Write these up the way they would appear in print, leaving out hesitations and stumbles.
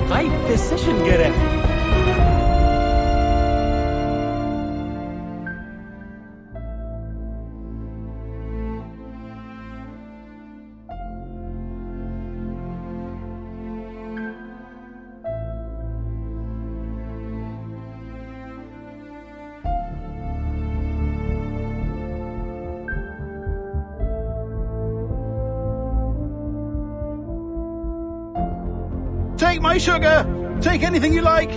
Right decision göre. Take my sugar! Take anything you like!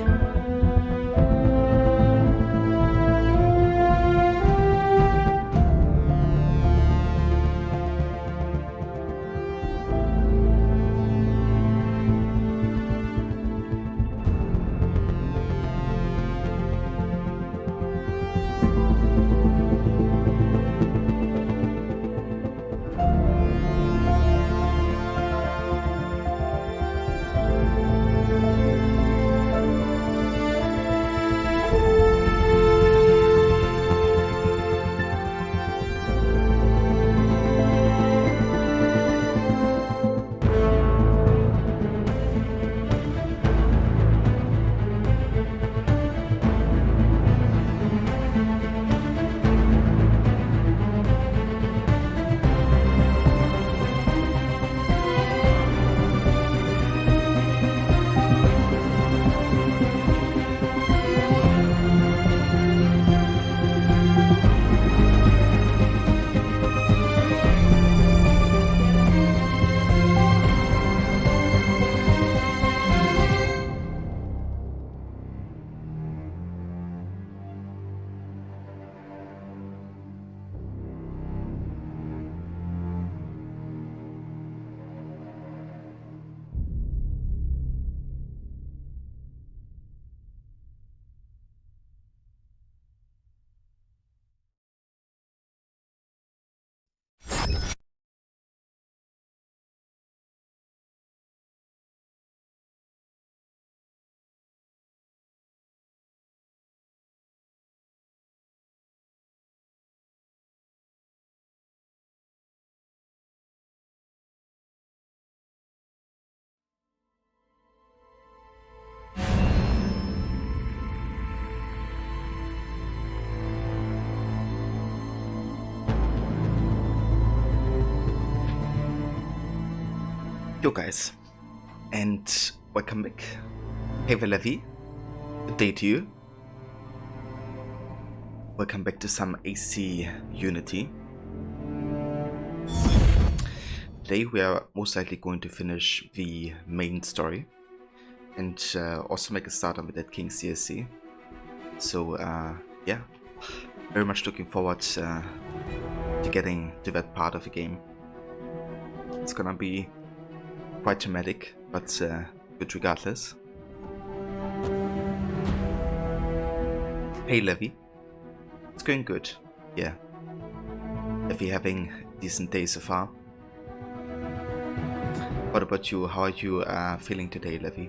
Yo guys, and welcome back. Hey Levi, good day to you. Welcome back to some AC Unity. Today we are most likely going to finish the main story and also make a start on with that King CSC. So yeah, very much looking forward to getting to that part of the game. It's gonna be quite dramatic, but good regardless. Hey Levi, it's going good, yeah. Levi having a decent day so far. What about you? How are you feeling today, Levi?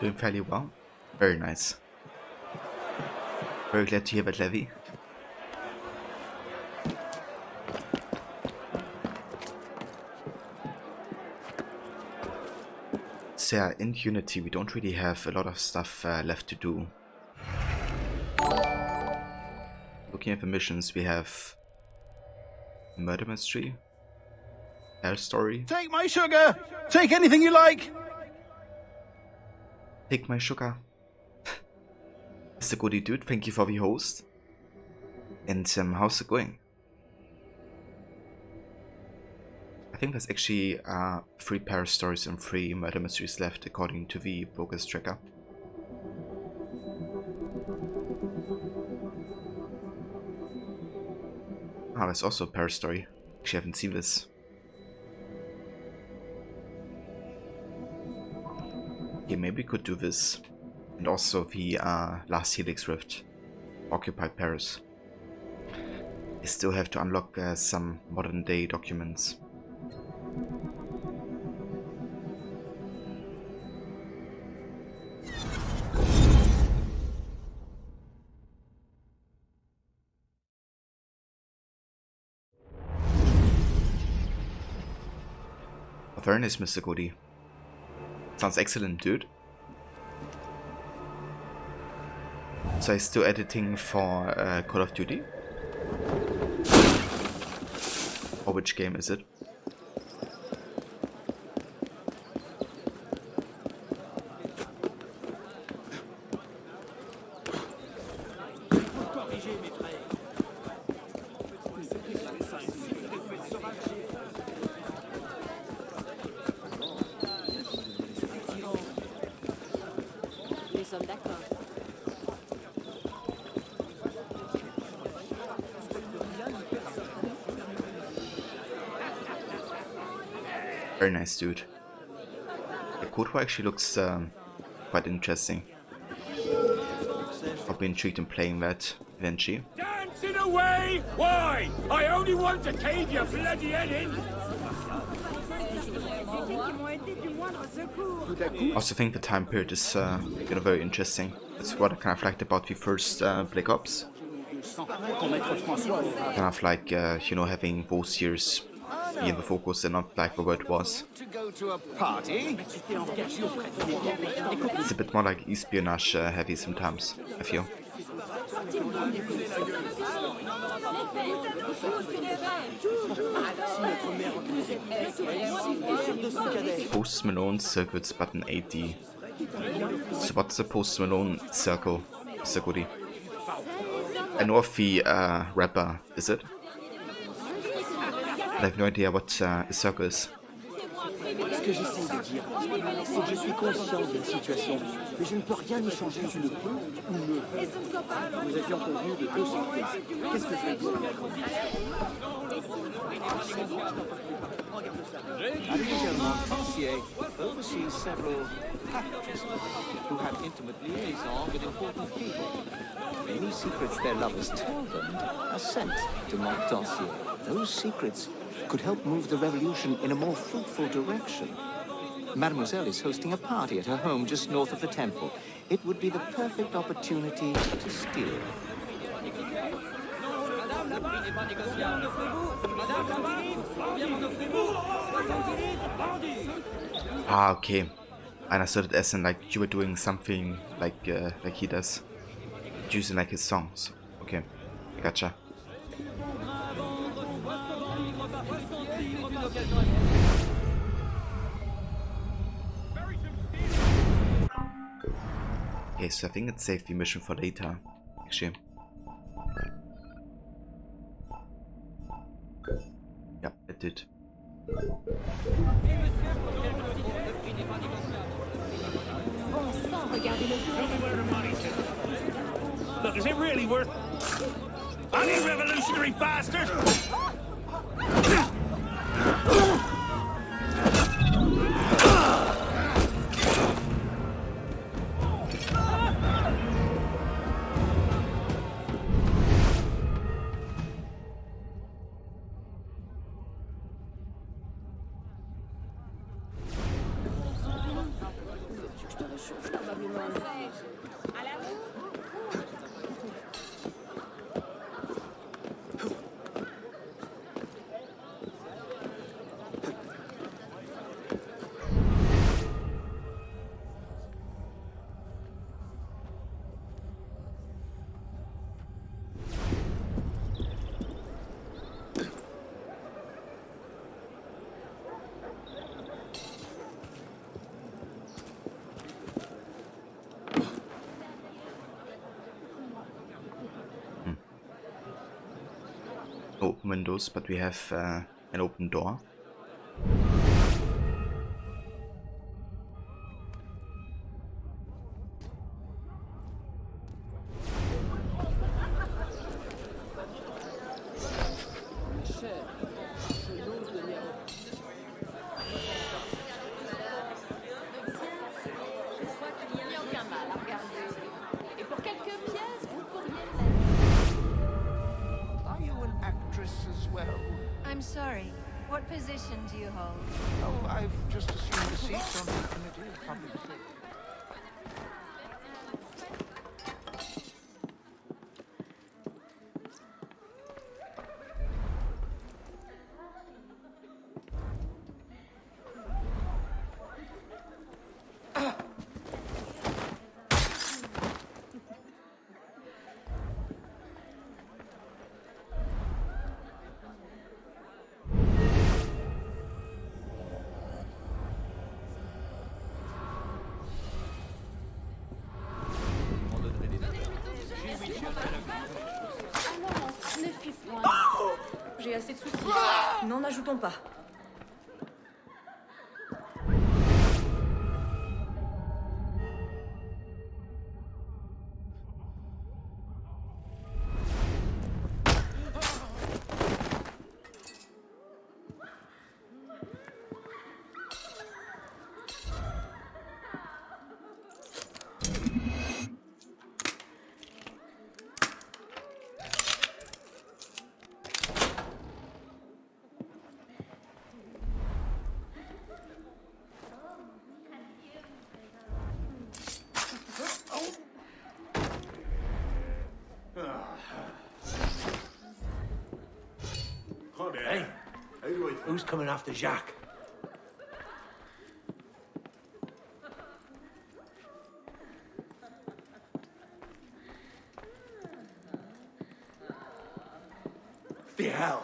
Doing fairly well. Very nice. Very glad to hear that, Levy. So yeah, in Unity we don't really have a lot of stuff left to do. Looking at the missions, we have Murder Mystery, Hell Story. Take my sugar! Take anything you like! Take my sugar. Mr. Goody Dude, thank you for the host. And how's it going? I think there's actually 3 Paris stories and 3 murder mysteries left according to the progress tracker. Ah, there's also a Paris story. Actually, I haven't seen this. Yeah, maybe we could do this. And also the last Helix Rift. Occupied Paris. I still have to unlock some modern day documents. Very nice, Mr. Goody. Sounds excellent, dude. So I'm still editing for Call of Duty? Or which game is it? Very nice, dude. The Code War actually looks quite interesting. I'll be intrigued in playing that eventually. Dancing away? Why? I only want to cave your bloody head in. I also think the time period is very interesting. That's what I kind of liked about the first Black Ops. Kind of like, having those years be in the focus and not like the world was. It's a bit more like espionage heavy sometimes, I feel. Post Malone circles button 80. So what's the Post Malone circle, Mr. Goody? I know of the rapper, is it? I have no idea what a circle is. Ce que j'essaie de dire, c'est que je suis conscient de la situation, mais je ne peux rien y changer. Je ne peux ou ne veux. Nous avions convenu de 200 tests. Qu'est-ce que je vais dire? Oversees several packages who have intimate liaison with important people. Any secrets their lovers tell them are sent to Montpensier. Those secrets could help move the revolution in a more fruitful direction. Mademoiselle is hosting a party at her home just north of the temple. It would be the perfect opportunity to steal. Ah, okay. I understood it as in like you were doing something like he does, using like his songs. Okay, I gotcha. Okay, so I think it saved the mission for later, actually. Yeah, it did. Look, is it really worth... Any revolutionary bastard! no open windows, but we have an open door. Are you an actress as well? I'm sorry. What position do you hold? Oh, I've just assumed a seat on the Committee of Public Safety. Alors, ne fais point. J'ai assez de soucis. N'en ajoutons pas. Hey, who's coming after Jacques? The hell?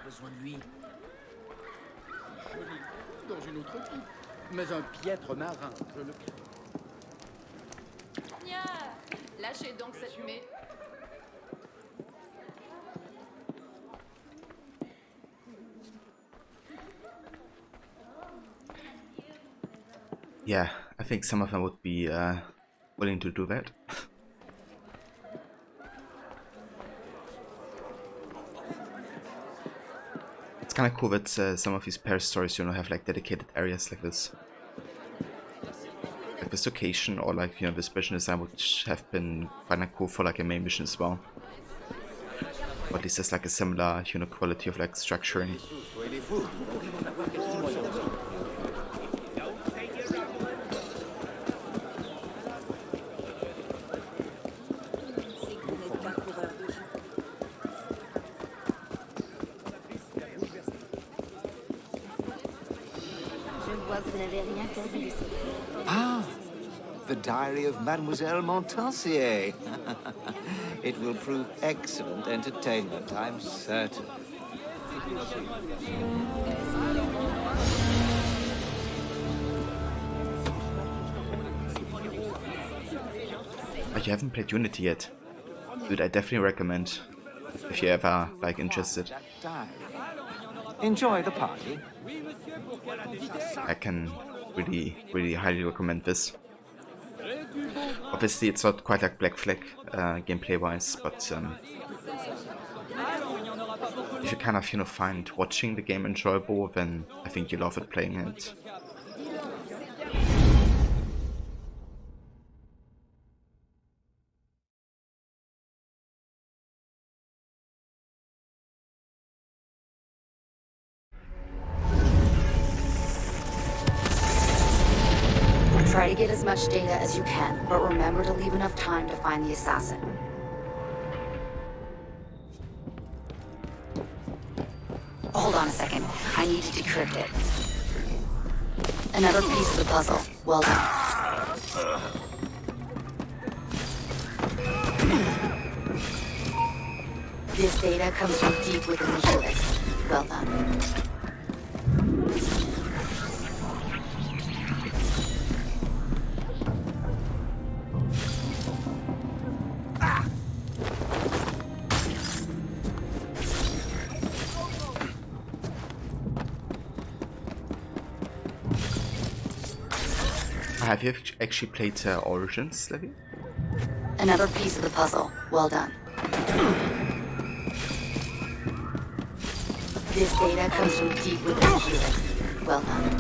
Besoin de lui. Joli, dans une autre équipe. Mais un piètre marin, je le crains. Nya, lâchez donc cette mé. Yeah, I think some of them would be willing to do that. It's kind of cool that some of these Paris stories, you know, have like dedicated areas like this. Like this location, or like, you know, this mission design would have been kind of cool for like a main mission as well. Or at least there's like a similar, you know, quality of like structuring. Ah, the diary of Mademoiselle Montansier. It will prove excellent entertainment, I'm certain. But you haven't played Unity yet. Dude, I definitely recommend if you're ever like interested. That diary. Enjoy the party. I can really highly recommend this. Obviously it's not quite like Black Flag gameplay wise, but if you kind of, you know, find watching the game enjoyable, then I think you'll love it playing it. Try to get as much data as you can, but remember to leave enough time to find the assassin. Hold on a second. I need to decrypt it. Another piece of the puzzle. Well done. This data comes from deep within the helix. Well done. Have you actually played Origins, Levi? Another piece of the puzzle. Well done. This data comes from deep within the helix. Well done.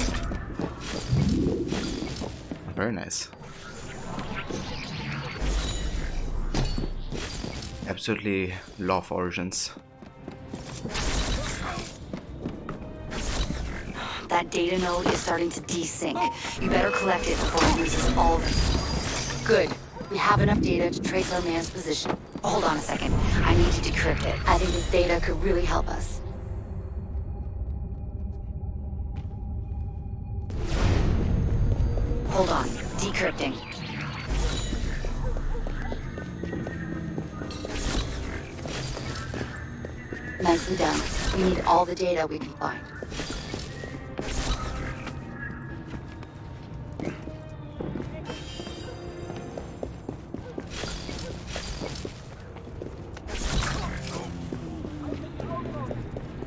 Very nice. Absolutely love Origins. That data node is starting to desync. You better collect it before it loses all of it. Good. We have enough data to trace our man's position. Hold on a second. I need to decrypt it. I think this data could really help us. Hold on. Decrypting. Nicely done. We need all the data we can find.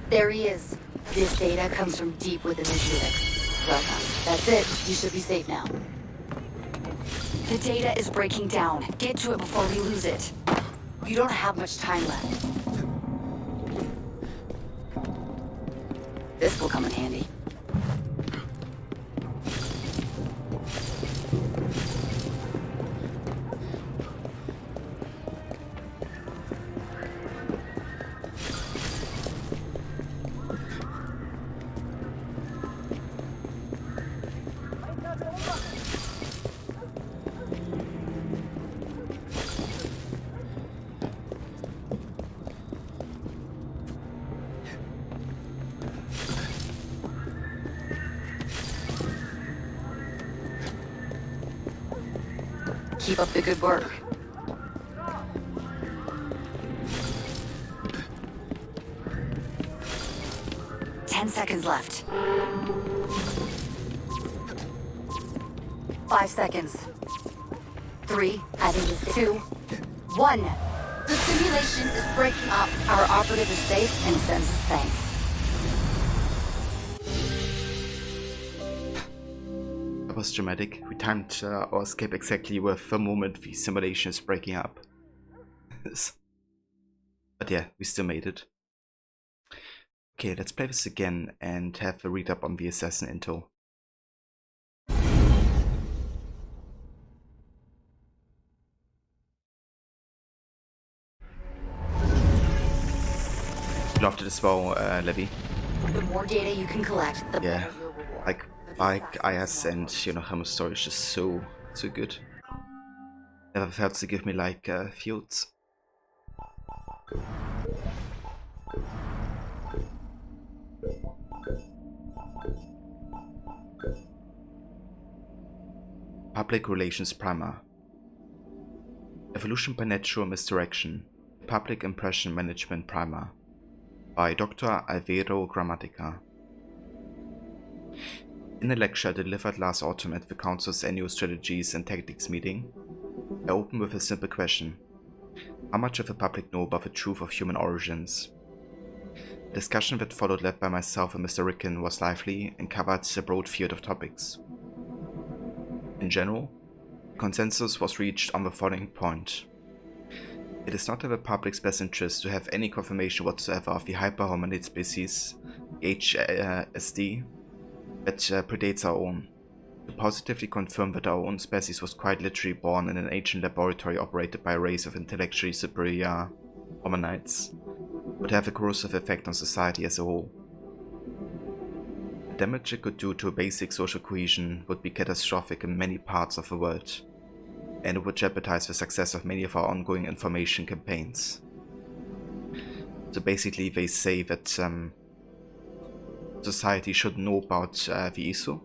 There he is. This data comes from deep within the helix. Well done. That's it. You should be safe now. The data is breaking down. Get to it before we lose it. You don't have much time left. This will come in handy. Keep up the good work. Ten seconds left. 5 seconds. 3, I think it's 2, 1. The simulation is breaking up. Our operative is safe and sends us thanks. That was dramatic. We timed our escape exactly with the moment the simulation is breaking up. But yeah, we still made it. Okay, let's play this again and have a read up on the assassin intel. Loved it as well, Levi. The more data you can collect, the Yeah, better your reward. like IS and Hammer's story is just so good. Never felt to give me like fields. Public Relations Primer. Evolution by Natural Misdirection. Public Impression Management Primer. By Dr. Alvaro Grammatica. In a lecture delivered last autumn at the Council's annual Strategies and Tactics meeting, I opened with a simple question. How much of the public know about the truth of human origins? The discussion that followed, led by myself and Mr. Ricken, was lively and covered a broad field of topics. In general, consensus was reached on the following point. It is not in the public's best interest to have any confirmation whatsoever of the hyperhominid species, HSD, that predates our own. To positively confirm that our own species was quite literally born in an ancient laboratory operated by a race of intellectually superior hominids would have a corrosive effect on society as a whole. The damage it could do to basic social cohesion would be catastrophic in many parts of the world, and it would jeopardize the success of many of our ongoing information campaigns. So basically they say that society should know about the ISO,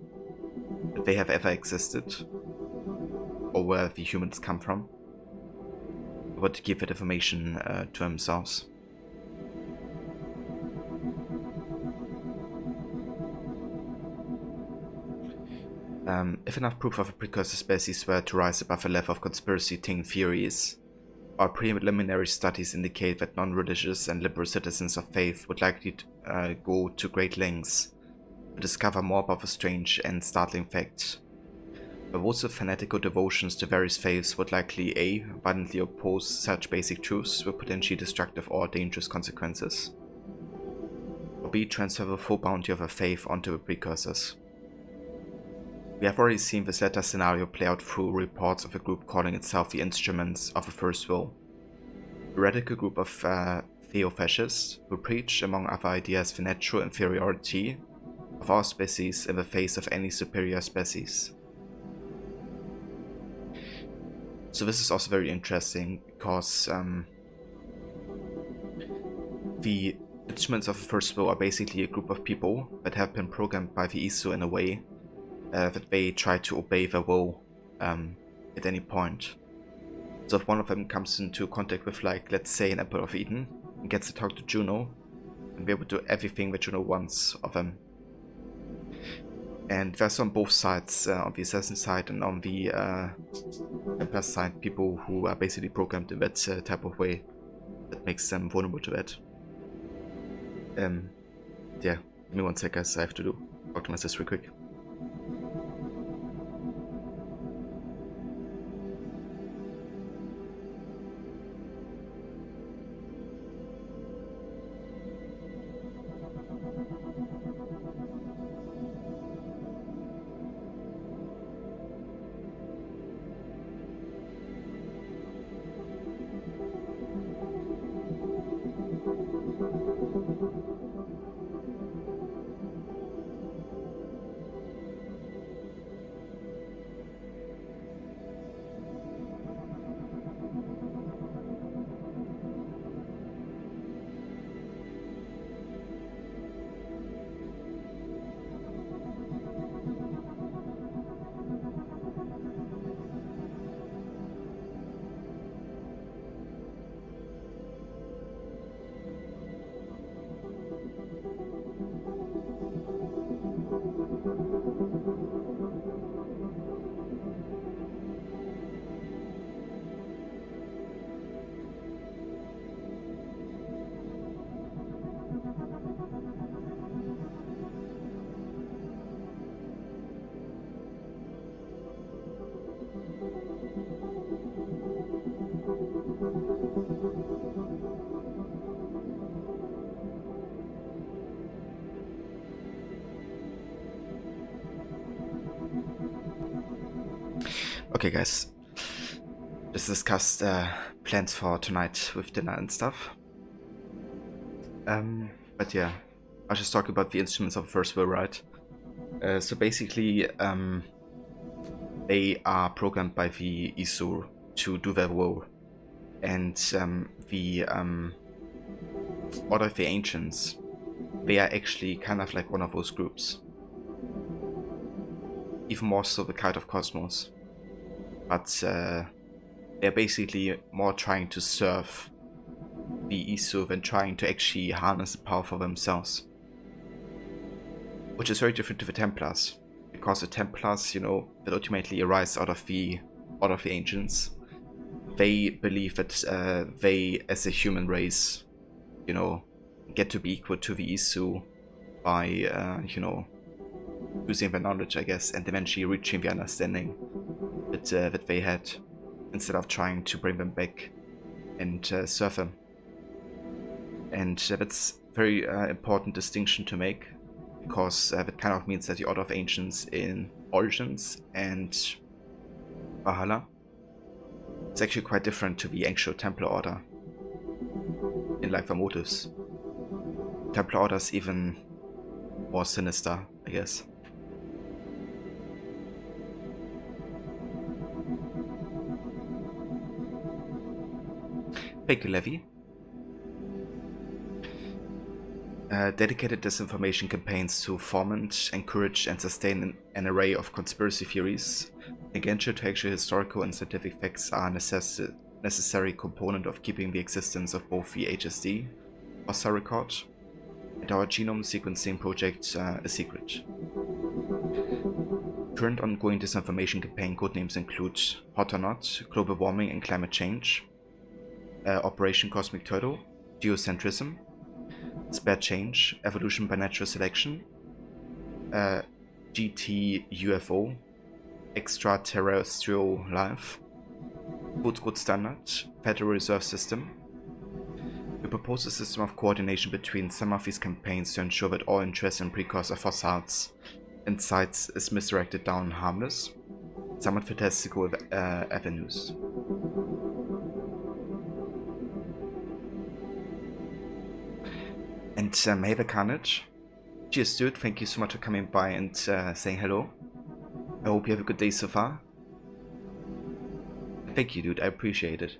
that they have ever existed, or where the humans come from, but to give that information to themselves. If enough proof of a precursor species were to rise above a level of conspiracy-themed theories, our preliminary studies indicate that non-religious and liberal citizens of faith would likely go to great lengths to discover more about the strange and startling fact. but those with fanatical devotions to various faiths would likely A. violently oppose such basic truths with potentially destructive or dangerous consequences, or B. transfer the full bounty of a faith onto the precursors. We have already seen this latter scenario play out through reports of a group calling itself the Instruments of the First Will, a radical group of theofascists who preach, among other ideas, the natural inferiority of our species in the face of any superior species. So this is also very interesting because the Instruments of the First Will are basically a group of people that have been programmed by the ISO in a way that they try to obey their will at any point. So if one of them comes into contact with, like, let's say an Apple of Eden and gets to talk to Juno, and be able to do everything that Juno wants of them. And there's on both sides, on the assassin side and on the Templar side, people who are basically programmed in that type of way that makes them vulnerable to that. Yeah, give me 1 sec, guys. I have to talk to my sister real quick. Okay, guys, just discussed plans for tonight with dinner and stuff. But yeah, I'll just talk about the Instruments of First Will, right? So basically, they are programmed by the Isur to do their will, and the Order of the Ancients, they are actually kind of like one of those groups. Even more so the Kite of Cosmos. But they're basically more trying to serve the Isu than trying to actually harness the power for themselves. Which is very different to the Templars. Because the Templars, you know, that ultimately arise out of the Order of the Ancients, they believe that they, as a human race, you know, get to be equal to the Isu by, you know, using their knowledge, I guess, and eventually reaching the understanding that they had, instead of trying to bring them back and serve them. And that's a very important distinction to make, because that kind of means that the Order of Ancients in Origins and Valhalla is actually quite different to the actual Templar Order in like their motives. Templar Order is even more sinister, I guess. Thank you, Levy. Dedicated disinformation campaigns to foment, encourage, and sustain an array of conspiracy theories against to actual historical and scientific facts are a necessary component of keeping the existence of both the HSD, OSSA record, and our genome sequencing project a secret. Current ongoing disinformation campaign codenames include Hot or Not, Global Warming and Climate Change, Operation Cosmic Turtle, Geocentrism, Spare Change, Evolution by Natural Selection, GT UFO, extraterrestrial life, food good standard, Federal Reserve System. We propose a system of coordination between some of these campaigns to ensure that all interest in precursor fossils and sites is misdirected down harmless, somewhat fantastical avenues. And hey the Carnage. Cheers dude, thank you so much for coming by and saying hello. I hope you have a good day so far. Thank you dude, I appreciate it.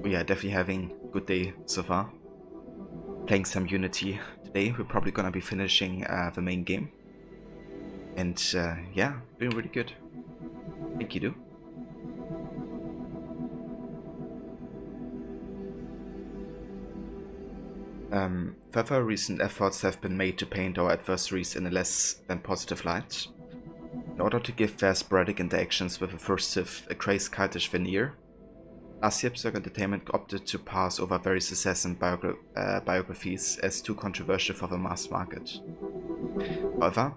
We are definitely having a good day so far. Playing some Unity today, we're probably gonna be finishing the main game. And yeah, doing really good. Thank you dude. Further recent efforts have been made to paint our adversaries in a less than positive light. In order to give their sporadic interactions with a furtive, a crazed cultish veneer, last year Berserk Entertainment opted to pass over very incessant biographies as too controversial for the mass market. However,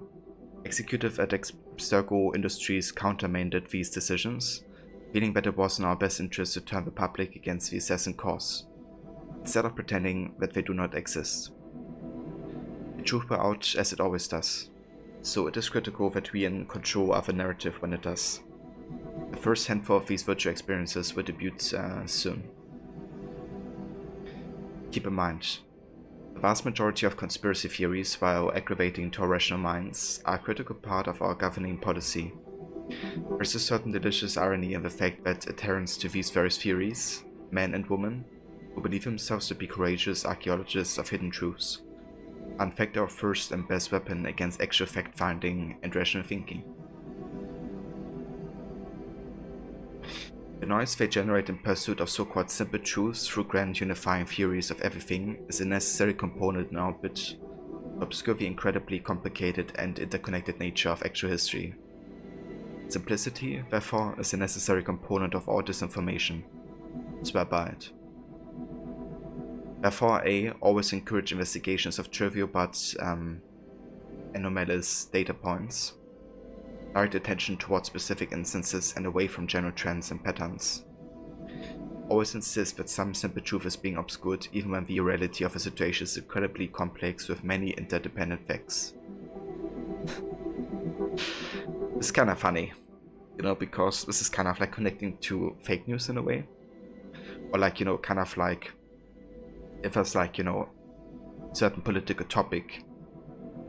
executive at Berserk Industries countermanded these decisions, feeling that it was in our best interest to turn the public against the assassin cause, instead of pretending that they do not exist. The truth will out as it always does, so it is critical that we are in control of the narrative when it does. The first handful of these virtual experiences will debut soon. Keep in mind, the vast majority of conspiracy theories, while aggravating to our rational minds, are a critical part of our governing policy. There is a certain delicious irony in the fact that adherents to these various theories, men and women, who believe themselves to be courageous archaeologists of hidden truths, are in fact our first and best weapon against actual fact-finding and rational thinking. The noise they generate in pursuit of so-called simple truths through grand unifying theories of everything is a necessary component in our bid to obscure the incredibly complicated and interconnected nature of actual history. Simplicity, therefore, is a necessary component of all disinformation. Swear by it. Therefore, always encourage investigations of trivial but anomalous data points. Direct attention towards specific instances and away from general trends and patterns. Always insist that some simple truth is being obscured even when the reality of a situation is incredibly complex with many interdependent facts. It's kind of funny, you know, because this is kind of like connecting to fake news in a way. Or like, you know, kind of like if there's like, you know, certain political topic,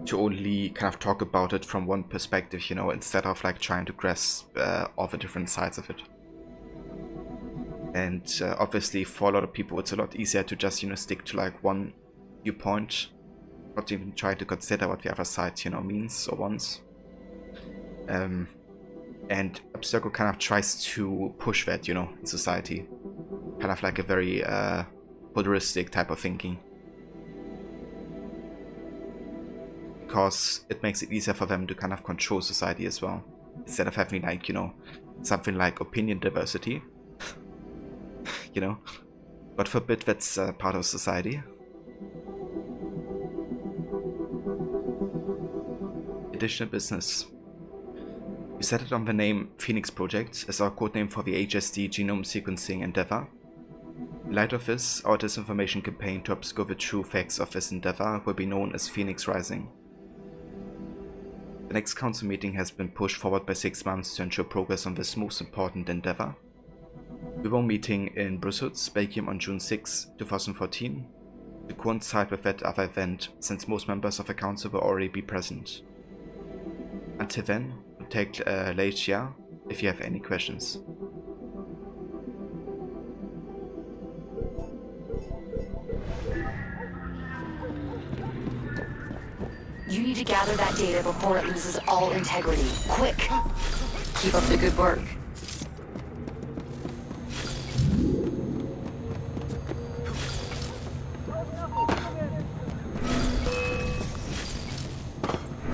to only kind of talk about it from one perspective, you know, instead of like trying to grasp all the different sides of it. And obviously for a lot of people it's a lot easier to just, you know, stick to like one viewpoint, not even try to consider what the other side, you know, means or wants. And Berserk kind of tries to push that, you know, in society. Kind of like a very polaristic type of thinking. Because it makes it easier for them to kind of control society as well. Instead of having like, you know, something like opinion diversity. You know, God forbid that's part of society. Additional business. We settled on the name Phoenix Project as our codename for the HSD genome sequencing endeavor. In light of this, our disinformation campaign to obscure the true facts of this endeavor will be known as Phoenix Rising. The next council meeting has been pushed forward by 6 months to ensure progress on this most important endeavor. We were meeting in Brussels, Belgium on June 6, 2014, to coincide with that other event, since most members of the council will already be present. Until then, contact Leicia if you have any questions. You need to gather that data before it loses all integrity. Quick! Keep up the good work.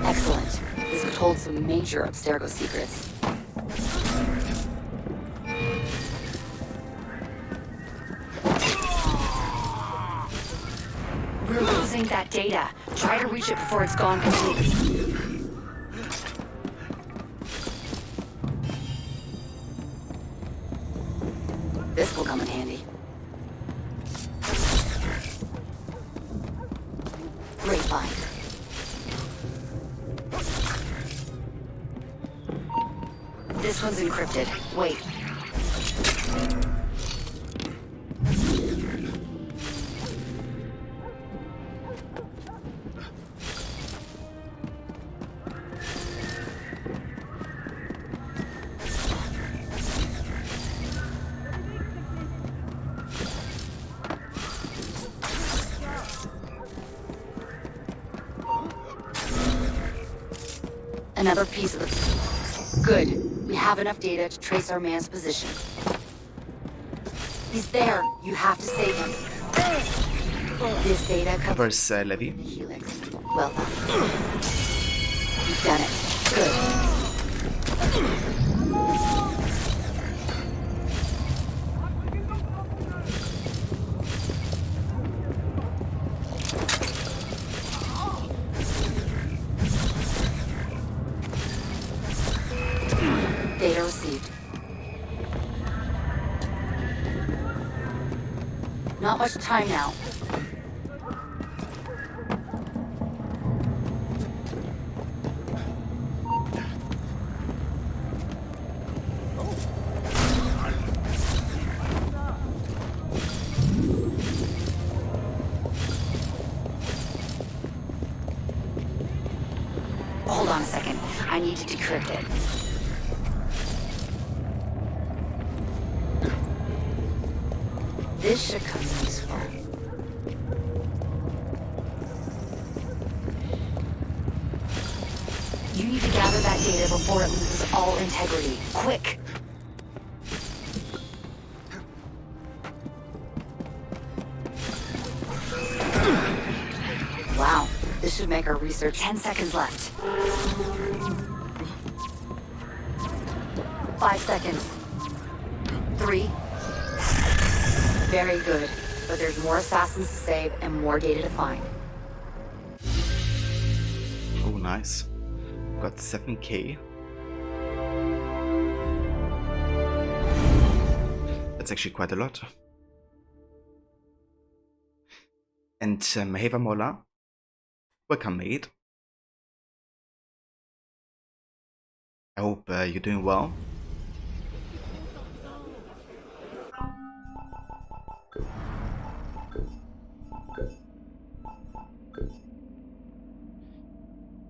Excellent. This could hold some major Abstergo secrets. We're losing that data. Try to reach it before it's gone completely. This will come in handy. Great find. This one's encrypted. Wait. Another piece of the... Good. We have enough data to trace our man's position. He's there. You have to save him. This data comes Where's Levy? from the Helix. Well done. You've done it. Good. Data received. Not much time now. Hold on a second. I need to decrypt it. This should come useful. You need to gather that data before it loses all integrity. Quick! Wow, this should make our research 10 seconds left. 5 seconds. 3. Very good, but there's more assassins to save and more data to find. Oh, nice. Got 7k. That's actually quite a lot. And hey Vamola, welcome mate. I hope you're doing well.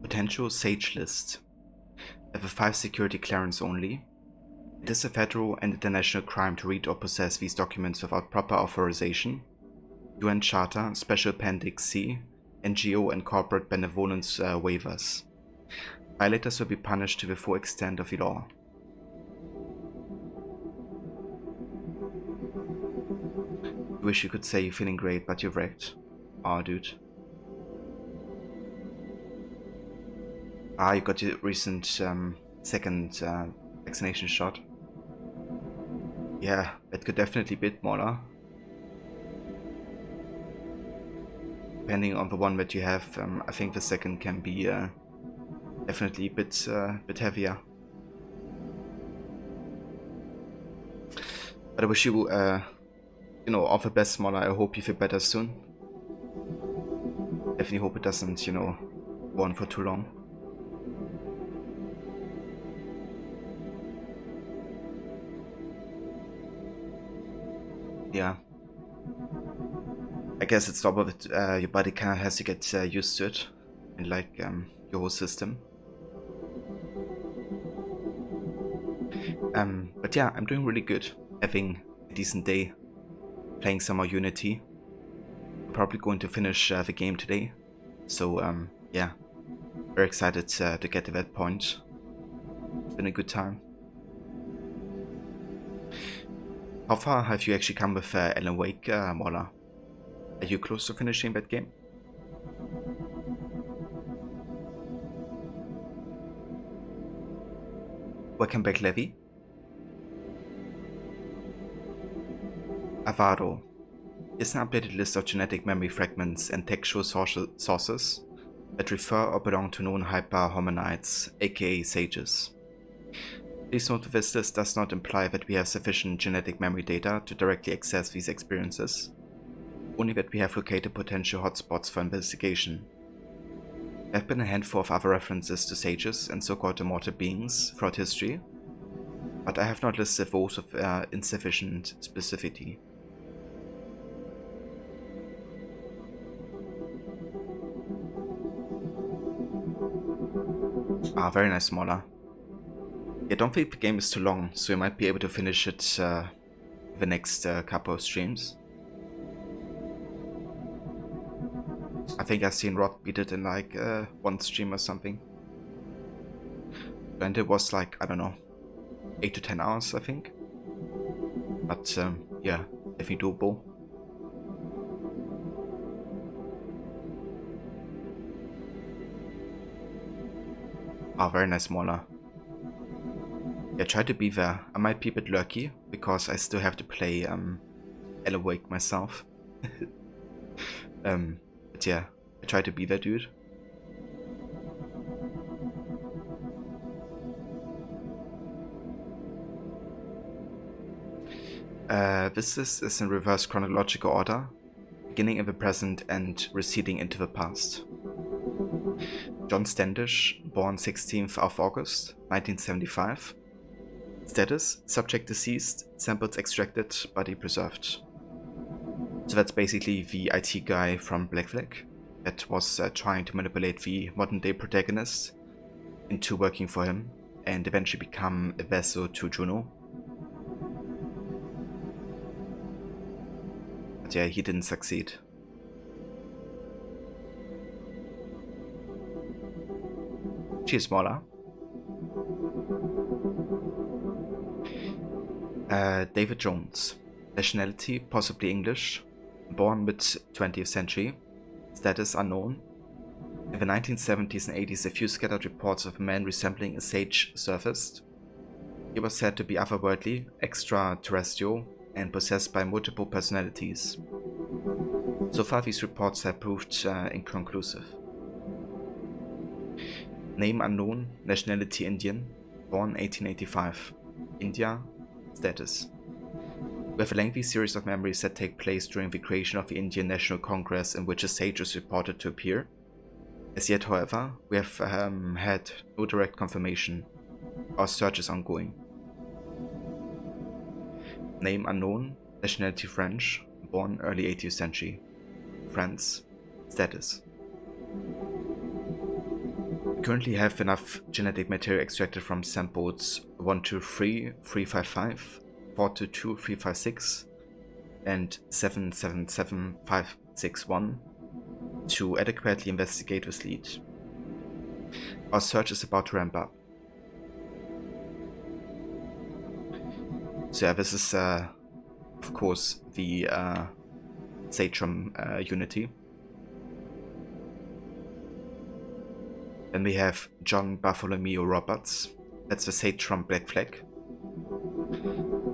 Potential Sage list. Level 5 security clearance only. It is a federal and international crime to read or possess these documents without proper authorization. UN Charter, Special Appendix C, NGO and Corporate Benevolence waivers. Violators will be punished to the full extent of the law. Wish you could say you're feeling great, but you're wrecked. Aw, dude. Ah, you got your recent second vaccination shot. Yeah, that could definitely be a bit more. Depending on the one that you have, I think the second can be definitely a bit heavier. But I wish you, you know, all the best, Smaller. I hope you feel better soon. Definitely hope it doesn't, you know, go on for too long. Yeah. I guess it's top of it. Your body kind of has to get used to it, and like your whole system. But yeah, I'm doing really good. Having a decent day, playing some more Unity. Probably going to finish the game today. So yeah, very excited to get to that point. It's been a good time. How far have you actually come with Alan Wake, Mola? Are you close to finishing that game? Welcome back, Levy. Avaro. Here's an updated list of genetic memory fragments and textual sources that refer or belong to known hyper-hominids, aka sages. Please note this list does not imply that we have sufficient genetic memory data to directly access these experiences, only that we have located potential hotspots for investigation. There have been a handful of other references to sages and so-called immortal beings throughout history, but I have not listed those with insufficient specificity. Ah, very nice, Smaller. I don't think the game is too long, so you might be able to finish it the next couple of streams. I think I've seen Rod beat it in like one stream or something. And it was like, I don't know, 8 to 10 hours, I think. But yeah, definitely doable. Ah, very nice, Mola. Yeah, try to be there. I might be a bit lurky, because I still have to play Alan Wake myself. But yeah, I try to be there, dude. This is in reverse chronological order, beginning in the present and receding into the past. John Standish, born 16th of August 1975. Status: subject deceased, samples extracted, body preserved. So that's basically the IT guy from Black Flag that was trying to manipulate the modern day protagonist into working for him and eventually become a vessel to Juno. But yeah, he didn't succeed. Cheers, Mola. David Jones. Nationality, possibly English. Born mid-20th century. Status unknown. In the 1970s and 80s, a few scattered reports of a man resembling a sage surfaced. He was said to be otherworldly, extraterrestrial, and possessed by multiple personalities. So far, these reports have proved inconclusive. Name unknown, nationality Indian, born 1885, India, status. We have a lengthy series of memories that take place during the creation of the Indian National Congress in which a sage is reported to appear. As yet, however, we have had no direct confirmation. Our search is ongoing. Name unknown, nationality French, born early 18th century, France, status. We currently have enough genetic material extracted from samples 123, 355, 422, 356, and 777, 561 to adequately investigate this lead. Our search is about to ramp up. So yeah, this is of course the sage from Unity. Then we have John Bartholomew Roberts, that's the sage from Black Flag.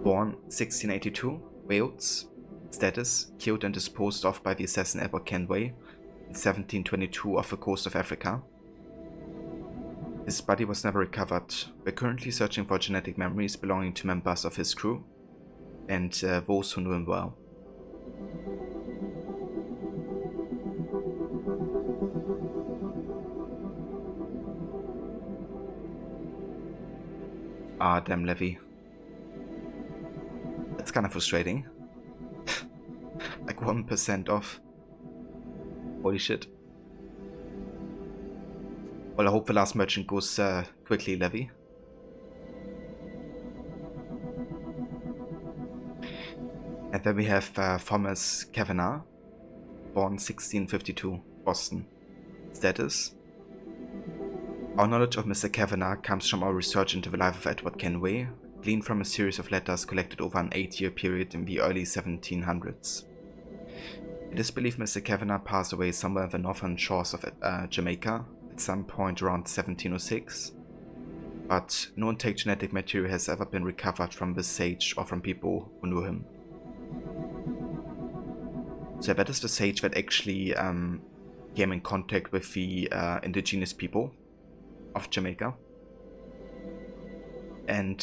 Born 1682, Wales. Status: killed and disposed of by the assassin Edward Kenway in 1722 off the coast of Africa. His body was never recovered. We're currently searching for genetic memories belonging to members of his crew and those who knew him well. Ah, damn Levy. That's kind of frustrating. Like 1% off. Holy shit. Well, I hope the last merchant goes quickly, Levy. And then we have Thomas Kavanagh, born 1652, Boston. Status: our knowledge of Mr. Kavanagh comes from our research into the life of Edward Kenway, gleaned from a series of letters collected over an 8-year period in the early 1700s. It is believed Mr. Kavanagh passed away somewhere on the northern shores of Jamaica at some point around 1706, but no intact genetic material has ever been recovered from the sage or from people who knew him. So that is the sage that actually came in contact with the indigenous people of Jamaica. And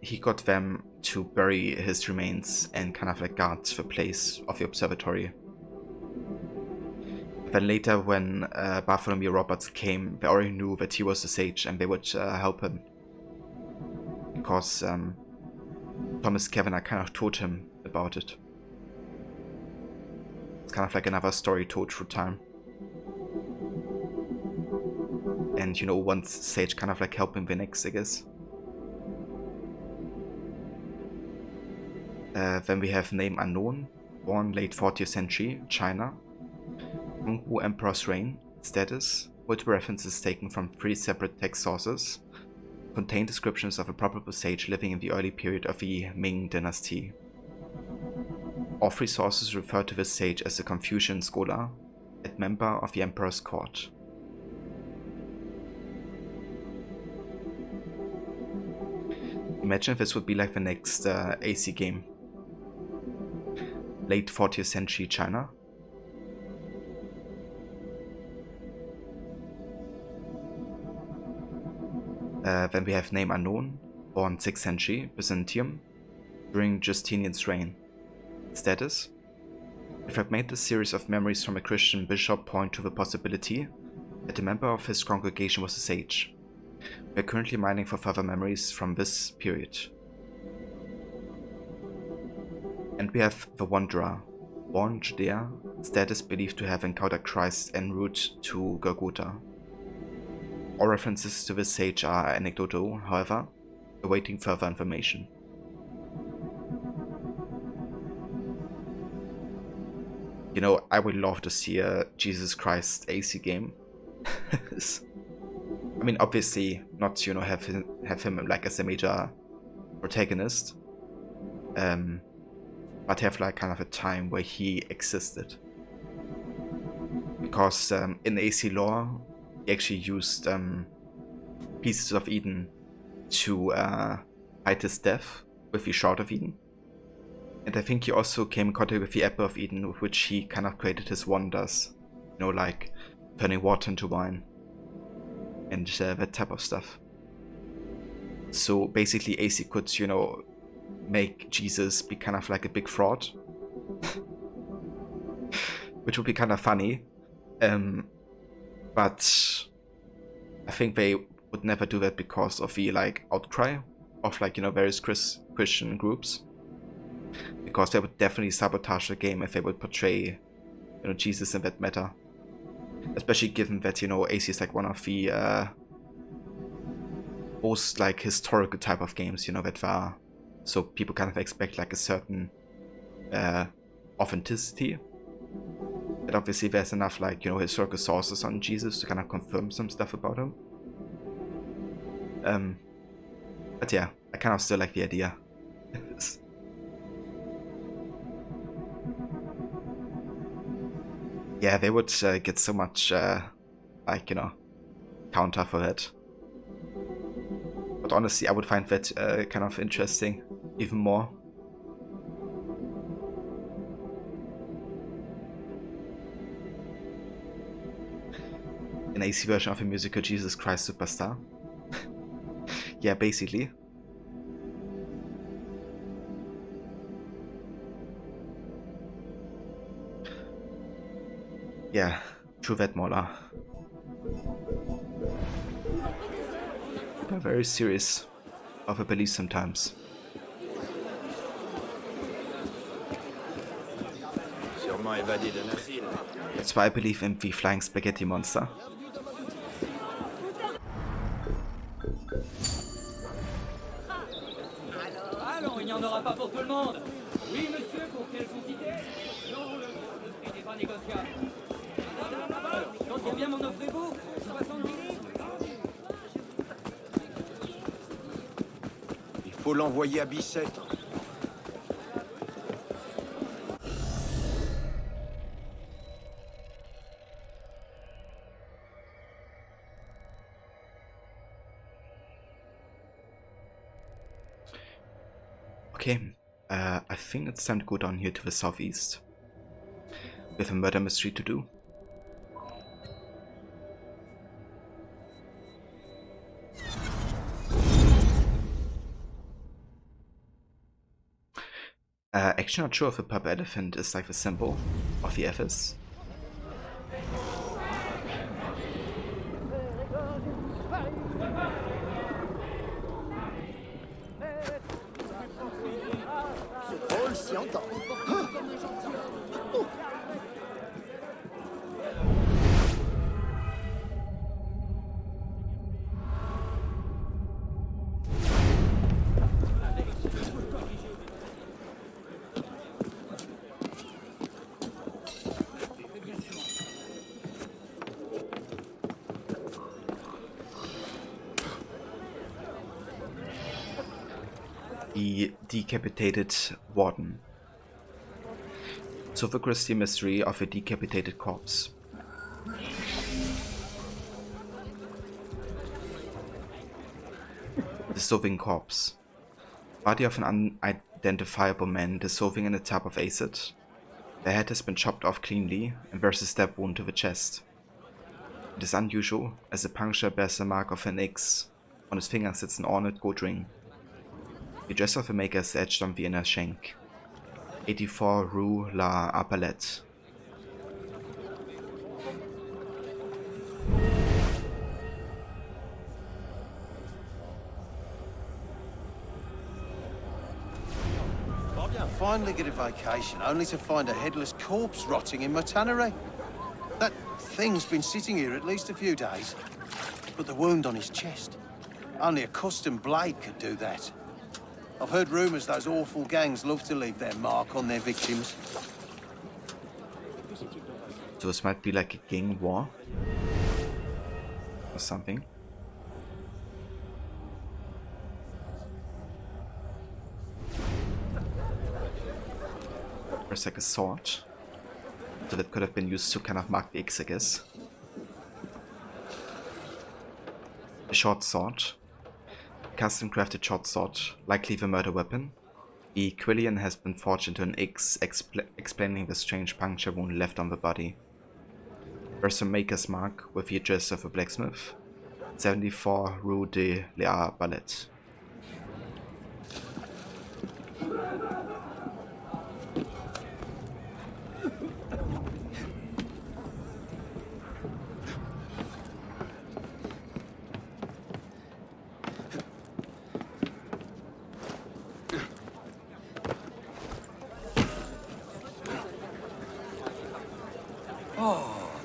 he got them to bury his remains and kind of like guard the place of the observatory. Then later when Bartholomew Roberts came, they already knew that he was the sage and they would help him. Because Thomas Kavanagh kind of told him about it. It's kind of like another story told through time. And you know, one sage kind of like helping the next, I guess. Then we have name unknown, born late 40th century, China. Hongwu Emperor's reign, status, multiple references taken from 3 separate text sources, contain descriptions of a probable sage living in the early period of the Ming dynasty. All 3 sources refer to this sage as a Confucian scholar and member of the emperor's court. Imagine if this would be like the next AC game. Late 40th century China. Then we have name unknown, born 6th century, Byzantium, during Justinian's reign. Status: the fragmented series of memories from a Christian bishop point to the possibility that a member of his congregation was a sage. We are currently mining for further memories from this period. And we have the Wanderer, born Judea, status believed to have encountered Christ en route to Golgotha. All references to this sage are anecdotal, however, awaiting further information. You know, I would love to see a Jesus Christ AC game. I mean, obviously not, you know, have him like as a major protagonist, but have like kind of a time where he existed. Because in AC lore, he actually used pieces of Eden to hide his death with the Shroud of Eden. And I think he also came in contact with the Apple of Eden, with which he kind of created his wonders. You know, like turning water into wine. And that type of stuff. So basically AC could, you know, make Jesus be kind of like a big fraud. Which would be kind of funny. But I think they would never do that because of the like outcry of like, you know, various Christian groups. Because they would definitely sabotage the game if they would portray, you know, Jesus in that matter. Especially given that, you know, AC is like one of the most like historical type of games, you know, that are, so people kind of expect like a certain authenticity. But obviously there's enough like, you know, historical sources on Jesus to kind of confirm some stuff about him. But yeah, I kind of still like the idea. Yeah, they would get so much, like, you know, counter for that. But honestly, I would find that kind of interesting, even more. An AC version of a musical Jesus Christ Superstar. Yeah, basically. Yeah, true that, Mola. I'm very serious of a belief sometimes. Sûrement évadé d'un asile. That's why I believe in the flying spaghetti monster. Allons, il n'y en aura pas pour tout le monde. Oui, monsieur, pour quelle quantité? Non, le prix n'est pas négociable. Quand combien m'en offrez-vous? 70 livres. Il faut l'envoyer à Bicêtre. Okay, I think it's time to go down here to the southeast. with a murder mystery to do. Actually not sure if a purple elephant is like the symbol of the FS. Paul s'y entend. The decapitated warden. So the grisly mystery of a decapitated corpse. Dissolving corpse. Body of an unidentifiable man dissolving in a tub of acid. The head has been chopped off cleanly and there's a stab wound to the chest. It is unusual, as the puncture bears the mark of an X. On his finger sits an ornate gold ring. The address of the maker is etched on the inner shank. 84 Rue La Arbalète. Finally get a vacation, only to find a headless corpse rotting in my tannery. That thing's been sitting here at least a few days. But the wound on his chest, only a custom blade could do that. I've heard rumours those awful gangs love to leave their mark on their victims. So this might be like a gang war or something. There's like a sword, so that could have been used to kind of mark the X, I guess. A short sword. Custom crafted short sword, likely the murder weapon. The Quillian has been forged into an X, explaining the strange puncture wound left on the body. There's a maker's mark with the address of a blacksmith. 74 Rue de l'Arbalète.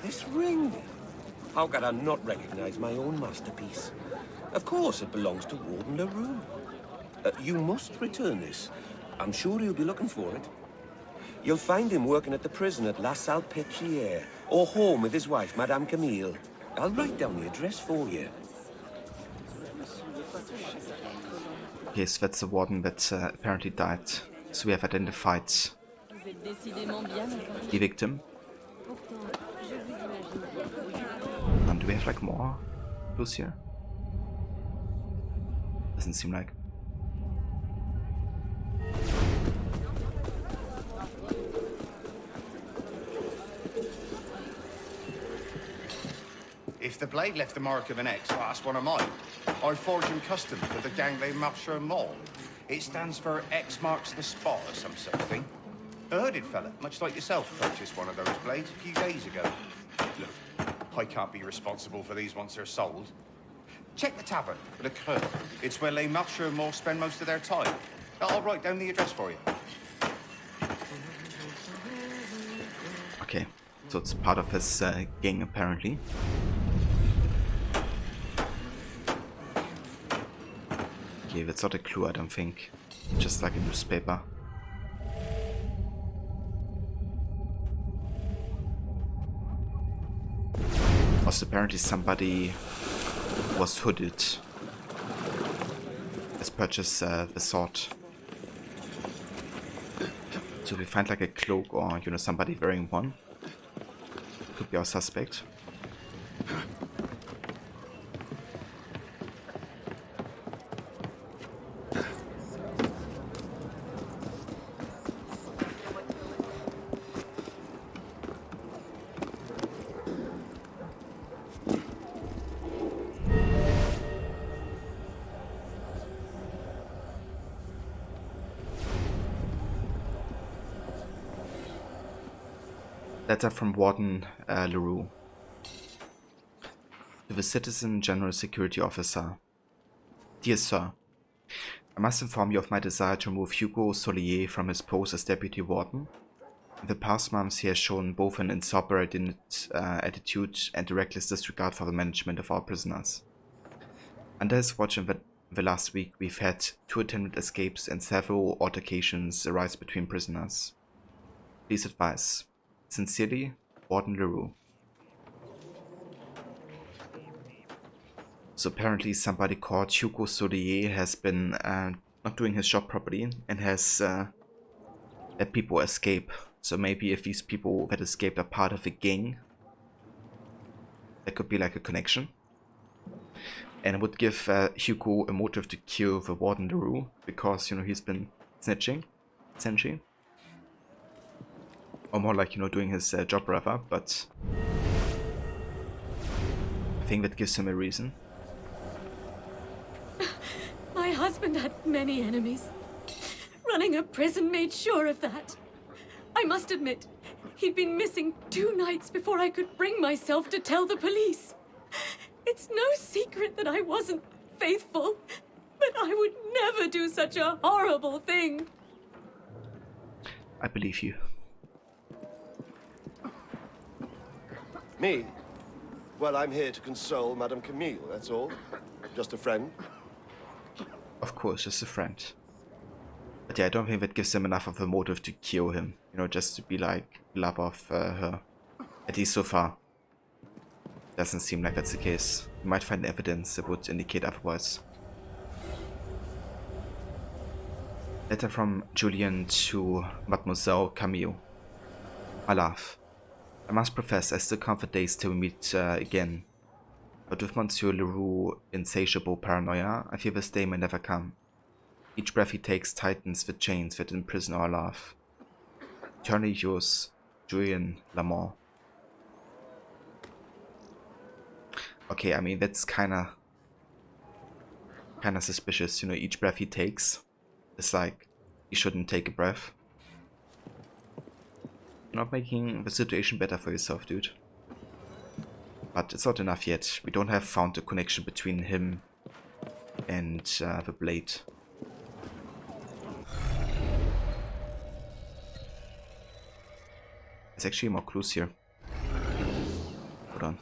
This ring. How could I not recognize my own masterpiece? Of course, it belongs to Warden LaRue. You must return this. I'm sure he'll be looking for it. You'll find him working at the prison at La Salpêtrière, or home with his wife, Madame Camille. I'll write down the address for you. Okay, so that's the warden that apparently died. So we have identified the victim. And do we have like more clues here? Doesn't seem like. If the blade left the mark of an X, well, that's one of mine. I forged in custom for the Gangley Marcher Mall. It stands for X marks the spot or some such thing. A hooded fella, much like yourself, purchased one of those blades a few days ago. Look, I can't be responsible for these once they're sold. Check the tavern, the Creux. It's where Les Marcheurs Morts spend most of their time. I'll write down the address for you. Okay, so it's part of his gang apparently. Okay, that's not a clue, I don't think. Just like a newspaper. Also, apparently somebody was hooded. Has purchased the sword. So if we find like a cloak or, you know, somebody wearing one, could be our suspect. Letter from Warden LaRue. To the Citizen General Security Officer. Dear Sir, I must inform you of my desire to remove Hugo Solier from his post as Deputy Warden. In the past months, he has shown both an insubordinate attitude and a reckless disregard for the management of our prisoners. Under his watch in the last week, we've had 2 attempted escapes and several altercations arise between prisoners. Please advise. Sincerely, Warden LaRue. So apparently somebody called Hugo Solier has been not doing his job properly and has let people escape. So maybe if these people that escaped are part of a gang, there could be like a connection. And it would give Hugo a motive to kill the Warden LaRue, because, you know, he's been snitching, essentially. Or more like, you know, doing his job rather, but I think that gives him a reason. My husband had many enemies. Running a prison made sure of that. I must admit, he'd been missing 2 nights before I could bring myself to tell the police. It's no secret that I wasn't faithful, but I would never do such a horrible thing. I believe you. Me? Well, I'm here to console Madame Camille, that's all. Just a friend. Of course, just a friend. But yeah, I don't think that gives him enough of a motive to kill him. You know, just to be like, love of her. At least so far. Doesn't seem like that's the case. You might find evidence that would indicate otherwise. Letter from Julian to Mademoiselle Camille. My love, I must profess I still count the days till we meet again. But with Monsieur LaRue's insatiable paranoia, I fear this day may never come. Each breath he takes tightens the chains that imprison our love. Eternally yours, Julian Lamont. Okay, I mean, that's kinda suspicious, you know, each breath he takes. It's like, you shouldn't take a breath. You're not making the situation better for yourself, dude. But it's not enough yet. We don't have found a connection between him and the blade. There's actually more clues here. Hold on.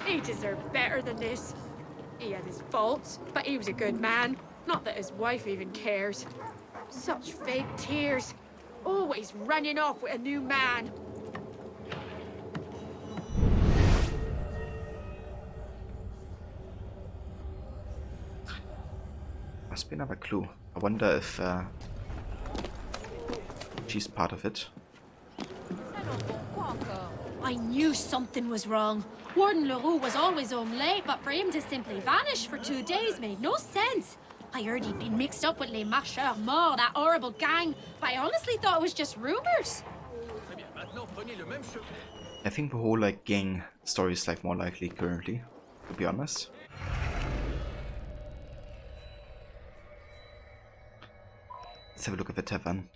He deserved better than this. He had his faults, but he was a good man. Not that his wife even cares. Such fake tears. Always running off with a new man. Must be another clue. I wonder if she's part of it. I knew something was wrong. Warden LaRue was always home late, but for him to simply vanish for 2 days made no sense. I heard he'd been mixed up with Les Marcheurs Morts, that horrible gang, but I honestly thought it was just rumors. I think the whole like gang story is like more likely currently, to be honest. Let's have a look at the tavern.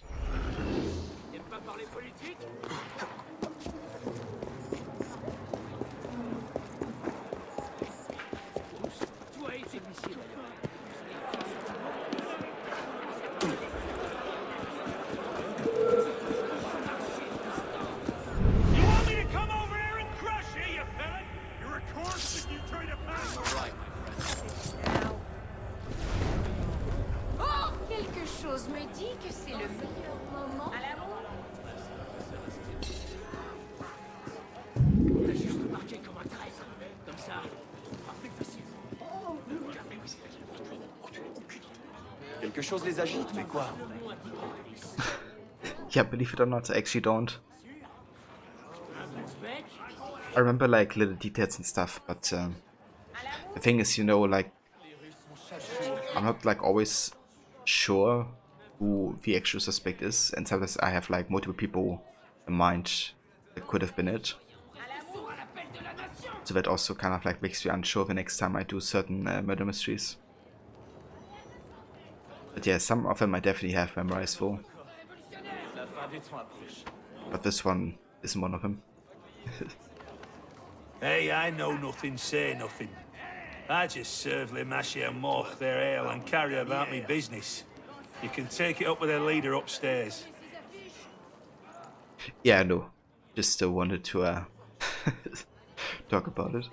Quelque chose les agite, mais quoi? Yeah, believe it or not, I actually don't. I remember like little details and stuff, but the thing is, you know, like I'm not like always sure who the actual suspect is, and sometimes I have like multiple people in mind that could have been it. So that also kind of like makes me unsure the next time I do certain murder mysteries. But yeah, some of them I definitely have memorized for. But this one isn't one of them. Hey, I know nothing, say nothing. I just serve Les Machers Morts their ale and carry about me business. You can take it up with their leader upstairs. Yeah, I know. Just still wanted to talk about it.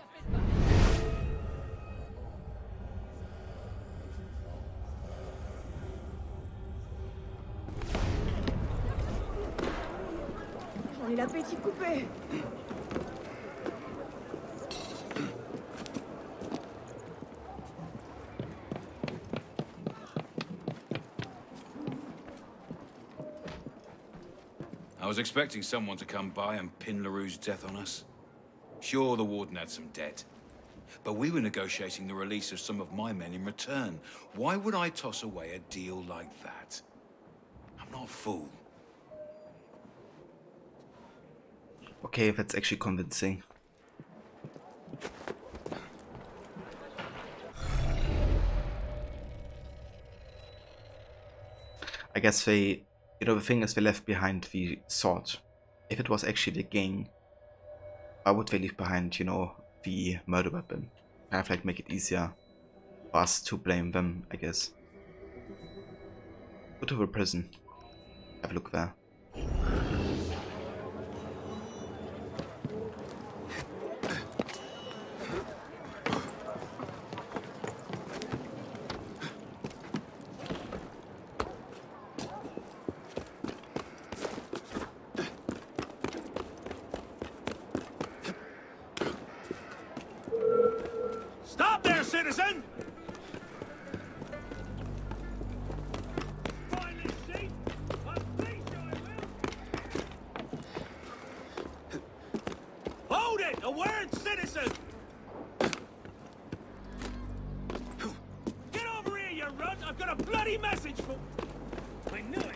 J'en ai l'appétit coupé. I was expecting someone to come by and pin LaRue's death on us. Sure, the warden had some debt. But we were negotiating the release of some of my men in return. Why would I toss away a deal like that? I'm not a fool. Okay, that's actually convincing. I guess they, you know, the thing is they left behind the sword. If it was actually the gang, why would they leave behind, you know, the murder weapon? Kind of like make it easier for us to blame them, I guess. Go to the prison. Have a look there. Stop there, citizen! Find this seat. Hold it! A word, citizen! Get over here, you runt! I've got a bloody message for... I knew it!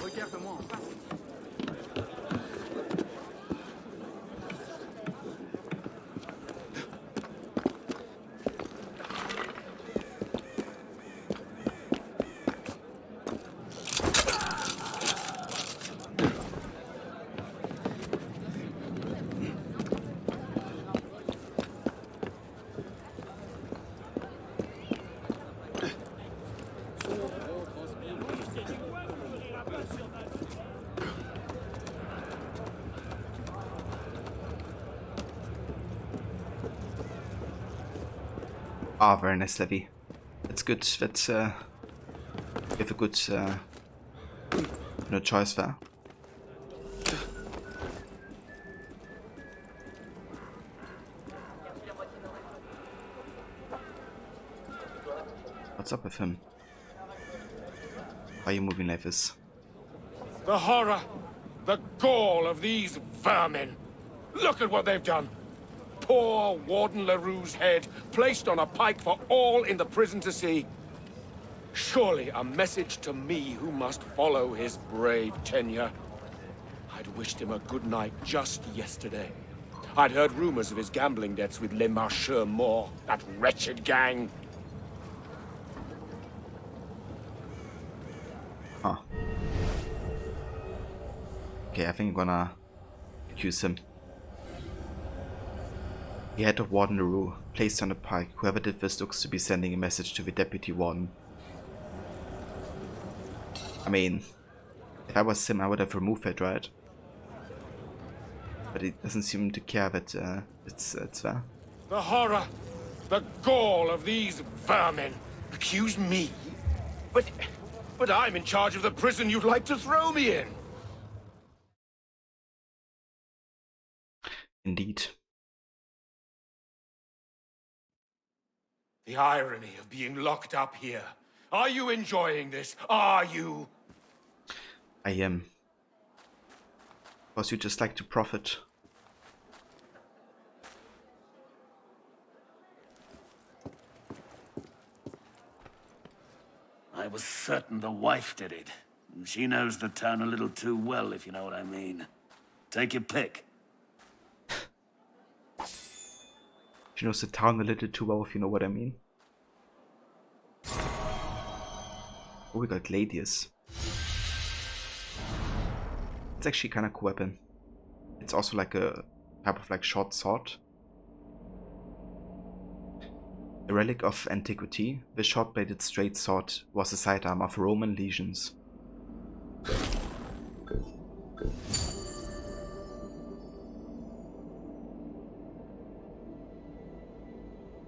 Regarde-moi en face. Ah, very nice, Levy. That's good. That's you have a good no choice there. What's up with him? Why are you moving like this? The horror, the gall of these vermin. Look at what they've done. Poor Warden LaRue's head, placed on a pike for all in the prison to see. Surely a message to me who must follow his brave tenure. I'd wished him a good night just yesterday. I'd heard rumors of his gambling debts with Les Machers Morts, that wretched gang. Huh. Okay, I think I'm gonna accuse him. The head of Warden LaRue, placed on the pike. Whoever did this looks to be sending a message to the Deputy Warden. I mean, if I was him, I would have removed that, right? But he doesn't seem to care that it's there. The horror, the gall of these vermin. Accuse me? But I'm in charge of the prison you'd like to throw me in. Indeed. The irony of being locked up here. Are you enjoying this? Are you? I am. Because you just like to profit. I was certain the wife did it. She knows the town a little too well, if you know what I mean. Take your pick. She knows the town a little too well, if you know what I mean. Oh, we got Gladius. It's actually kind of cool weapon. It's also like a type of like short sword. A relic of antiquity, the short-bladed straight sword was the sidearm of Roman legions.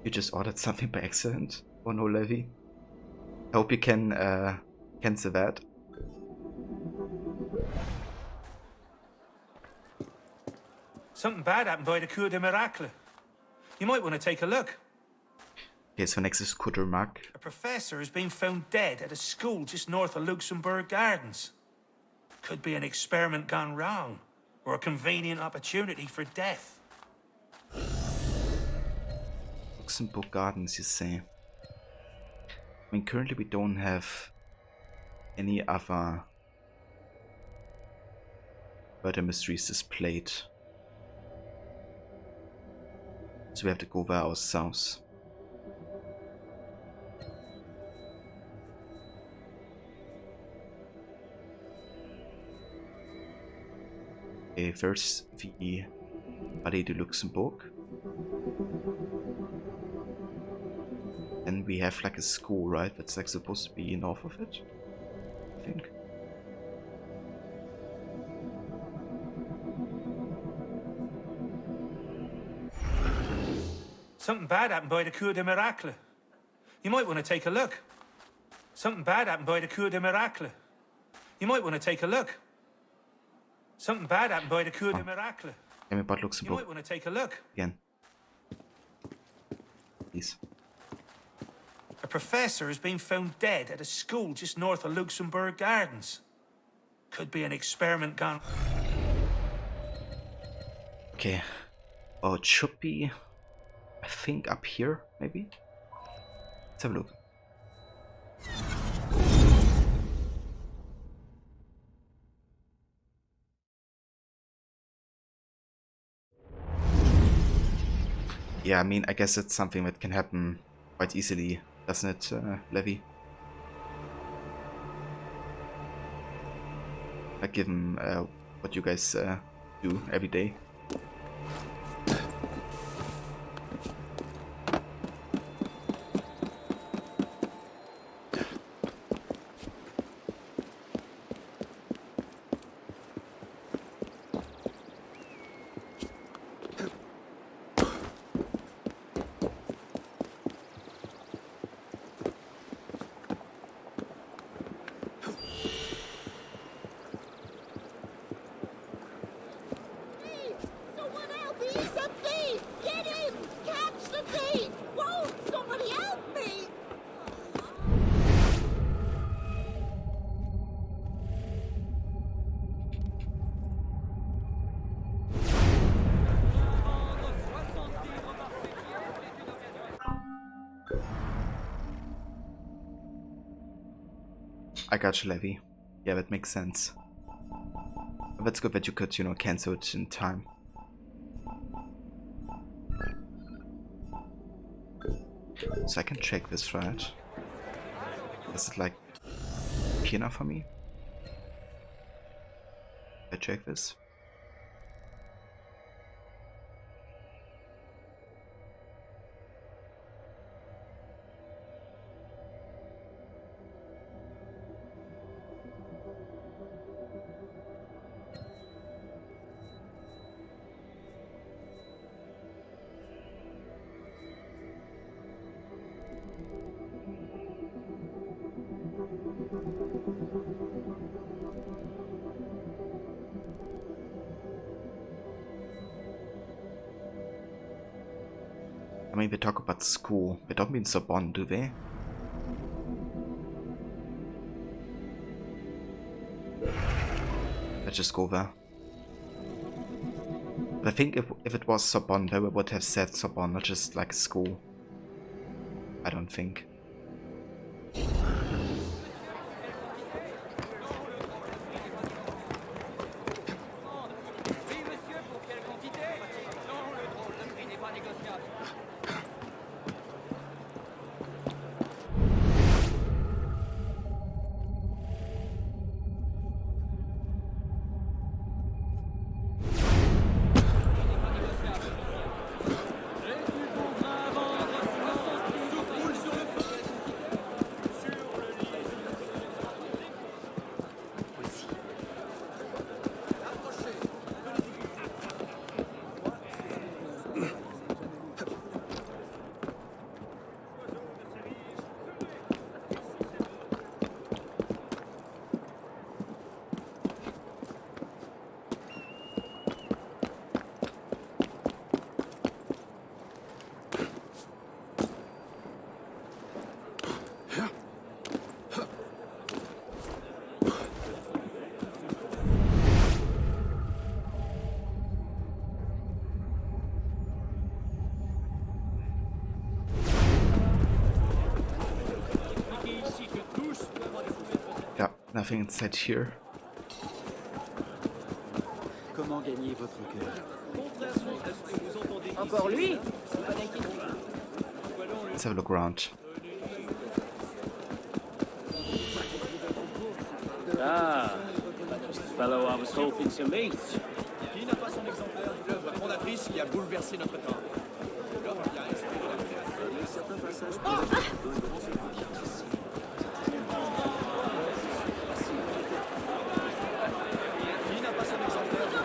You just ordered something by accident? Oh no, Levy. I hope you can cancel that. Something bad happened by the Cour des Miracles. You might want to take a look. Okay, so next is Cour des Miracles. A professor has been found dead at a school just north of Luxembourg Gardens. Could be an experiment gone wrong, or a convenient opportunity for death. Luxembourg Gardens, you say? I mean, currently we don't have any other murder mysteries displayed. So we have to go there ourselves. Okay, first the Palais de Luxembourg. And we have like a school, right? That's like supposed to be north of it, I think. Something bad happened by the Cour des Miracles. You might want to take a look. Something bad happened by the Cour des Miracles. You might want to take a look. Something bad happened by the Cour des Miracles. Tell me about You Luxembourg might want to take a look. again. Please. A professor has been found dead at a school just north of Luxembourg Gardens. Could be an experiment gone... Okay. Oh, it should be, I think, up here, maybe? Let's have a look. Yeah, I mean, I guess it's something that can happen quite easily, doesn't it, Levy? Like, given what you guys do every day. Someone help! He's a thief! Get him! Catch the thief! Whoa! Somebody help me! I got you, Levy. Yeah, that makes sense. But that's good that you could, you know, cancel it in time. So I can check this, right? Is it like enough for me? I check this. I mean, we talk about school. They don't mean Sorbonne, do they? Let's just go there. But I think if it was Sorbonne, they would have said Sorbonne, not just like school. I don't think. Yeah, nothing inside here. Comment gagner votre cœur? Encore lui? Let's have a look around. Ah, just the fellow I was hoping to meet. Qui n'a pas son exemplaire de l'œuvre fondatrice qui a bouleversé notre temps? L'œuvre qui a inspiré la création. Certains passages Qui n'a pas son exemplaire de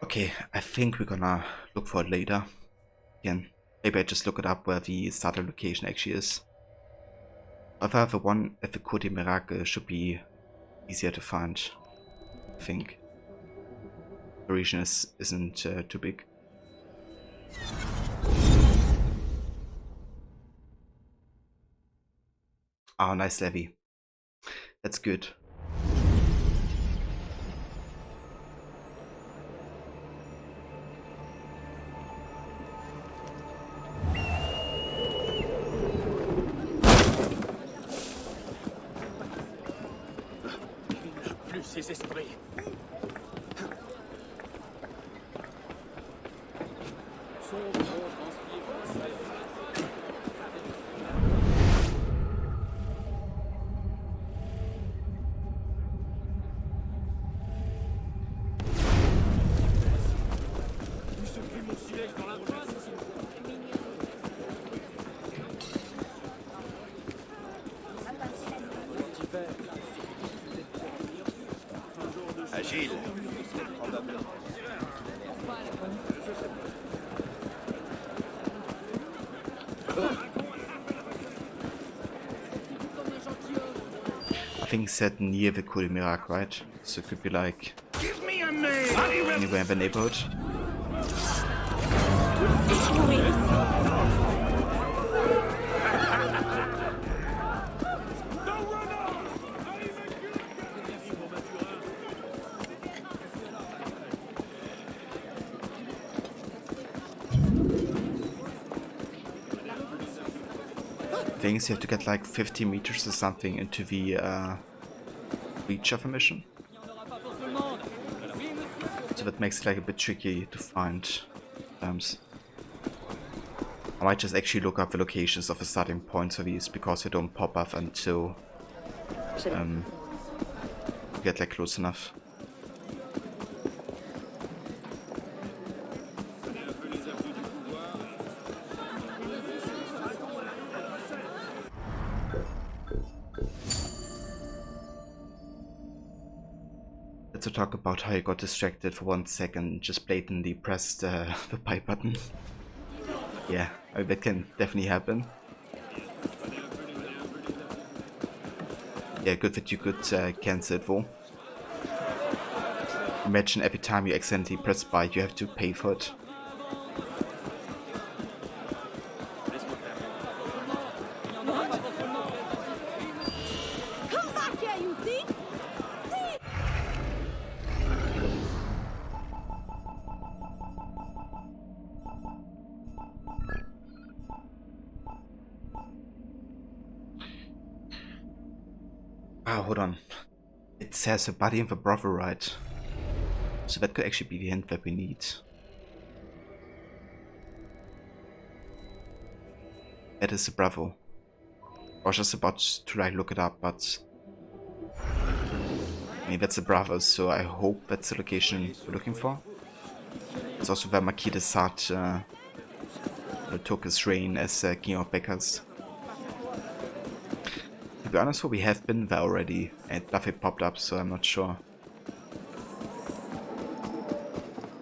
Okay, I think we're gonna look for it later. Again, maybe I just look it up where the starter location actually is. However, the one at the Côte des Miracles should be easier to find, I think. The region isn't too big. Oh, nice levy. That's good. Plus ces esprits. Agile. I think it's set near the Côte des Miracles, right? So it could be like anywhere in the neighborhood. Things you have to get like 50 meters or something into the reach of a mission, so that makes it like a bit tricky to find. I might just actually look up the locations of the starting points of these, because they don't pop up until you get like close enough. To talk about how you got distracted for 1 second, just blatantly pressed the buy button. Yeah, that can definitely happen. Yeah, good that you could cancel it though. Imagine every time you accidentally press buy, you have to pay for it. Come back here, you thief! Thief! Ah, hold on. It says a body of a brother, right? So that could actually be the hint that we need. That is a Bravo. I was just about to like look it up, but I mean that's a Bravo, so I hope that's the location we're looking for. It's also where Marquis de Sade took his reign as King of Beckers. To be honest, we have been there already, and nothing popped up, so I'm not sure.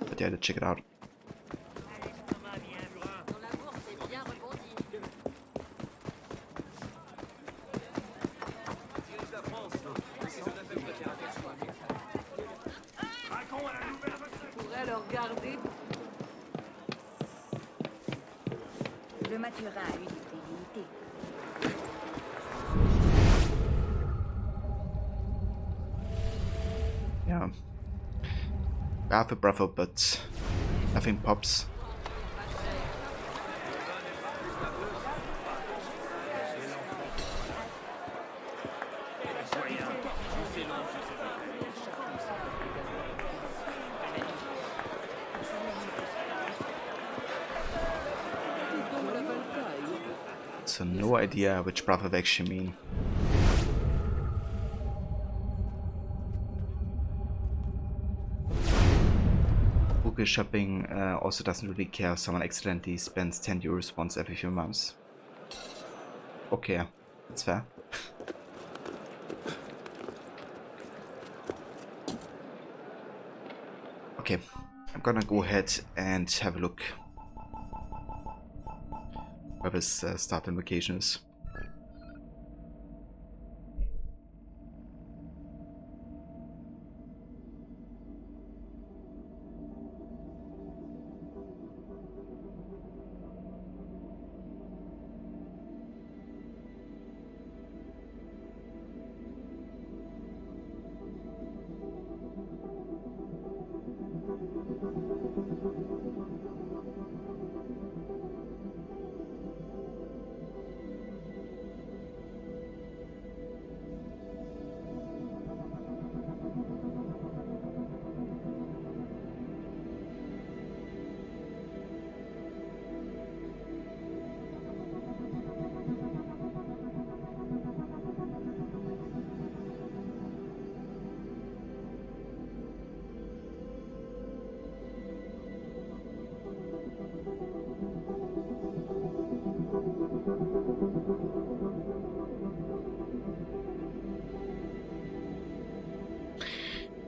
But yeah, let's check it out. Le Maturin a eu des divinités. Yeah. I have a Bravo, but nothing pops. So no idea which Bravo they actually mean. Google Shopping also doesn't really care if someone accidentally spends 10 euros once every few months. Okay, that's fair. Okay, I'm gonna go ahead and have a look where this starting location is.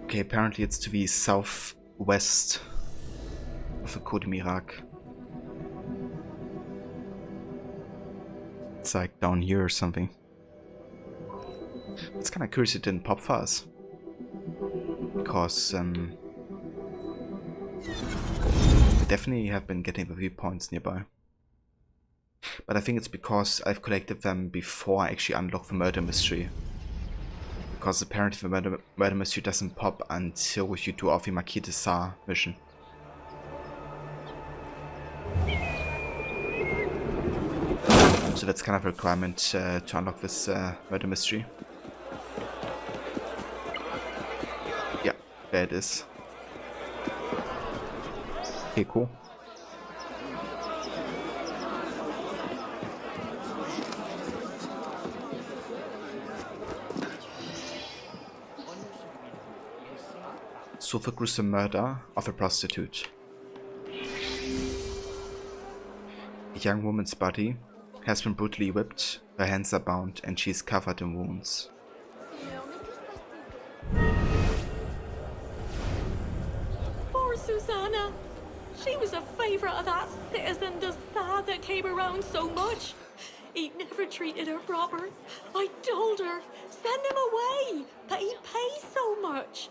Okay, apparently it's to the southwest of the Côte d'Irak. It's like down here or something. It's kind of curious it didn't pop for us. Because we definitely have been getting the viewpoints nearby. But I think it's because I've collected them before I actually unlock the murder mystery. Because apparently the murder mystery doesn't pop until you do off the Marquis de Sade mission. So that's kind of a requirement to unlock this murder mystery. Yeah, there it is. Okay, cool. So the gruesome murder of a prostitute. A young woman's body has been brutally whipped, her hands are bound, and she is covered in wounds. Poor Susanna. She was a favourite of that citizen de Sade that came around so much. He never treated her proper. I told her, send him away, but he pays so much.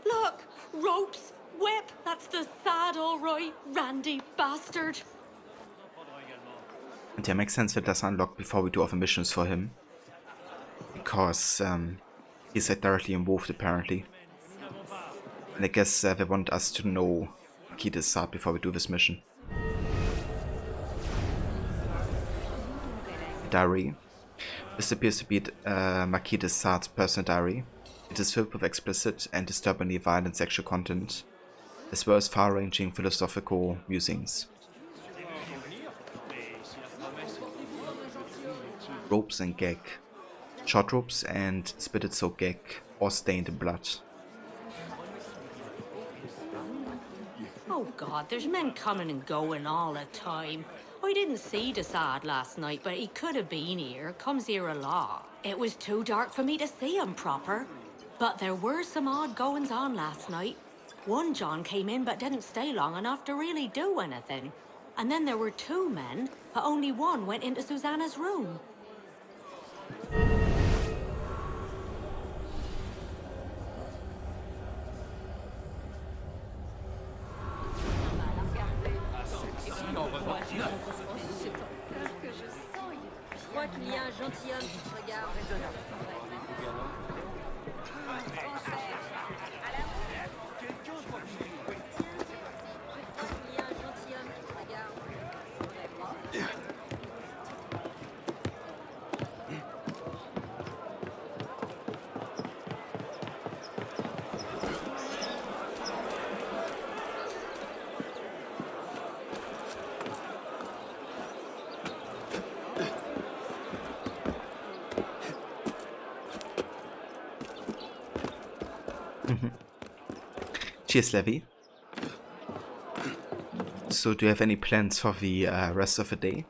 Look, Ropes, whip, that's the sad all right, randy bastard. And yeah, makes sense that that's unlocked before we do other missions for him. Because he's like directly involved apparently. And I guess they want us to know Marquis de Sade before we do this mission. Diary. This appears to be Marquis de Sade's personal diary. It is filled with explicit and disturbingly violent sexual content, as well as far-ranging philosophical musings. Ropes and gag. Short ropes and spitted soaked gag, all stained in blood. Oh God, there's men coming and going all the time. I didn't see de Sade last night, but he could have been here. Comes here a lot. It was too dark for me to see him proper. But there were some odd goings on last night. One John came in but didn't stay long enough to really do anything. And then there were two men, but only one went into Susanna's room. Je crois qu'il y a un gentilhomme qui te regarde. Cheers, Levy. So, do you have any plans for the rest of the day?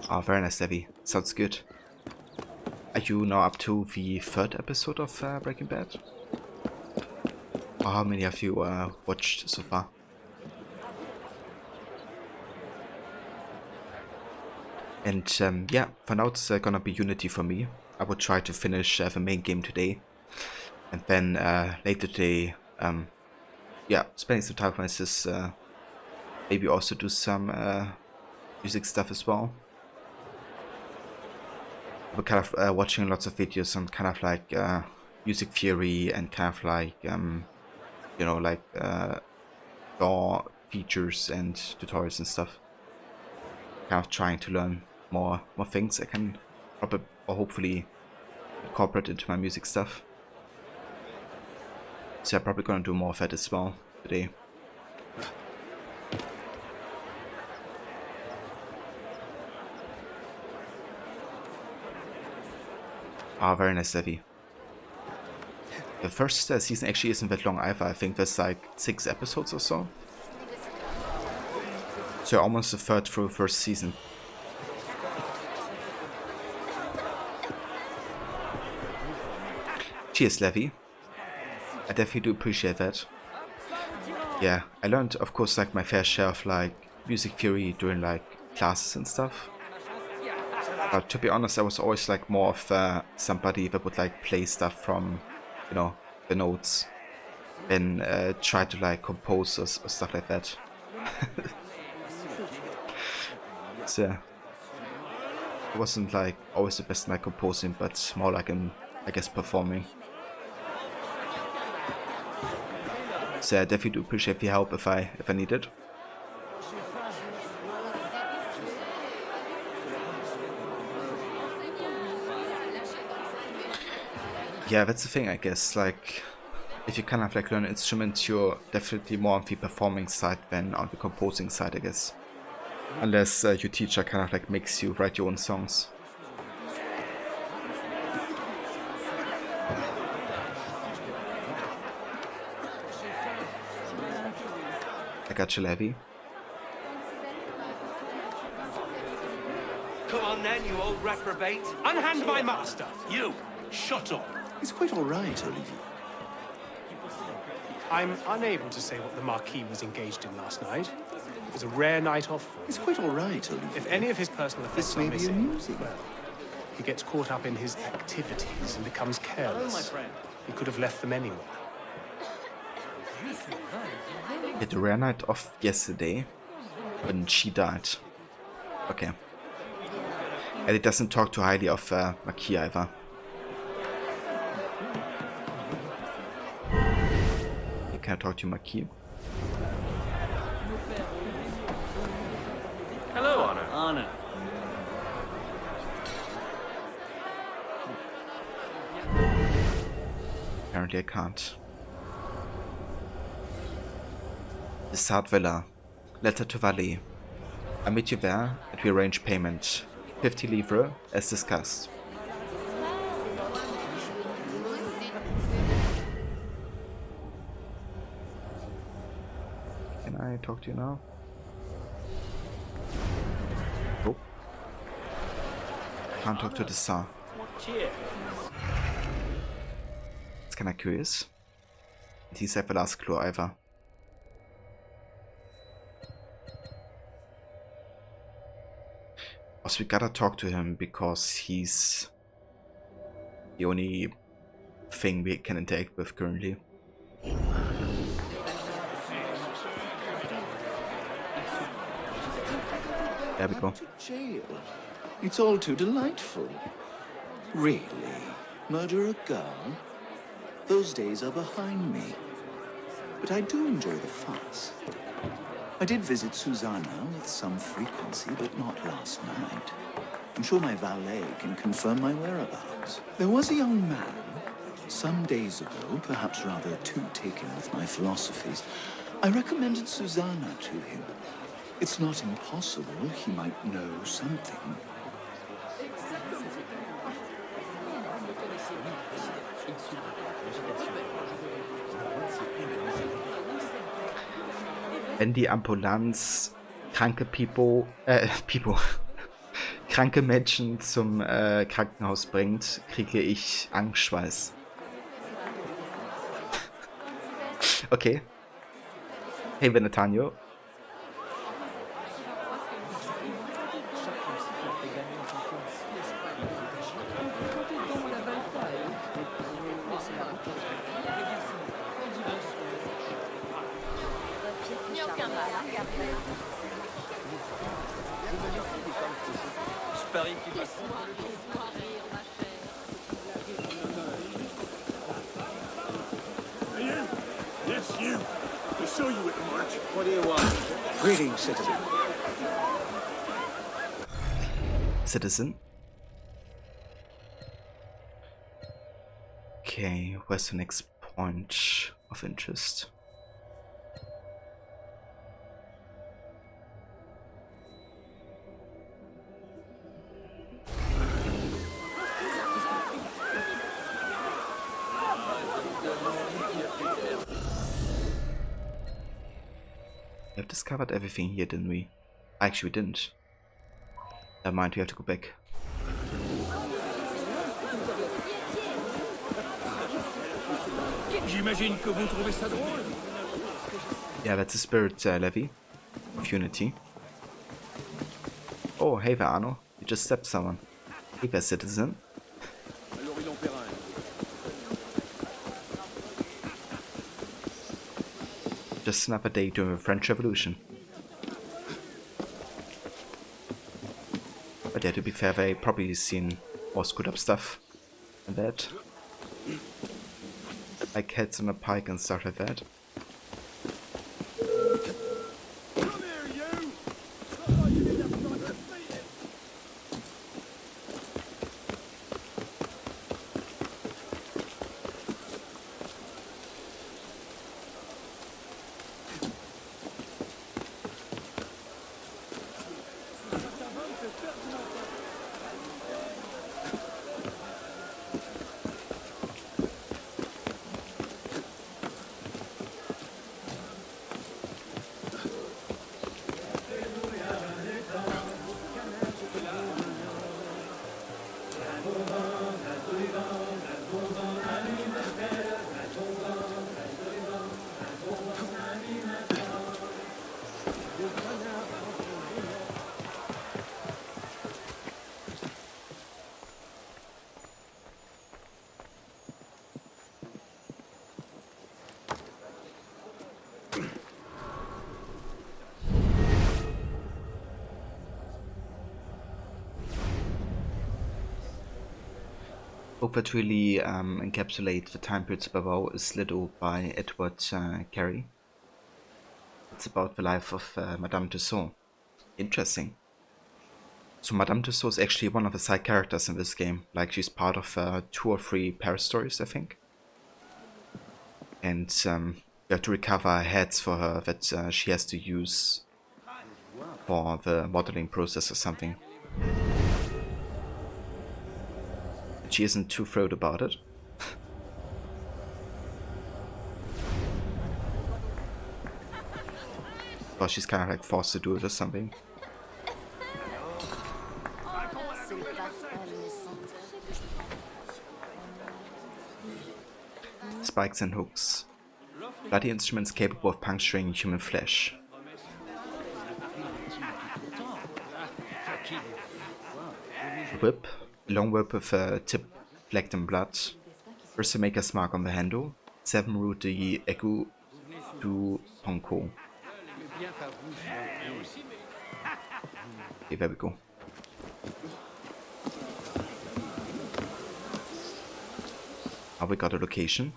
Oh, very nice, Levy. Sounds good. Are you now up to the third episode of Breaking Bad? Or how many have you watched so far? And yeah, for now it's gonna be Unity for me. I will try to finish the main game today. And then later today, yeah, spending some time with my sis, maybe also do some music stuff as well. We're kind of watching lots of videos on kind of like music theory and kind of like you know, like DAW features and tutorials and stuff. Kind of trying to learn more things I can probably or hopefully incorporate into my music stuff. So I'm probably gonna do more of that as well today. Ah, very nice, Levy. The first season actually isn't that long either. I think there's like 6 episodes or so. So almost a third through first season. Cheers, Levy. I definitely do appreciate that. Yeah, I learned, of course, like my fair share of like music theory during like classes and stuff. But to be honest, I was always like more of somebody that would like play stuff from, you know, the notes, than try to like compose or stuff like that. So yeah, I wasn't like always the best in like composing, but more like in, I guess, performing. So I definitely do appreciate the help if I need it. Yeah, that's the thing, I guess. Like, if you kind of like learn instruments, you're definitely more on the performing side than on the composing side, I guess. Unless your teacher kind of like makes you write your own songs. I got you, Levy. Come on then, you old reprobate. Unhand my master. You, shut up. It's quite all right, Olivier. I'm unable to say what the Marquis was engaged in last night. It was a rare night off for him. It's quite all right, Olivier. If any of his personal effects This are may be missing, amusing. well, he gets caught up in his activities and becomes careless. Hello, my friend. He could have left them anywhere. He had a rare night off yesterday when she died. Okay. And it doesn't talk too highly of Marquis either. Can I talk to Marquis? Hello, Anna. Anna. Apparently I can't. The Sad Villa. Letter to Valet. I meet you there and we arrange payment. 50 livres as discussed. Can I talk to you now? Oh. Can't talk to the Tsar. Cheers. It's kinda curious. He's ever last clue either. Also, we gotta talk to him because he's the only thing we can interact with currently. There we go. Jail. It's all too delightful. Really? Murder a girl? Those days are behind me. But I do enjoy the fuss. I did visit Susanna with some frequency, but not last night. I'm sure my valet can confirm my whereabouts. There was a young man, some days ago, perhaps rather too taken with my philosophies. I recommended Susanna to him. It's not impossible he might know something. Wenn die Ambulanz kranke kranke Menschen zum Krankenhaus bringt, kriege ich Angstschweiß. Okay. Hey, Benetano. Yes, you. We saw you at the march. What do you want? Greetings, citizen. Citizen? Okay, where's the next point of interest? We have discovered everything here, didn't we? Actually, we didn't. Never mind, we have to go back. J'imagine que vous trouvez ça drôle. Yeah, that's the spirit, Levy. Of unity. Oh, hey there, Arno. You just stabbed someone. Hey there, citizen. Just another day during the French Revolution. But yeah, to be fair, they probably seen more screwed up stuff than that. Like heads on a pike and stuff like that. book that really encapsulates the time period Bavau is Lido by Edward Carey. It's about the life of Madame Tussaud. Interesting. So Madame Tussaud is actually one of the side characters in this game. Like, she's part of 2 or 3 Paris stories, I think. And you have to recover heads for her that she has to use for the modeling process or something. She isn't too thrilled about it. Or she's kind of like forced to do it or something. Spikes and hooks. Bloody instruments capable of puncturing human flesh. Whip. Long whip with a tip flecked in blood. Bristol maker's mark on the handle. 7 route de aigu du ponko. Okay, there we go. Now we got a location.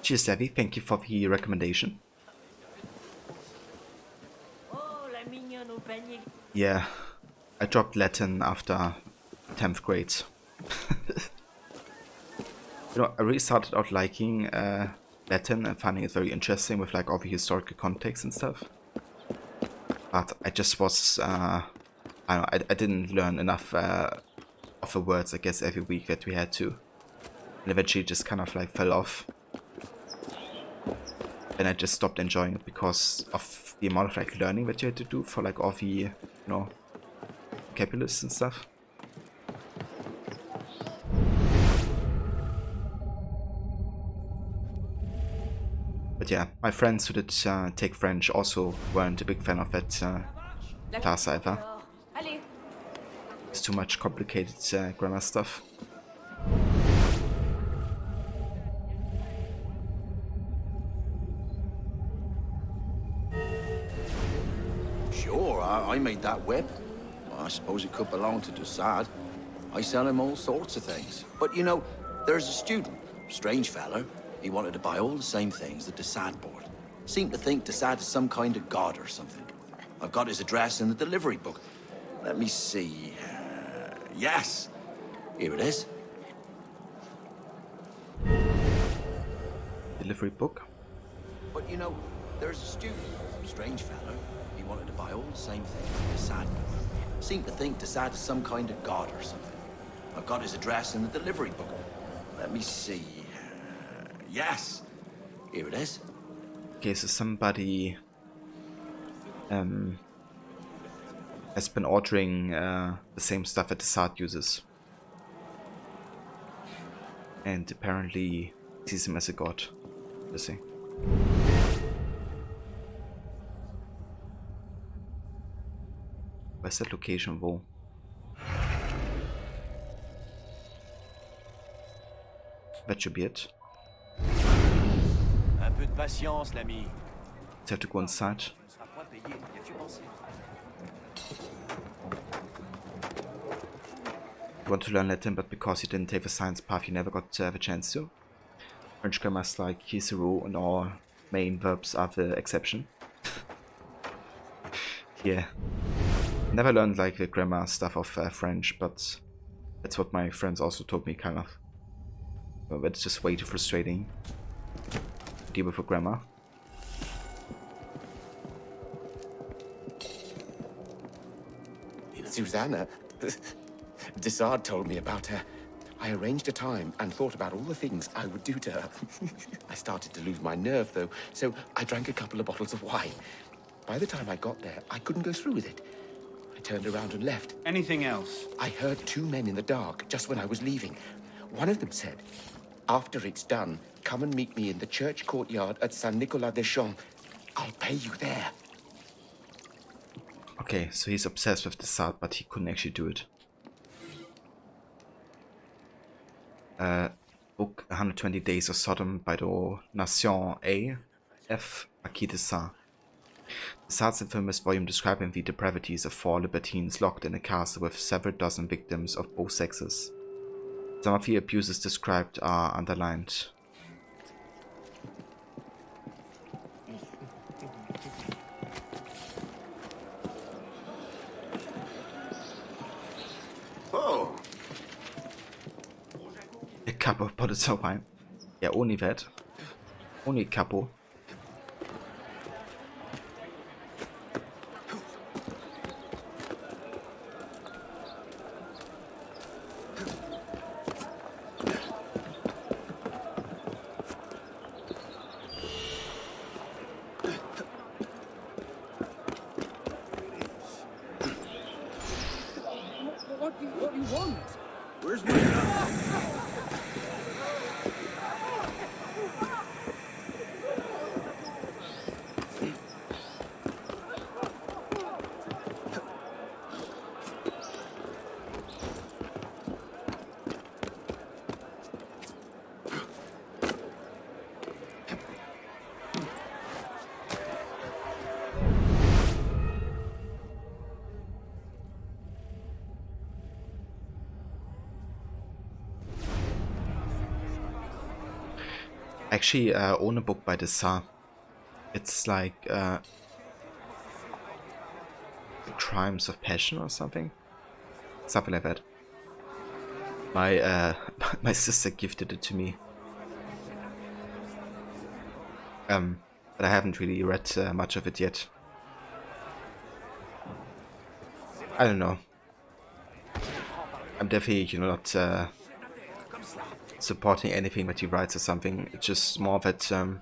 Cheers, Savvy. Thank you for the recommendation. Yeah, I dropped Latin after 10th grade. You know, I really started out liking Latin and finding it very interesting with like all the historical context and stuff. But I just was, I don't know, I didn't learn enough of the words, I guess, every week that we had to. And eventually just kind of like fell off. And I just stopped enjoying it because of the amount of like learning that you had to do for like all the, you know, vocabularies and stuff. But yeah, my friends who did take French also weren't a big fan of that class either. It's too much complicated grammar stuff. Sure, I made that whip. Well, I suppose it could belong to de-Sade. I sell him all sorts of things. But you know, there's a student, strange fella. He wanted to buy all the same things that de-Sade bought. Seemed to think de-Sade is some kind of god or something. I've got his address in the delivery book. Let me see. Yes, here it is. Delivery book? But you know, there's a student, strange fella. He wanted to buy all the same things that de-Sade bought. Seemed to think de-Sade is some kind of god or something. I've got his address in the delivery book. Let me see. Yes, here it is. Okay, so somebody has been ordering the same stuff that de-Sade uses. And apparently sees him as a god. Let's see. Where's that location, wo? That should be it. Un peu de patience, l'ami. Let's have to go inside. You want to learn Latin, but because you didn't take the science path, you never got the chance to. French grammars like Cicero and all main verbs are the exception. Yeah. Never learned like the grammar stuff of French, but that's what my friends also told me, kind of. But it's just way too frustrating to deal with the grammar. Susanna, Desard told me about her. I arranged a time and thought about all the things I would do to her. I started to lose my nerve, though, so I drank a couple of bottles of wine. By the time I got there, I couldn't go through with it. I turned around and left. Anything else? I heard two men in the dark just when I was leaving. One of them said, "After it's done, come and meet me in the church courtyard at Saint-Nicolas-des-Champs. I'll pay you there." Okay, so he's obsessed with Desart, but he couldn't actually do it. Book 120 Days of Sodom by the Nation A. F. Marquis de Sade. Desart's infamous volume describing the depravities of 4 libertines locked in a castle with several dozen victims of both sexes. Some of the abuses described are underlined. Oh, A cup of bottles of wine. Yeah, only that. Only a couple. What do you want? Where's my... Actually, own a book by Desart. It's like The Crimes of Passion or something. Something like that. My my sister gifted it to me. But I haven't really read much of it yet. I don't know. I'm definitely, you know, not supporting anything that he writes or something. It's just more that in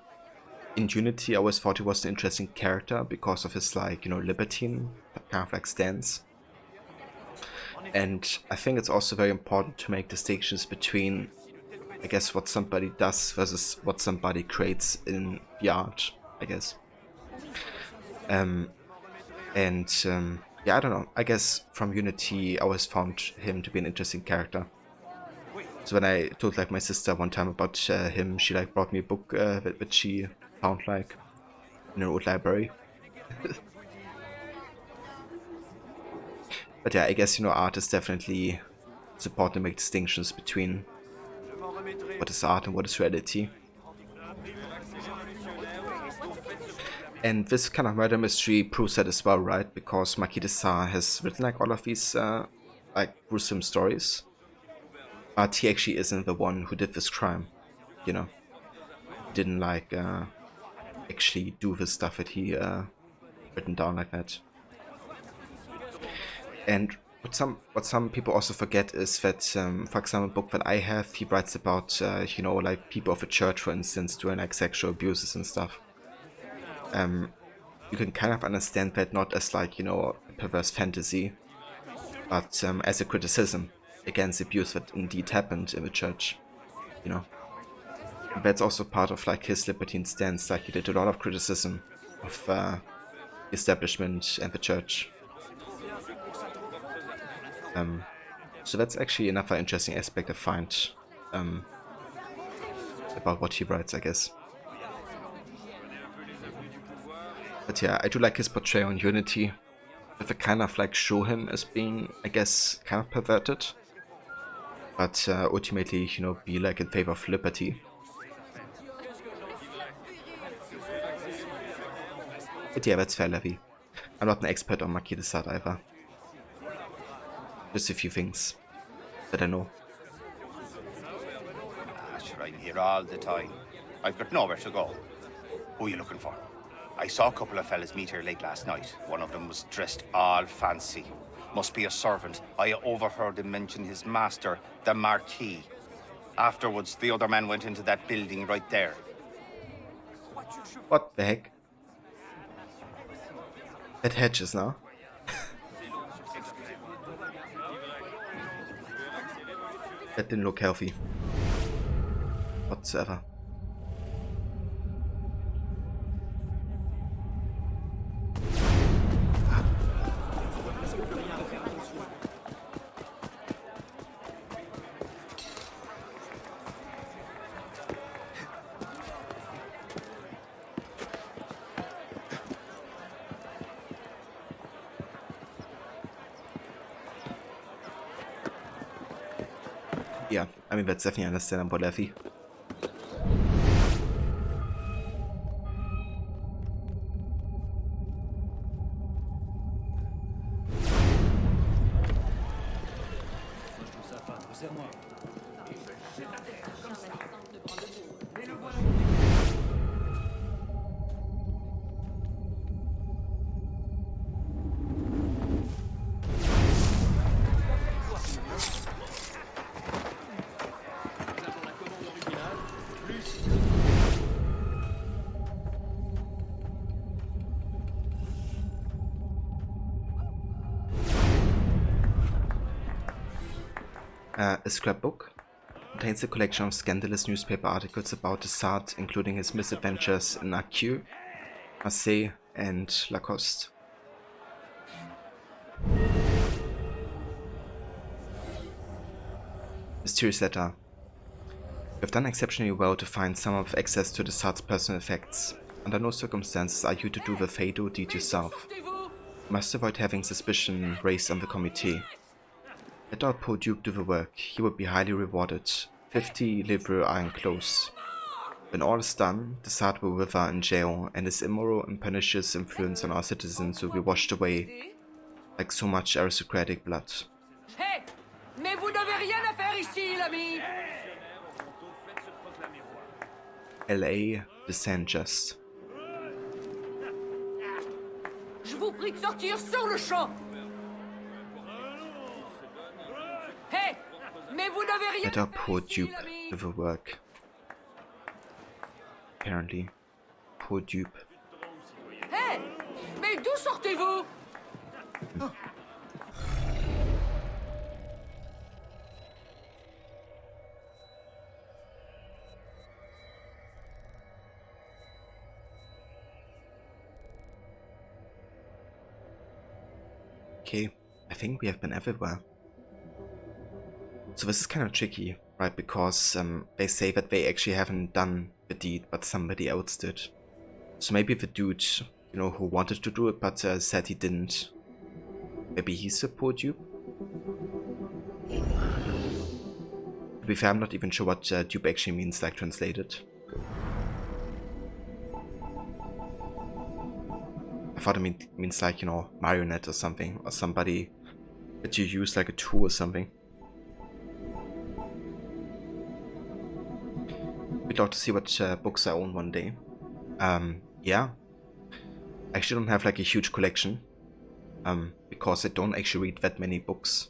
Unity I always thought he was an interesting character because of his, like, you know, libertine kind of like stance. And I think it's also very important to make distinctions between, I guess, what somebody does versus what somebody creates in the art, I guess. Yeah, I don't know. I guess from Unity I always found him to be an interesting character. So when I told like my sister one time about him, she like brought me a book that she found like in an old library. But yeah, I guess, you know, art is definitely important to make distinctions between what is art and what is reality. And this kind of murder mystery proves that as well, right? Because Marquis de Sade has written like all of these like gruesome stories. But he actually isn't the one who did this crime, you know. He didn't like actually do the stuff that he written down like that. And what some people also forget is that, for example, a book that I have, he writes about you know, like people of the church, for instance, doing like sexual abuses and stuff. You can kind of understand that not as like, you know, a perverse fantasy, but as a criticism against abuse that indeed happened in the church, you know. And that's also part of like his libertine stance. Like, he did a lot of criticism of the establishment and the church. So that's actually another interesting aspect I find about what he writes, I guess. But yeah, I do like his portrayal on Unity, with a kind of like show him as being, I guess, kind of perverted, but ultimately, you know, be like in favor of liberty. But yeah, that's fair, Levy. I'm not an expert on Marquis de Sade either. Just a few things that I know. Sure, I'm here all the time. I've got nowhere to go. Who are you looking for? I saw a couple of fellas meet here late last night. One of them was dressed all fancy. Must be a servant. I overheard him mention his master, the Marquis. Afterwards, the other man went into that building right there. What the heck? That hedges now. That didn't look healthy whatsoever. Yeah, I mean, that's definitely understandable, Leffy. A scrapbook contains a collection of scandalous newspaper articles about Desart, including his misadventures in Accu, Marseille, and Lacoste. Mysterious letter. You have done exceptionally well to find some of access to Desart's personal effects. Under no circumstances are you to do the fatal deed yourself. You must avoid having suspicion raised on the committee. Let our poor Duke do the work. He would be highly rewarded. 50 livres are enclosed. When all is done, Desart will wither in jail, and his immoral and pernicious influence on our citizens will be washed away like so much aristocratic blood. Hey! Mais vous n'avez rien à faire ici, l'ami! L.A. de Saint-Just. Je vous prie de sortir sur le champ! Hey! Mais vous n'avez rien Let our poor Duke do the work. Apparently. Poor Dupe. Hey! Mais d'où sortez-vous? Okay, I think we have been everywhere. So this is kind of tricky, right? Because they say that they actually haven't done the deed, but somebody else did. So maybe the dude, you know, who wanted to do it but said he didn't. Maybe he's a poor dupe? To be fair, I'm not even sure what dupe actually means, like translated. I thought it means like, you know, marionette or something, or somebody that you use like a tool or something. We'd love to see what books I own one day. Yeah. I actually don't have like a huge collection. Because I don't actually read that many books.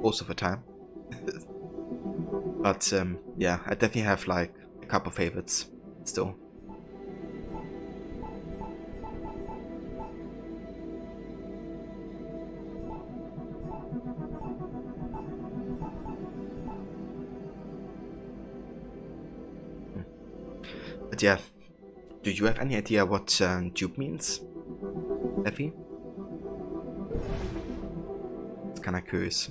Most of the time. But yeah, I definitely have like a couple favorites still. But yeah, do you have any idea what dupe means, Effie? It's kinda curious.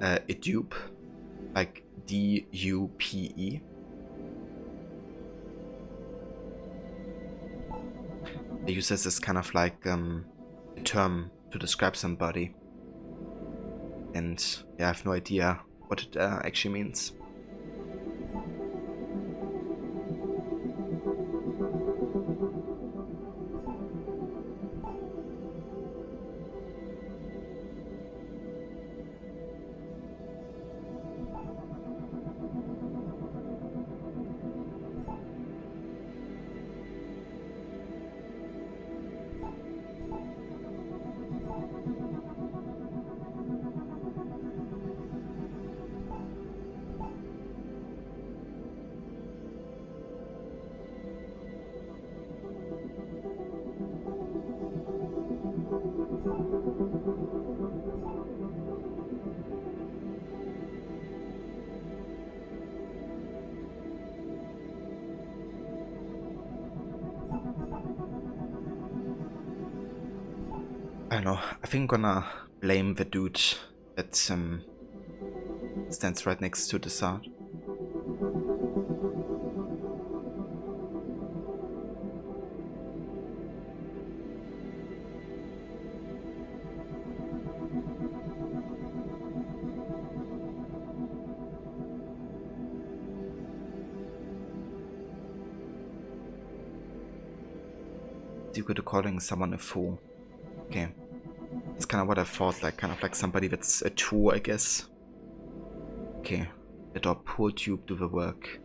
A dupe, like D-U-P-E. They use this as kind of like a term to describe somebody, and yeah, I have no idea what it actually means. I don't know. I think I'm gonna blame the dude that stands right next to the Sard. You could be calling someone a fool. Okay. It's kind of what I thought, like kind of like somebody that's a tool, I guess. Okay. Let our poor tube do the work.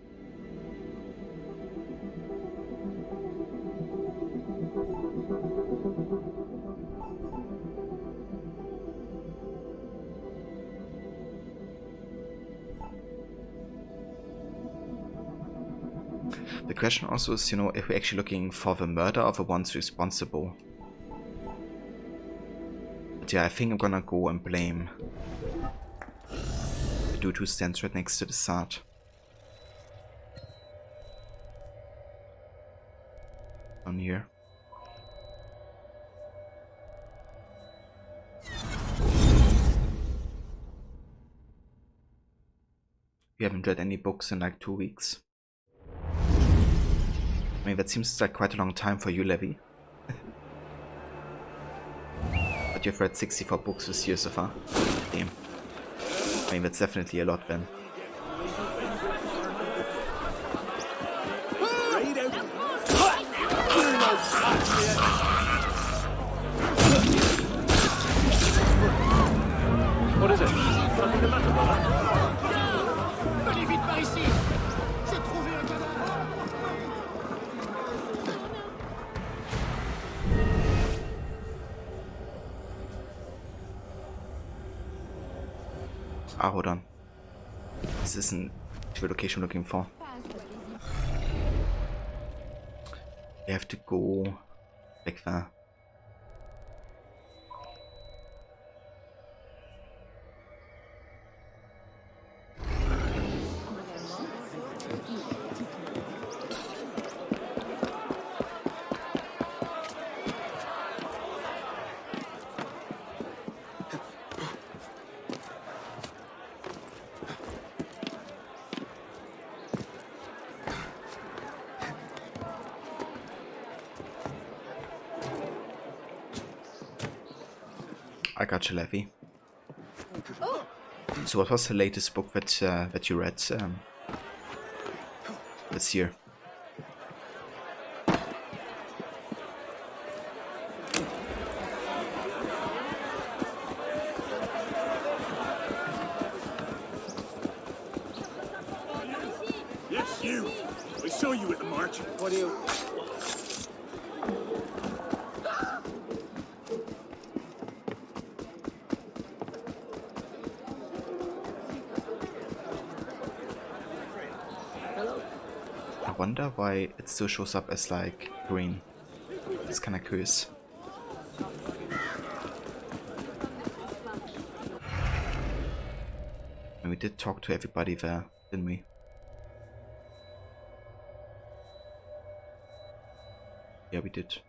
The question also is, you know, if we're actually looking for the murder of the ones responsible. But yeah, I think I'm gonna go and blame the dude who stands right next to the Sard. On here. You haven't read any books in like 2 weeks. I mean, that seems like quite a long time for you, Levi. But you've read 64 books this year so far. Damn. I mean, that's definitely a lot then. What is it? Something the matter, brother? Allez vite par ici! J'ai trouvé un cadavre! Ah, hold on. This isn't the location I'm looking for. We have to go back there. I got you, Levi. So what was the latest book that you read this year? Yes, you! We saw you at the march. What do you... I wonder why it still shows up as like green. It's kinda curious. And we did talk to everybody there, didn't we? Yeah, we did.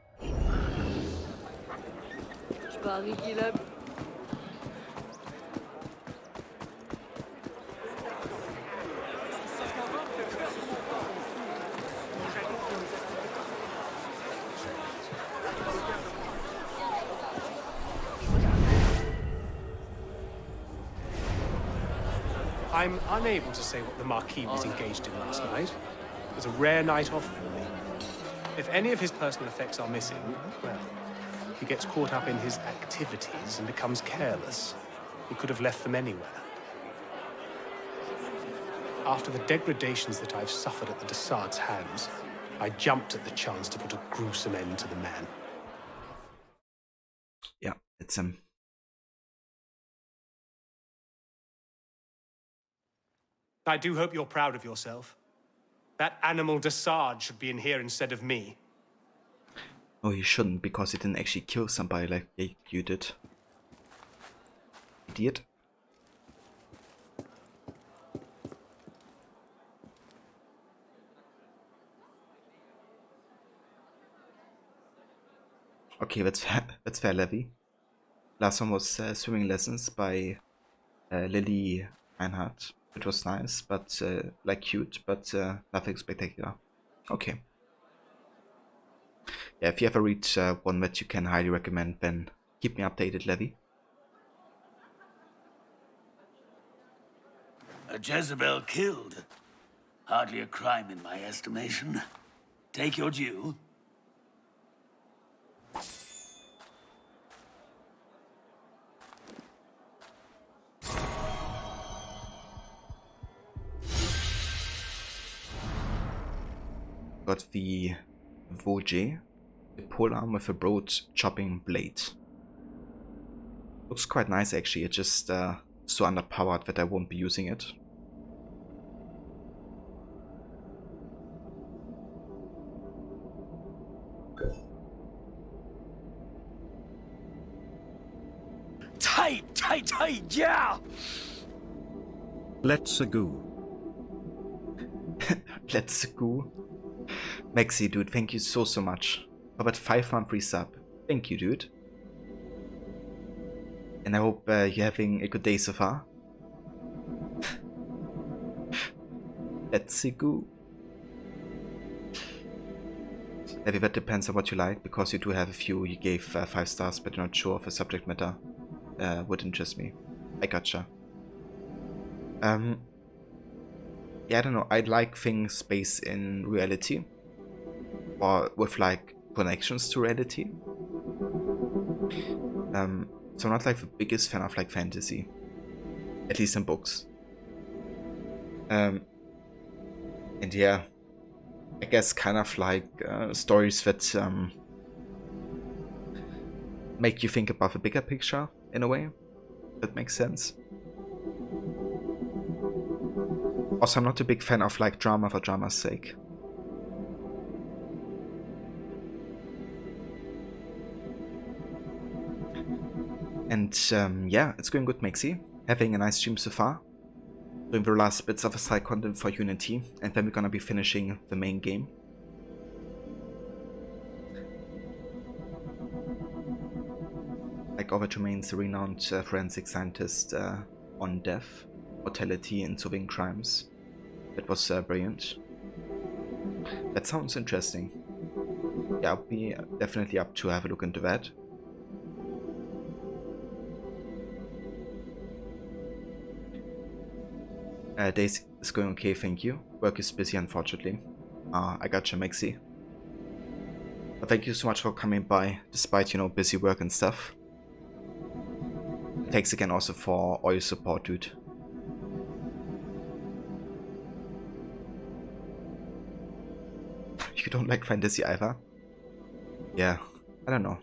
I'm unable to say what the Marquis was engaged in last night. It was a rare night off for me. If any of his personal effects are missing, well, he gets caught up in his activities and becomes careless. He could have left them anywhere. After the degradations that I've suffered at the Desart's hands, I jumped at the chance to put a gruesome end to the man. Yeah, it's I do hope you're proud of yourself. That animal Desart should be in here instead of me. No, he shouldn't, because he didn't actually kill somebody like you did. Idiot. Okay, that's fair, Levi. Last one was swimming lessons by Lily Reinhardt, which was nice, but like cute, but nothing spectacular. Okay. Yeah, if you ever read one that you can highly recommend, then keep me updated, Levy. A Jezebel killed. Hardly a crime in my estimation. Take your due. Got the Voje, a polearm with a broad chopping blade. Looks quite nice actually, it's just so underpowered that I won't be using it. Tight, yeah! Let's go. Let's go. Maxi, dude, thank you so much for that 5-month resub. Thank you, dude. And I hope you're having a good day so far. Let's go. Maybe that depends on what you like, because you do have a few you gave 5 stars, but you're not sure of the subject matter. Would interest me. I gotcha. Yeah, I don't know. I like things based in reality, or with like connections to reality. So I'm not like the biggest fan of like fantasy, at least in books. And yeah, I guess kind of like stories that make you think about the bigger picture in a way. That makes sense. Also, I'm not a big fan of like drama for drama's sake. And yeah, it's going good, Maxi. Having a nice stream so far. Doing the last bits of the side content for Unity, and then we're gonna be finishing the main game. Like Ovid remains a renowned forensic scientist on death, mortality, and solving crimes. That was brilliant. That sounds interesting. Yeah, I'll be definitely up to have a look into that. Days is going okay, thank you. Work is busy, unfortunately. I gotcha, Maxi. But thank you so much for coming by, despite, you know, busy work and stuff. Thanks again also for all your support, dude. You don't like fantasy either? Yeah, I don't know.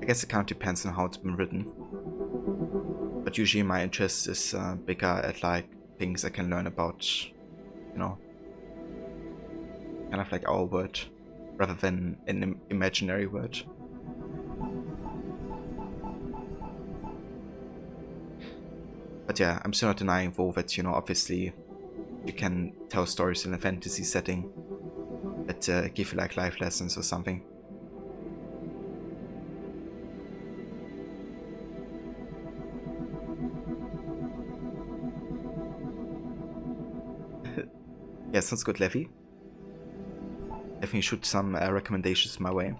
I guess it kind of depends on how it's been written. But usually my interest is bigger at like things I can learn about, you know, kind of like our world, rather than an imaginary world. But yeah, I'm still not denying though that, you know, obviously you can tell stories in a fantasy setting that give you like life lessons or something. Yeah, sounds good, Levy. Definitely shoot some recommendations my way.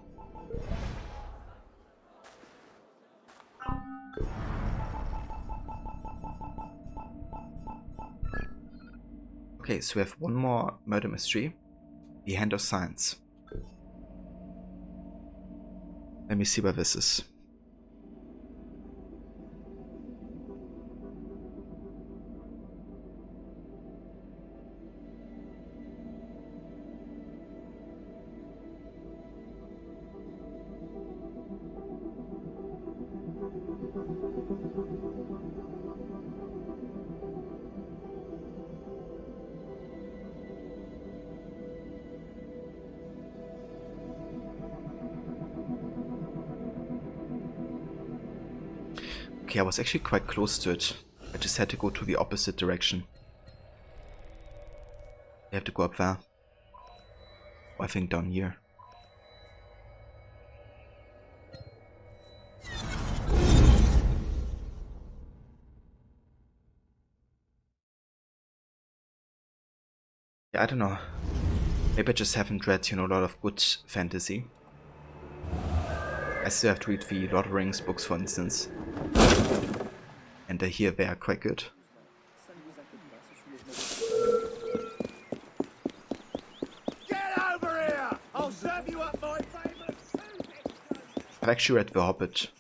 Okay, so we have one more murder mystery. The Hand of Science. Let me see where this is. Okay, I was actually quite close to it. I just had to go to the opposite direction. I have to go up there. Or I think down here. Yeah, I don't know. Maybe I just haven't read, you know, a lot of good fantasy. I still have to read the Lord of the Rings books, for instance. And I hear they are quite good. Get over here! I'll serve you up my favorite food. I've actually read The Hobbit.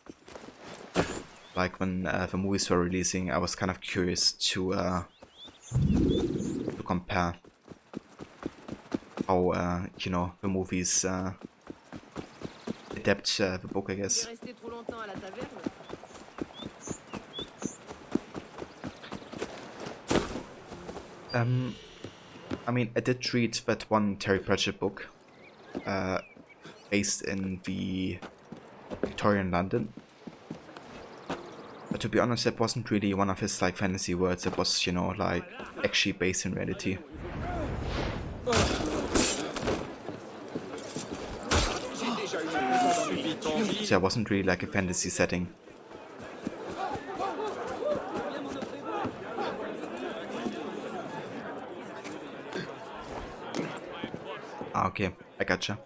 Like when the movies were releasing, I was kind of curious to compare how you know, the movies adapt the book, I guess. I mean, I did read that one Terry Pratchett book, based in the Victorian London. But to be honest, that wasn't really one of his like fantasy worlds. It was, you know, like actually based in reality. So it wasn't really like a fantasy setting. Ah, okay, I gotcha.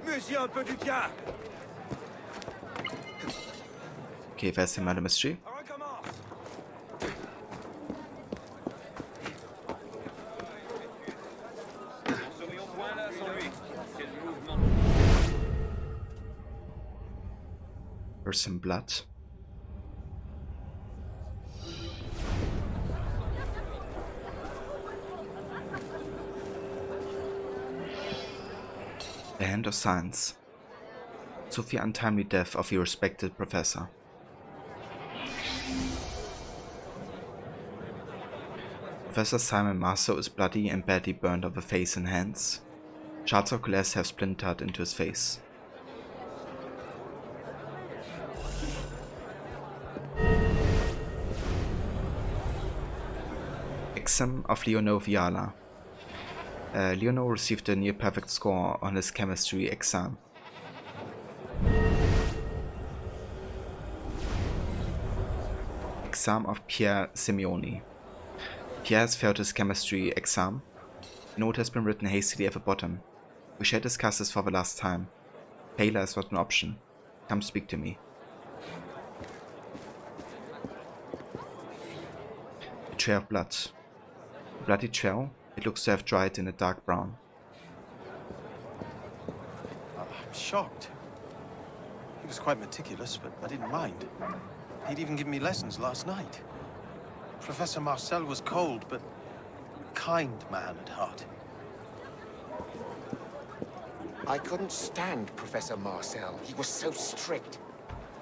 Monsieur, un peu du tien. Okay, there's the murder mystery. There's some blood. The Hand of Science. So the untimely death of your respected professor. Professor Simon Marceau is bloody and badly burned on the face and hands. Shards of glass have splintered into his face. Exam of Leonor Viala. Leonor received a near-perfect score on his chemistry exam. Exam of Pierre Simeoni. Pierre has failed his chemistry exam. A note has been written hastily at the bottom. We shall discuss this for the last time. Failure is not an option. Come speak to me. A trail of blood. A bloody trail. It looks to have dried in a dark brown. I'm shocked. He was quite meticulous, but I didn't mind. He'd even given me lessons last night. Professor Marcel was cold, but kind man at heart. I couldn't stand Professor Marcel. He was so strict.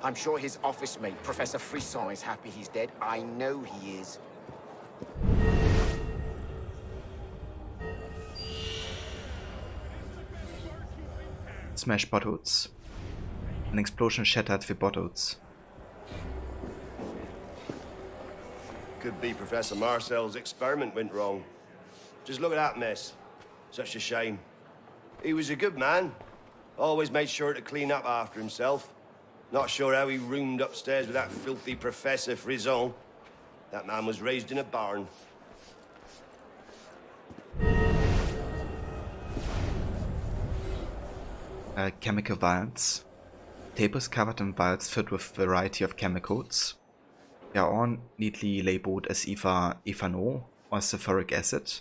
I'm sure his office mate, Professor Frisson, is happy he's dead. I know he is. Smash bottles. An explosion shattered the bottles. Could be Professor Marcel's experiment went wrong. Just look at that mess. Such a shame. He was a good man. Always made sure to clean up after himself. Not sure how he roomed upstairs with that filthy Professor Frisson. That man was raised in a barn. Chemical vials. Tables covered in vials filled with a variety of chemicals. They are all neatly labeled as either ethanol or sulfuric acid,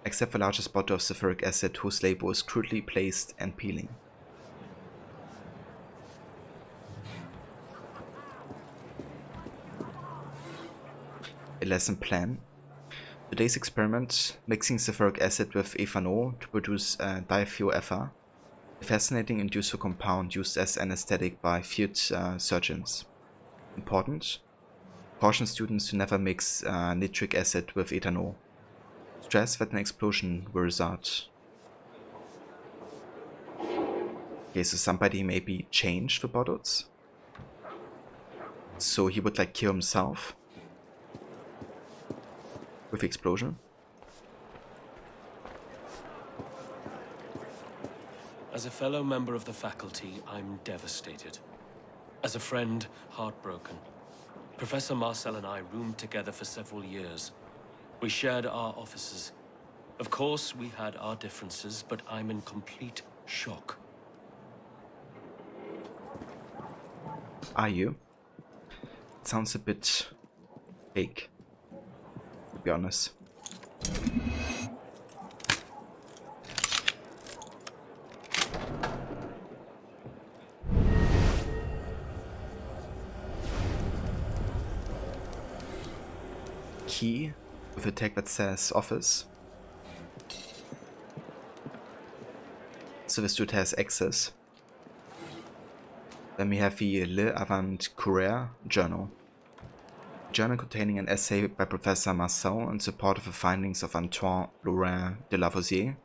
except the largest bottle of sulfuric acid whose label is crudely placed and peeling. A lesson plan. Today's experiment, mixing sulfuric acid with ethanol to produce diethyl ether, a fascinating inducer compound used as anesthetic by field surgeons. Important. Caution students to never mix nitric acid with ethanol. Stress that an explosion will result. Okay, so somebody maybe changed the bottles. So he would like kill himself with the explosion. As As a fellow member of the faculty, I'm devastated. As a friend, heartbroken. Professor Marcel and I roomed together for several years. We shared our offices. Of course, we had our differences, but I'm in complete shock. Are you? It sounds a bit fake, to be honest. Key with a tag that says office. So the student has access. Then we have the Le Avant Courrier journal. Journal containing an essay by Professor Marcel in support of the findings of Antoine Laurent de Lavoisier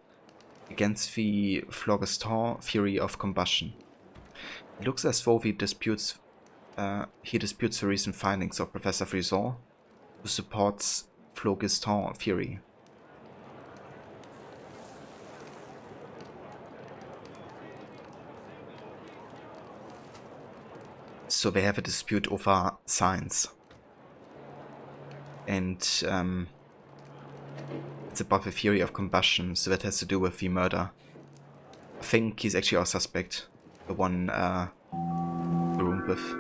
against the phlogiston theory of combustion. It looks as though he disputes the recent findings of Professor Frisson, who supports phlogiston theory. So they have a dispute over science. And it's about the theory of combustion, so that has to do with the murder. I think he's actually our suspect, the one we roomed with.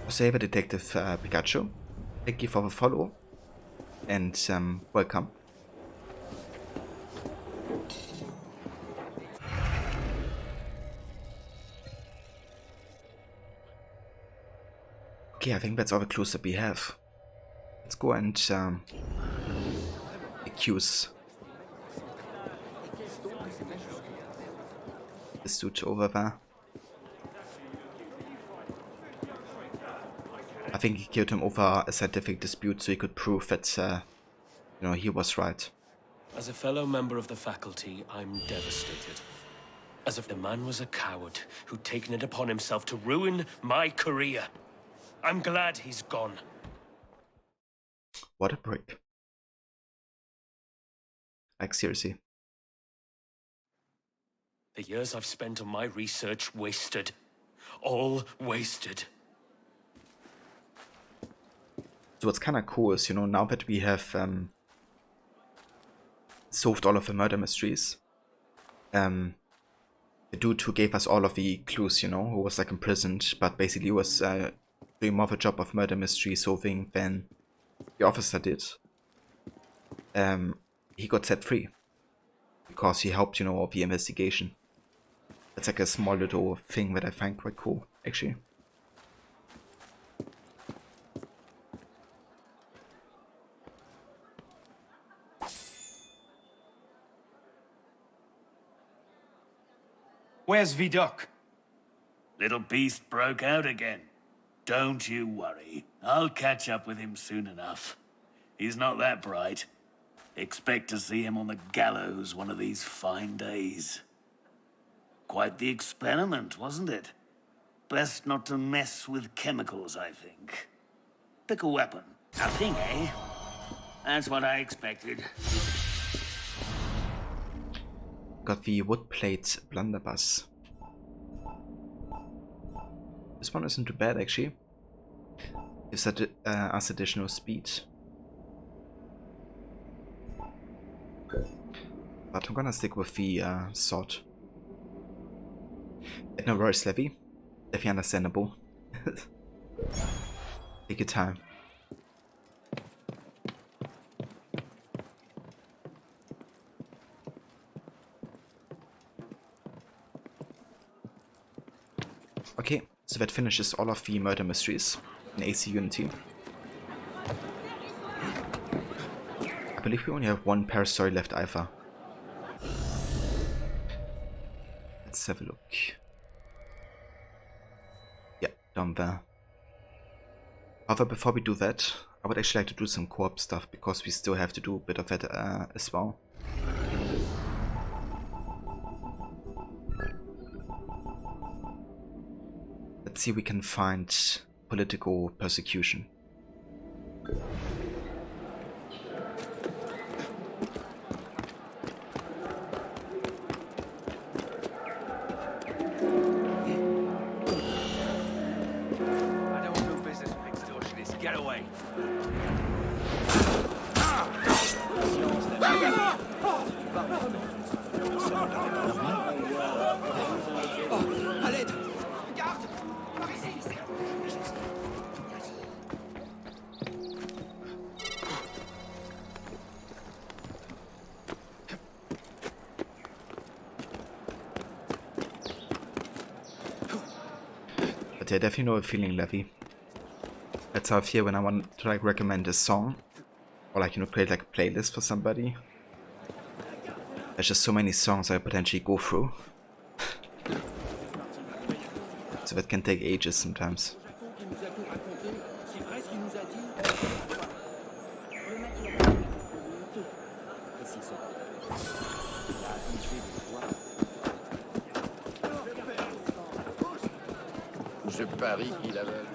Saber Detective Pikachu, thank you for the follow, and welcome. Okay, I think that's all the clues that we have. Let's go and accuse this dude over there. I think he killed him over a scientific dispute so he could prove that, you know, he was right. As a fellow member of the faculty, I'm devastated. As if the man was a coward who'd taken it upon himself to ruin my career. I'm glad he's gone. What a prick. Like, seriously. The years I've spent on my research wasted. All wasted. So what's kind of cool is, you know, now that we have solved all of the murder mysteries, the dude who gave us all of the clues, you know, who was like imprisoned, but basically was doing more of a job of murder mystery solving than the officer did. He got set free because he helped, you know, the investigation. That's like a small little thing that I find quite cool, actually. Where's Vidocq? Little beast broke out again. Don't you worry. I'll catch up with him soon enough. He's not that bright. Expect to see him on the gallows one of these fine days. Quite the experiment, wasn't it? Best not to mess with chemicals, I think. Pick a weapon. Nothing, eh? That's what I expected. Got the wood plate blunderbuss. This one isn't too bad, actually. Gives us additional speed. But I'm gonna stick with the sword. No worries, Levy. Definitely understandable. Take your time. Okay, so that finishes all of the murder mysteries in AC Unity. I believe we only have one parastory left either. Let's have a look. Yeah, down there. However, before we do that, I would actually like to do some co-op stuff because we still have to do a bit of that as well. Let's see if we can find political persecution. But yeah, definitely know a feeling, Levy. That's how I feel when I want to like recommend a song. Or like, you know, create like a playlist for somebody. There's just so many songs I potentially go through. So that can take ages sometimes. Je parie qu'il avait...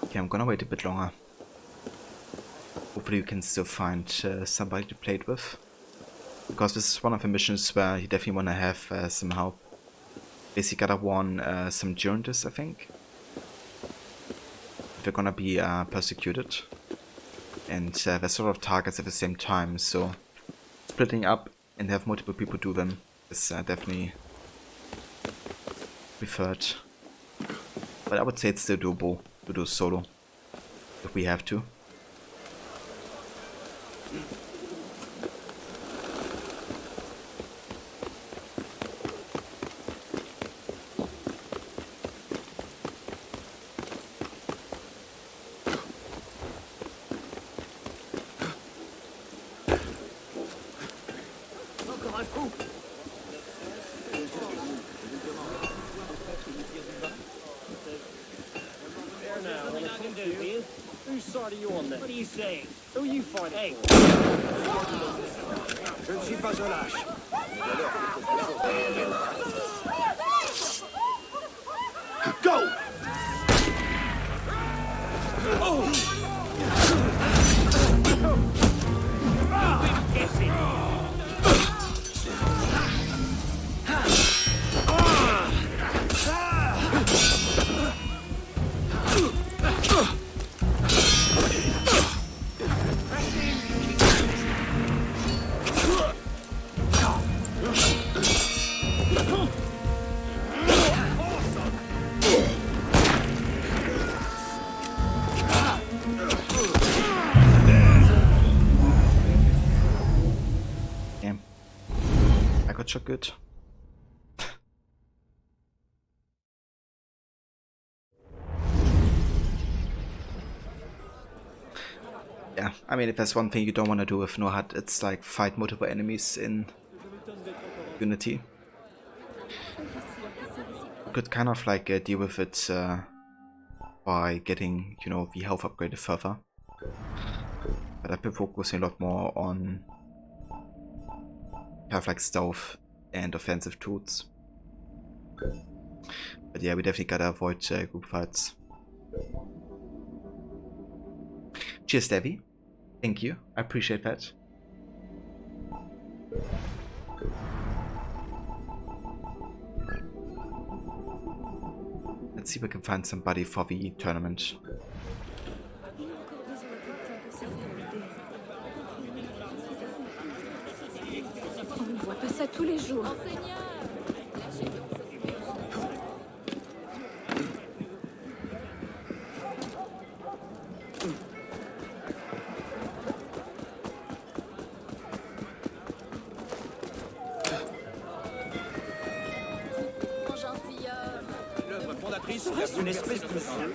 Okay, I'm gonna wait a bit longer. Hopefully you can still find somebody to play it with. Because this is one of the missions where you definitely want to have some help. Basically gotta warn some Girondists, I think. They're gonna be persecuted. And they're sort of targets at the same time, so splitting up and have multiple people do them is definitely preferred. But I would say it's still doable to do solo if we have to. Encore un fou. Whose side are you on then? What are you saying? Who are you fighting? Hey. Je ne suis pas un lâche. Go! Oh! Damn. I got shot good. Yeah, I mean, if there's one thing you don't want to do with No-HUD, it's like fight multiple enemies in Unity. You could kind of like deal with it by getting, you know, the health upgraded further. But I've been focusing a lot more on kind of like stealth and offensive tools. But yeah, we definitely gotta avoid group fights. Cheers, Devi. Thank you. I appreciate that. Let's see if we can find somebody for the tournament. On ne voit pas ça tous les jours. L'œuvre fondatrice reste une espèce de jeu.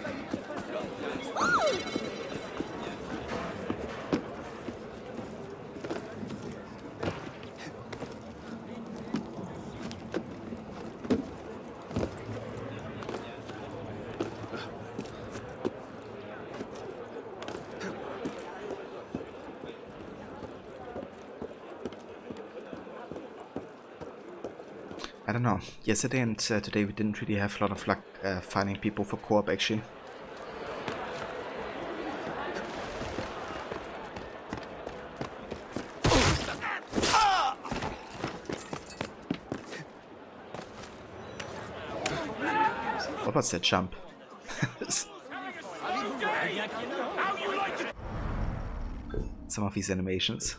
I don't know. Yesterday and today we didn't really have a lot of luck finding people for co-op actually. What was that jump? Some of these animations.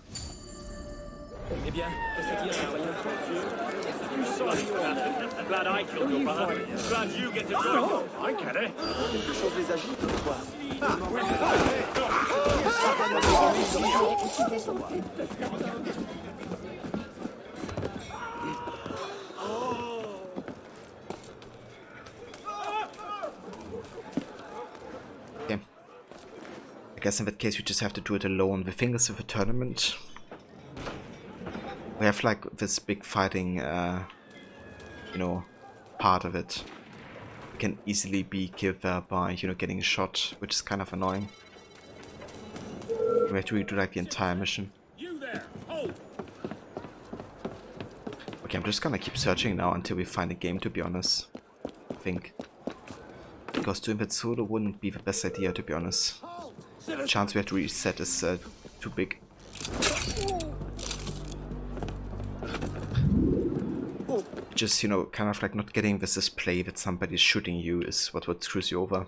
Eh bien, qu'est-ce que tu Glad I killed your brother. Glad you get to join. Oh, I get it. Quelque chose les agite, quoi. Okay. I guess in that case you just have to do it alone. The thing is with a tournament, we have like this big fighting, you know, part of it. You can easily be killed there by, you know, getting a shot, which is kind of annoying. We have to redo like the entire mission. Okay, I'm just gonna keep searching now until we find a game, to be honest. I think. Because doing that solo wouldn't be the best idea, to be honest. The chance we have to reset is too big. Just, you know, kind of like not getting this display that somebody's shooting you is what screws you over.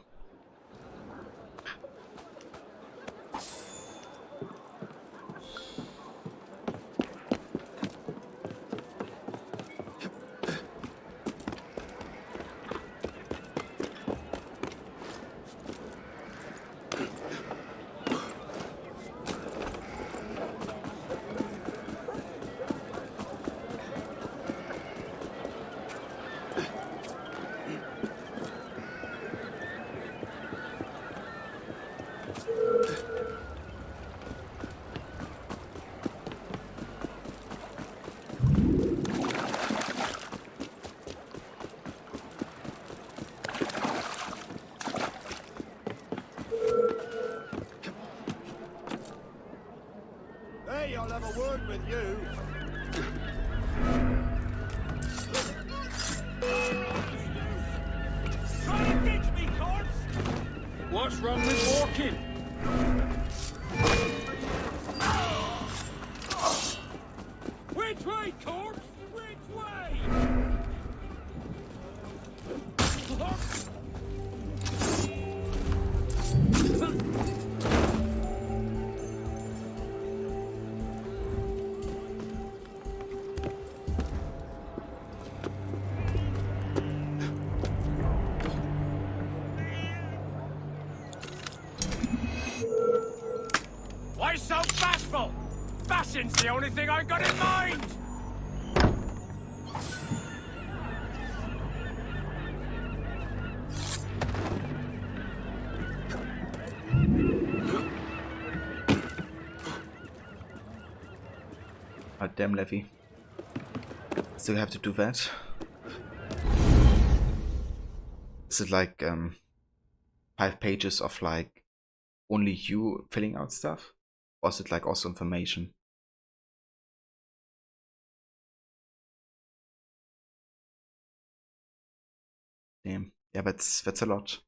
Hey, I'll have a word with you. Try and ditch me, corpse! What's wrong with walking? Which way, corpse? Which way? Why so bashful? Fashion's the only thing I got in mind! Oh, damn, Levy. Still have to do that. Is it like 5 pages of like only you filling out stuff? Or is it like also information? Damn. Yeah, that's a lot.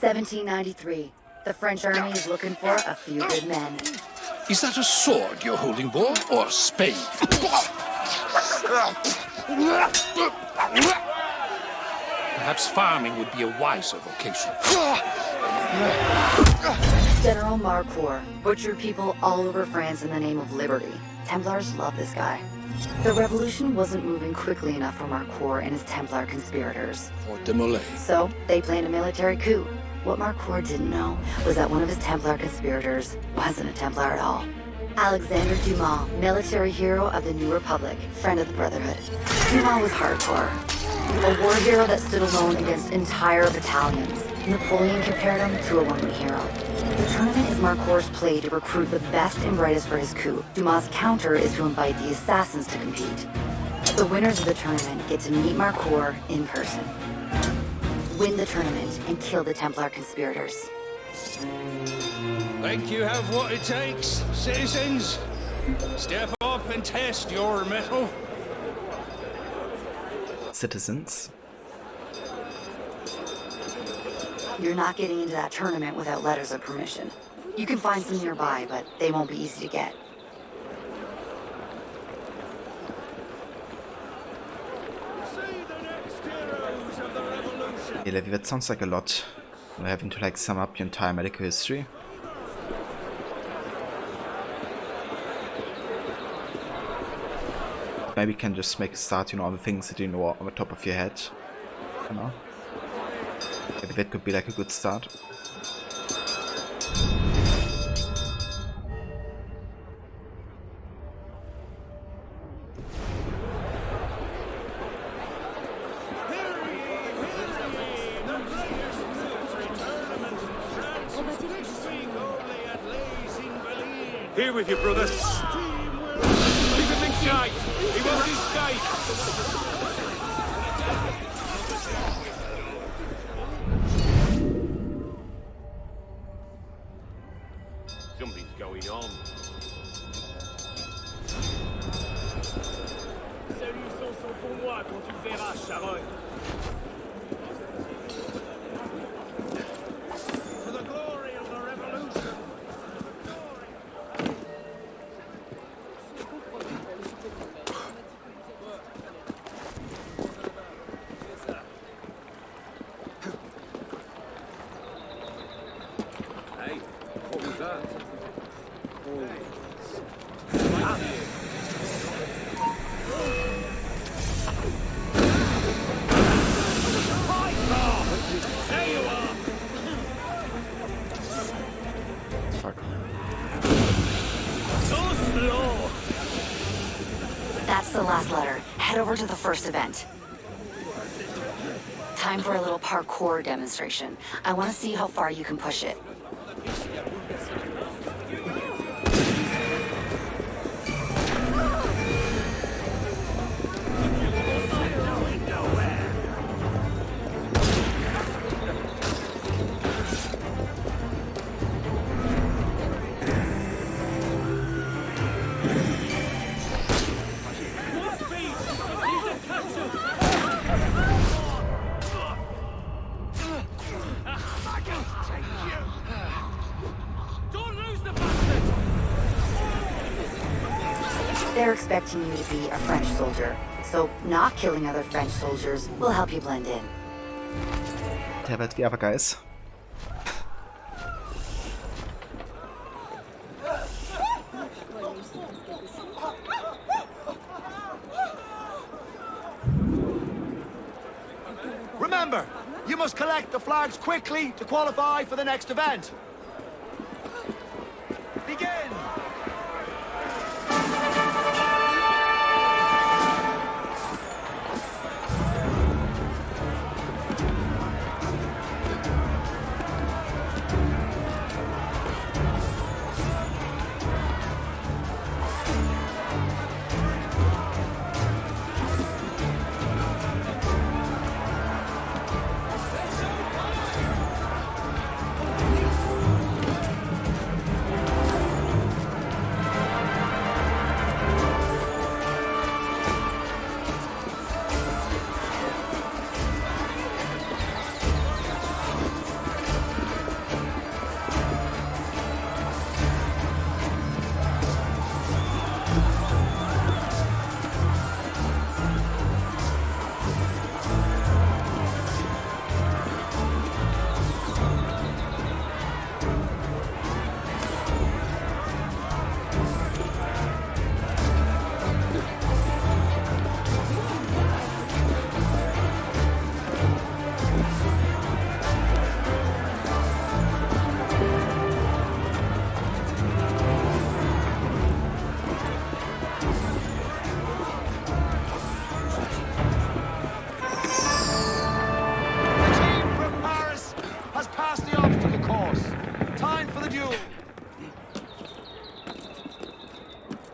(1793). The French army is looking for a few good men. Is that a sword you're holding, boy, or a spade? Perhaps farming would be a wiser vocation. General Marcourt butchered people all over France in the name of liberty. Templars love this guy. The revolution wasn't moving quickly enough for Marcourt and his Templar conspirators. For Demolay. So they planned a military coup. What Marcourt didn't know was that one of his Templar conspirators wasn't a Templar at all. Alexander Dumas, military hero of the New Republic, friend of the Brotherhood. Dumas was hardcore. A war hero that stood alone against entire battalions. Napoleon compared him to a Roman hero. The tournament is Marcour's play to recruit the best and brightest for his coup. Dumas' counter is to invite the assassins to compete. The winners of the tournament get to meet Marcour in person, win the tournament, and kill the Templar conspirators. Think you have what it takes, citizens? Step up and test your mettle. Citizens. You're not getting into that tournament without letters of permission. You can find some nearby, but they won't be easy to get. Yeah, Levi, that sounds like a lot. We're having to like sum up your entire medical history. Maybe you can just make a start, you know, on the things that you know on the top of your head. You know? Maybe that could be like a good start. Here with you, brother. Keep him in sight. He won't escape. Something's going on. Saluts sont pour moi quand tu verras, Charogne. For the glory of the revolution. Hey, what was that? There you are. Fuck. So slow. That's the last letter. Head over to the first event. Time for a little parkour demonstration. I want to see how far you can push it. They're expecting you to be a French soldier, so not killing other French soldiers will help you blend in. Der wird wie aber Geist. Remember, you must collect the flags quickly to qualify for the next event. Begin!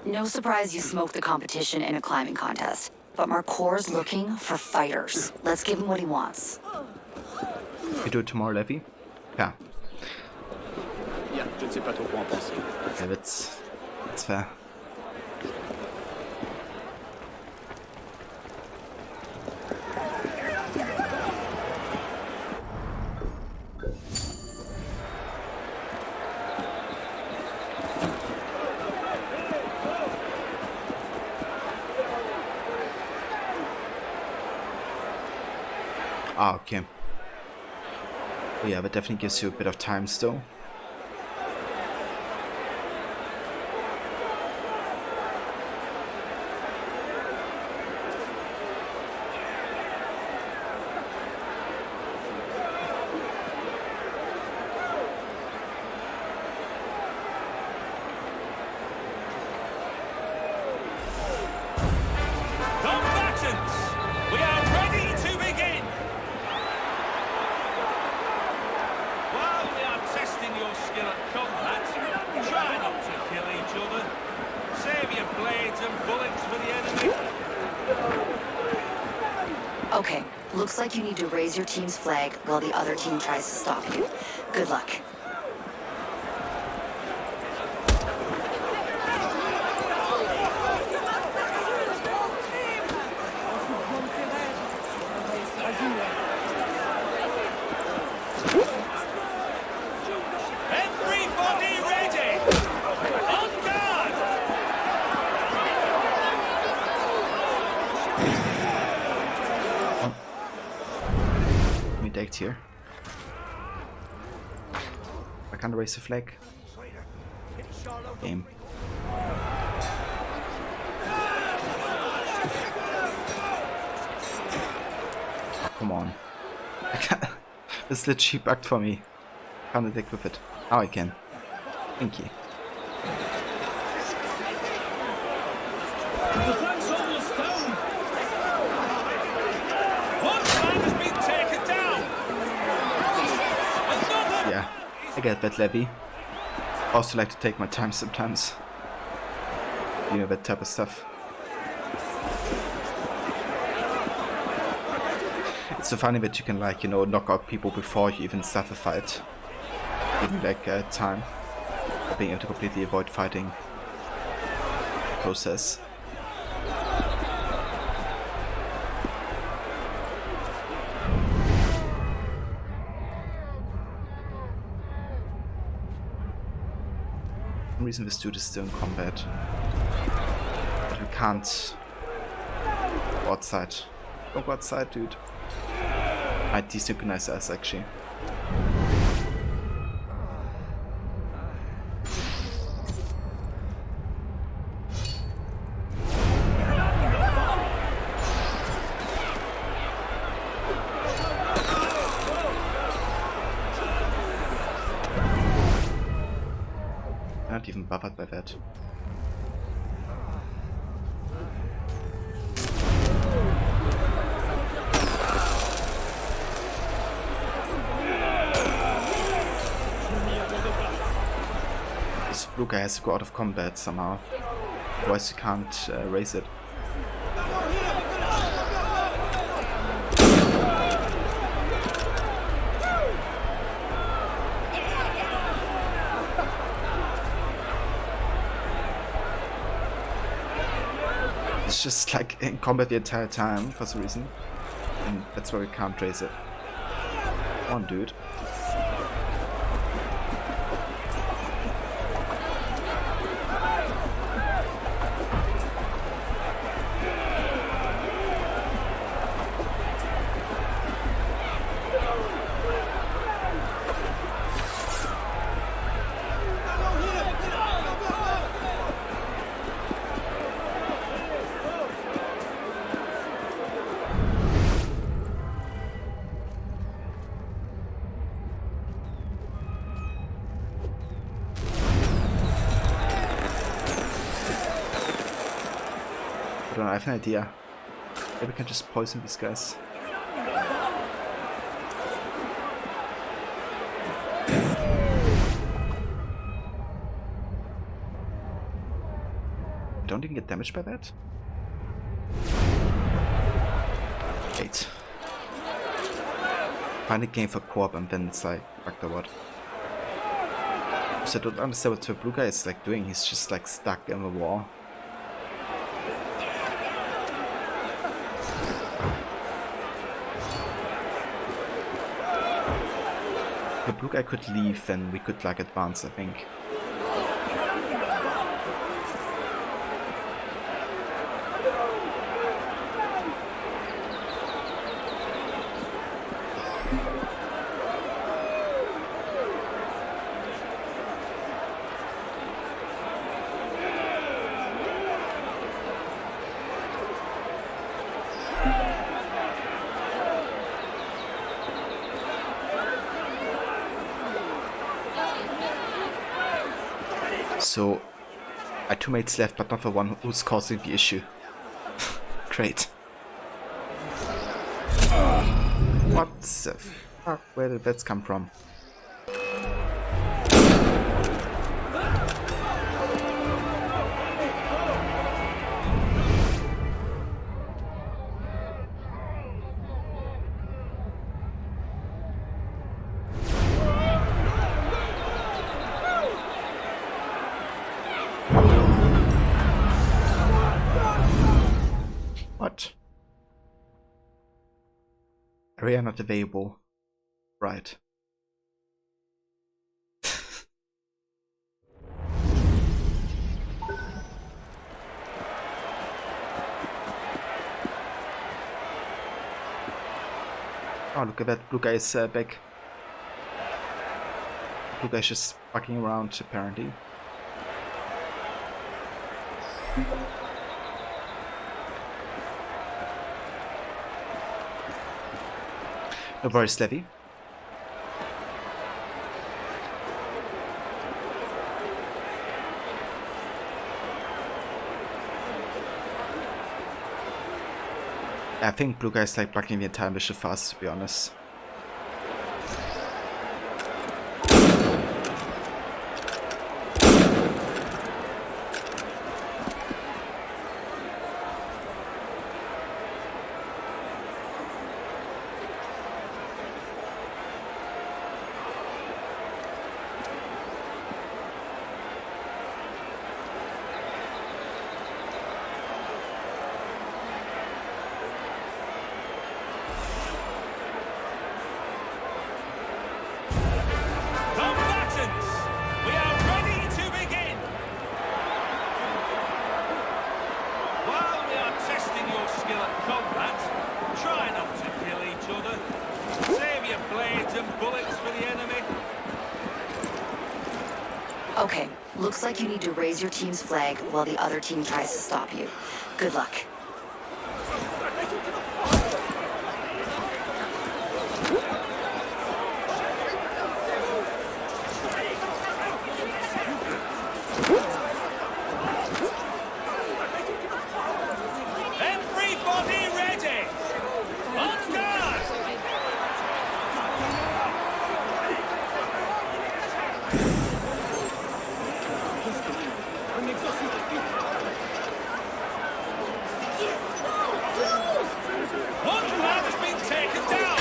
No surprise you smoked the competition in a climbing contest. But Marcour's looking for fighters. Let's give him what he wants. We do it tomorrow, Levy? Yeah. Bien, je ne sais pas trop quoi en penser. Yeah, that's fair. Ah, okay. Yeah, that definitely gives you a bit of time still. Combatants, we are ready to begin. While we are testing your skill at combat, try not to kill each other. Save your blades and bullets for the enemy. Okay, looks like you need to raise your team's flag while the other team tries to stop you. Good luck. Everybody ready! On guard! Me decked here. I can't raise the flag. Game. Oh, come on. It's literally bugged for me. Can't attack with it. Now I can. Thank you. The flank's almost down. One flank has been taken down. Another. Yeah, I get that, Levy. I also like to take my time sometimes. You know, that type of stuff. It's so funny that you can, like, you know, knock out people before you even start the fight. Giving like time. Being able to completely avoid fighting process. For some reason this dude is still in combat. But we can't go outside. Don't go outside, dude. Might desynchronize us actually. Not even bothered by that. This blue guy has to go out of combat somehow, otherwise you can't raise it. It's just like in combat the entire time for some reason, and that's why we can't raise it. Come on, dude. I have an idea. Maybe we can just poison these guys. don't even get damaged by that? Wait. Find a game for co-op and then it's like, fuck the what? So I don't understand what the blue guy is like doing, he's just like stuck in the wall. The blue guy could leave, then we could like advance, I think. So, I have 2 mates left, but not the one who's causing the issue. Great. What the fuck? Where did that come from? What? Area not available. Right. Oh, look at that. Blue guy is back. Blue guy's just fucking around, apparently. No worries, Levy. I think blue guy's like blocking the entire mission fast, to be honest. Okay, looks like you need to raise your team's flag while the other team tries to stop you. Good luck. Everybody ready! On guard! One man has been taken down!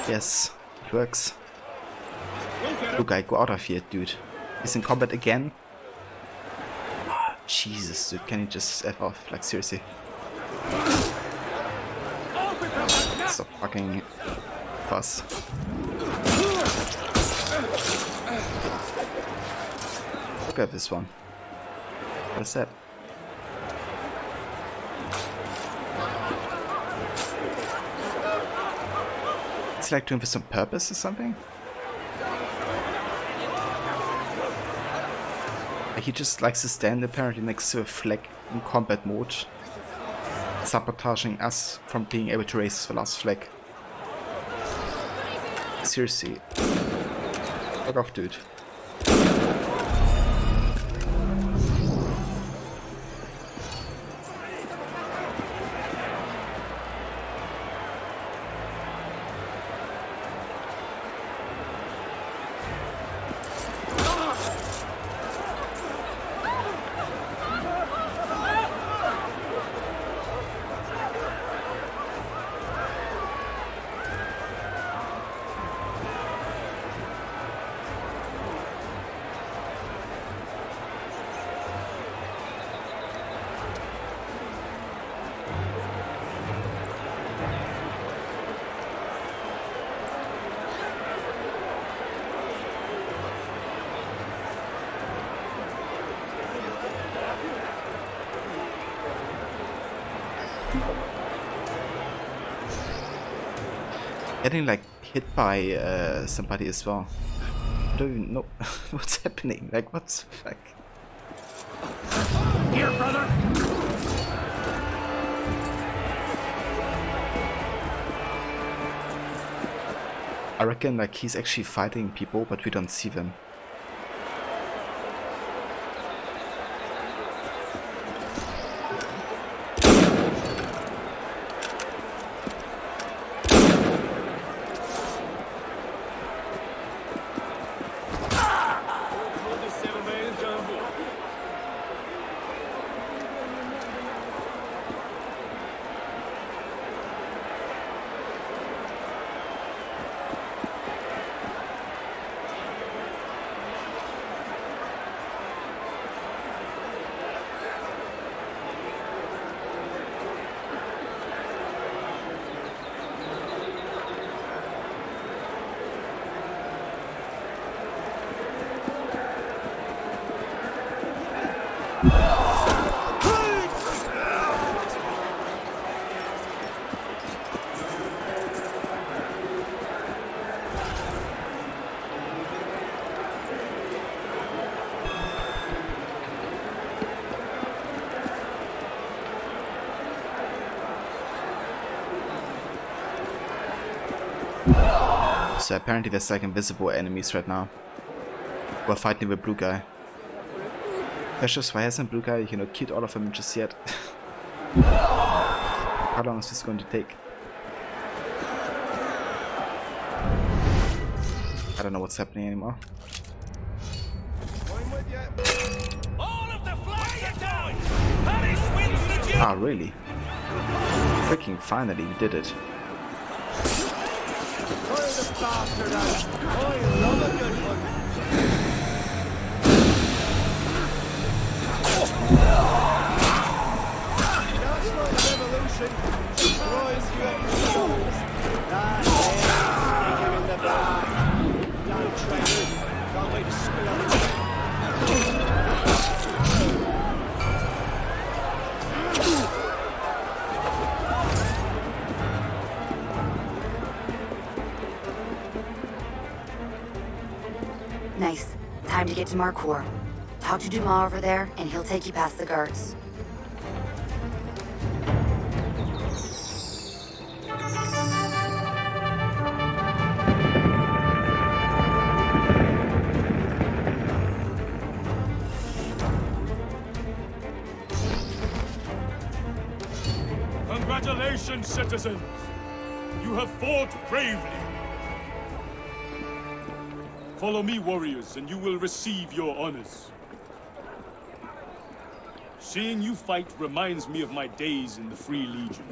Yes, it works. Blue guy, go out of here, dude. He's in combat again. Oh, Jesus, dude, can you just F off? Like, seriously. Stop fucking fuss. Look at this one. What is that? It's like doing this on purpose or something? He just likes to stand apparently next to a flag in combat mode. sabotaging us from being able to raise the last flag. Seriously. Fuck off, dude. Getting like hit by somebody as well. I don't even know what's happening. Like, what the fuck? Here, brother! I reckon like he's actually fighting people, but we don't see them. So apparently there's like invisible enemies right now who are fighting the blue guy. Precious, why hasn't blue guy, you know, killed all of them just yet? How long is this going to take? I don't know what's happening anymore. Ah, really? Freaking finally, we did it. Bastard out. I love a good one. That's not revolution. Surprise you at your souls. That's it. Stick him in the back. Damn traitor. Can't wait to spill on him. Nice. Time to get to Marcour. Talk to Dumas over there, and he'll take you past the guards. Congratulations, citizens! You have fought bravely. Follow me, warriors, and you will receive your honors. Seeing you fight reminds me of my days in the Free Legion.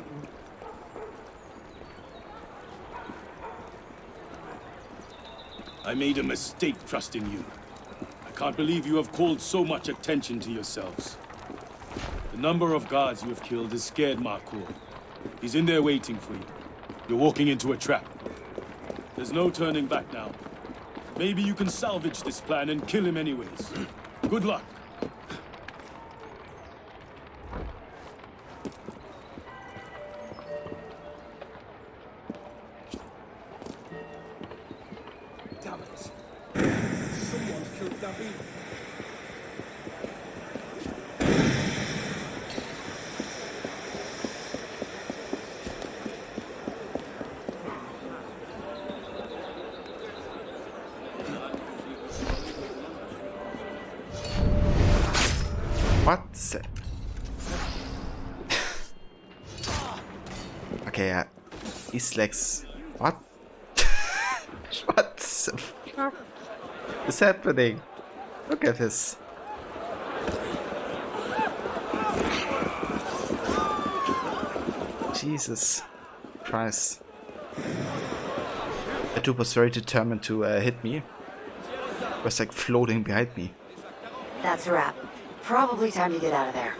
I made a mistake trusting you. I can't believe you have called so much attention to yourselves. The number of guards you have killed has scared Marcour. He's in there waiting for you. You're walking into a trap. There's no turning back now. Maybe you can salvage this plan and kill him anyways. Good luck. Damn it. Someone's killed David. Okay, his legs. What? What the fuck is happening? Look at this. Jesus Christ. The dude was very determined to hit me. It was like floating behind me. That's a wrap. Probably time to get out of there.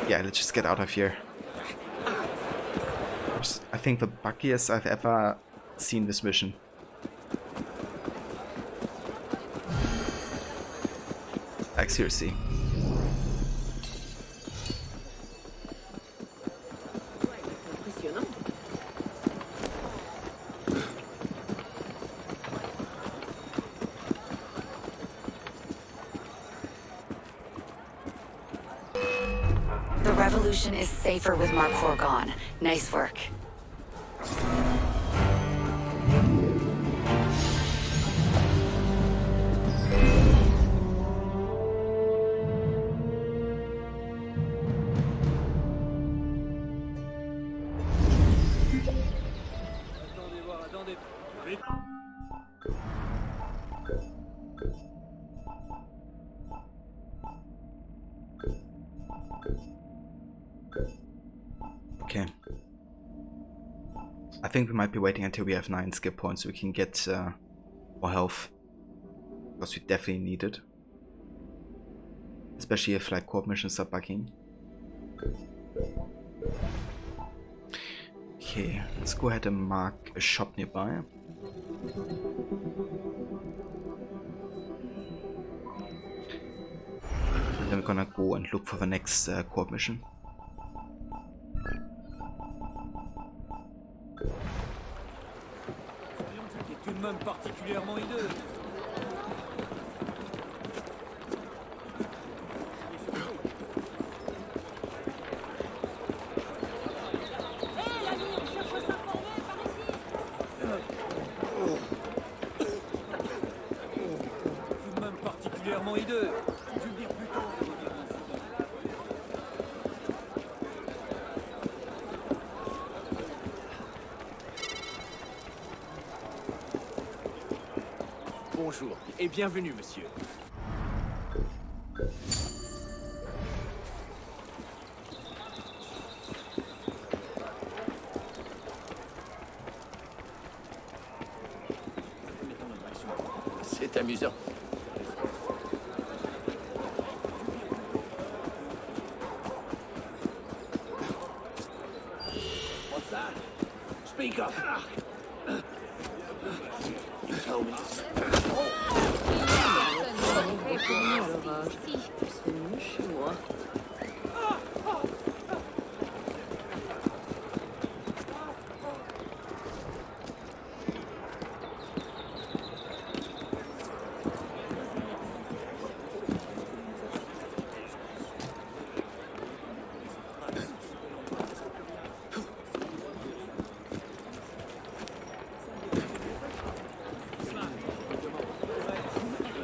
Yeah, let's just get out of here. I think the buggiest I've ever seen this mission. Like, seriously. The revolution is safer with Marcour gone. Nice work. Okay. I think we might be waiting until we have 9 skill points so we can get more health. Because we definitely need it. Especially if like co-op missions are bugging. Okay, let's go ahead and mark a shop nearby. And then we're gonna go and look for the next co-op mission. Tout de même particulièrement hideux. Tout de même particulièrement hideux. Tu le dis plutôt. Bonjour et bienvenue, monsieur. C'est amusant. What's that? Speak up. You told me.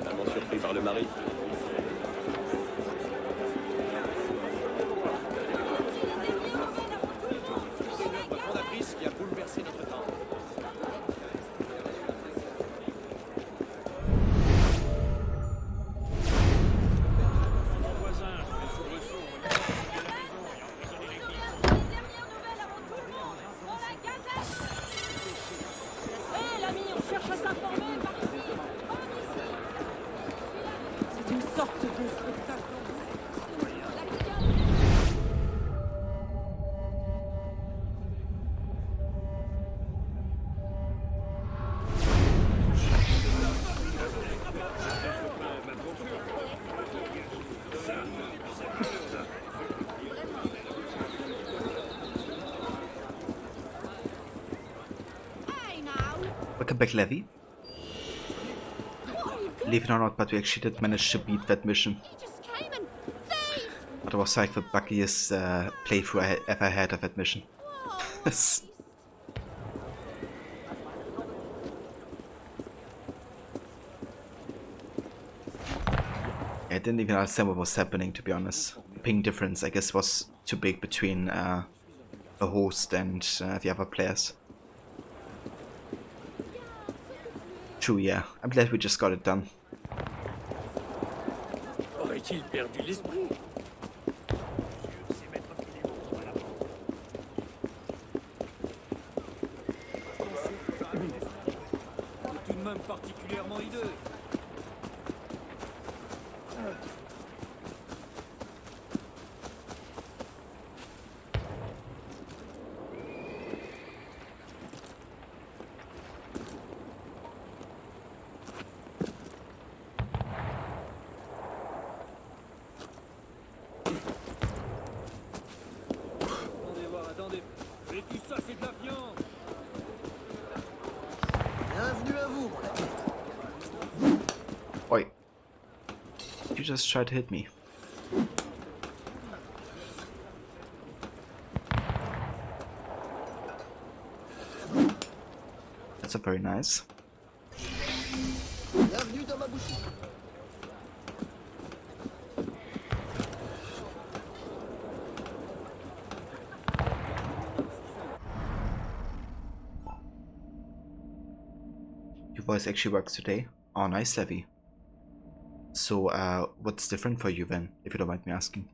Vraiment surpris par le mari. Notre fondatrice qui a bouleversé notre temps. Hé, l'ami, on cherche à s'informer. C'est une sorte de spectacle. Welcome back, Levy. Believe it or not, but we actually did manage to beat that mission. But it was like the buggiest playthrough I ever had of that mission. I didn't even understand what was happening, to be honest. The ping difference, I guess, was too big between the the host and the other players. True, yeah. I'm glad we just got it done. Aurait-il perdu l'esprit? C'est tout de même particulièrement hideux. Attendez. Et tout ça, c'est de la viande. Bienvenue à vous, mon ami. Oi. You just tried to hit me. That's a very nice. Bienvenue dans ma boutique. Your voice actually works today. Oh, nice, Levy. So, what's different for you then, if you don't mind me asking?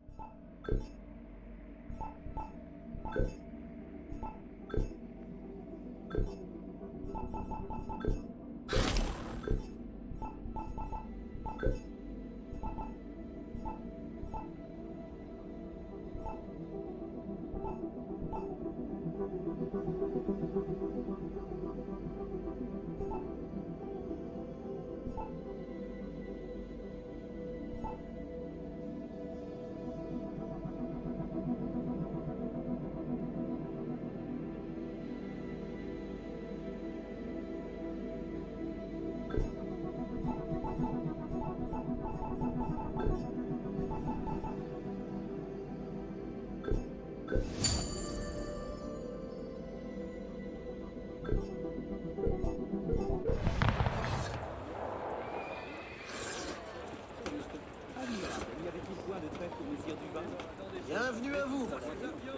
Bienvenue à vous, mon ami.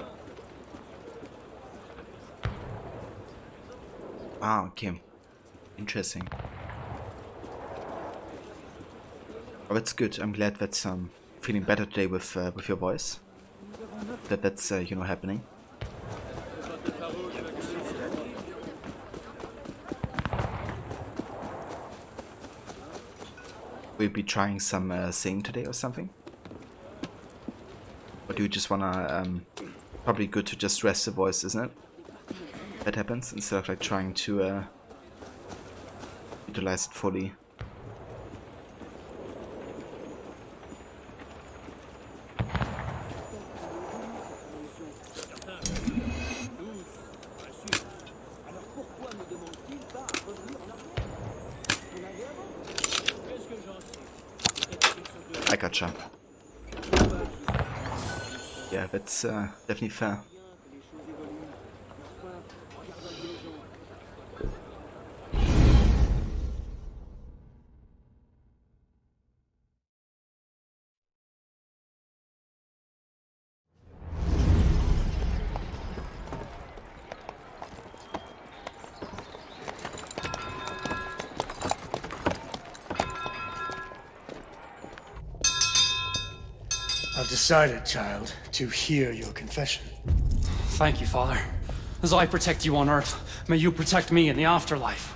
Ah, okay. Interesting. Oh, that's good. I'm glad that's feeling better today with your voice. That's you know, happening. Will you be trying some singing today or something? Or do you just wanna probably good to just rest the voice, isn't it? That happens instead of like trying to utilize it fully. I gotcha. Yeah, that's definitely fair. I've decided, child, to hear your confession. Thank you, Father. As I protect you on Earth, may you protect me in the afterlife.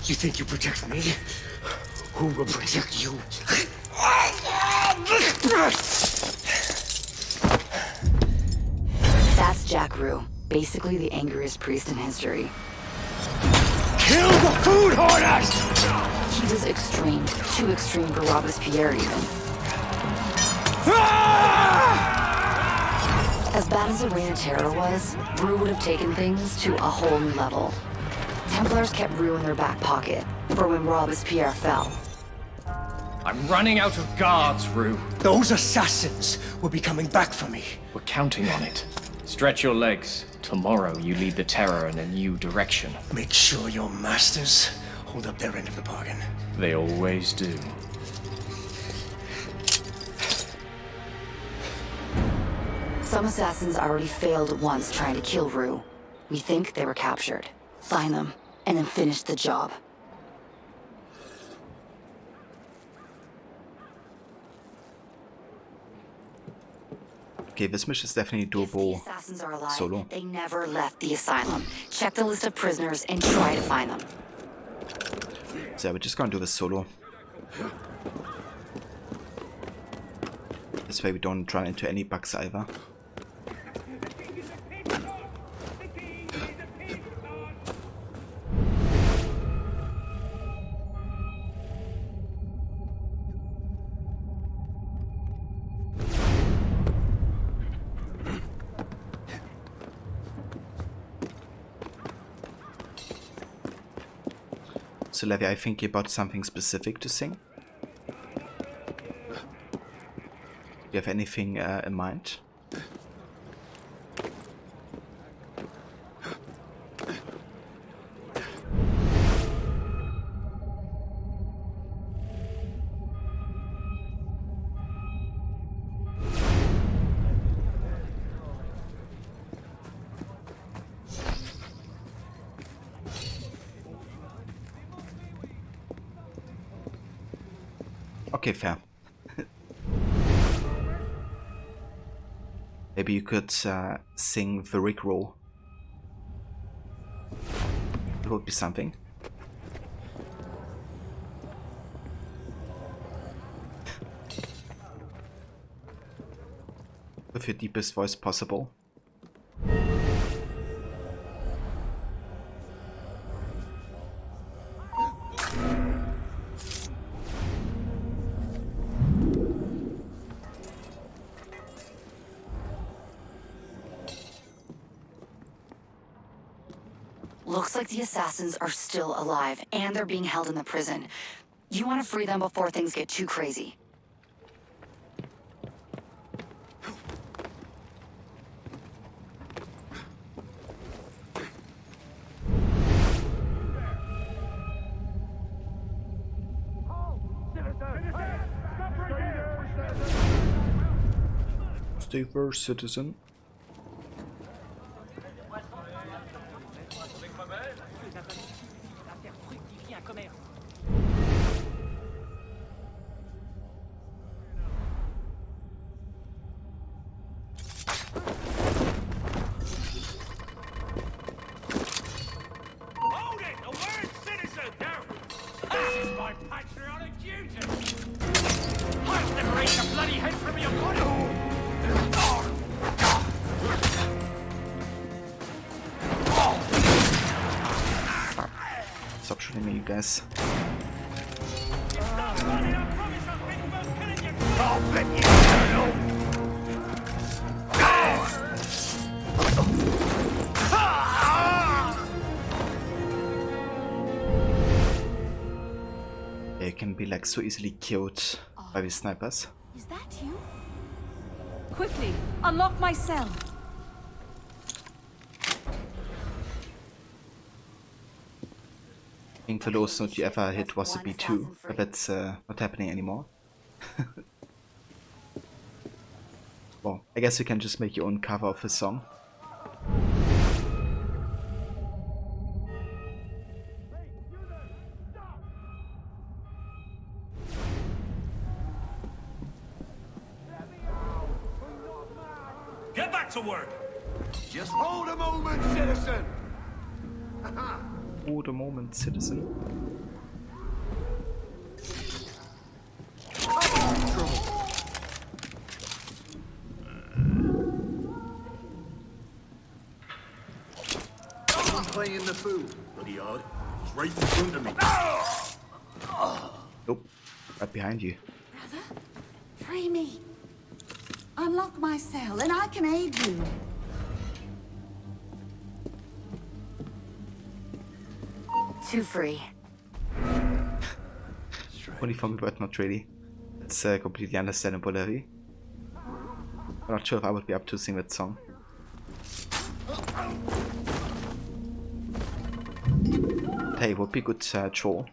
You think you protect me? Who will protect you? That's Jack Rue, basically the angriest priest in history. Kill the food hoarders! He was extreme, too extreme for Robespierre even. As bad as the Reign of Terror was, Rue would have taken things to a whole new level. Templars kept Rue in their back pocket, for when Robespierre fell. I'm running out of guards, Rue. Those assassins will be coming back for me. We're counting on it. Stretch your legs. Tomorrow you lead the Terror in a new direction. Make sure your masters hold up their end of the bargain. They always do. Some assassins already failed once trying to kill Rue. We think they were captured. Find them, and then finish the job. Okay, this mission is definitely doable Assassins are alive. solo. They never left the asylum. Check the list of prisoners and try to find them. So yeah, we're just gonna do this solo. This way we don't run into any bugs either. So Levi, I think you bought something specific to sing. Do you have anything in mind? Okay, fair. Maybe you could sing the Rickroll. It would be something. With your deepest voice possible. Looks like the assassins are still alive, and they're being held in the prison. You want to free them before things get too crazy. Stay first, citizen. Stop shooting me, you guys. They can be like so easily killed by these snipers. Is that you? Quickly, unlock my cell. I think the lowest note you ever hit was a B2, but that's not happening anymore. Well, I guess you can just make your own cover of a song. Get back to work! Just hold a moment, citizen! Hold a moment, citizen. I'm playing the fool, bloody odd. It's right in front of me. Nope, right behind you. Brother, free me. Unlock my cell, and I can aid you. Too free. Only for me, but not really. It's completely understandable, Levi. I'm not sure if I would be up to sing that song. Hey, would be good troll.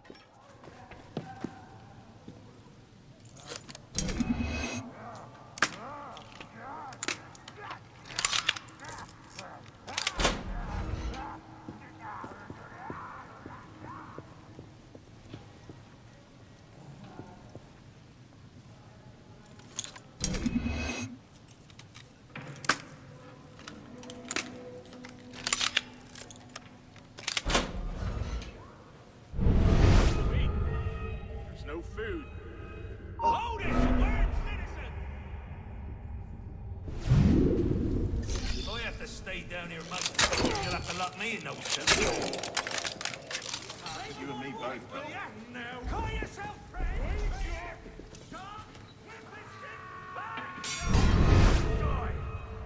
No food. Hold it! A word, citizen! I have to stay down here, mate. You'll have to lock me in those cells. You and me both. Now, call yourself friend!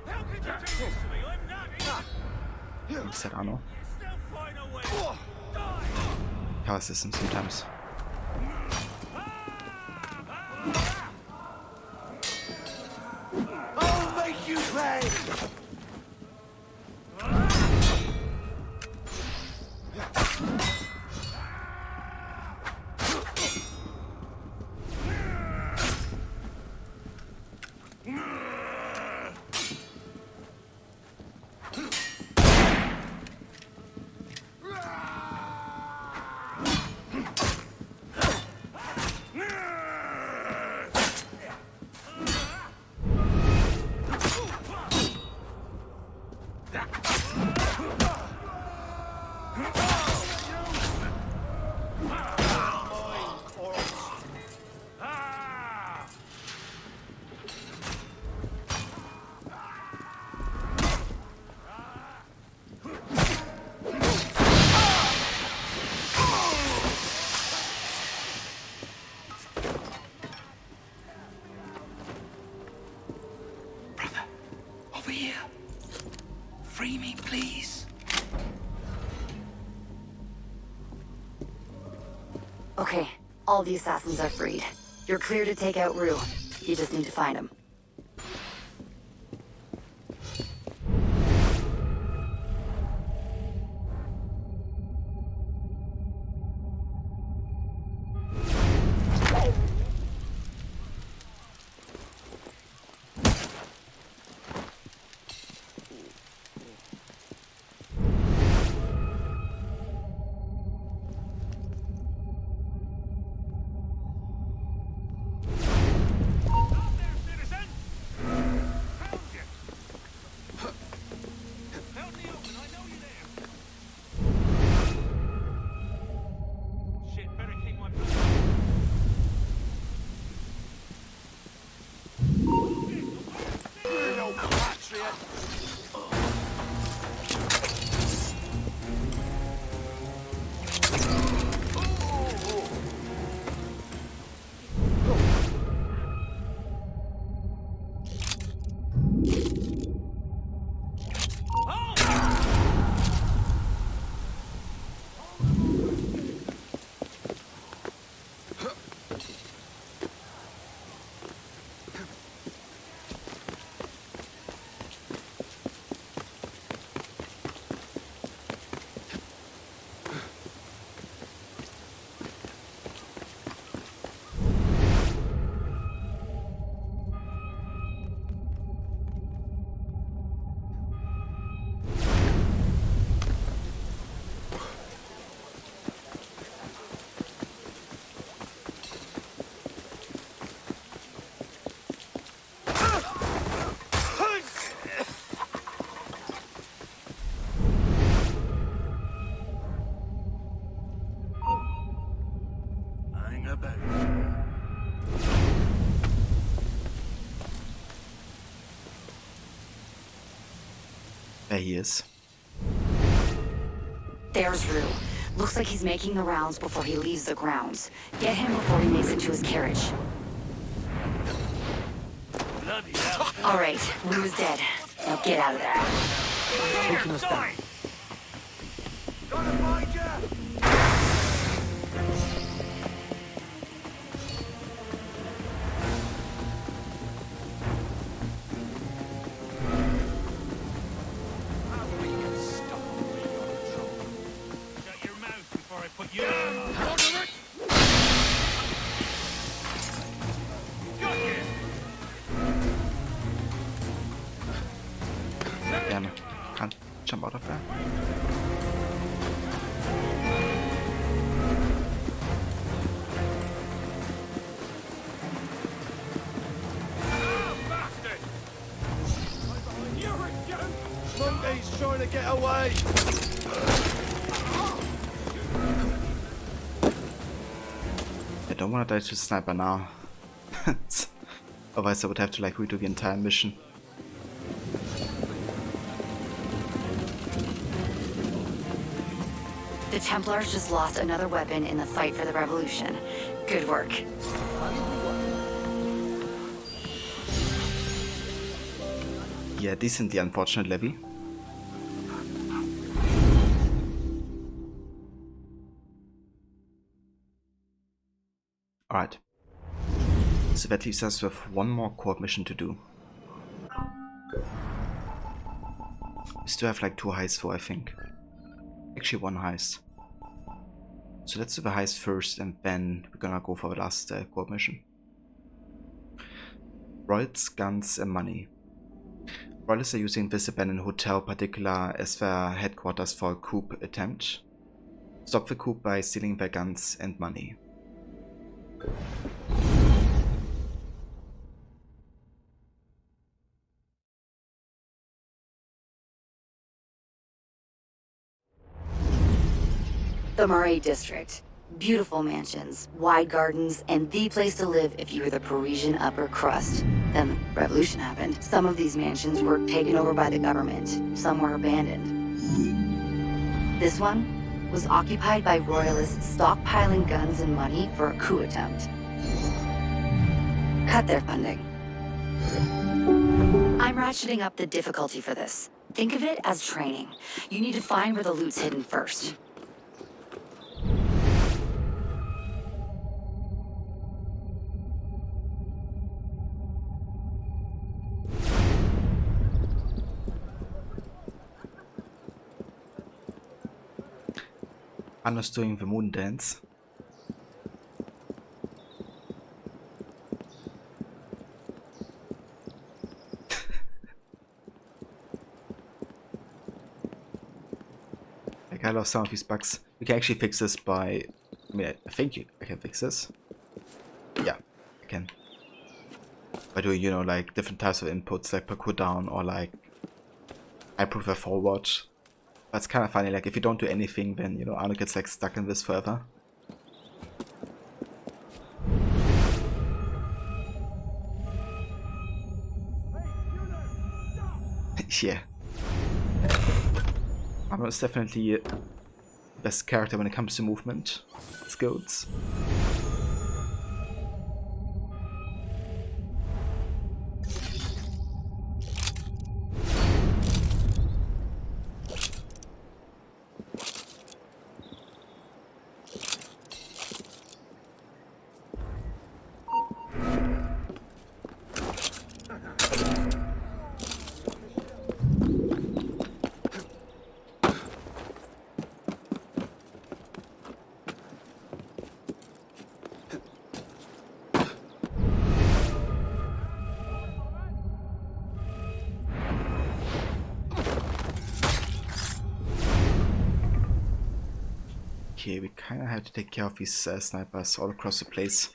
How could you do this to me? I'm not Serrano. Still find a way. Power system sometimes. I'll make you pay! Over here. Free me, please. Okay, all the assassins are freed. You're clear to take out Rue. You just need to find him. There he is. There's Rue. Looks like he's making the rounds before he leaves the grounds. Get him before he makes it to his carriage. Bloody hell. All right, Rue's dead. Now get out of there. Taking us down. Gonna find you! Shut your mouth before I put you in. Damn, can't jump out of there. Monkey's trying to get away! don't want to die to sniper now. Otherwise I would have to like redo the entire mission. The Templars just lost another weapon in the fight for the revolution. Good work. Yeah, decently unfortunate levy. Alright. So that leaves us with one more court mission to do. We still have like 2 heists for, I think. Actually 1 heist. So let's do the heist first and then we're gonna go for the last court mission. Royals, guns and money. Royals are using this abandoned hotel particular as their headquarters for a coup attempt. Stop the coup by stealing their guns and money. The Marais District. Beautiful mansions, wide gardens, and the place to live if you were the Parisian upper crust. Then the revolution happened. Some of these mansions were taken over by the government. Some were abandoned. This one was occupied by royalists stockpiling guns and money for a coup attempt. Cut their funding. I'm ratcheting up the difficulty for this. Think of it as training. You need to find where the loot's hidden first. Anna's doing the moon dance. Like I love some of these bugs. We can actually fix this by... I mean, I think I can fix this. Yeah, I can. By doing, you know, like different types of inputs, like parkour down or like I prefer forward. That's kind of funny, like if you don't do anything, then, you know, Arno gets like stuck in this forever. Yeah. Arno is definitely the best character when it comes to movement skills. Okay, we kind of have to take care of these snipers all across the place.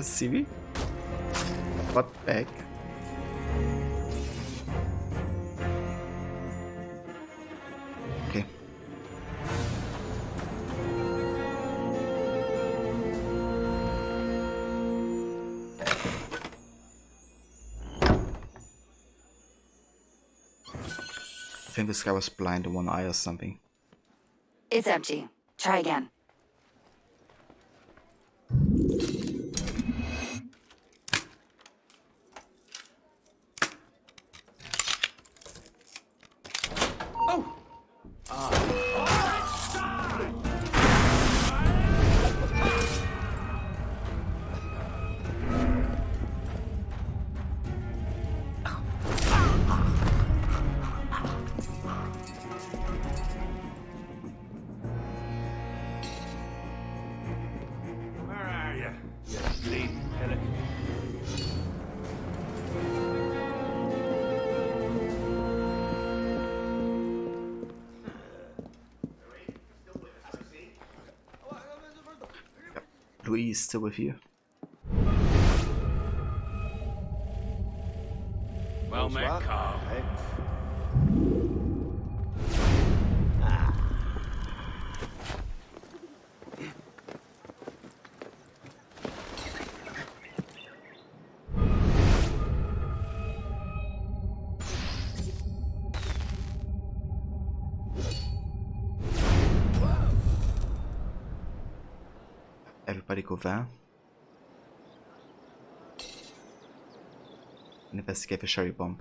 Siri? What back? Okay. I think this guy was blind in one eye or something. It's empty. Try again. Where are you? You bleeding pelican. Louis is still with you. Well met, Carl. Everybody go there. And investigate the sherry bomb.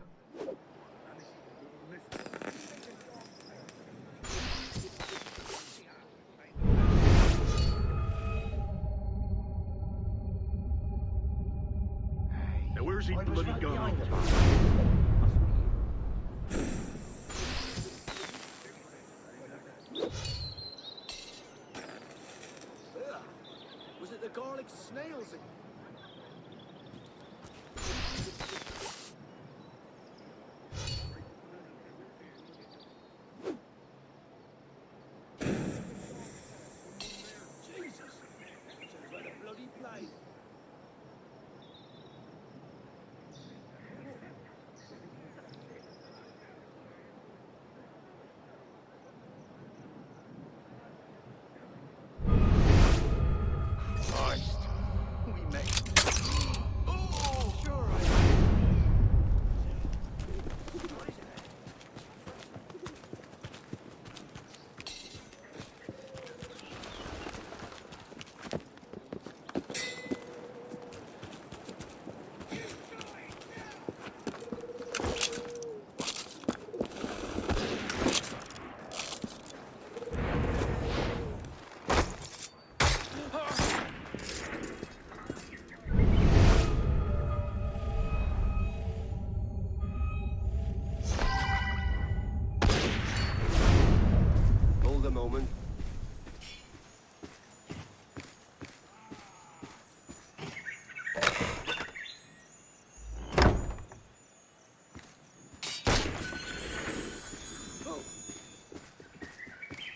Now where's he bloody gone? Was it the garlic snails? Jesus! Sounds like a bloody plague. Christ. We made Oh, sure. Hold a moment.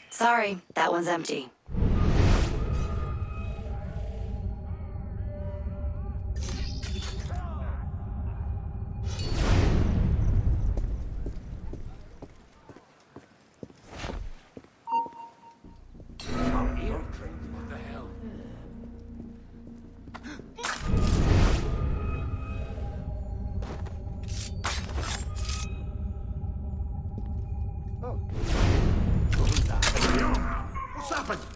Sorry, that one's empty. What the hell? Oh. What was that? What's happened?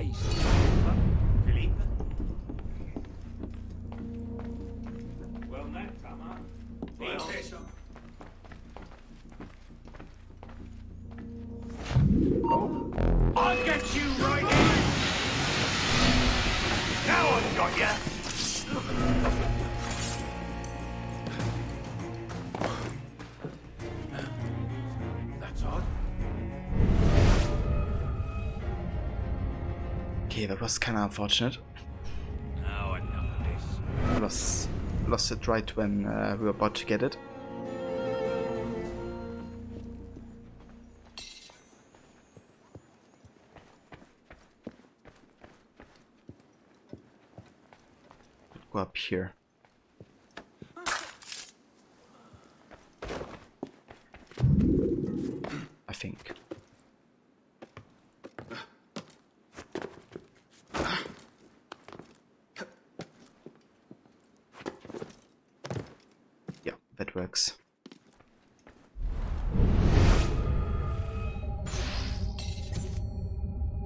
days. Philippe? Well met, Tamar. I'll get you right here! Now I've got ya! That's odd. Okay, that was kind of unfortunate. Now enough of this. Lost it right when we were about to get it. Go up here. I think. Yeah, that works.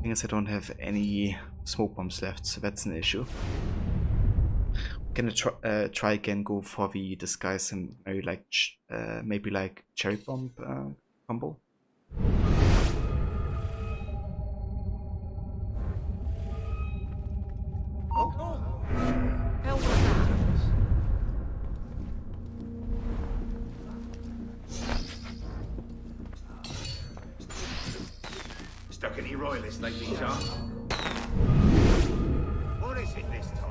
Thing is, I don't have any smoke bombs left, so that's an issue. Gonna try again, go for the disguise and maybe like cherry bomb combo. Hell was that? Stuck any royalists lately, John? What is it this time?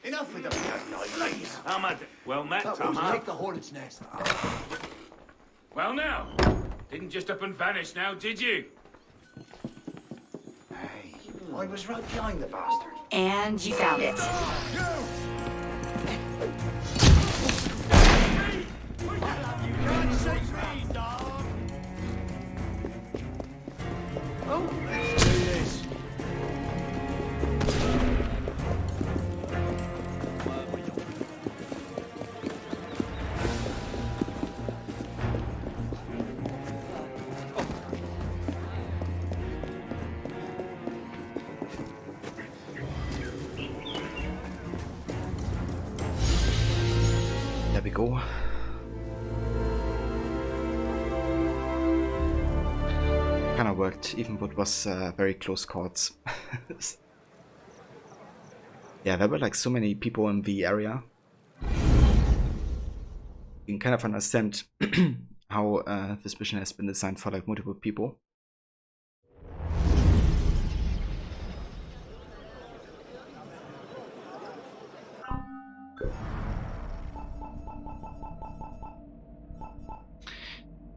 Enough with the blood, ladies. Well met, That was Tamar. like the hornet's nest. Well now, didn't just up and vanish now, did you? Hey, I was right behind the bastard. And you found it. Let's do this. There we go. Kinda worked, even though it was very close calls. Yeah, there were like so many people in the area. You can kind of understand how this mission has been designed for like multiple people.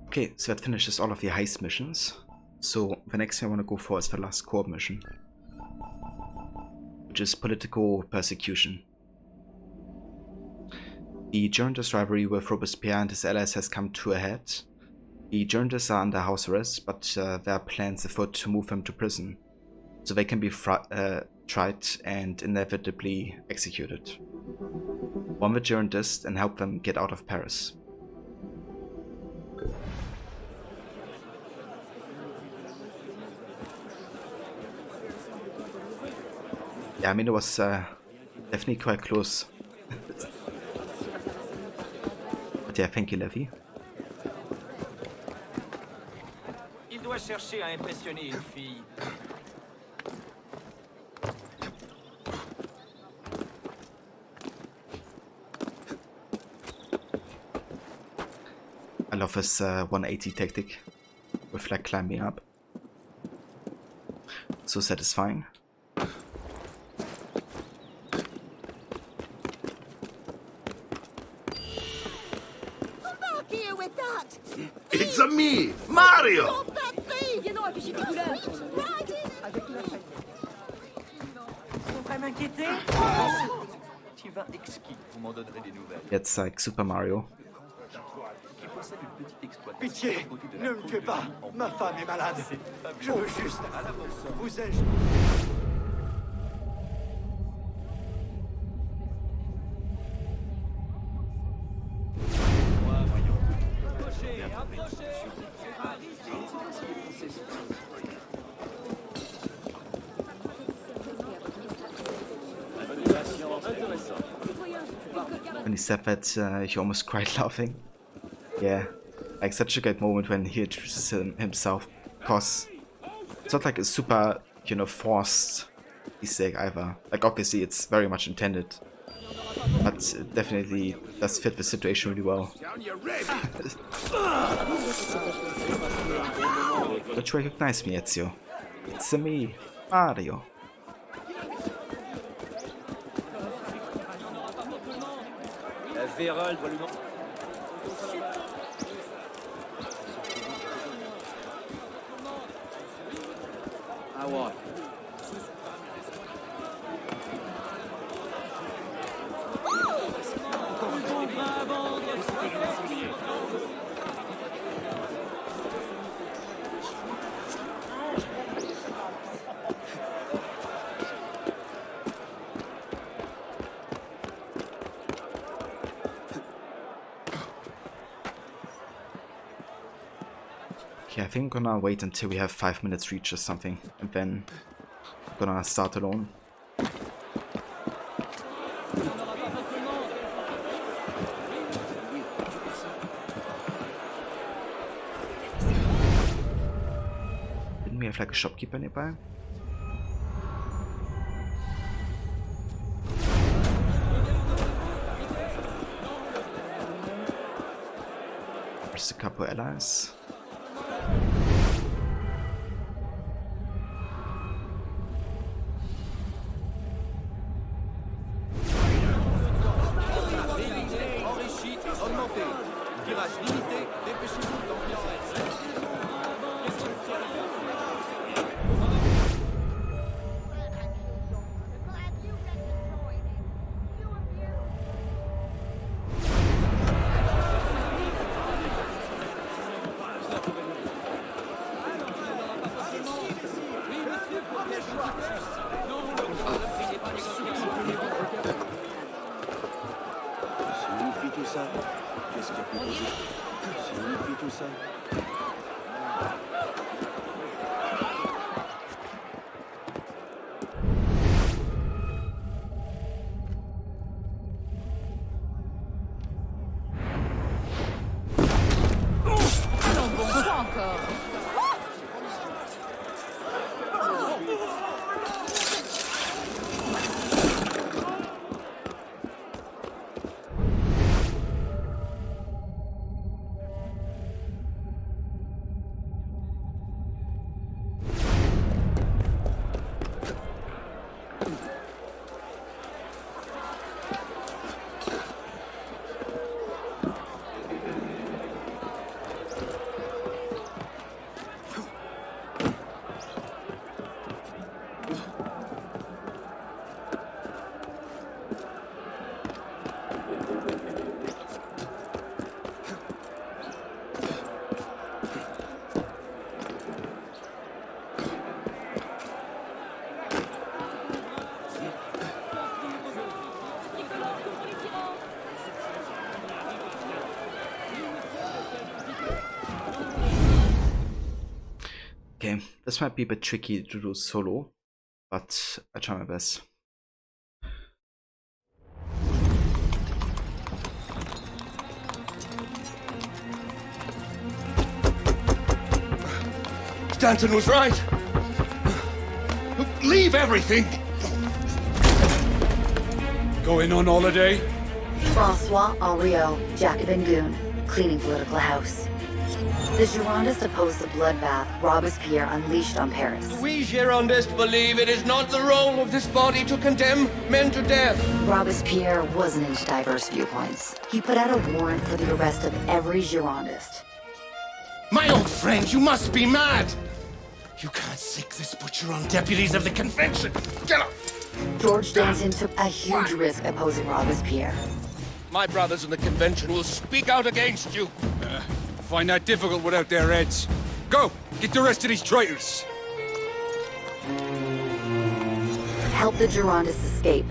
Okay, so that finishes all of the heist missions. So the next thing I want to go for is the last core mission, which is political persecution. The Girondists' rivalry with Robespierre and his allies has come to a head. The Girondists are under house arrest, but there are plans afoot to move them to prison, so they can be tried and inevitably executed. Warn the Girondists and help them get out of Paris. Yeah, I mean, it was definitely quite close. But yeah, thank you, Levy. Il doit chercher à impressionner une fille. I love this 180 tactic with like climbing up. So satisfying. It's a me, Mario! Devrais m'inquiéter? Tu vas exquis, vous m'en donnerez des nouvelles. It's like Super Mario. Pitié, ne me tuez pas. Ma femme est malade. Je veux juste vous ai-je... when he said that, he almost cried laughing. Yeah, like such a great moment when he introduces himself, because it's not like a super, you know, forced Easter egg either. Like obviously it's very much intended, but it definitely does fit the situation really well. Don't you recognize me, Ezio? It's me, Mario. Vérole doit lui manquer. Ah ouais. Okay, I think I'm gonna wait until we have 5 minutes reach or something, and then I'm gonna start alone. Didn't we have like a shopkeeper nearby? There's a couple allies. Okay, this might be a bit tricky to do solo, but I try my best. Stanton was right. Leave everything. Going on holiday? Francois Henriot, Jacobin goon, cleaning political house. The Girondists opposed the bloodbath Robespierre unleashed on Paris. We Girondists believe it is not the role of this body to condemn men to death. Robespierre wasn't into diverse viewpoints. He put out a warrant for the arrest of every Girondist. My old friend, you must be mad. You can't sick this butcher on deputies of the convention. Get up! George Danton took a huge risk opposing Robespierre. My brothers in the convention will speak out against you. Find that difficult without their heads. Go! Get the rest of these traitors! Help the Girondists escape.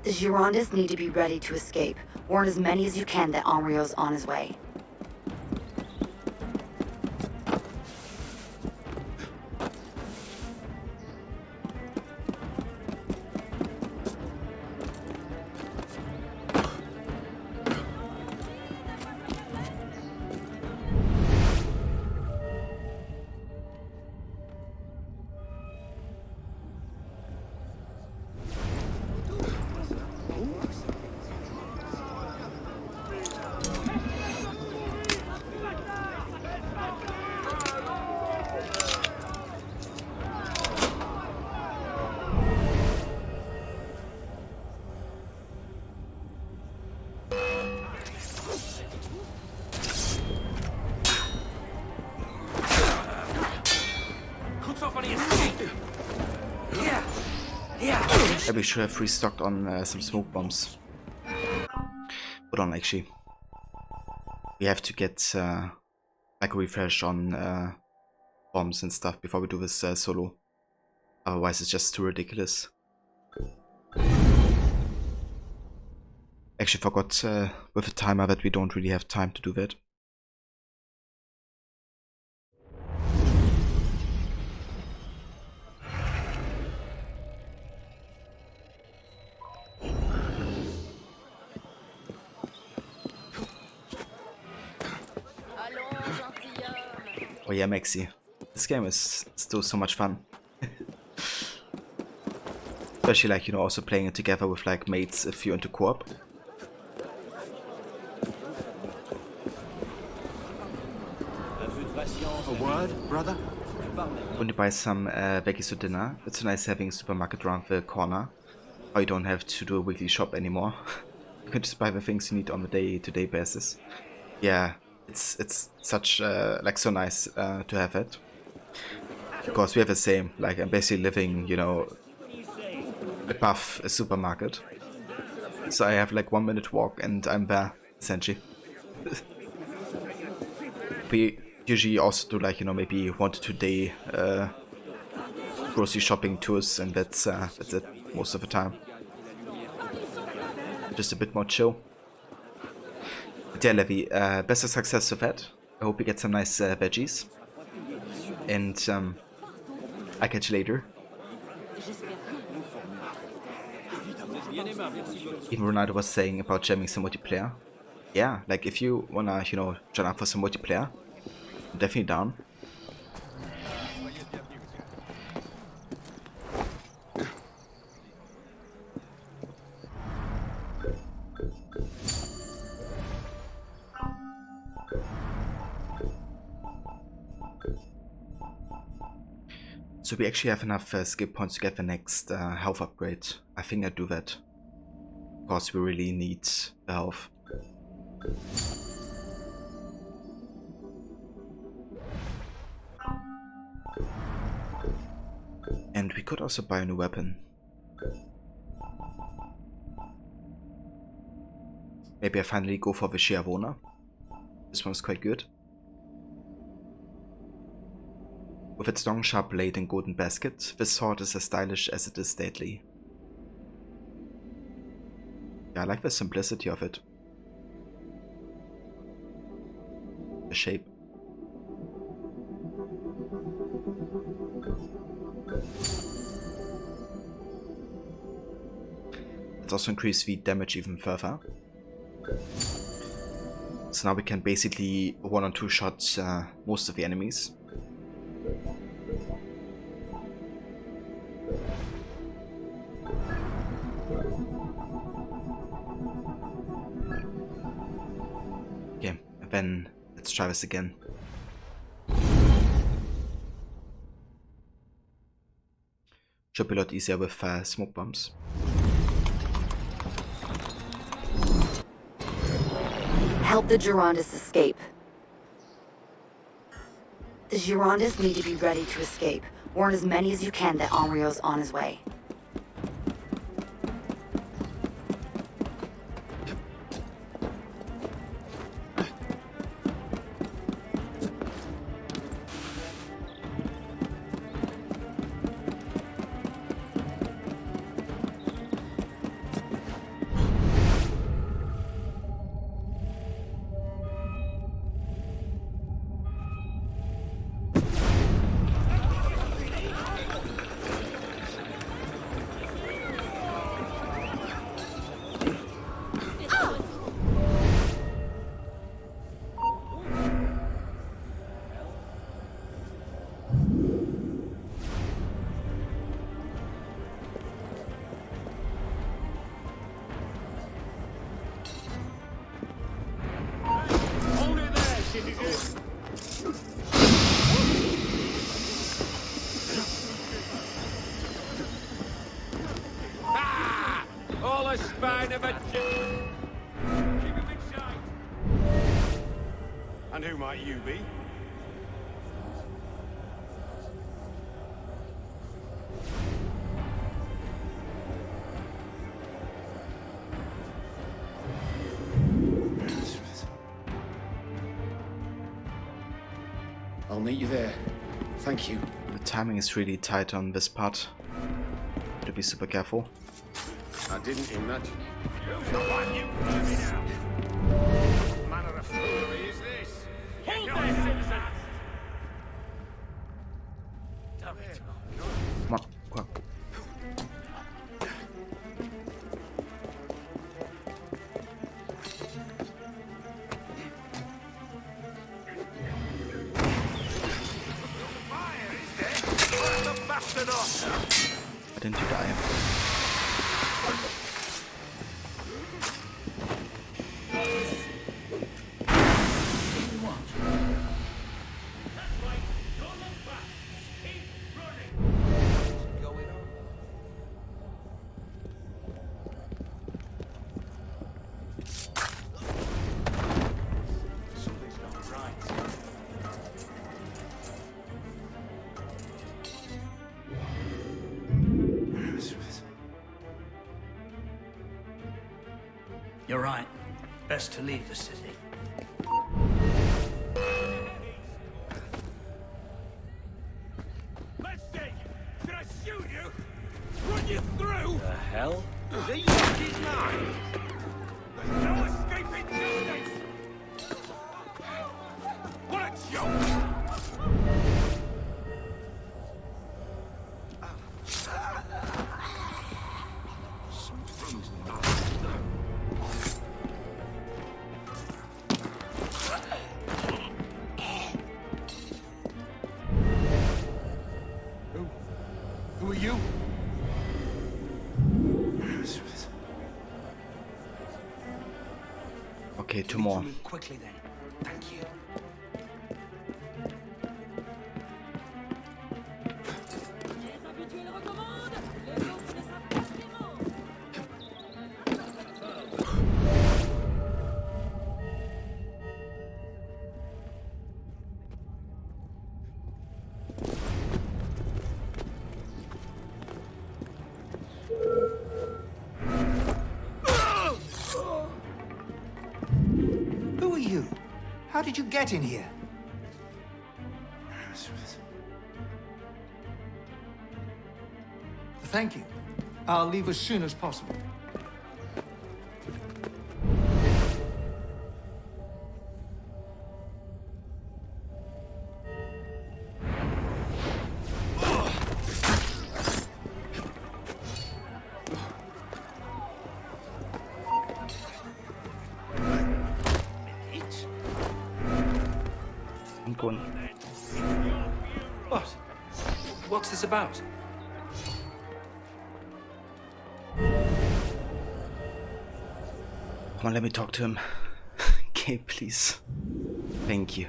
The Girondists need to be ready to escape. Warn as many as you can that Henriot's on his way. Maybe we should have restocked on some smoke bombs. Hold on, actually. We have to get like a refresh on bombs and stuff before we do this solo. Otherwise it's just too ridiculous. Actually forgot with the timer that we don't really have time to do that. Oh yeah, Maxi. This game is still so much fun. Especially like, you know, also playing it together with like mates if you're into co-op. A word, brother? When you buy some veggies for dinner, it's so nice having a supermarket around the corner. Or you don't have to do a weekly shop anymore. You can just buy the things you need on the day-to-day basis. Yeah, it's such like so nice to have it. Of course, we have the same. Like I'm basically living, you know, above a supermarket. So I have like 1 minute walk and I'm there, essentially. We usually also do like, you know, maybe 1 to 2 day grocery shopping tours, and that's it most of the time. Just a bit more chill. But yeah, Levi, best of success with that. I hope you get some nice veggies. And I'll catch you later. Even Ronaldo was saying about jamming some multiplayer. Yeah, like if you wanna, you know, join up for some multiplayer, I'm definitely down. So we actually have enough skill points to get the next health upgrade. I think I'll do that. Of course, we really need the health. And we could also buy a new weapon. Maybe I finally go for the Schiavona. This one's quite good. With its long sharp blade and golden basket, this sword is as stylish as it is deadly. Yeah, I like the simplicity of it. The shape. Let's also increase the damage even further. So now we can basically 1 or 2 shots most of the enemies. Okay, and then let's try this again. Should be a lot easier with smoke bombs. Help the Girondists escape. The Girondists need to be ready to escape. Warn as many as you can that Henriot's on his way. All a spine of a... Keep him in sight. And who might you be? meet you there. Thank you. The timing is really tight on this part. To be super careful. I didn't imagine. Who's the one you What manner of foolery is this? Hold there, citizens! Damn it. Come on, come on. Why didn't you die? You're right. Best to leave the city. Mistake! Did I shoot you? Run you through? The hell? Has he lost his mind? There's no escaping justice! What a joke! Who are you? Okay, two more. Move quickly then. Thank you. Who are you? How did you get in here? Thank you. I'll leave as soon as possible. I'm going. What? What's this about? Come on, let me talk to him. Okay, please. Thank you.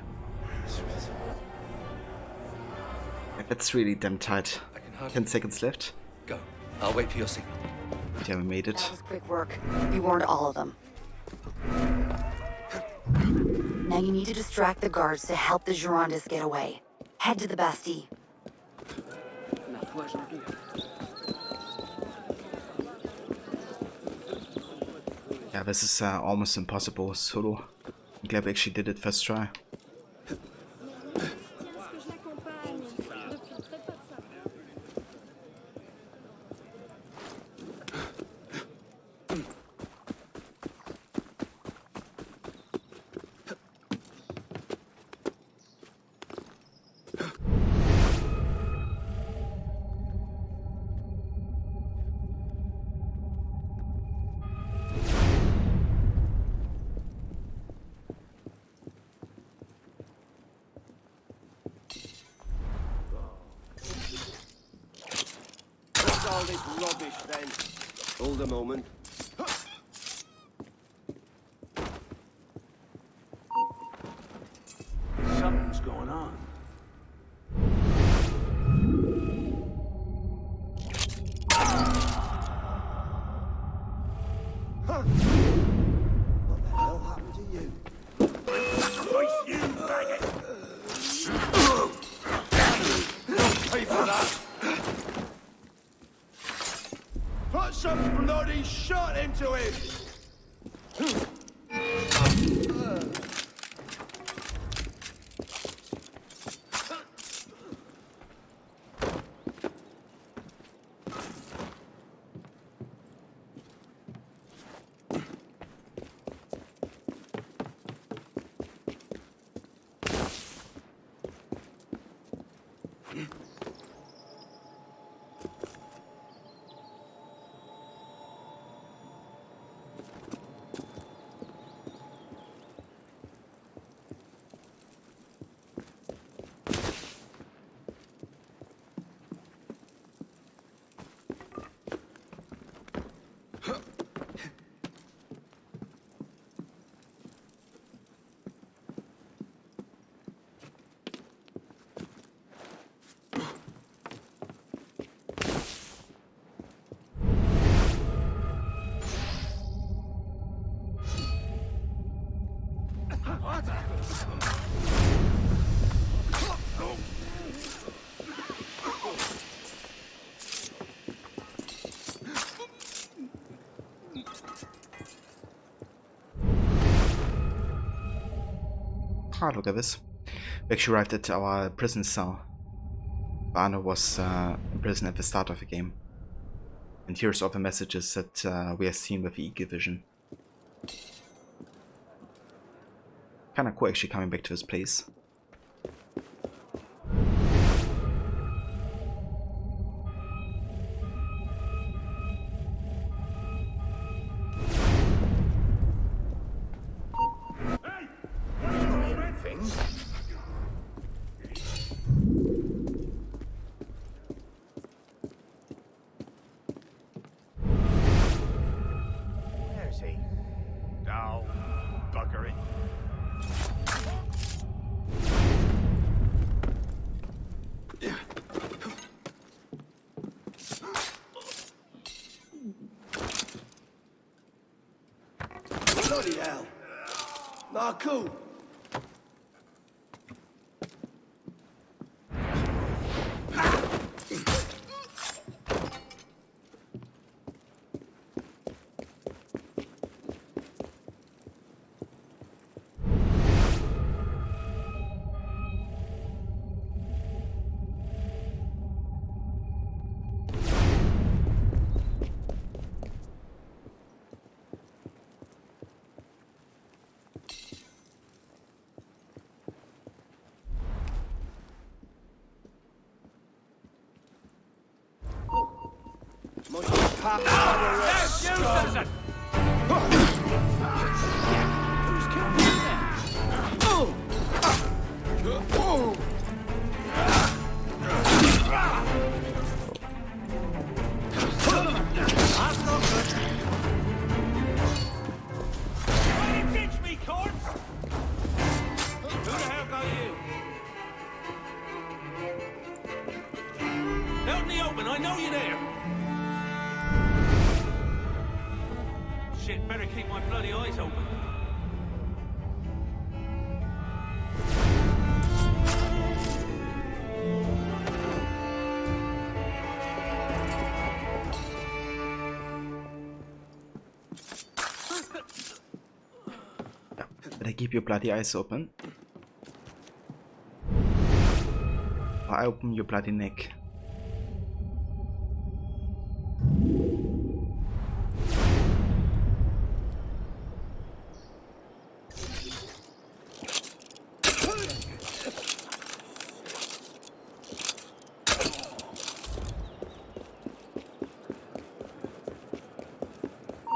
That's really damn tight. 10 seconds left. Go. I'll wait for your signal. Yeah, we made it. That was quick work. We warned all of them. Now you need to distract the guards to help the Girondists get away. Head to the Bastille. Yeah, this is almost impossible solo. I'm glad we actually did it first try. What's all this rubbish then? Hold a moment. Something's going on. What the hell happened to you? Sacrifice you, maggot! Pay for that! Put some bloody shot into him! Ah, look at this. We actually arrived at our prison cell. Arno was in prison at the start of the game. And here's all the messages that we have seen with the Eagle Vision. Kinda cool actually coming back to this place. Bloody hell. Not cool. Yes, you, citizen! Who's killed me now? That's not good. Why you pinch me, corpse? Who the hell got you? Out in the open, I know you're there. Shit, better keep my bloody eyes open. Better keep your bloody eyes open. Or I open your bloody neck.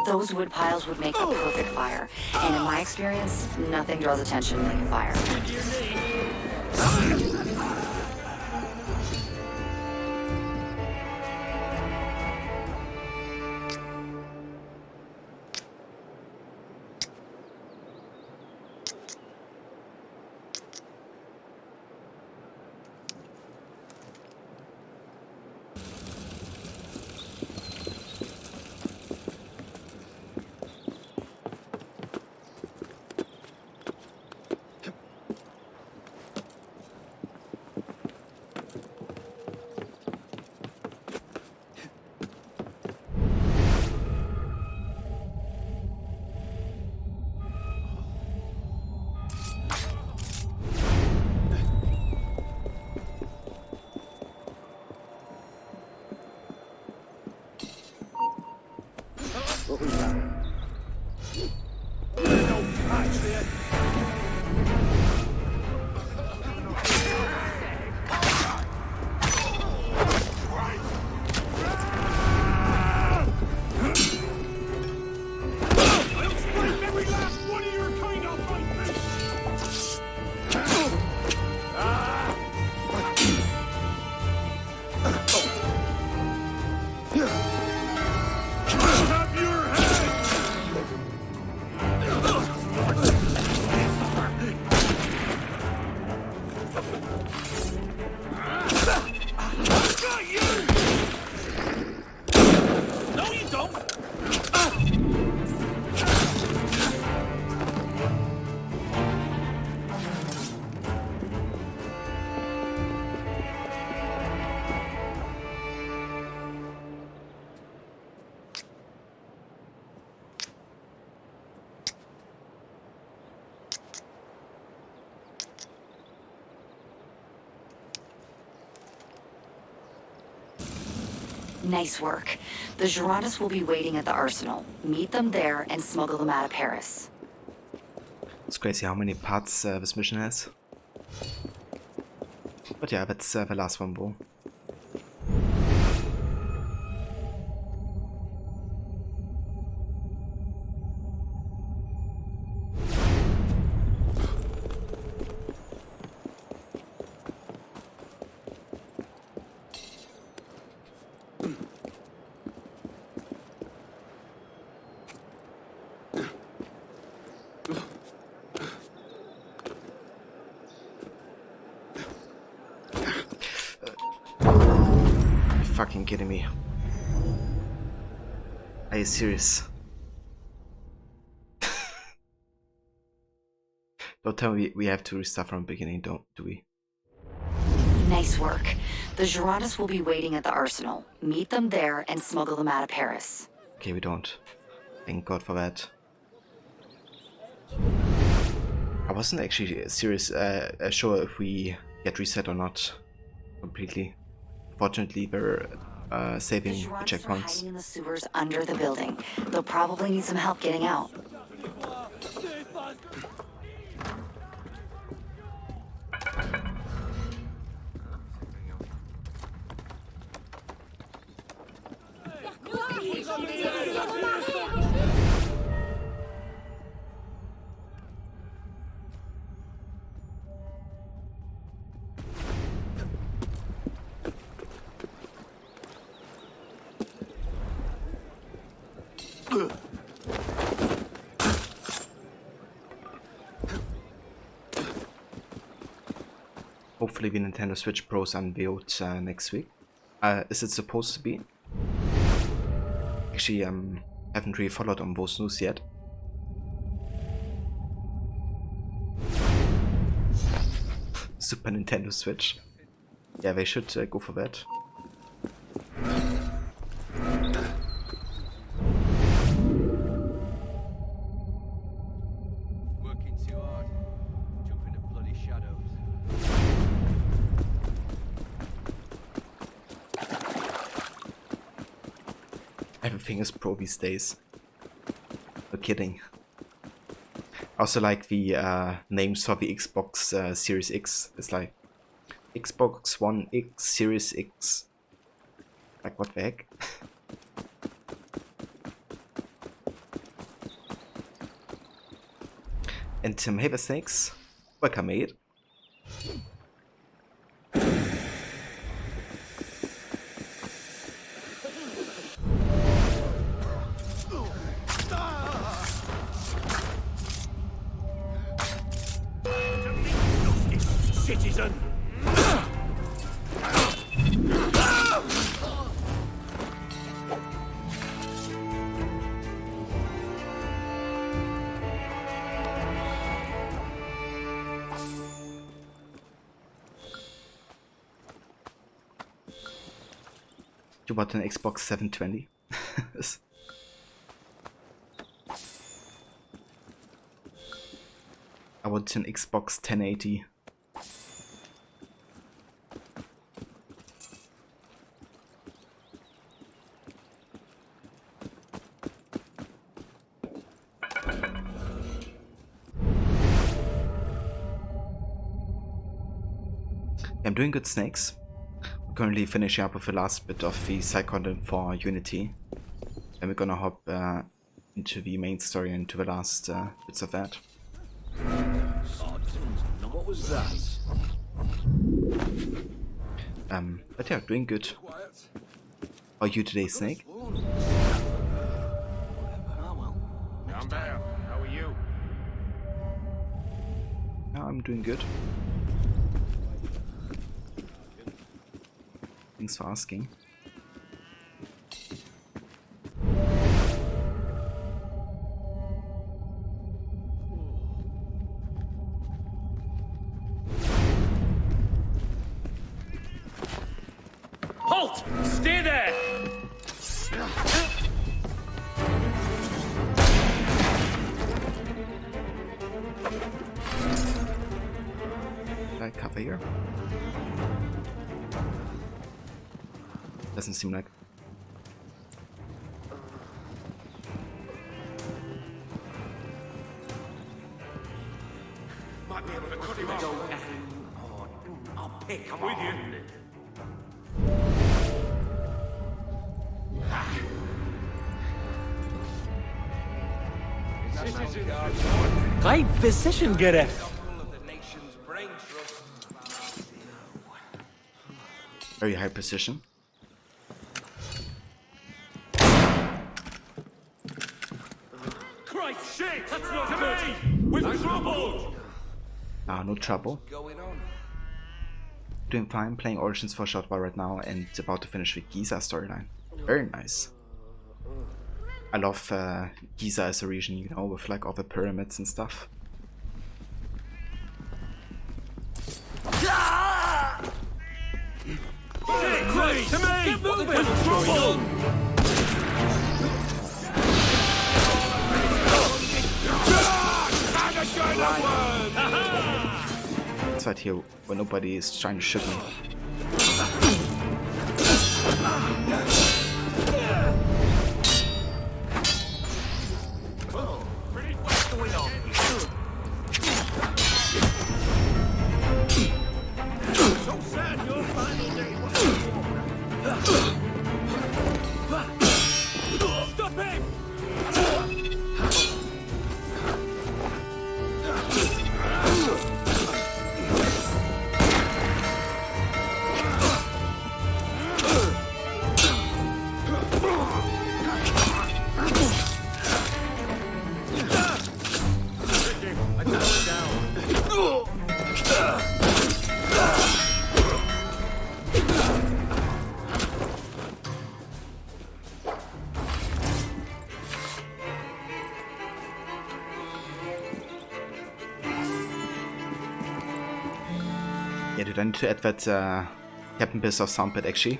Those wood piles would make a perfect fire, and in my experience, nothing draws attention like a fire. What was that? No patch there. I'll scrape every last one of your kind off my face! Have your got you! No, you don't! Nice work. The Girondists will be waiting at the arsenal. Meet them there and smuggle them out of Paris. It's crazy how many parts this mission has. But yeah, that's the last one though. Fucking kidding me? Are you serious? Don't tell me we have to restart from the beginning, do we? Nice work. The Girondists will be waiting at the arsenal. Meet them there and smuggle them out of Paris. Okay, we don't. Thank God for that. I wasn't actually serious, sure if we get reset or not completely. Fortunately, we're saving the Girondists are checkpoints. hiding in the sewers under the building. They'll probably need some help getting out. Hopefully the Nintendo Switch Pro's unveiled next week. Is it supposed to be? Actually, haven't really followed on those news yet. Super Nintendo Switch. Yeah, they should go for that. Working too hard. Jumping at bloody shadows. Everything is pro these days. No kidding. I also like the names for the Xbox Series X. It's like Xbox One X, Series X. Like what the heck? And hey the snakes. Welcome, mate. Citizen! You bought an Xbox 720? I want an Xbox 1080. I'm doing good, Snakes. We're currently finishing up with the last bit of the side content for Unity. And we're gonna hop into the main story and to the last bits of that. What was that? But yeah, doing good. How are you today, Snake? Down there. How are you? Yeah, I'm doing good. Thanks for asking. Halt! Stay there! Did I cover here? Doesn't seem like. Okay, come with you. Great position, Gareth. Very high precision. Christ, shit! That's not good! We've trouble! No trouble. Doing fine, playing Origins for a short while right now and about to finish the Giza storyline. Very nice. I love Giza as a region, you know, with like all the pyramids and stuff. Christ, to me! We've trouble! It's right here where nobody is trying to shoot me. Stop him! Yeah, dude, I need to add that Captain Piss of soundbit actually.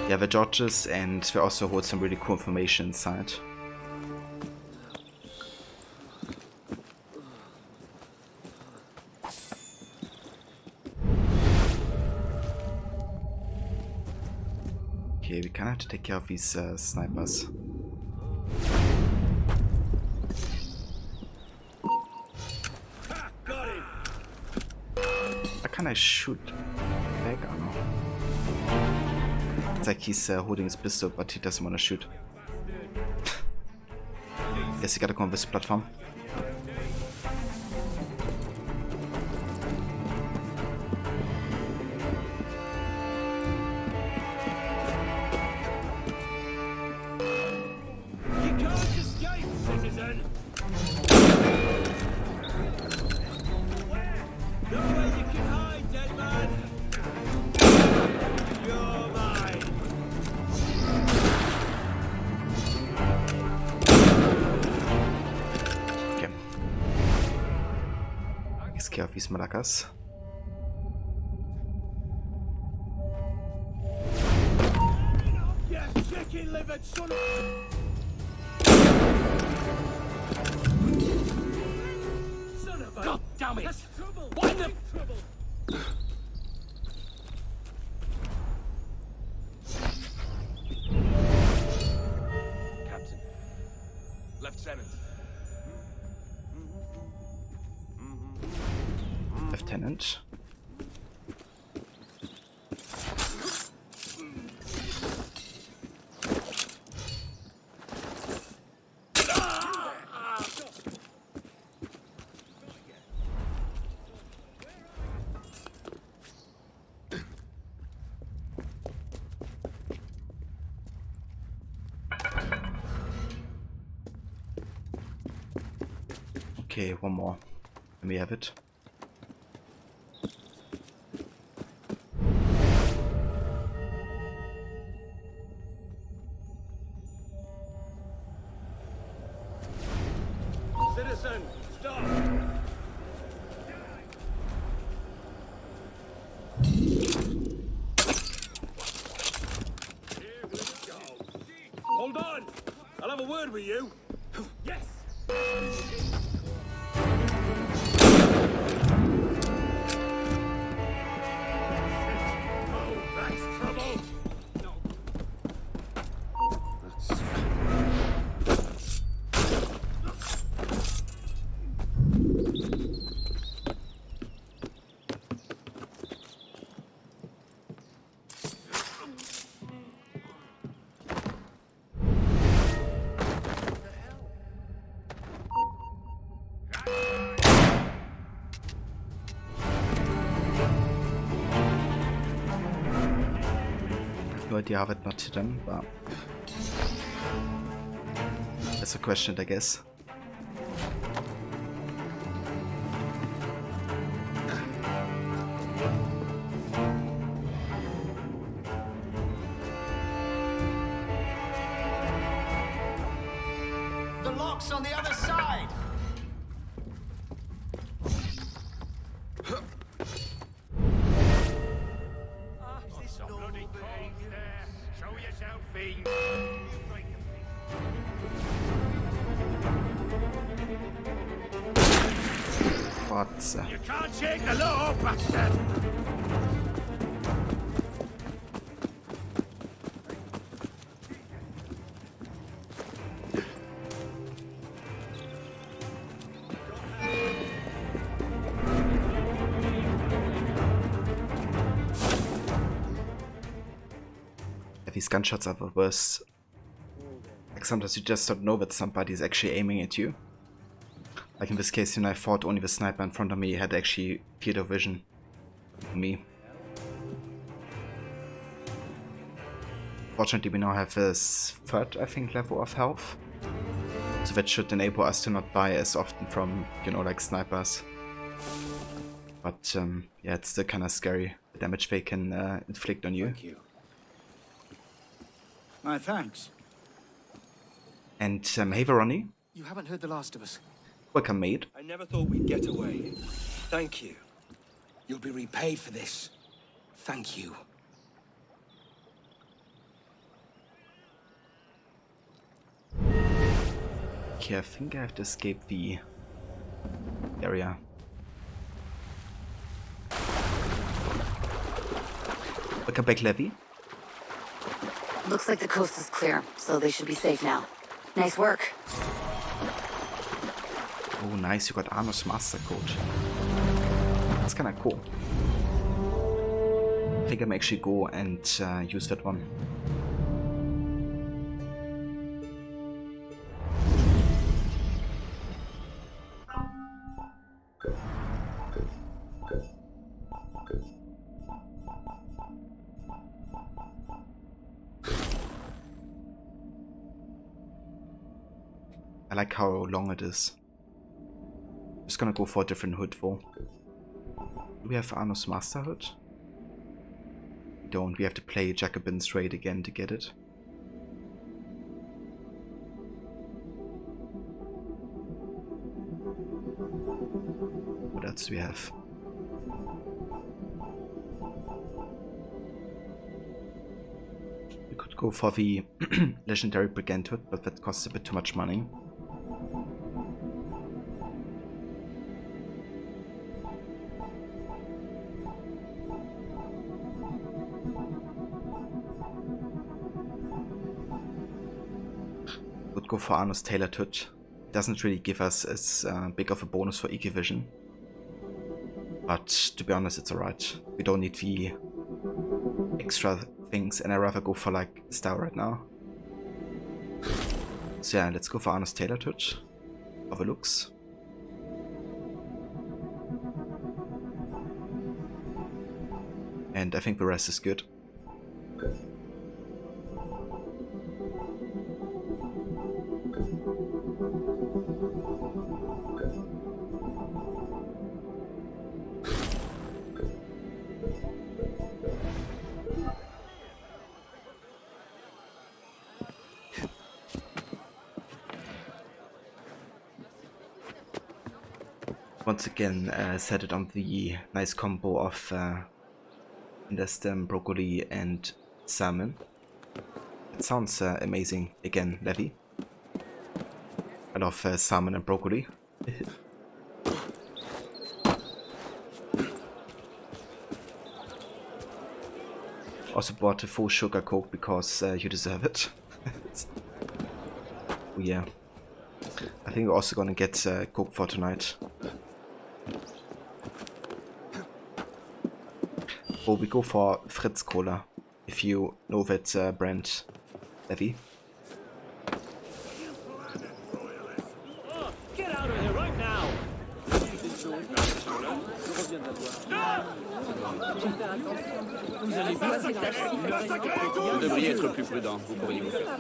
Yeah, the Georges, and we also hold some really cool information inside. Okay, we kinda have to take care of these snipers. How can I shoot back? I don't know. It's like he's holding his pistol, but he doesn't want to shoot. Guess you gotta go on this platform. You can't escape, citizen! No way you can hide, dead man! You're mine! Okay. Let's care of these Malakas. You chicken-livered son of... Son of a... God damn it! That's trouble! Why the... Trouble! Captain. Lieutenant. Lieutenant. Okay, one more. Let me have it. Citizen, stop! Here we go. Hold on! I'll have a word with you. Yes! Oh, that's trouble! No idea how that not hit him, but that's a question, I guess. The lock's on the other side! Show yourself, fiend. What? You can't shake the law, bastard! These gunshots are the worst. Like sometimes you just don't know that somebody is actually aiming at you. Like in this case, when I thought only the sniper in front of me had actually field of vision on me. Fortunately, we now have this third, I think, level of health. So that should enable us to not die as often from, you know, like snipers. But yeah, it's still kind of scary, the damage they can inflict on you. Thank you. My thanks. And hey Veroni, You haven't heard the last of us. welcome mate. I never thought we'd get away. Thank you. You'll be repaid for this. Thank you. Okay, I think I have to escape the area. Welcome back, Levy. Looks like the coast is clear, so they should be safe now. Nice work. Oh, nice, you got Arno's Master Code. That's kinda cool. I think I may actually go and use that one. I like how long it is. Just gonna go for a different hood though. Do we have Arno's Master Hood? We don't. We have to play Jacobin's Raid again to get it. What else do we have? We could go for the Legendary Brigand Hood, but that costs a bit too much money. Would go for Arno's Tailored Hood. It doesn't really give us as big of a bonus for EQ Vision. But to be honest, it's alright. We don't need the extra things, and I'd rather go for like Star right now. So yeah, let's go for Arno's Tailored Hood. For the looks. And I think the rest is good. Once again, set it on the nice combo of broccoli and salmon. It sounds amazing. Again, Levy. I love salmon and broccoli. Also bought a full sugar Coke because you deserve it. Oh yeah. I think we're also gonna get Coke for tonight. Oh, we go for Fritz Cola, if you know that brand, Levy. Get out of here right now! Vous devriez être plus prudent. Vous pourriez vous faire.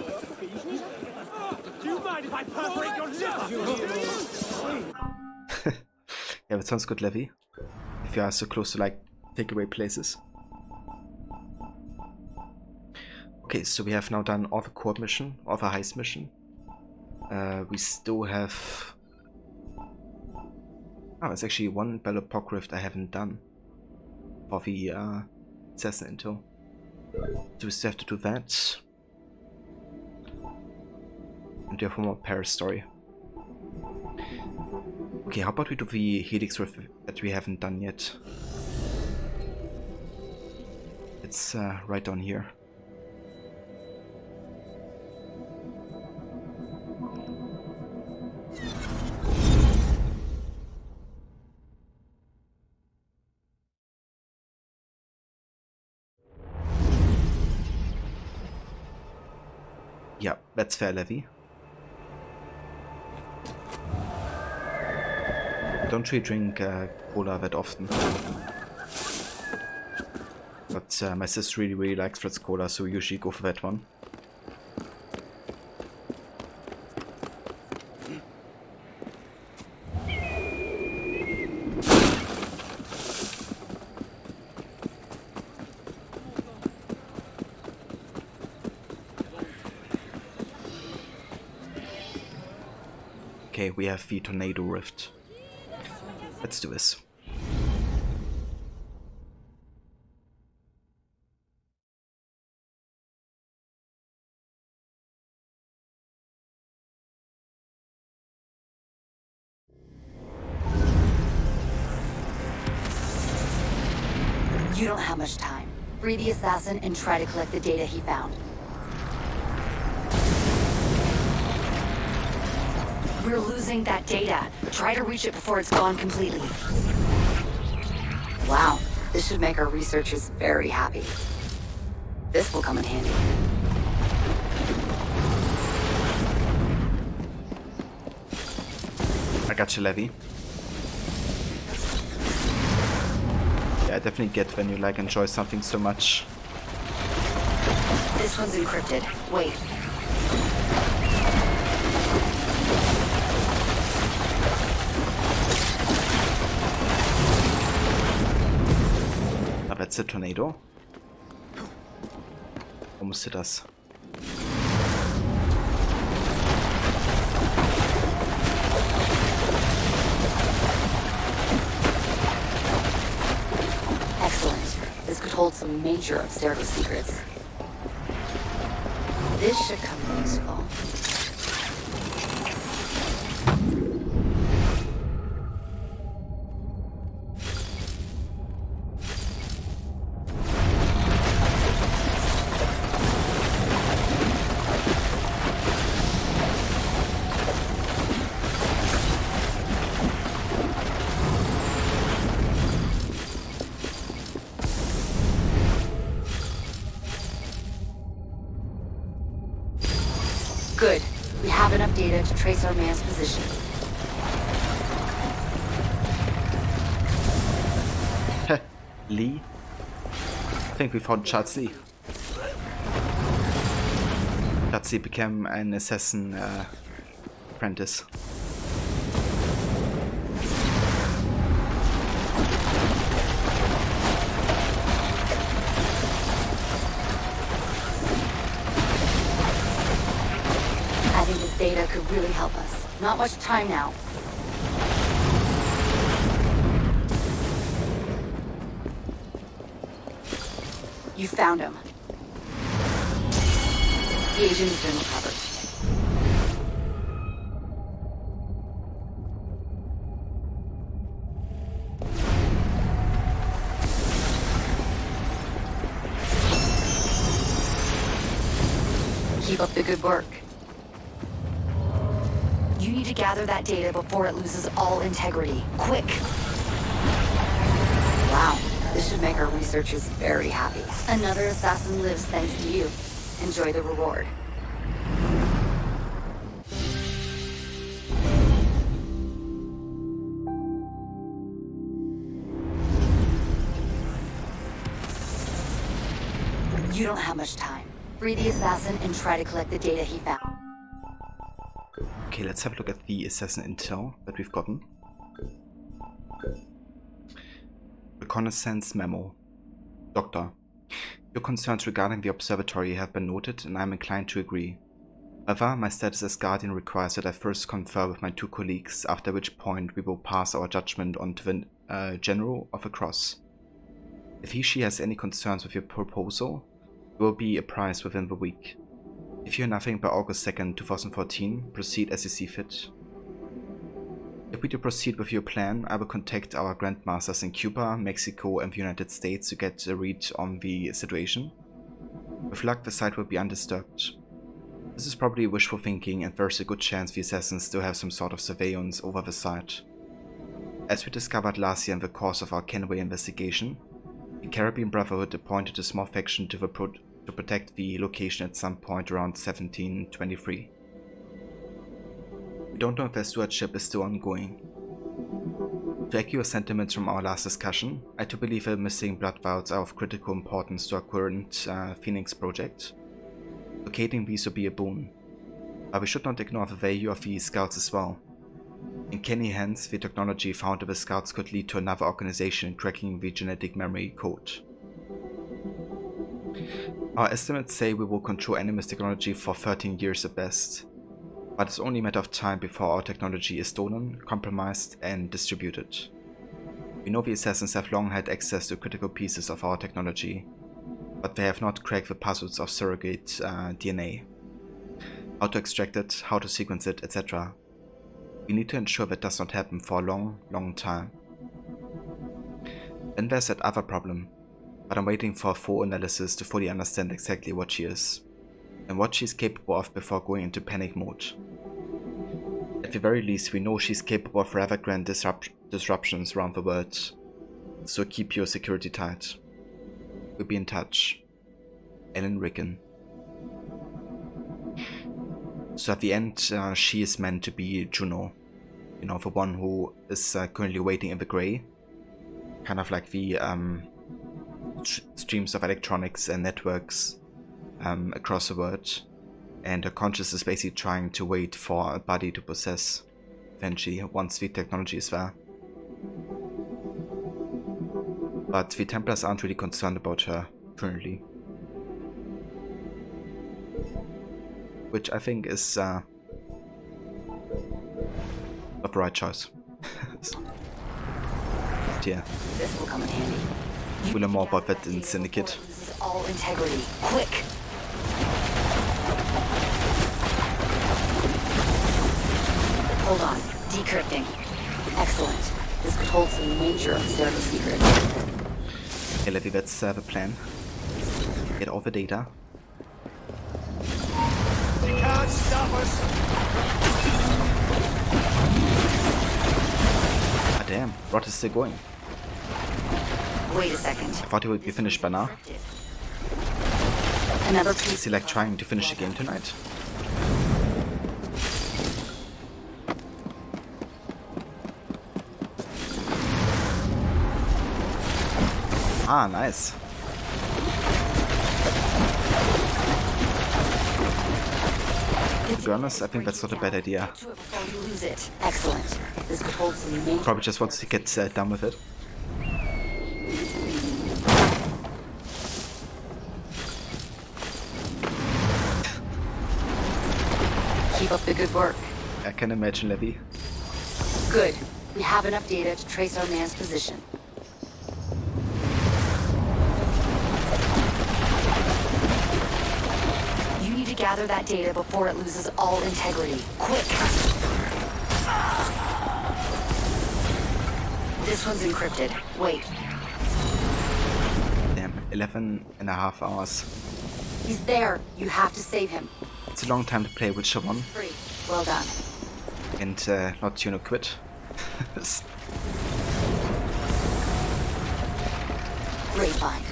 Yeah, that sounds good, Levy. If you are so close to like takeaway places. Okay, so we have now done all the core mission, all the heist mission. We still have... Oh, there's actually one Bellapocryph I haven't done for the assassin intel. So we still have to do that. And we have one more Paris story. Okay, how about we do the Helix Rift that we haven't done yet? It's right down here. Yeah, that's fair, Levy. Don't really drink cola that often. But my sister really likes Fritz Cola, so we usually go for that one. Okay, we have the Tornado Rift. Let's do this. You don't have much time. Free the assassin and try to collect the data he found. We're losing that data. Try to reach it before it's gone completely. Wow, this should make our researchers very happy. This will come in handy. I got you, Levy. Yeah, I definitely get when you like enjoy something so much. This one's encrypted. Wait. That's a tornado. Almost hit us. Excellent. This could hold some major Abstergo secrets. This should come in useful. Good. We have enough data to trace our man's position. Lee? I think we found Chatsy. Chatsy became an assassin apprentice. Data could really help us. Not much time now. You found him. The agent has been recovered. Keep up the good work. You need to gather that data before it loses all integrity. Quick! Wow, this should make our researchers very happy. Another assassin lives thanks to you. Enjoy the reward. You don't have much time. Free the assassin and try to collect the data he found. Okay, let's have a look at the assassin intel that we've gotten. Reconnaissance memo. Doctor, your concerns regarding the observatory have been noted and I am inclined to agree. However, my status as Guardian requires that I first confer with my 2 colleagues, after which point we will pass our judgment on to the General of the Cross. If he/she has any concerns with your proposal, you will be apprised within the week. If you hear nothing by August 2nd, 2014, proceed as you see fit. If we do proceed with your plan, I will contact our Grandmasters in Cuba, Mexico and the United States to get a read on the situation. With luck, the site will be undisturbed. This is probably wishful thinking and there's a good chance the assassins still have some sort of surveillance over the site. As we discovered last year in the course of our Kenway investigation, the Caribbean Brotherhood appointed a small faction to protect the location at some point around 1723. We don't know if their stewardship is still ongoing. To echo your sentiments from our last discussion, I do believe the missing blood vials are of critical importance to our current Phoenix project. Locating these will be a boon, but we should not ignore the value of the scouts as well. In Kenny hands, the technology found in the scouts could lead to another organization cracking the genetic memory code. Our estimates say we will control Animus technology for 13 years at best, but it's only a matter of time before our technology is stolen, compromised and distributed. We know the assassins have long had access to critical pieces of our technology, but they have not cracked the puzzles of surrogate DNA. How to extract it, how to sequence it, etc. We need to ensure that does not happen for a long, long time. Then there's that other problem, but I'm waiting for a full analysis to fully understand exactly what she is, and what she's capable of before going into panic mode. At the very least, we know she's capable of rather grand disruptions around the world, so keep your security tight. We'll be in touch. Ellen Rickon. So at the end, she is meant to be Juno. You know, the one who is currently waiting in the grey. Kind of like the streams of electronics and networks across the world. And her conscious is basically trying to wait for a body to possess eventually, once the technology is there. But the Templars aren't really concerned about her currently. Which I think is not the right choice. Yeah. This will come in handy. We'll learn more about that in Syndicate. All integrity. Quick! Hold on. Decrypting. Excellent. This could hold some major observer secrets. Okay, Levy, that's the plan. Get all the data. You can't stop us. Ah damn, Rod is still going. Wait a second. I thought he would be finished by now. Another piece. Is he like trying to finish the game tonight? Ah, nice. To be honest, I think that's not a bad idea. Excellent. This could hold some major... Probably just wants to get done with it. Keep up the good work. I can imagine, Levy. Good. We have enough data to trace our man's position. You need to gather that data before it loses all integrity. Quick! This one's encrypted. Wait. Damn, 11.5 hours. He's there. You have to save him. It's a long time to play Witcher 1. Free. Well done. And not, you know, quit. Great find.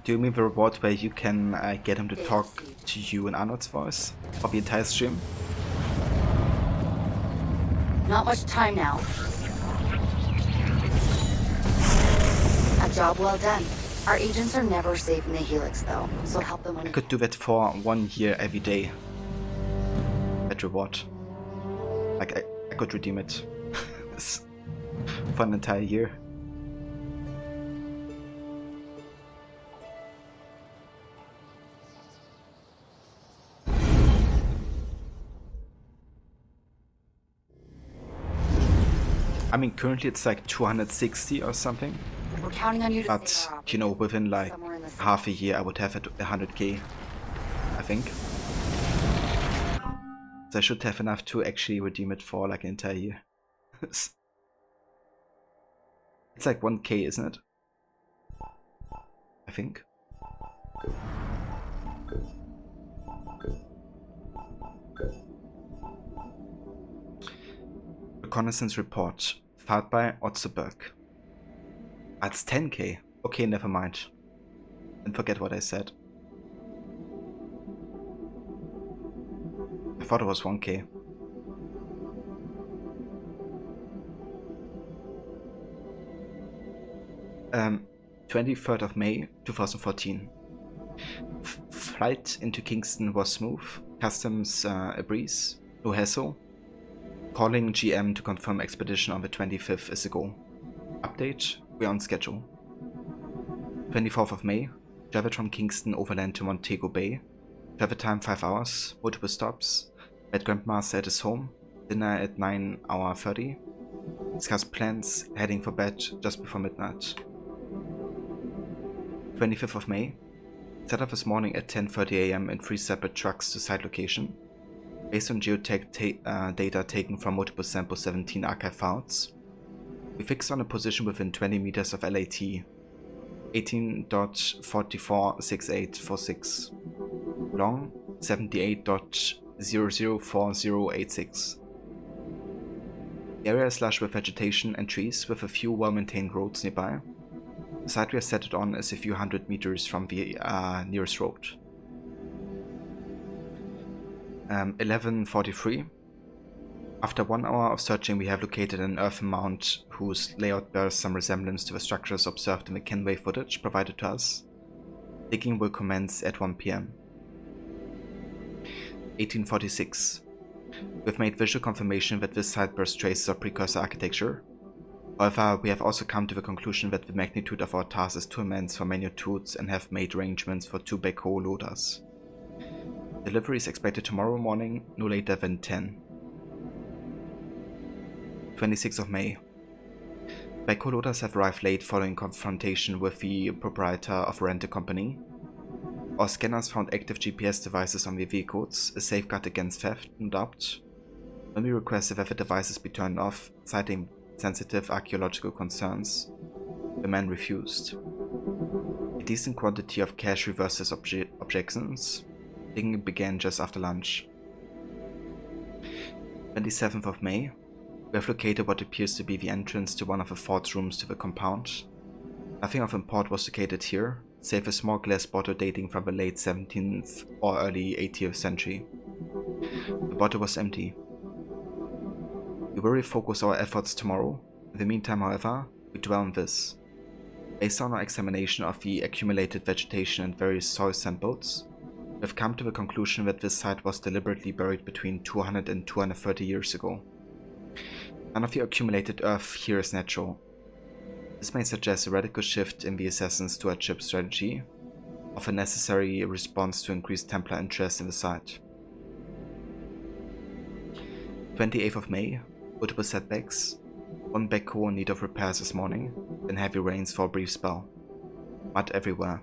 Do you mean the reward where you can get him to talk to you in Arnold's voice? For the entire stream? Not much time now. A job well done. Our agents are never safe in the Helix, though, so help them when I could do that for 1 year every day. That reward. Like, I could redeem it for an entire year. I mean, currently it's like 260 or something. We're counting on you to But, save our you know, within like somewhere in the city. half a year I would have it 100k, I think. So I should have enough to actually redeem it for like an entire year. It's like 1k, isn't it? I think. Reconnaissance report. Filed by Otzeberg. That's 10k. Okay, never mind. And forget what I said. I thought it was 1k. Um, 23rd of May 2014. Flight into Kingston was smooth. Customs a breeze. No hassle. Calling GM to confirm expedition on the 25th is a go. Update, we're on schedule. 24th of May. Traveled from Kingston overland to Montego Bay. Travel time 5 hours. Multiple stops. Met Grandmaster at his home. Dinner at 9:30. Discuss plans. Heading for bed just before midnight. 25th of May. Set off this morning at 10:30 AM in 3 separate trucks to site location. Based on geotech data taken from multiple sample 17 archive files, we fixed on a position within 20 meters of LAT 18.446846, long 78.004086. The area is lush with vegetation and trees with a few well-maintained roads nearby. The site we are set on is a few hundred meters from the nearest road. 11:43. After 1 hour of searching, we have located an earthen mound whose layout bears some resemblance to the structures observed in the Kenway footage provided to us. Digging will commence at 1 PM. 1846. We've made visual confirmation that this site bears traces of precursor architecture. However, we have also come to the conclusion that the magnitude of our task is too immense for manual tools and have made arrangements for 2 backhoe loaders. Delivery is expected tomorrow morning, no later than 10. 26th of May. Backhoe loaders have arrived late following confrontation with the proprietor of a rental company. Our scanners found active GPS devices on the vehicles, a safeguard against theft, no doubt. When we requested that the devices be turned off, citing sensitive archaeological concerns, the man refused. A decent quantity of cash reverses objections. Digging began just after lunch. 27th of May. We have located what appears to be the entrance to one of the fort's rooms to the compound. Nothing of import was located here, save a small glass bottle dating from the late 17th or early 18th century. The bottle was empty. We will refocus our efforts tomorrow. In the meantime, however, we dwell on this. Based on our examination of the accumulated vegetation and various soil samples, we have come to the conclusion that this site was deliberately buried between 200 and 230 years ago. None of the accumulated earth here is natural. This may suggest a radical shift in the assassin's stewardship strategy, of a necessary response to increased Templar interest in the site. 28th of May, multiple setbacks, 1 backhoe in need of repairs this morning, then heavy rains for a brief spell. Mud everywhere.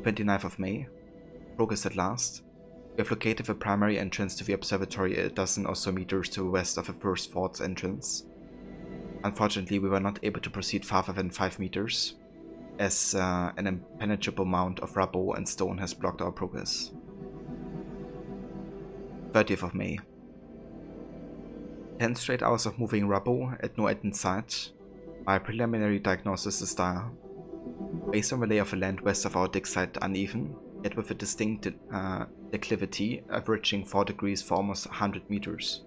29th of May, progress at last. We have located the primary entrance to the observatory a dozen or so meters to the west of the first fort's entrance. Unfortunately, we were not able to proceed farther than 5 meters, as an impenetrable mound of rubble and stone has blocked our progress. 30th of May. 10 straight hours of moving rubble at no end in sight. My preliminary diagnosis is dire. Based on the lay of the land west of our dig site uneven, yet with a distinct declivity averaging 4 degrees for almost 100 meters.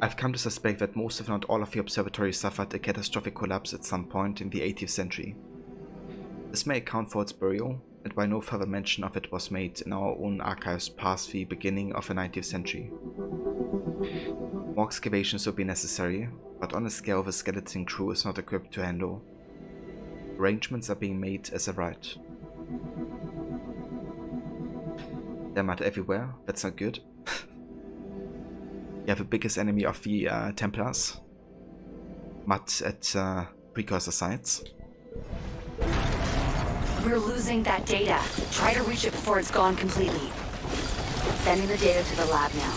I've come to suspect that most if not all of the observatories suffered a catastrophic collapse at some point in the 18th century. This may account for its burial, and why no further mention of it was made in our own archives past the beginning of the 19th century. More excavations will be necessary, but on a scale the skeleton crew is not equipped to handle. Arrangements are being made as a right. There mud everywhere, that's not good. You have the biggest enemy of the Templars. Mud at precursor sites. We're losing that data. Try to reach it before it's gone completely. Sending the data to the lab now.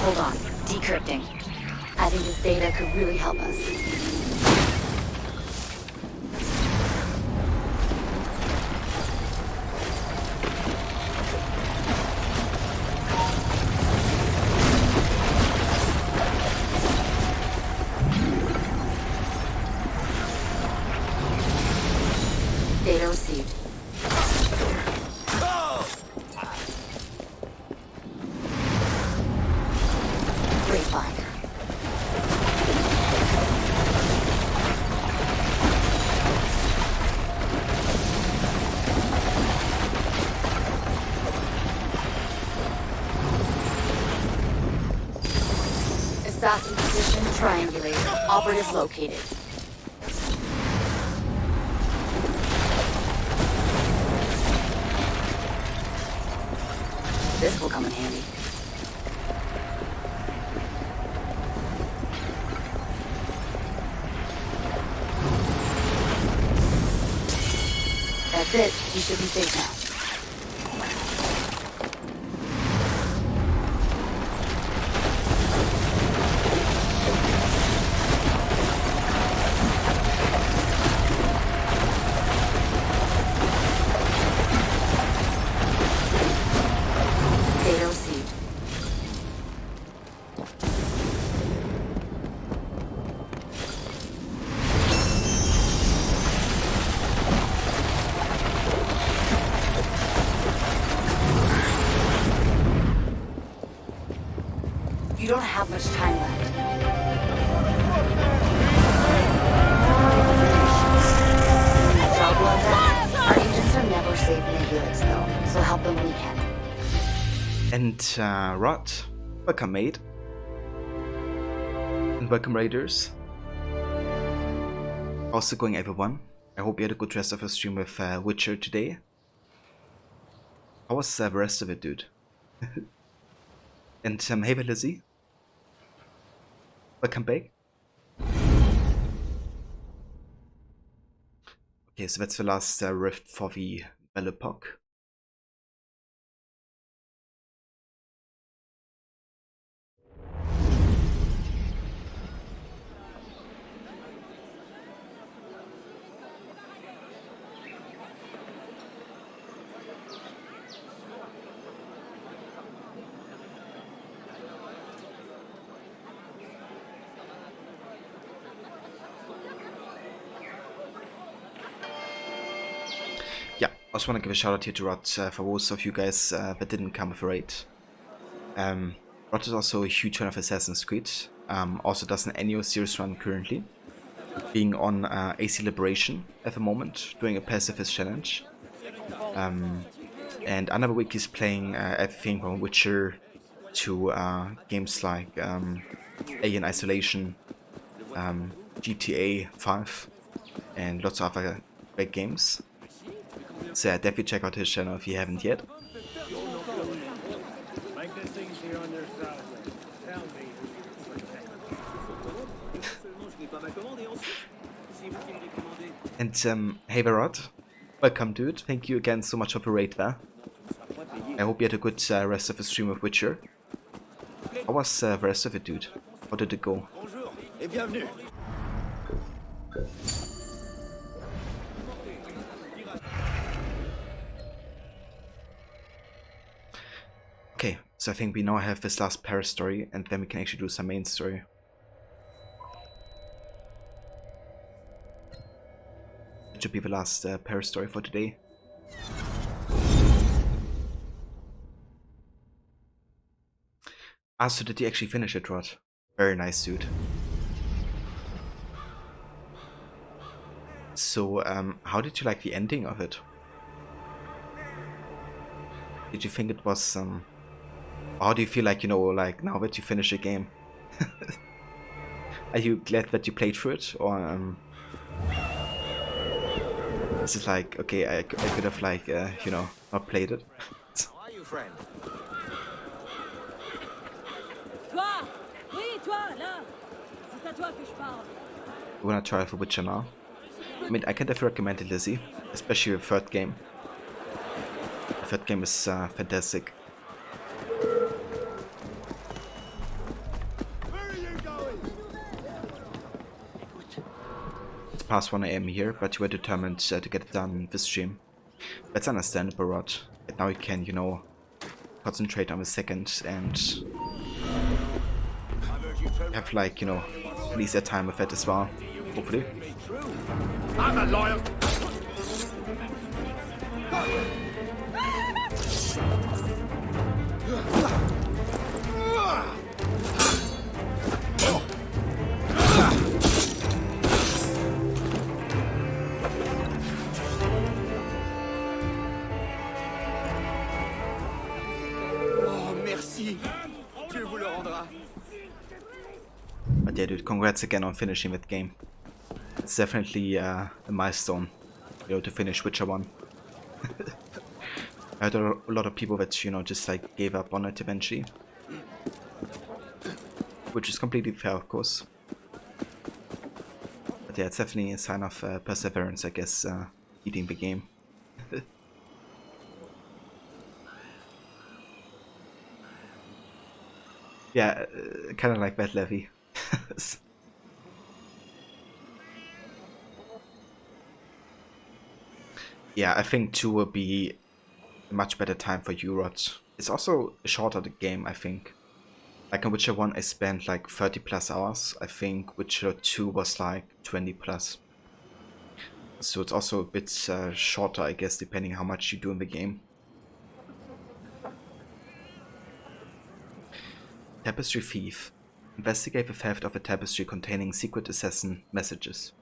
Hold on. Decrypting. I think this data could really help us. Data received. Great find. Assassin position triangulated. Operative located. This will come in handy. That's it. You should be safe now. Data received. You don't have much time left. Job well done. Our agents are never safe in the Helix, though, so help them when you can. And Rod, welcome mate. And welcome raiders. How's it going everyone? I hope you had a good rest of your stream with Witcher today. How was the rest of it, dude? And hey Lizzie. Welcome back. Okay, so that's the last rift for the Belle Epoque. Yeah, I just want to give a shout out here to Rod for those of you guys that didn't come with a raid. Rod is also a huge fan of Assassin's Creed, also does an annual series run currently, being on AC Liberation at the moment, doing a pacifist challenge. And another week he's playing everything from Witcher to games like Alien Isolation, GTA 5, and lots of other great games. So yeah, definitely check out his channel if you haven't yet. And hey Rod, welcome dude, thank you again so much for the raid there. I hope you had a good rest of the stream of Witcher. How was the rest of it, dude? How did it go? Bonjour et bienvenue. Okay, so I think we now have this last Paris story, and then we can actually do some main story. It should be the last Paris story for today. Ah, so did you actually finish it, Rod? Very nice, dude. So, how did you like the ending of it? Did you think it was, how do you feel like, you know, like now that you finish a game? Are you glad that you played through it, or, is it like, okay, I could have, like, you know, not played it? How are you, friend? Toi! Oui, toi, là! C'est à toi que je parle. We're gonna try for Witcher now. I mean, I can definitely recommend it, Lizzie, especially the third game. The third game is fantastic. It's past 1 AM here, but you were determined to get it done this stream. That's understandable, Rod. And now you can, you know, concentrate on the second and have, like, you know, at least a time with it as well, hopefully. I'm a loyal. Oh, merci. Dieu vous le rendra. But yeah, dude, congrats again on finishing that game. It's definitely a milestone, you know, to finish Witcher 1. I heard a lot of people that, you know, just like gave up on it eventually. Which is completely fair, of course. But yeah, it's definitely a sign of perseverance, I guess, beating the game. Yeah, kind of like that, Levy. Yeah, I think 2 will be a much better time for you, Rod. It's also shorter the game, I think. Like in Witcher 1 I spent like 30 plus hours. I think Witcher 2 was like 20 plus. So it's also a bit shorter, I guess, depending how much you do in the game. Tapestry Thief. Investigate the theft of a tapestry containing secret assassin messages.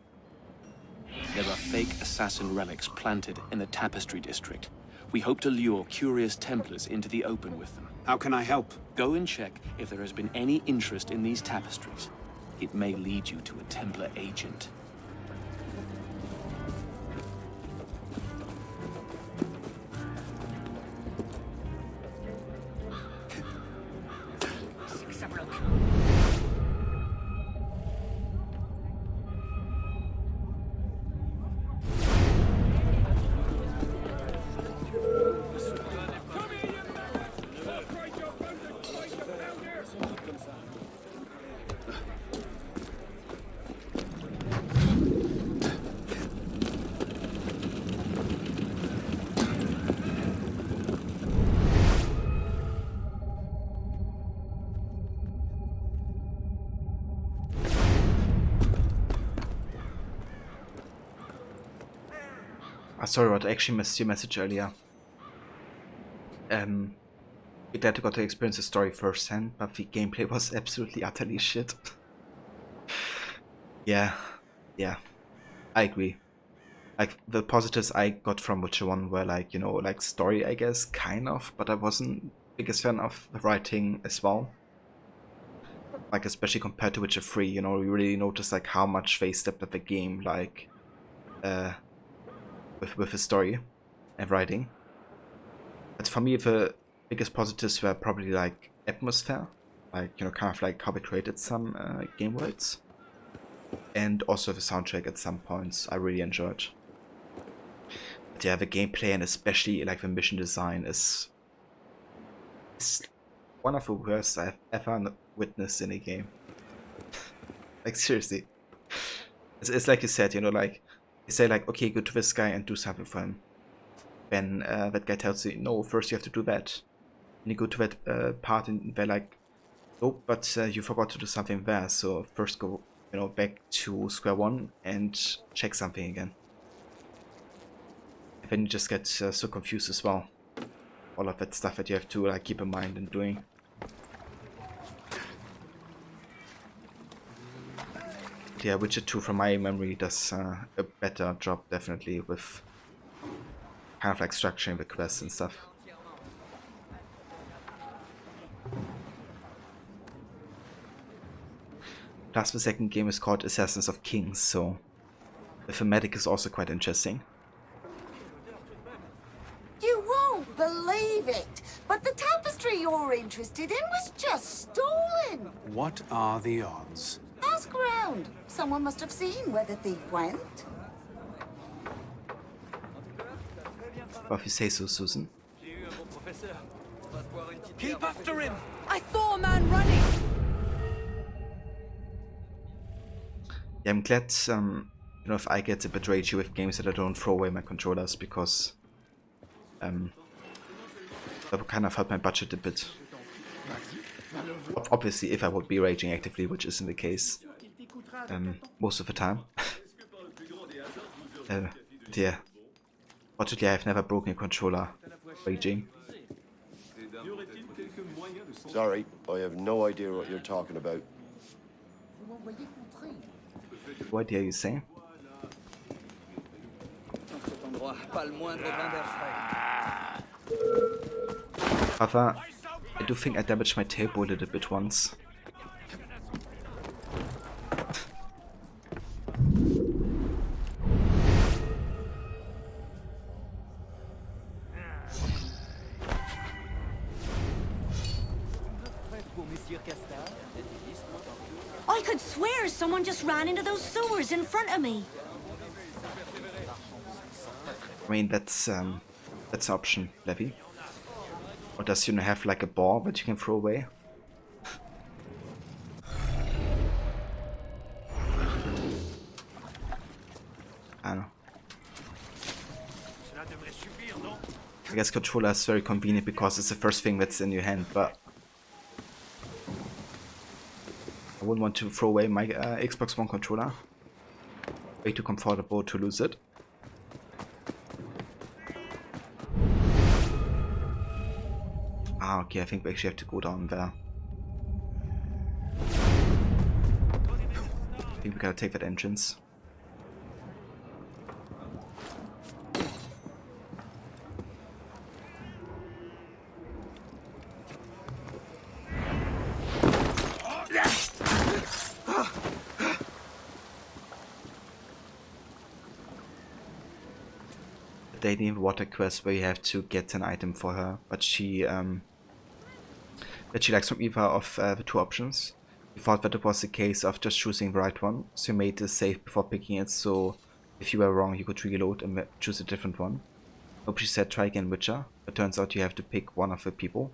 There are fake assassin relics planted in the Tapestry District. We hope to lure curious Templars into the open with them. How can I help? Go and check if there has been any interest in these tapestries. It may lead you to a Templar agent. Sorry, Rod, I actually missed your message earlier. We're glad you got to experience the story firsthand, but the gameplay was absolutely utterly shit. Yeah, I agree. Like, the positives I got from Witcher 1 were like, you know, like story, I guess, kind of, but I wasn't biggest fan of the writing as well. Like, especially compared to Witcher 3, you know, you really notice like how much they stepped up the game, like, with the story and writing. But for me, the biggest positives were probably like atmosphere, like, you know, kind of like how they created some game worlds, and also the soundtrack at some points I really enjoyed. But yeah, the gameplay and especially like the mission design is one of the worst I've ever witnessed in a game. Like, seriously, it's like you said, you know, like you say like, okay, go to this guy and do something for him. Then that guy tells you, no, first you have to do that. And you go to that part and they're like, oh, but you forgot to do something there, so first go, you know, back to square one and check something again. And then you just get so confused as well. All of that stuff that you have to like keep in mind and doing. Yeah, Witcher 2 from my memory does a better job definitely with kind of like structuring the quests and stuff. Plus the second game is called Assassins of Kings, so the thematic is also quite interesting. You won't believe it, but the tapestry you're interested in was just stolen. What are the odds? Ask around. Someone must have seen where the thief went. Well, if you say so, Susan. Keep after him! I saw a man running! Yeah, I'm glad, you know, if I get a bit ragey with games that I don't throw away my controllers, because that would kind of help my budget a bit. Obviously, if I would be raging actively, which isn't the case most of the time. Yeah. Fortunately, I've never broken a controller raging. Sorry, I have no idea what you're talking about. What are you saying? However, I do think I damaged my tailboard a little bit once. I could swear someone just ran into those sewers in front of me. I mean, that's an option, Levy. Or does you have like a ball that you can throw away? I don't know. I guess controller is very convenient because it's the first thing that's in your hand, but I wouldn't want to throw away my Xbox One controller. Way too comfortable to lose it. Ah, okay, I think we actually have to go down there. I think we gotta take that entrance. Daily water quest where you have to get an item for her, but she likes from either of the two options. We thought that it was a case of just choosing the right one, so you made the save before picking it, so if you were wrong you could reload and choose a different one. Hope she said try again Witcher, but turns out you have to pick one of the people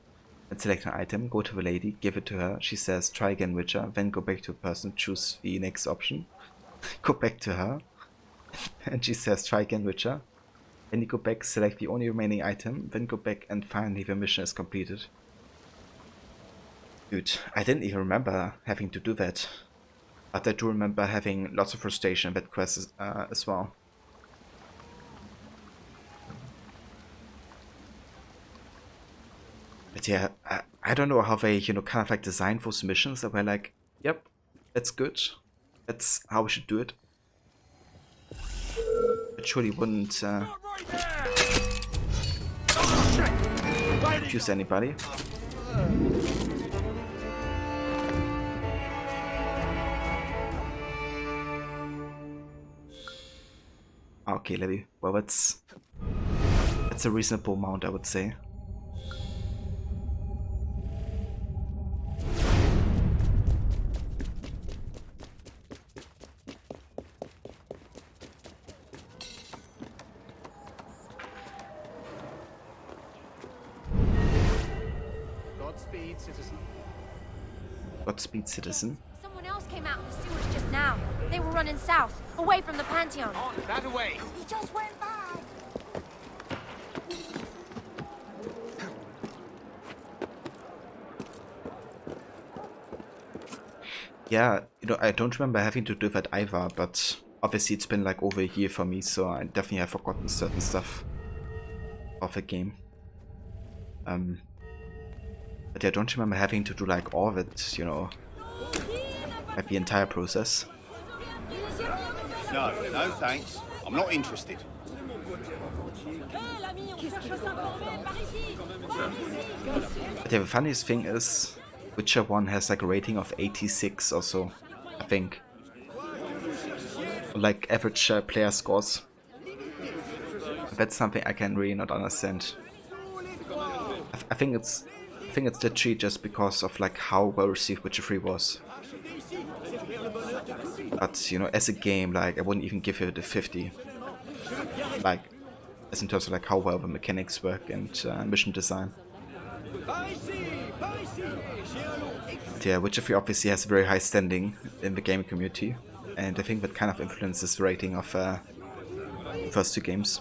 and select an item, go to the lady, give it to her, she says try again Witcher, then go back to a person, choose the next option, go back to her, and she says try again Witcher. Then you go back, select the only remaining item, then go back and finally the mission is completed. Dude, I didn't even remember having to do that. But I do remember having lots of frustration in that quest as well. But yeah, I don't know how they, you know, kind of like designed those missions that were like, yep, that's good. That's how we should do it. It surely wouldn't confuse anybody. Okay, Levy. Well, that's a reasonable amount, I would say. Godspeed, citizen. Godspeed, citizen. Someone else came out in the sewers just now. They were running south, away from the Pantheon. On, that away. He just went by. Yeah, you know, I don't remember having to do that either, but obviously it's been like over a year for me, so I definitely have forgotten certain stuff of the game. But I don't remember having to do like all of it, you know, like the entire process. No, no thanks. I'm not interested. But yeah, the funniest thing is, Witcher 1 has like a rating of 86 or so, I think. Like average player scores. That's something I can really not understand. I think it's literally just because of like how well received Witcher 3 was. But you know, as a game, like I wouldn't even give it a 50. Like, as in terms of like how well the mechanics work and mission design. But yeah, Witcher 3 obviously has a very high standing in the gaming community, and I think that kind of influences the rating of the first two games.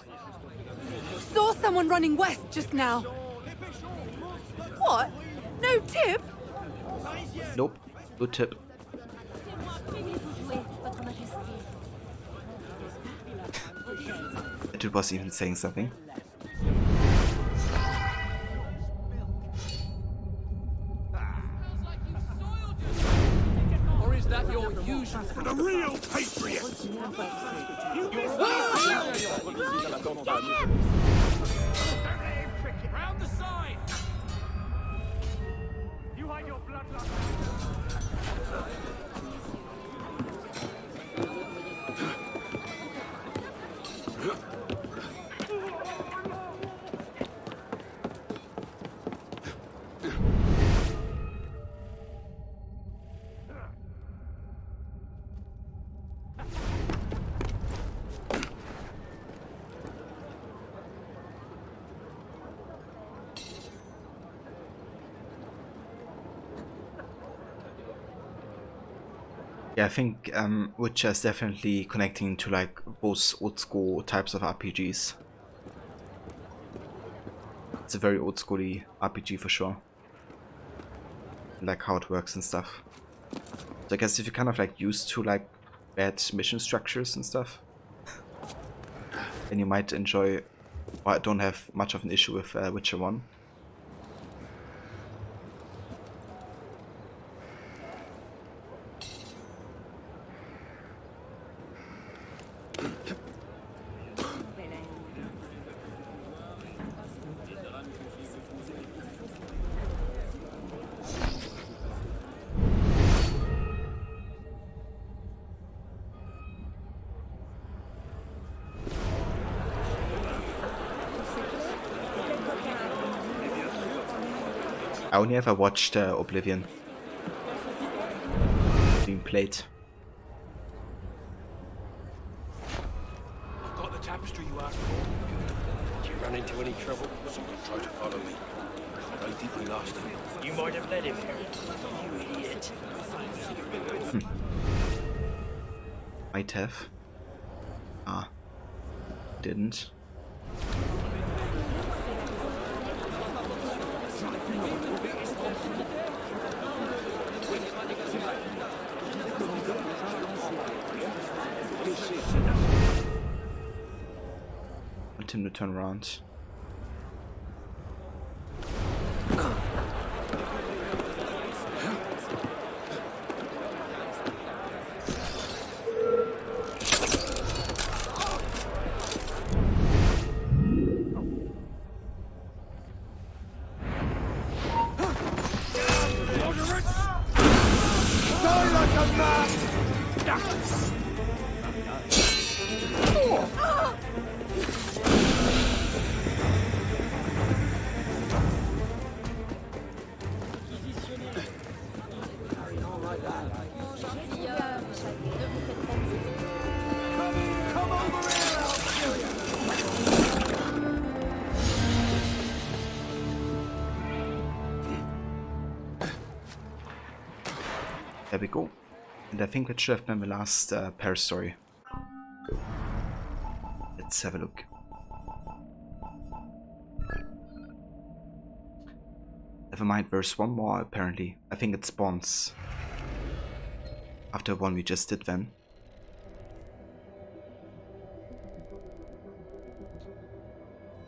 Saw someone running west just now. What? No tip? Nope, no tip. That dude was even saying something. Or is that your usual? The real patriot! Round the side! You hide your bloodline. Yeah, I think Witcher is definitely connecting to like both old school types of RPGs. It's a very old schooly RPG for sure. Like how it works and stuff. So I guess if you're kind of like used to like bad mission structures and stuff, then you might enjoy, or I don't have much of an issue with Witcher 1. I only ever watched Oblivion being played. I've got the tapestry you asked for. Did you run into any trouble? Someone tried to follow me. I think we lost him. You might have led him. You idiot. Might have. Ah. Didn't. Want him to turn around. There we go. And I think that should have been the last Paris story. Let's have a look. Never mind, there's one more apparently. I think it spawns after one we just did then.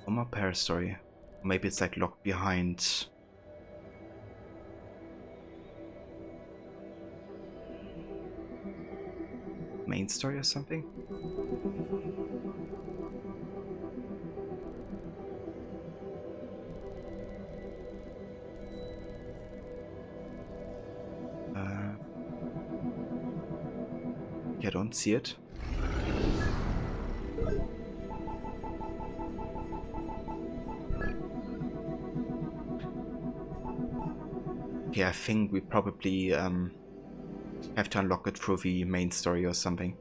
One more Paris story. Maybe it's like locked behind. main story or something? I don't see it. Okay, I think we probably have to unlock it through the main story or something.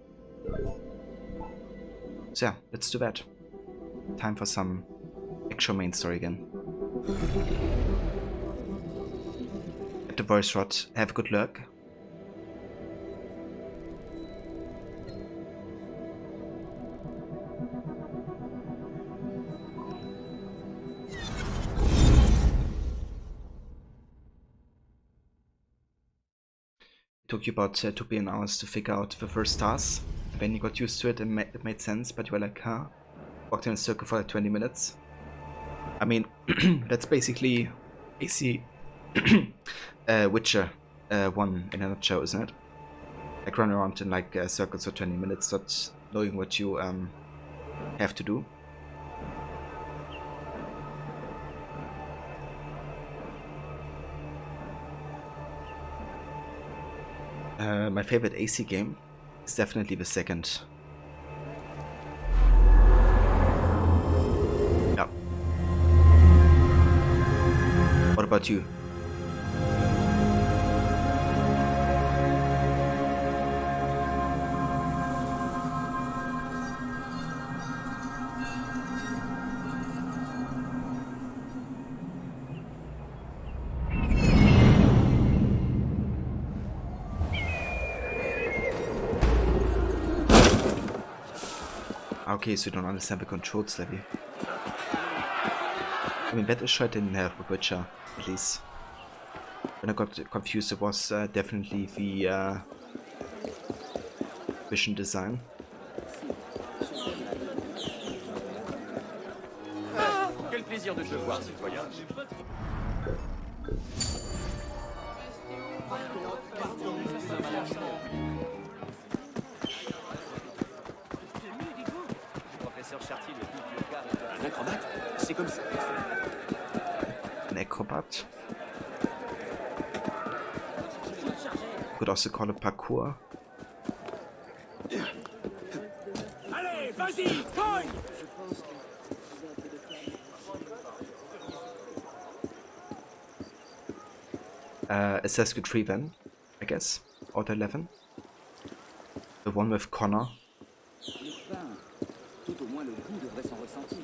So yeah, let's do that. Time for some actual main story again. At the voice rod, have good luck. Took you about 2 billion hours to figure out the first stars. When you got used to it, it made sense, but you were like, huh? Walked in a circle for like 20 minutes. I mean, that's basically AC Witcher 1 in a nutshell, isn't it? Like run around in like circles for 20 minutes, not knowing what you have to do. My favorite AC game is definitely the second. Yeah. What about you? Okay, so you don't understand the controls, Levy. I mean, that issue I didn't have with Witcher, at least. When I got confused, it was definitely the vision design. Quel plaisir de te voir, citoyen. Un acrobate? C'est comme ça. An acrobat. Could also call it parkour. Allez, vas-y, cogne! Assassin's Creed 3 then, I guess. Or the 11. The one with Connor. Tout au moins le goût devrait s'en ressentir.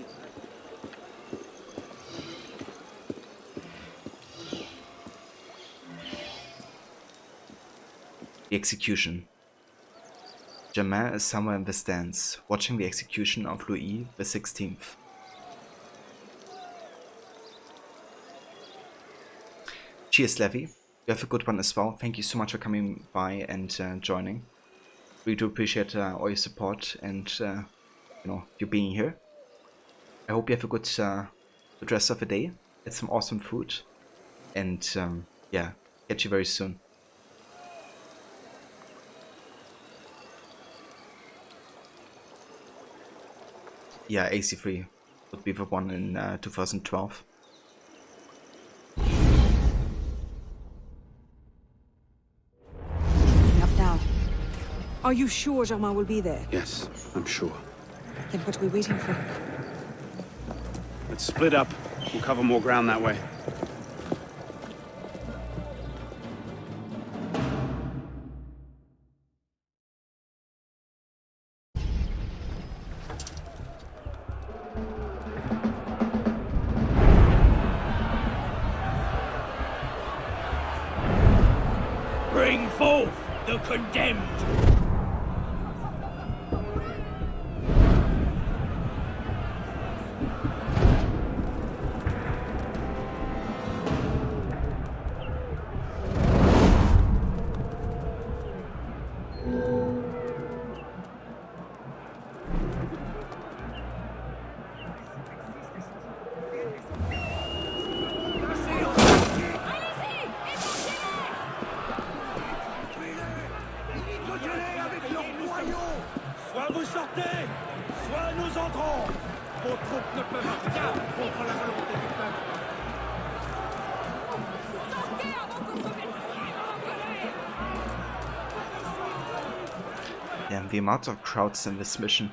The execution. Germain is somewhere in the stands, watching the execution of Louis XVI. Cheers, Levy. You have a good one as well. Thank you so much for coming by and joining. We do appreciate all your support and you know, you being here. I hope you have a good rest of the day. Get some awesome food, and yeah, catch you very soon. Yeah, AC3 would be the one in 2012. Up now. Are you sure Germain will be there? Yes, I'm sure. Then what are we waiting for? Let's split up. We'll cover more ground that way. Bring forth the condemned! Allez-y! Vos troupes ne peuvent rien contre la volonté du peuple. Damn, the amount of crowds in this mission.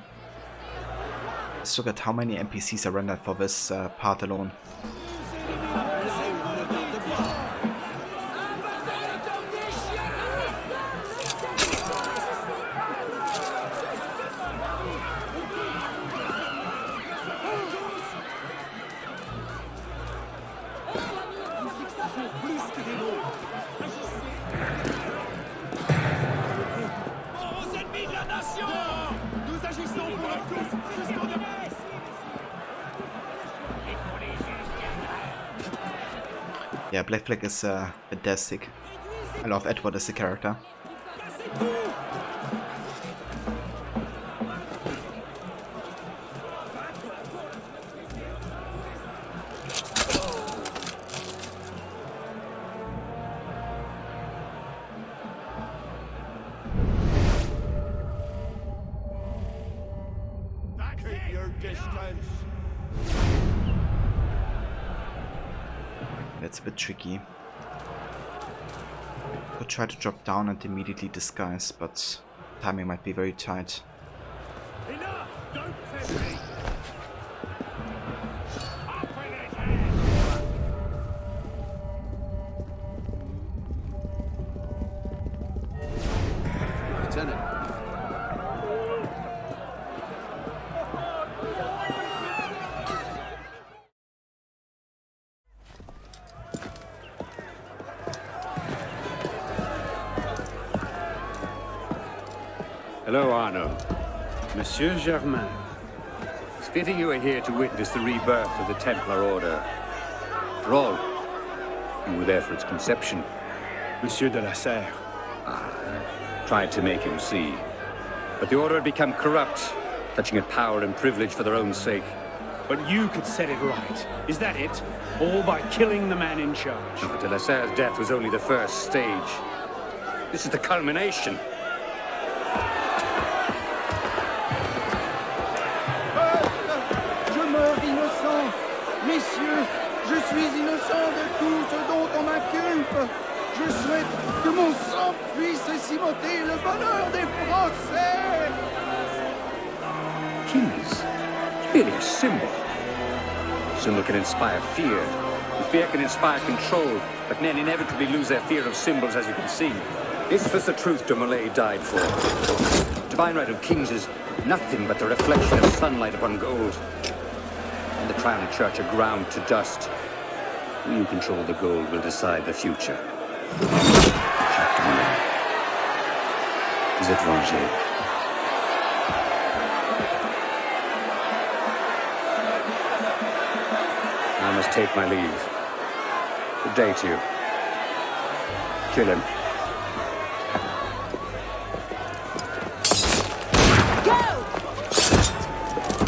Let's look at how many NPCs are rendered for this part alone. Yeah, Black Flag is fantastic. I love Edward as a character. Keep your distance. That's a bit tricky. Could try to drop down and immediately disguise, but timing might be very tight. Enough! Don't test me! Lieutenant. Hello, Arno. Monsieur Germain. It's fitting you are here to witness the rebirth of the Templar Order. After all, you were there for its conception. Monsieur de la Serre. Tried to make him see. But the Order had become corrupt, clutching at power and privilege for their own sake. But you could set it right. Is that it? All by killing the man in charge. No, but de la Serre's death was only the first stage. This is the culmination. Je meurs innocent. Messieurs, je suis innocent de tout ce dont on m'inculpe. Je souhaite que mon sang puisse cimenter le bonheur des Français. Kings? Really a symbol. Symbol can inspire fear. And fear can inspire control. But men inevitably lose their fear of symbols, as you can see. This was the truth de Molay died for. Divine right of kings is nothing but the reflection of sunlight upon gold. And the crown and church are ground to dust. We who control the gold will decide the future. Jacques de Molay. Vous êtes vengé. I must take my leave. Good day to you. Kill him.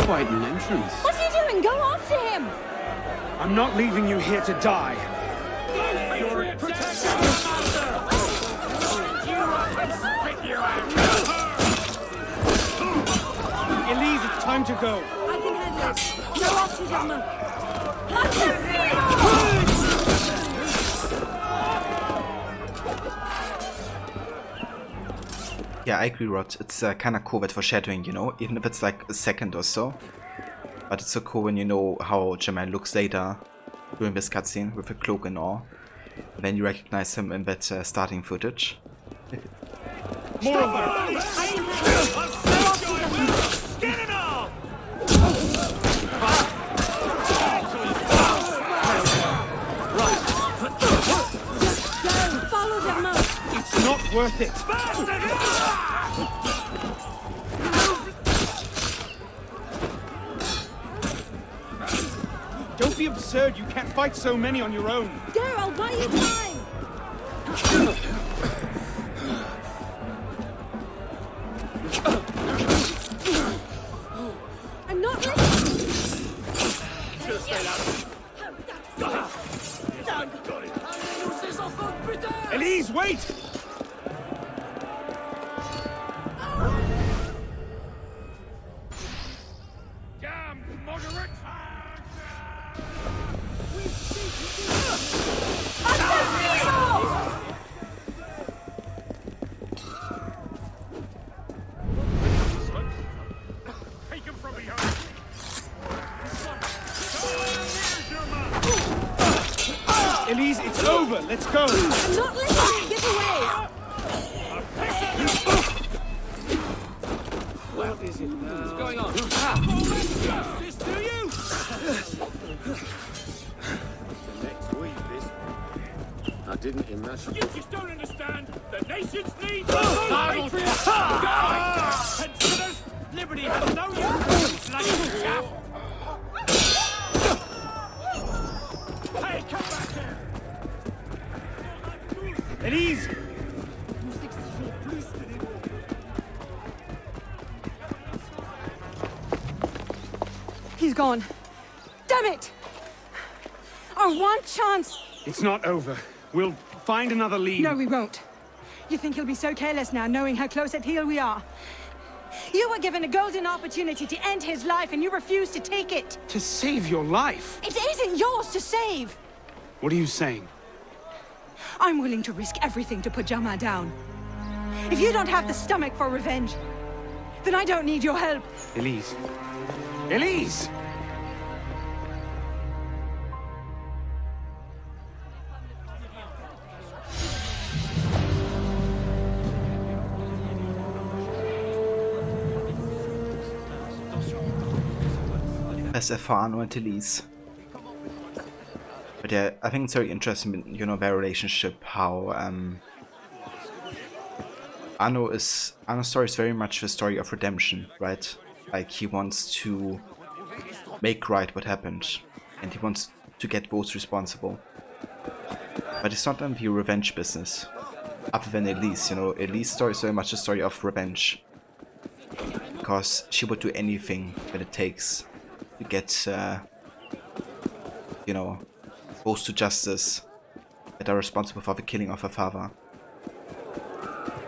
Quite an entrance. What are you doing? Go after him! I'm not leaving you here to die. Elise, it's time to go. I can handle it. Go after Germain. Yeah, I agree, Rod. It's kind of cool with foreshadowing, you know, even if it's like a second or so. But it's so cool when you know how Germain looks later during this cutscene with a cloak and all. And then you recognize him in that starting footage. More of them! Get it all! Follow Germain. It's not worth it. Don't be absurd. You can't fight so many on your own. Go, I'll buy you time. I'm not ready. Elise, wait! Damn moderate! Elise, it's over. Let's go. I'm not listening. Get away. What is it now? What's going on? Justice to you! The next week, this... I didn't imagine... You just don't understand. The nations need patriots! Considers liberty has no use. Bloody chaff. Hey, come back here. Elise! He's gone. Damn it! Our one chance! It's not over. We'll find another lead. No, we won't. You think he'll be so careless now, knowing how close at heel we are? You were given a golden opportunity to end his life, and you refused to take it. To save your life? It isn't yours to save! What are you saying? I'm willing to risk everything to put Jama down. If you don't have the stomach for revenge, then I don't need your help. Elise. Elise! Best for Arno and Elise. But yeah, I think it's very interesting, you know, their relationship, how Arno's story is very much the story of redemption, right? Like, he wants to make right what happened, and he wants to get those responsible. But it's not in the revenge business, other than Elise, you know. Elise's story is very much a story of revenge, because she would do anything that it takes to get, you know, those to justice that are responsible for the killing of her father.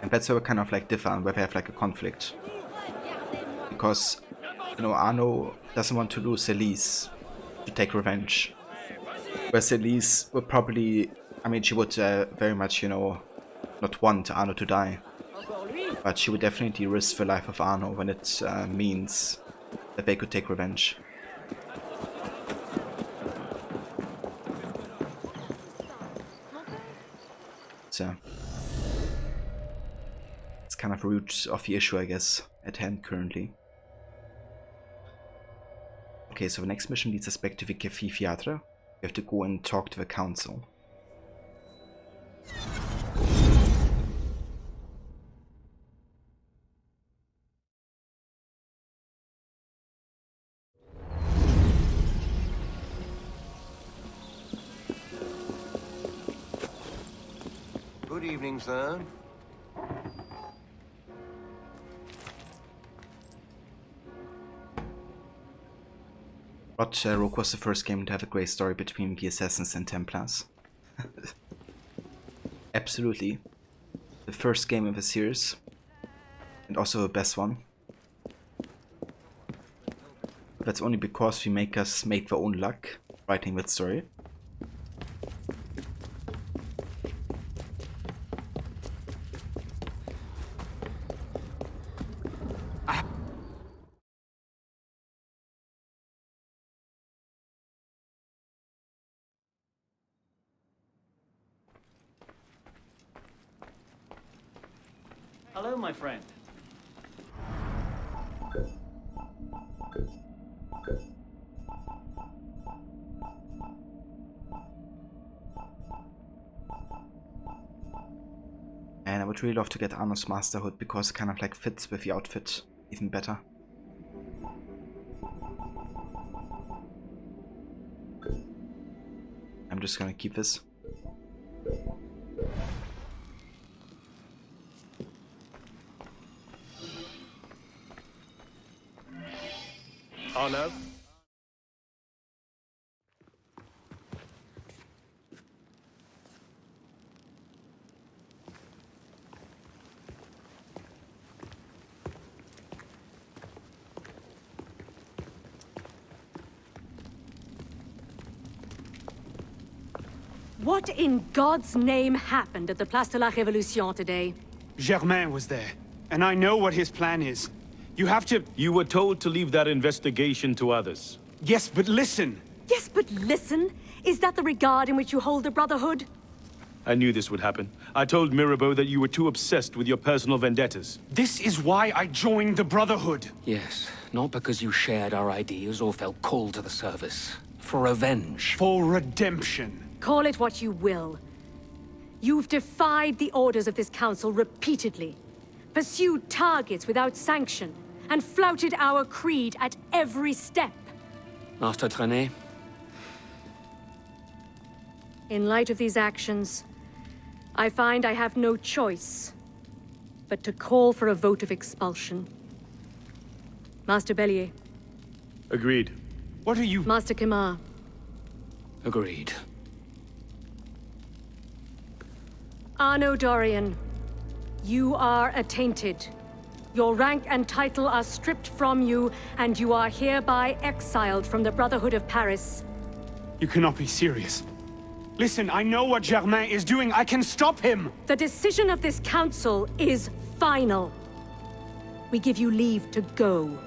And that's where we kind of like differ, and where we have like a conflict. Because, you know, Arno doesn't want to lose Elise to take revenge. Whereas Elise would probably, I mean, she would very much, you know, not want Arno to die. But she would definitely risk the life of Arno when it means that they could take revenge. So it's kind of the root of the issue, I guess, at hand currently. Okay, so the next mission leads us back to the Café Theatre. We have to go and talk to the council. Good evening, sir. But Rogue was the first game to have a great story between the Assassins and Templars. Absolutely. The first game of the series. And also the best one. That's only because the makers made their own luck writing that story. Hello, my friend. And I would really love to get Arno's Masterhood, because it kind of like fits with the outfit even better. I'm just gonna keep this. Arno? What in God's name happened at the Place de la Révolution today? Germain was there, and I know what his plan is. You have to... You were told to leave that investigation to others. Yes, but listen! Yes, but listen? Is that the regard in which you hold the Brotherhood? I knew this would happen. I told Mirabeau that you were too obsessed with your personal vendettas. This is why I joined the Brotherhood. Yes, not because you shared our ideas or felt called to the service. For revenge. For redemption. Call it what you will. You've defied the orders of this council repeatedly, pursued targets without sanction, and flouted our creed at every step. Master Trenet? In light of these actions, I find I have no choice but to call for a vote of expulsion. Master Bellier. Agreed. What are you— Master Kemar. Agreed. Arno Dorian, you are attainted. Your rank and title are stripped from you, and you are hereby exiled from the Brotherhood of Paris. You cannot be serious. Listen, I know what Germain is doing. I can stop him! The decision of this council is final. We give you leave to go.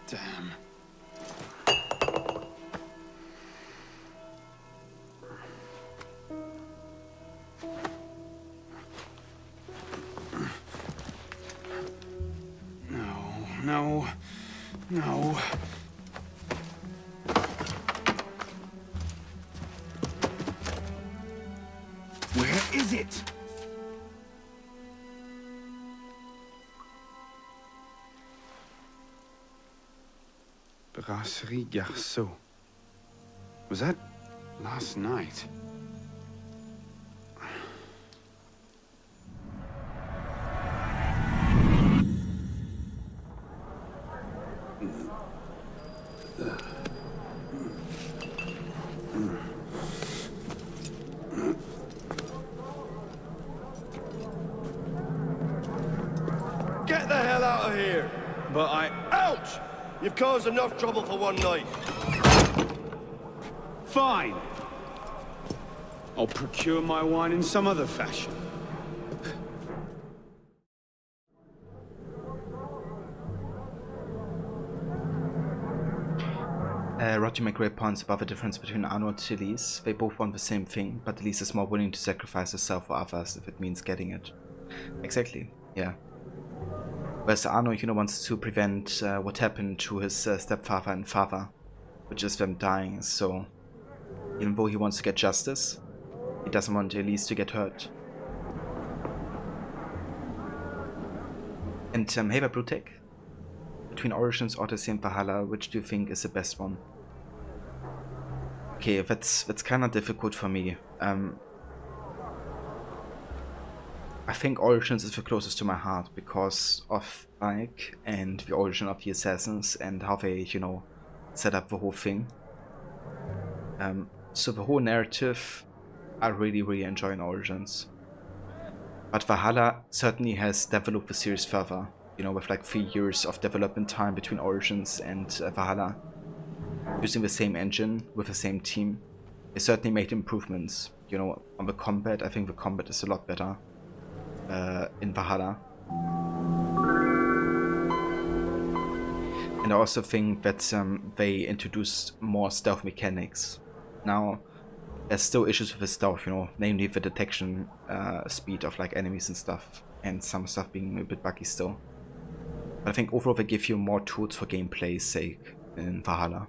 Damn. No. Where is it? Brasserie Garceau. Was that last night? Get the hell out of here! But Ouch! You've caused enough trouble for one night. Fine. I'll procure my wine in some other fashion. Roger made great points about the difference between Arno and Elise. They both want the same thing, but Elise is more willing to sacrifice herself for others if it means getting it. Exactly, yeah. Whereas Arno, wants to prevent what happened to his stepfather and father, which is them dying, so even though he wants to get justice, he doesn't want Elise to get hurt. And hey there, Bluetech. Between Origins, Odyssey and Valhalla, which do you think is the best one? Okay, that's kind of difficult for me. I think Origins is the closest to my heart because of Ike and the origin of the assassins and how they, set up the whole thing. So the whole narrative I really enjoy in Origins. But Valhalla certainly has developed the series further, with like 3 years of development time between Origins and Valhalla. Using the same engine, with the same team. They certainly made improvements, on the combat. I think the combat is a lot better in Valhalla. And I also think that they introduced more stealth mechanics. Now, there's still issues with the stealth, namely the detection speed of like enemies and stuff, and some stuff being a bit buggy still. But I think overall they give you more tools for gameplay's sake in Valhalla.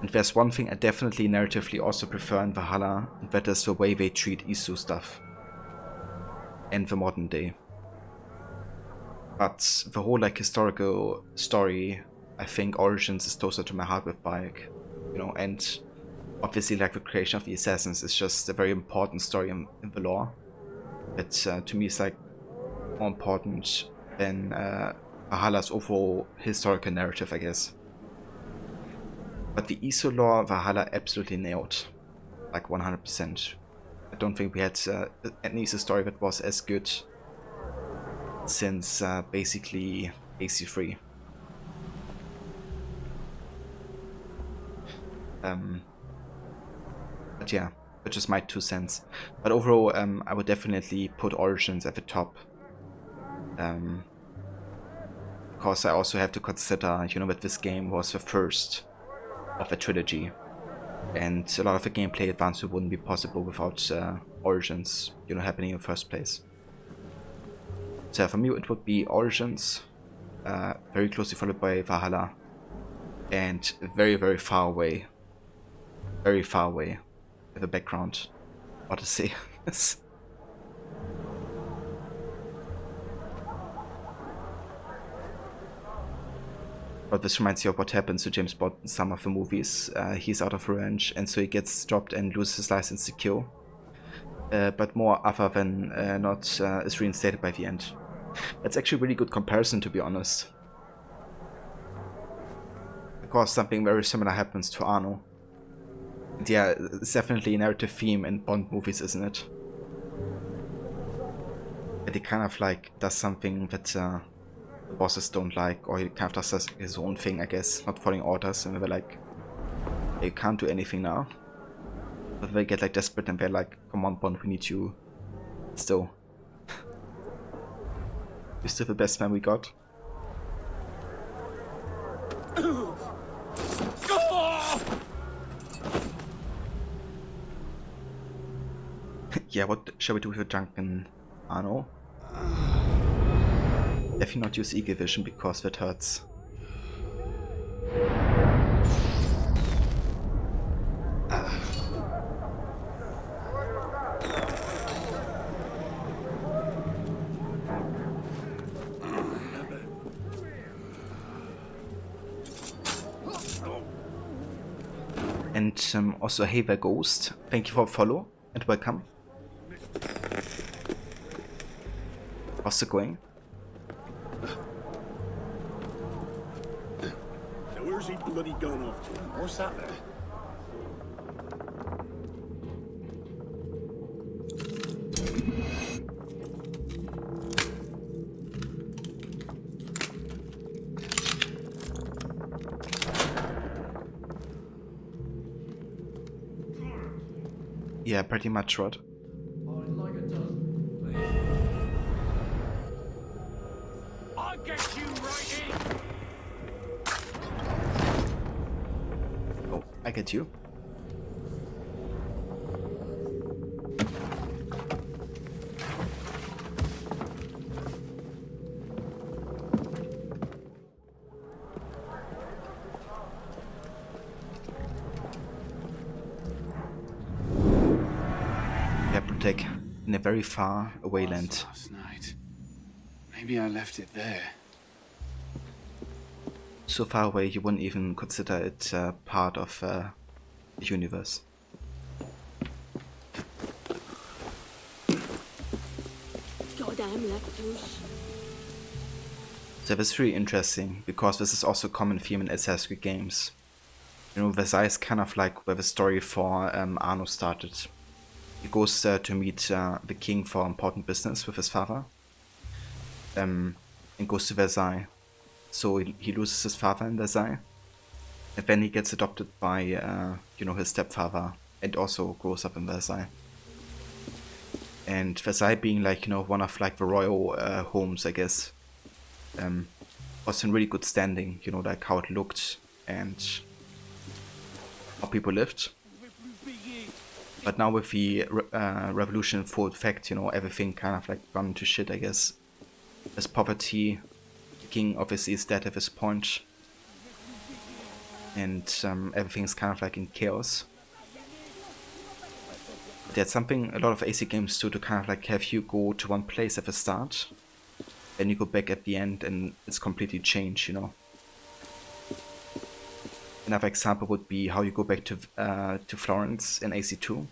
And there's one thing I definitely narratively also prefer in Valhalla, and that is the way they treat Isu stuff. And the modern day. But the whole like historical story, I think Origins is closer to my heart with Bayek. You know, and obviously like the creation of the assassins is just a very important story in the lore. That to me is like more important than Valhalla's overall historical narrative, I guess. But the Isu lore, Valhalla absolutely nailed, like 100%. I don't think we had an Isu story that was as good since basically AC3. But yeah, which is my 2 cents. But overall, I would definitely put Origins at the top. Because I also have to consider, you know, that this game was the first of a trilogy. And a lot of the gameplay advancement wouldn't be possible without Origins, you know, happening in the first place. So for me it would be Origins, very closely followed by Valhalla, and very, very far away in the background, Odyssey. But this reminds me of what happens to James Bond in some of the movies. He's out of range, and so he gets dropped and loses his license to kill. But more other than not is reinstated by the end. That's actually a really good comparison, to be honest. Because something very similar happens to Arno. And yeah, it's definitely a narrative theme in Bond movies, isn't it? That he kind of like does something that the bosses don't like, or he kind of does his own thing, I guess, not following orders, and they're like, hey, you can't do anything now. But they get like desperate and they're like, come on Bond, we need you still. You're still the best man we got. Yeah, what shall we do with a drunken Arno? Definitely not use Eagle Vision because that hurts. And also, hey there Ghost, thank you for a follow and welcome. How's it going? Now where's he bloody gone off to? What's that there? Yeah, pretty much, Rod. I'll get you right in. Oh, I get you. In a very far away land. Last night. Maybe I left it there. So far away you wouldn't even consider it part of the universe. Goddamn lactose. So that's really interesting because this is also a common theme in Assassin's Creed games. You know, Versailles is kind of like where the story for Arno started. He goes to meet the king for important business with his father, and goes to Versailles. So he loses his father in Versailles, and then he gets adopted by you know, his stepfather, and also grows up in Versailles. And Versailles being like, you know, one of like the royal homes, I guess, was in really good standing. You know, like how it looked and how people lived. But now with the revolution in full effect, you know, everything kind of like gone to shit, I guess. There's poverty. The king obviously is dead at this point. and everything's kind of like in chaos. There's something a lot of AC games do to kind of like have you go to one place at the start, then you go back at the end and it's completely changed, you know. Another example would be how you go back to Florence in AC2,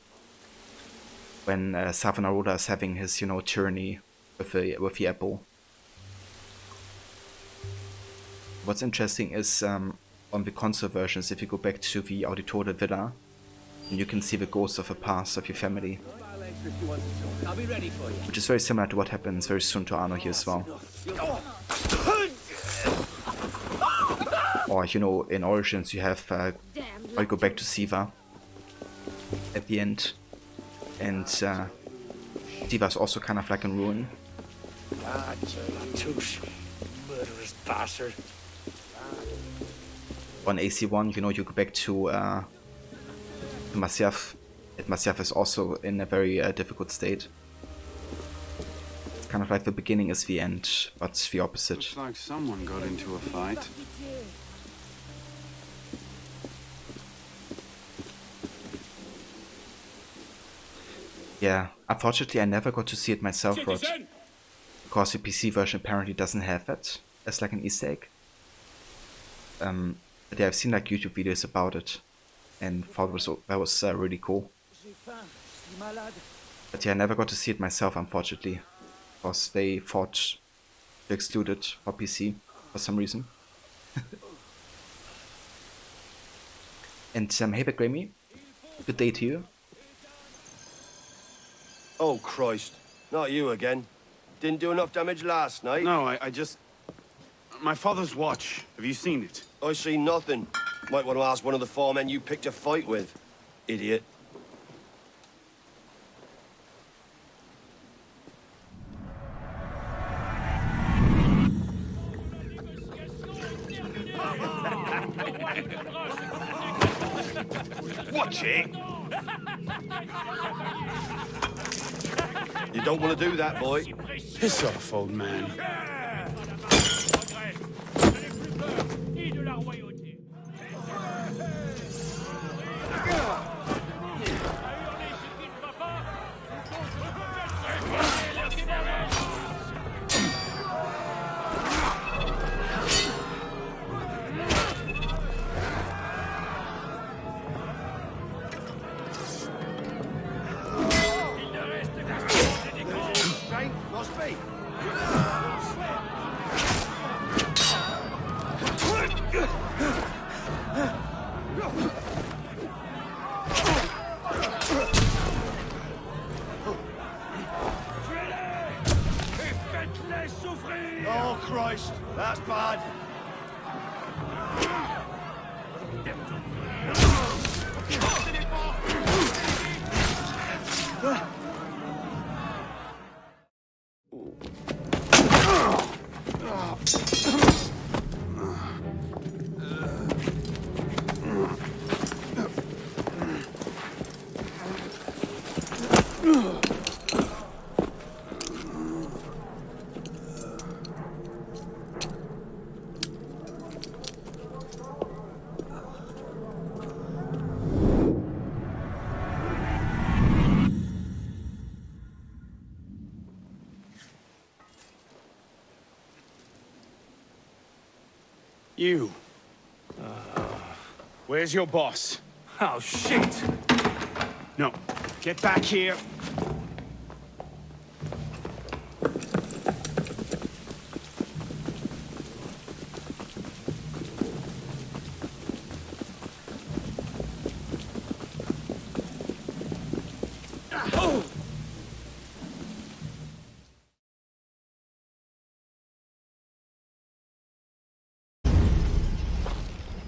when Savonarola is having his, you know, tyranny with the apple. What's interesting is on the console versions, if you go back to the Auditore Villa, you can see the ghosts of the past of your family, I'll be ready for you. which is very similar to what happens very soon to Arno here as well. Or, you know, in Origins you have, or you go back to Siva at the end, and Siva's also kind of like in ruin. Ah, Touche, murderous bastard. On AC1, you know, you go back to Masyaf, and Masyaf is also in a very difficult state. It's kind of like the beginning is the end, but the opposite. Looks like someone got into a fight. Yeah, unfortunately I never got to see it myself, Rod, because the PC version apparently doesn't have that as like an Easter egg. But yeah, I've seen like YouTube videos about it, and thought that was really cool. But yeah, I never got to see it myself, unfortunately, because they thought to exclude it for PC for some reason. And hey back Grammy, good day to you. Oh, Christ. Not you again. Didn't do enough damage last night. No, I just... My father's watch. Have you seen it? I see nothing. Might want to ask one of the four men you picked a fight with. Idiot. Watch it! You don't want to do that, boy. Piss off, old man. Must be. Oh, Christ. That's bad. You. Where's your boss? Oh, shit! No. Get back here.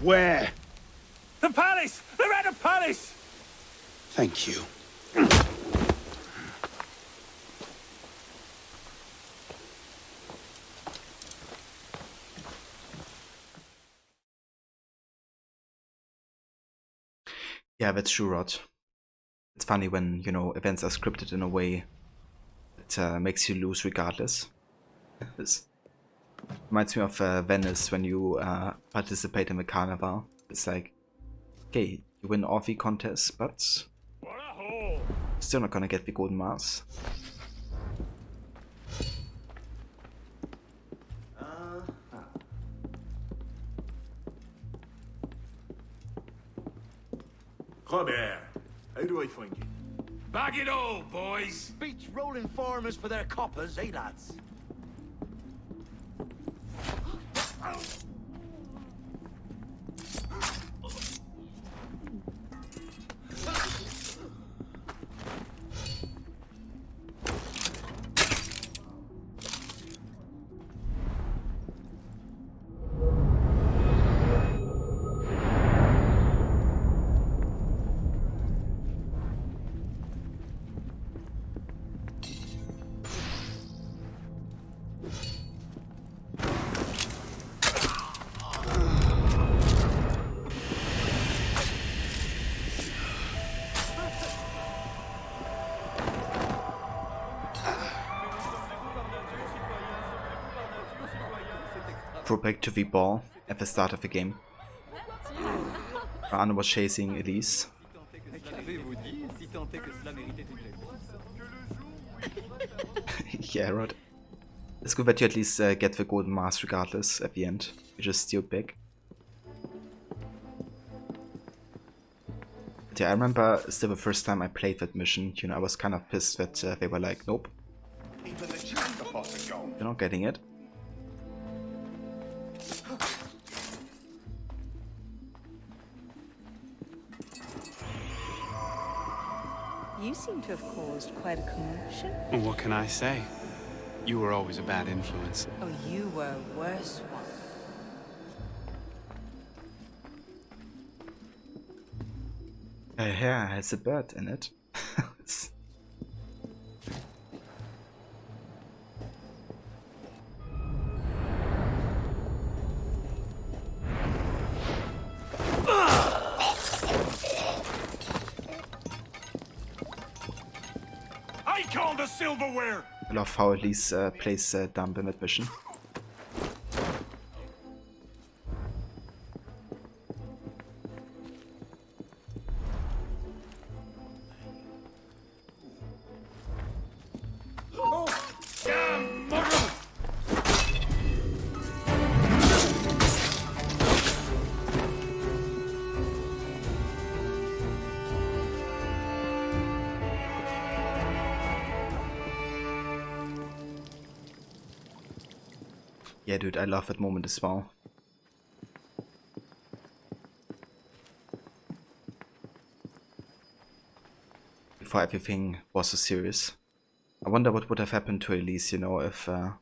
Where? The palace! They're at the palace! Thank you. Yeah, that's true, Rod. It's funny when, you know, events are scripted in a way that makes you lose regardless. This reminds me of Venice when you participate in the carnival. It's like, okay, you win all the contests, but still not gonna get the golden mask. Robert, how do I find you? Bag it all, boys! Beats rolling farmers for their coppers, eh, lads? Throw back to the ball at the start of the game. Arno was chasing Elise. Yeah, right. It's good that you at least get the golden mask regardless at the end. You just steal back. But yeah, I remember still the first time I played that mission, you know, I was kind of pissed that they were like, nope, you're not getting it. You seem to have caused quite a commotion. Well, what can I say? You were always a bad influence. Oh, you were a worse one. Her hair has a bird in it. I call the silverware! I love how Elise plays dumb in that mission. Yeah, dude, I love that moment as well. Before everything was so serious. I wonder what would have happened to Elise, you know, if her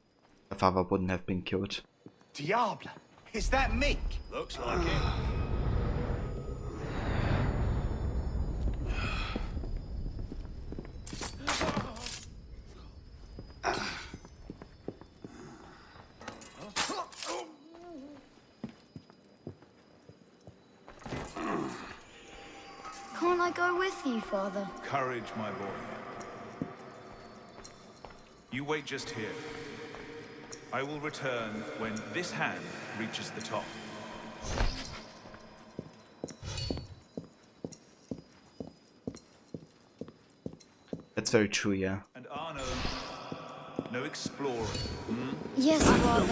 father wouldn't have been killed. Diable! Is that Mick? Looks like it. Can't I go with you, Father? Courage, my boy. You wait just here. I will return when this hand reaches the top. That's very true, yeah. And Arno, no exploring. Yes, Father.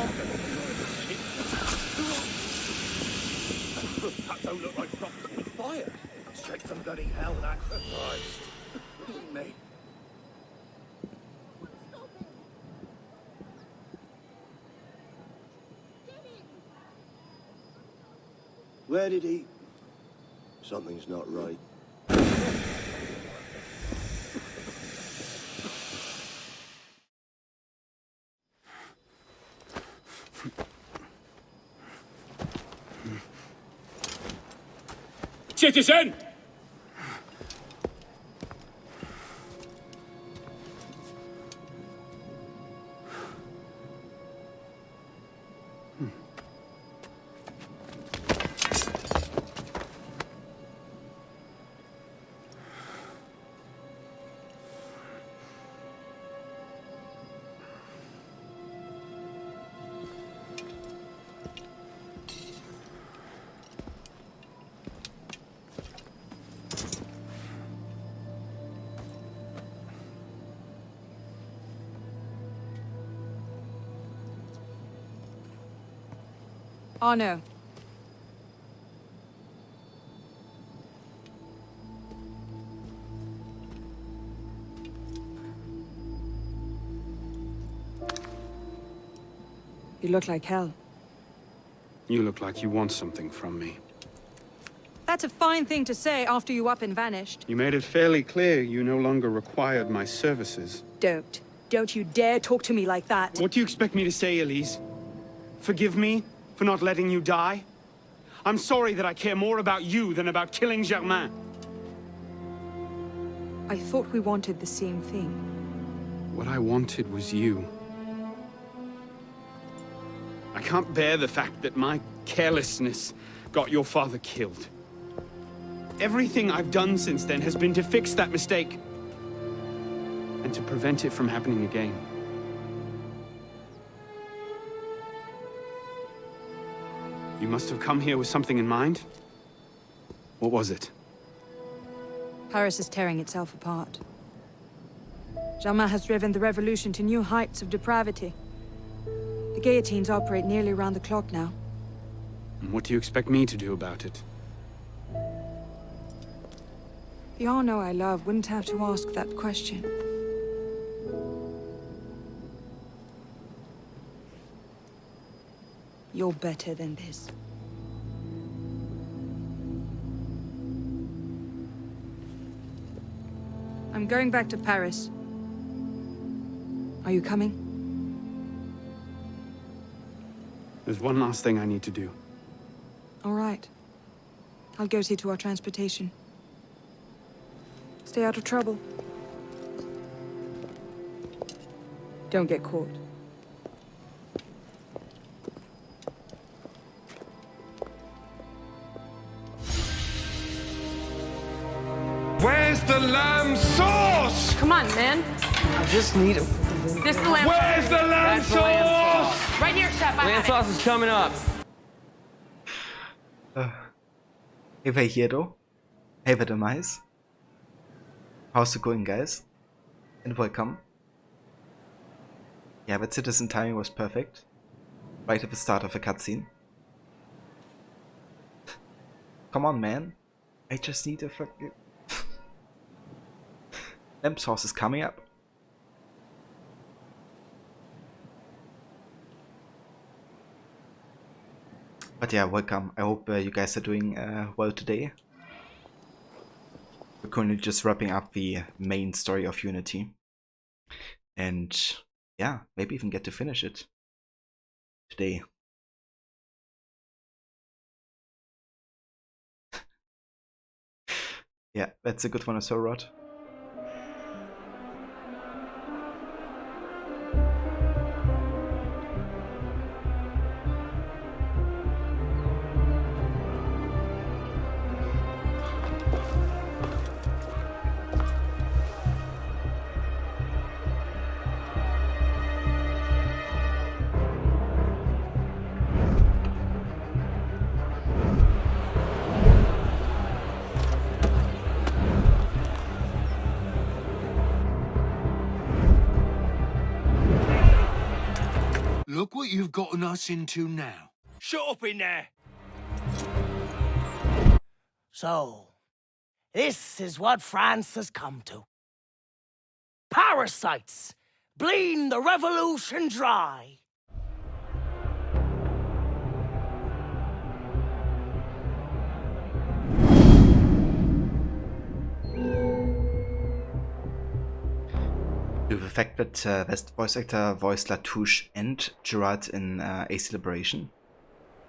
That don't look like proper fire. Straight from bloody hell, that. Christ. Me. Where did he? Something's not right. Citizen! Oh, no. You look like hell. You look like you want something from me. That's a fine thing to say after you up and vanished. You made it fairly clear you no longer required my services. Don't. Don't you dare talk to me like that. What do you expect me to say, Elise? Forgive me for not letting you die? I'm sorry that I care more about you than about killing Germain. I thought we wanted the same thing. What I wanted was you. I can't bear the fact that my carelessness got your father killed. Everything I've done since then has been to fix that mistake. And to prevent it from happening again. You must have come here with something in mind. What was it? Paris is tearing itself apart. Germain has driven the revolution to new heights of depravity. The guillotines operate nearly around the clock now. And what do you expect me to do about it? The Arno I love wouldn't have to ask that question. You're better than this. I'm going back to Paris. Are you coming? There's one last thing I need to do. All right. I'll go see to our transportation. Stay out of trouble. Don't get caught. Where's the lamb sauce? Come on, man. I just need a... This is the lamb Where's sauce. the lamb That's the sauce? lamb sauce. Right here, chef. I Lamb have sauce is coming up. Hey, we're here though. Hey, we're the mice. How's it going, guys? And welcome. Yeah, but citizen timing was perfect. Right at the start of a cutscene. Come on, man. I just need a fucking... Lamb sauce is coming up. But yeah, welcome. I hope you guys are doing well today. We're currently just wrapping up the main story of Unity. And yeah, maybe even get to finish it today. Yeah, that's a good one as well, Rod. Look what you've gotten us into now. Shut up in there! So, this is what France has come to. Parasites! Bleeding the revolution dry! The fact that West voice actor voiced Latouche and Gerard in AC Liberation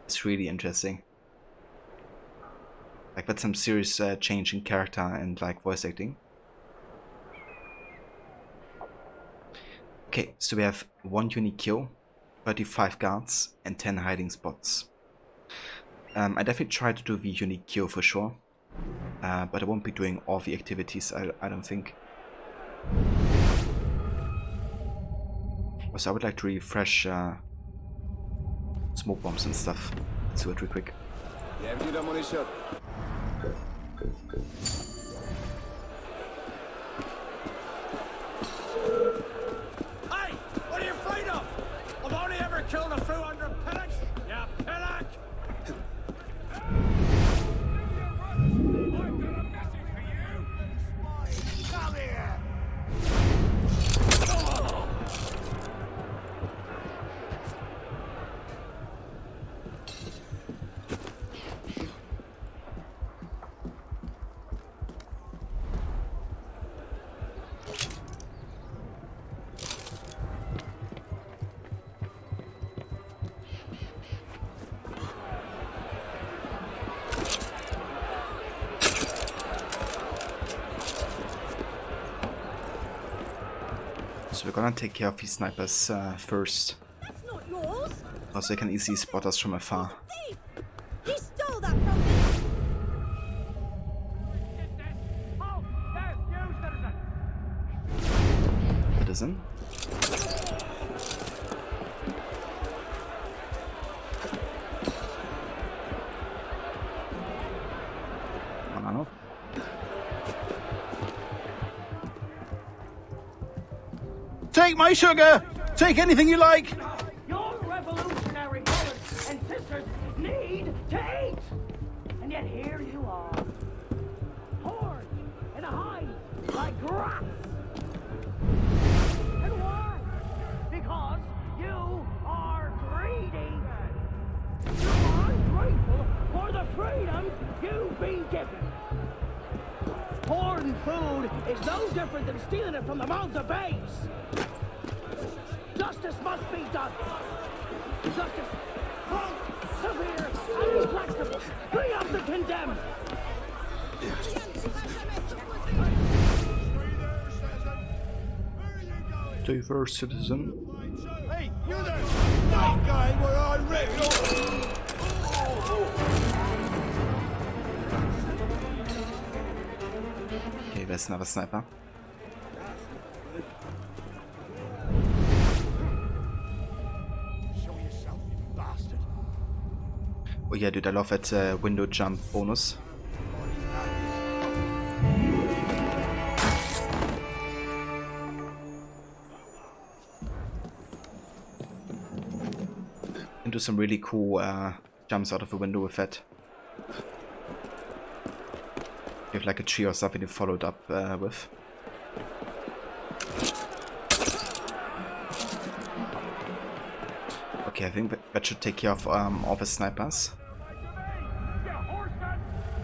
is really interesting. Like, that's some serious change in character and like voice acting. Okay, so we have 1 unique kill, 35 guards, and 10 hiding spots. I definitely try to do the unique kill for sure, but I won't be doing all the activities, I don't think. Also, I would like to refresh smoke bombs and stuff. Let's do it real quick. Bienvenue dans mon échoppe. Hey! What are you afraid of? I've only ever killed a few hundred pillocks! Yeah, pillock! So we're gonna take care of these snipers first. That's not yours. Also, they can easily spot us from afar. Thief! He stole that from me. Citizen. Banano. Take my sugar! Take anything you like! Your revolutionary brothers and sisters need to eat! And yet here you are. Horns and hides like rats! And why? Because you are greedy! You are ungrateful for the freedoms you've been given! Hoarding food is no different than stealing it from the mouths of babes! Justice must be done! Justice, prompt, severe, and inflexible! Free up the condemned! Stay first, citizen. Hey, you there! Not going where I reckon! Okay, there's another sniper. Show yourself, you bastard! Oh yeah, dude, I love that window jump bonus. And do some really cool jumps out of the window with that. You have like a tree or something you followed up with. Okay, I think that should take care of all the snipers.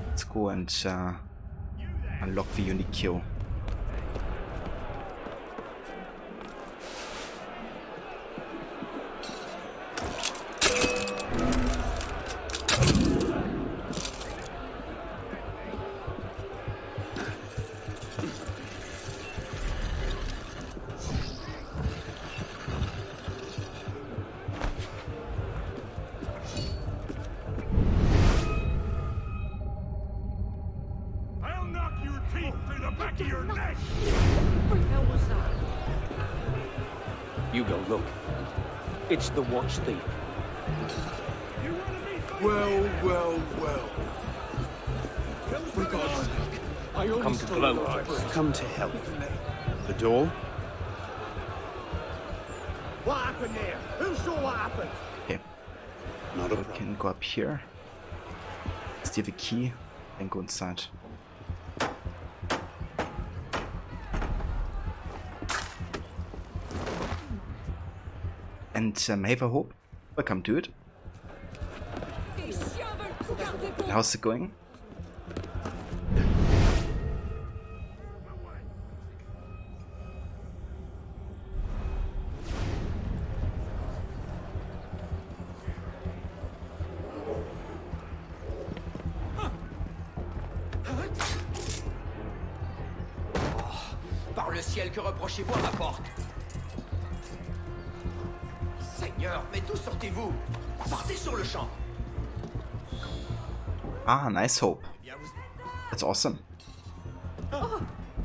Let's go and unlock the unique kill. You go look. It's the watch thief. Well, well, well. For God's sake, I Come always to told blow. you I was- Come to help. The door? What happened there? Who saw what happened? Okay. Not a We can go up here. Steal the key and go inside. And have a hope. Welcome to it. How's it going? Par le ciel, que reprochez-vous à ma porte? Seigneur, mais d'où sortez-vous? Partez sur le champ. Ah, nice hope. That's awesome.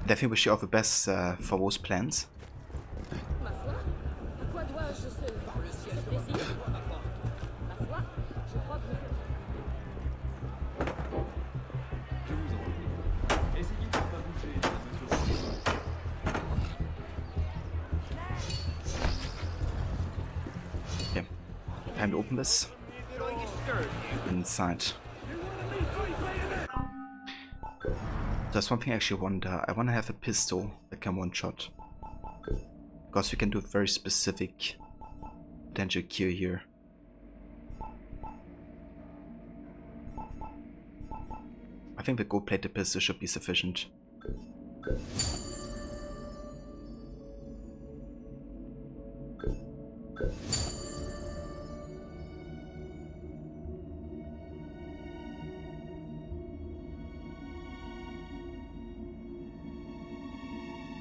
Definitely wish you all the best for those plans. Ma foi, à quoi dois-je ce plaisir? Ma foi, je crois que Okay, time to open this. Inside. There's one thing I actually wonder. I want to have a pistol that can one-shot. Because we can do a very specific potential kill here. I think the gold-plated pistol should be sufficient.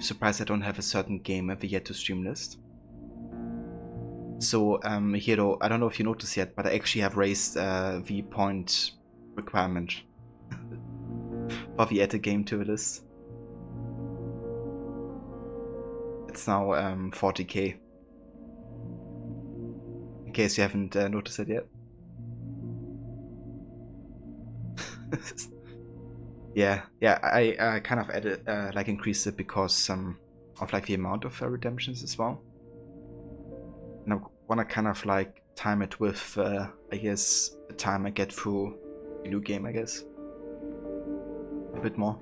Surprised I don't have a certain game ever yet to stream list. So, Hiro, I don't know if you noticed yet, but I actually have raised the point requirement for the add a game to the list. It's now 40k. In case you haven't noticed it yet. yeah, I kind of added, like increased it because of like the amount of redemptions as well. And I wanna kind of like time it with, I guess, the time I get through the new game, I guess. A bit more.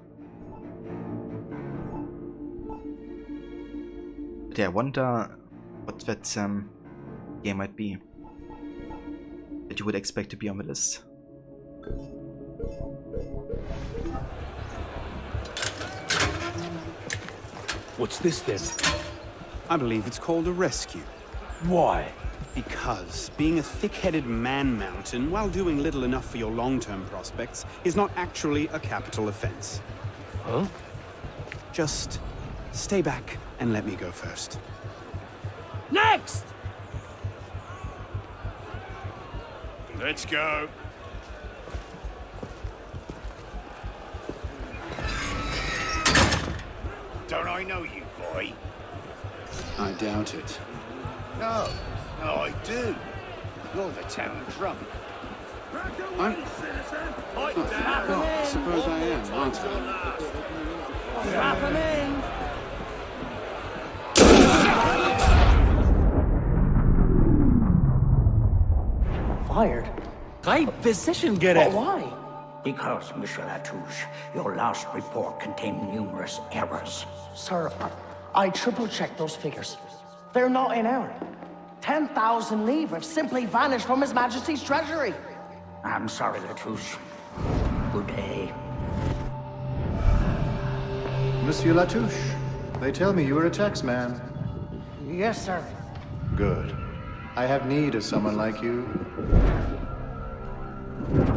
But yeah, I wonder what that game might be that you would expect to be on the list. What's this then? I believe it's called a rescue. Why? Because being a thick-headed man-mountain while doing little enough for your long-term prospects is not actually a capital offense. Huh? Just stay back and let me go first. Next! Let's go. Don't I know you, boy? I doubt it. No, I do. You're the town drunk. I suppose I am, aren't I? Strap him in! Fired? High physician, get But it! why? Because, Monsieur Latouche, your last report contained numerous errors. Sir, I triple-checked those figures. They're not in error. 10,000 livres simply vanished from His Majesty's treasury. I'm sorry, Latouche. Good day. Monsieur Latouche, they tell me you are a taxman. Yes, sir. Good. I have need of someone like you.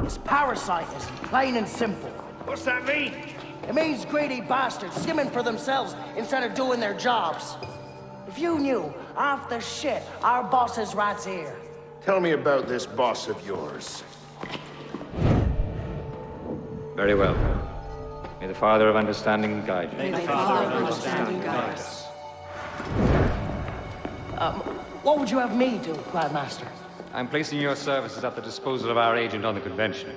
It's parasitism, plain and simple. What's that mean? It means greedy bastards skimming for themselves instead of doing their jobs. If you knew half the shit our boss's rats here. Tell me about this boss of yours. Very well. May the Father of Understanding guide you. May the Father of Understanding guide us. What would you have me do, Grandmaster? I'm placing your services at the disposal of our agent on the convention.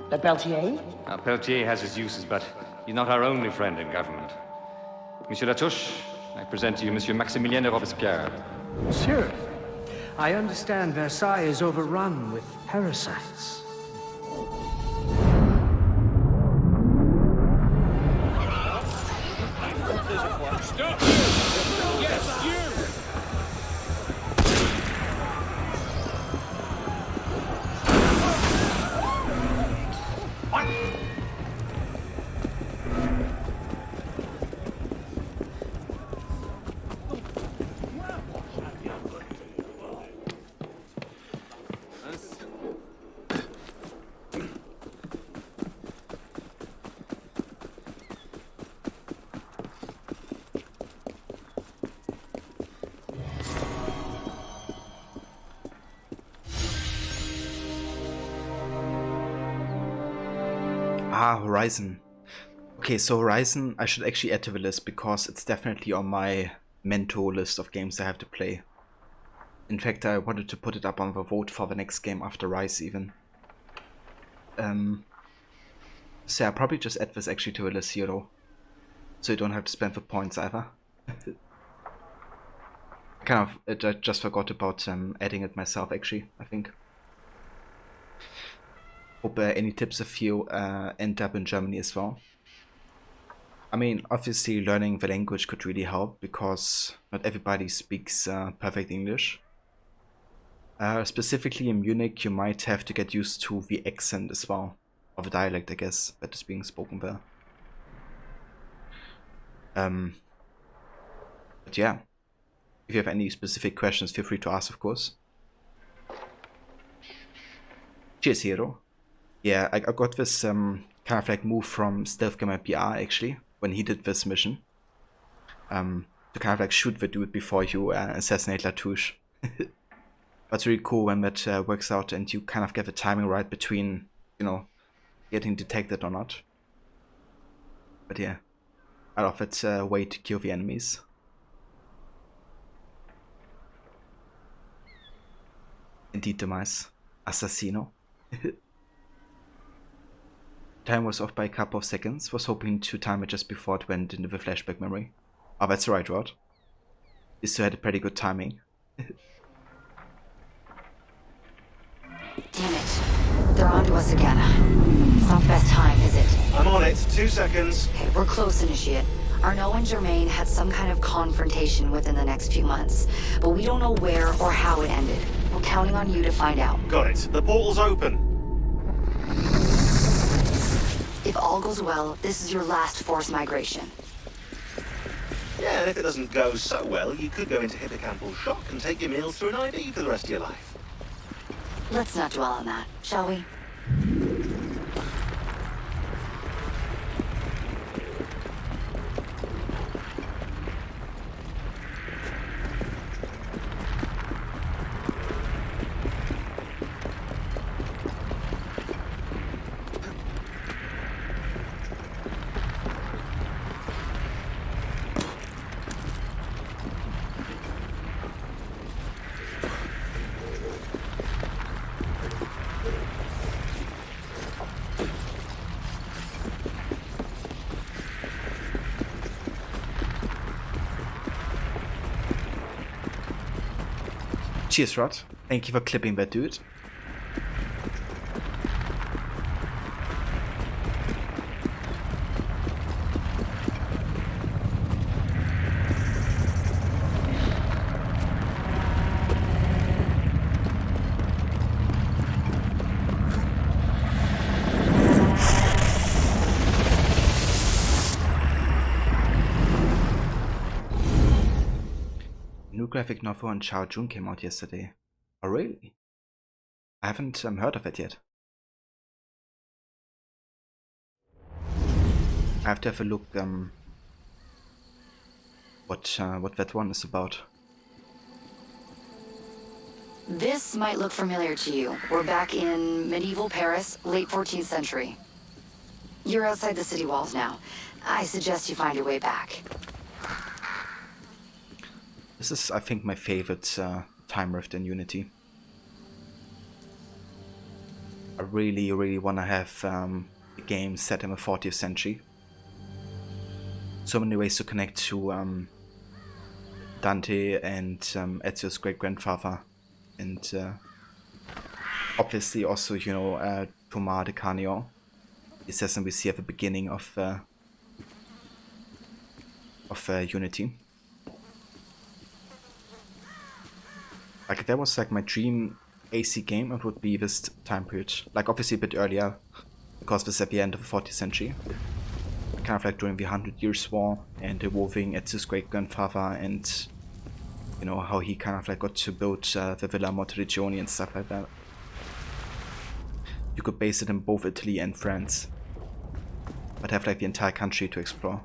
Le Peltier? Now, Peltier has his uses, but he's not our only friend in government. Monsieur Latouche, I present to you Monsieur Maximilien de Robespierre. Monsieur, I understand Versailles is overrun with parasites. Stop! Yes, you! Horizon. Okay, so Horizon I should actually add to the list because it's definitely on my mentor list of games I have to play. In fact, I wanted to put it up on the vote for the next game after Rise even. So I'll probably just add this actually to a list here though. So you don't have to spend the points either. I just forgot about adding it myself actually, I think. Hope any tips if you end up in Germany as well. I mean, obviously learning the language could really help because not everybody speaks perfect English. Specifically in Munich, you might have to get used to the accent as well, or the dialect, I guess, that is being spoken there. But yeah, if you have any specific questions, feel free to ask, of course. Cheers, Hero. Yeah, I got this kind of like move from Stealth Gamer PR actually, when he did this mission. to kind of like shoot the dude before you assassinate Latouche. But it's really cool when that works out and you kind of get the timing right between, you know, getting detected or not. But yeah, I love that way to kill the enemies. Indeed, demise. Assassino. Time was off by a couple of seconds. Was hoping to time it just before it went into the flashback memory. Oh, that's the right route. This two had a pretty good timing. Damn it. They're onto us again. It's not the best time, is it? I'm on it. 2 seconds. Okay, we're close, Initiate. Arnaud and Germain had some kind of confrontation within the next few months, but we don't know where or how it ended. We're counting on you to find out. Got it. The portal's open. If all goes well, this is your last forced migration. Yeah, and if it doesn't go so well, you could go into hippocampal shock and take your meals through an IV for the rest of your life. Let's not dwell on that, shall we? Cheers, Rod. Thank you for clipping that dude. New graphic novel on Chao Jun came out yesterday. Oh really? I haven't heard of it yet. I have to have a look what that one is about. This might look familiar to you. We're back in medieval Paris, late 14th century. You're outside the city walls now. I suggest you find your way back. This is, I think, my favorite time rift in Unity. I really want to have a game set in the 40th century. So many ways to connect to Dante and Ezio's great-grandfather, and obviously also, you know, Thomas de Carnion, the assassin we see at the beginning of Unity. Like, that was like my dream AC game, it would be this time period. Like, obviously a bit earlier, because this is at the end of the 40th century. Kind of like during the 100 Years' War, and involving Ezio's great-grandfather, and, you know, how he kind of like got to build the Villa Monteriggioni and stuff like that. You could base it in both Italy and France, but have like the entire country to explore.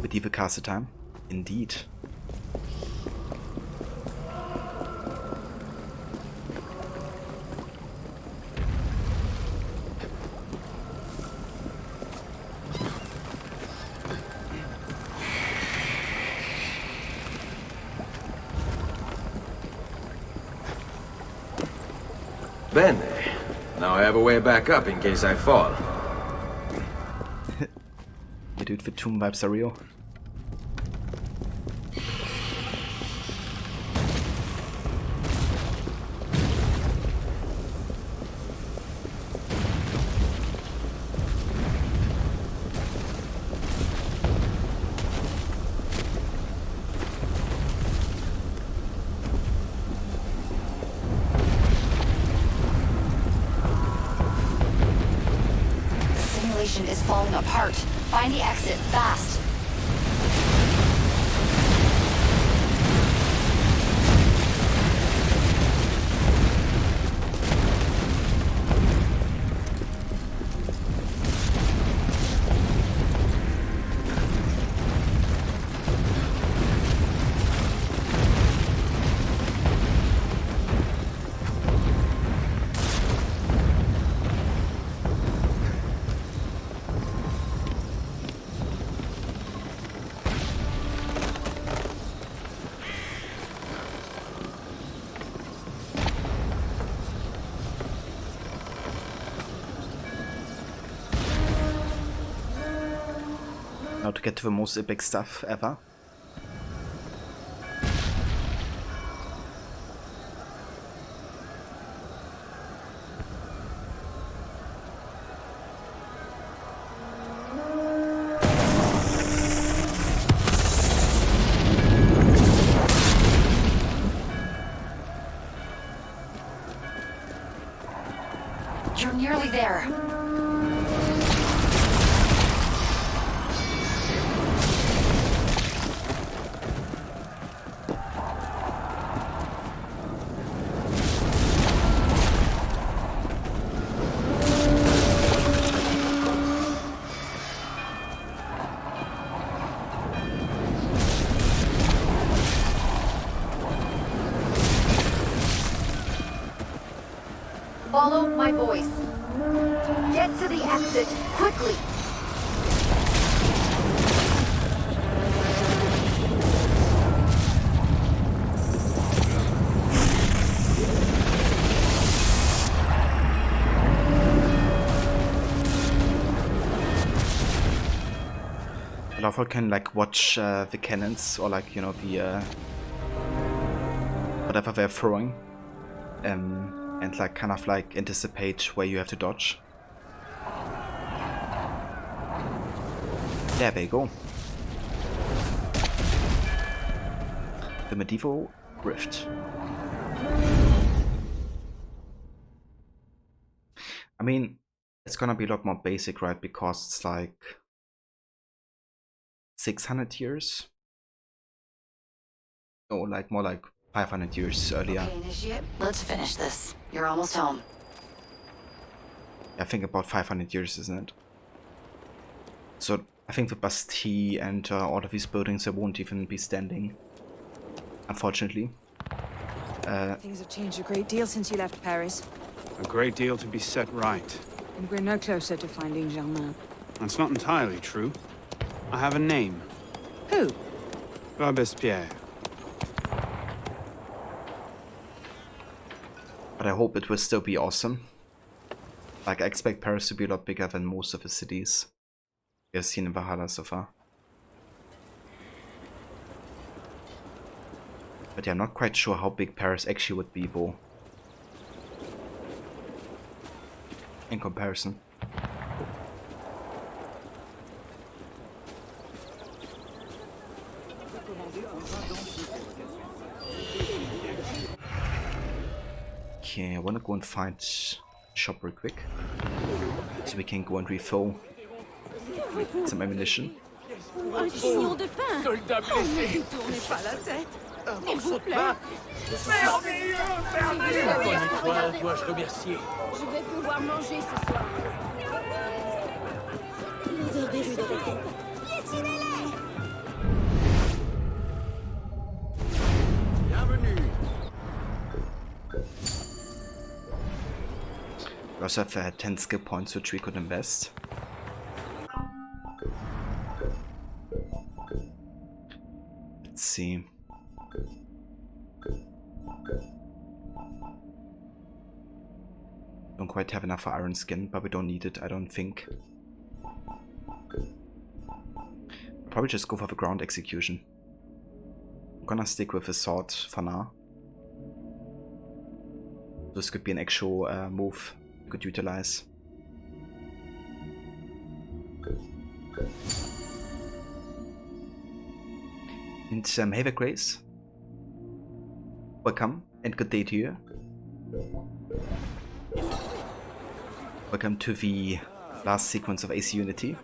Medieval castle time, indeed. Bene. Now I have a way back up in case I fall. Yeah, dude, the tomb vibes are real. Is falling apart. Find the exit, fast. to get to the most epic stuff ever. You're nearly there. Follow my voice. Get to the exit, quickly! I love how I can like watch the cannons or like, you know, the whatever they're throwing. And like kind of like anticipate where you have to dodge. There we go. The medieval rift. I mean, it's gonna be a lot more basic, right? Because it's like 600 years. Or like more like 500 years earlier. Okay, Initiate, let's finish this. You're almost home. I think about 500 years, isn't it? So I think the Bastille and all of these buildings won't even be standing, unfortunately. Things have changed a great deal since you left Paris. A great deal to be set right. And we're no closer to finding Germain. That's not entirely true. I have a name. Who? Robespierre. But I hope it will still be awesome. Like, I expect Paris to be a lot bigger than most of the cities we have seen in Valhalla so far. But yeah, I'm not quite sure how big Paris actually would be, though. In comparison. Okay, I want to go and find shop real quick, so we can go and refill some ammunition. Un chignon de pain. Soldat Oh, ne blessé. vous tournez pas la tête. Un S'il morceau vous de plaît. pain. Merveilleux, merveilleux. Regardez. Dois-je remercier? Je vais pouvoir manger ce soir. L'odeur des rues de Rennes. Piétinez-les! Bienvenue. We also have 10 skill points which we could invest. Let's see. Don't quite have enough for iron skin, but we don't need it, I don't think. Probably just go for the ground execution. I'm gonna stick with the sword for now. This could be an actual move we could utilize. And hey there, Grace. Welcome and good day to you. Welcome to the last sequence of AC Unity.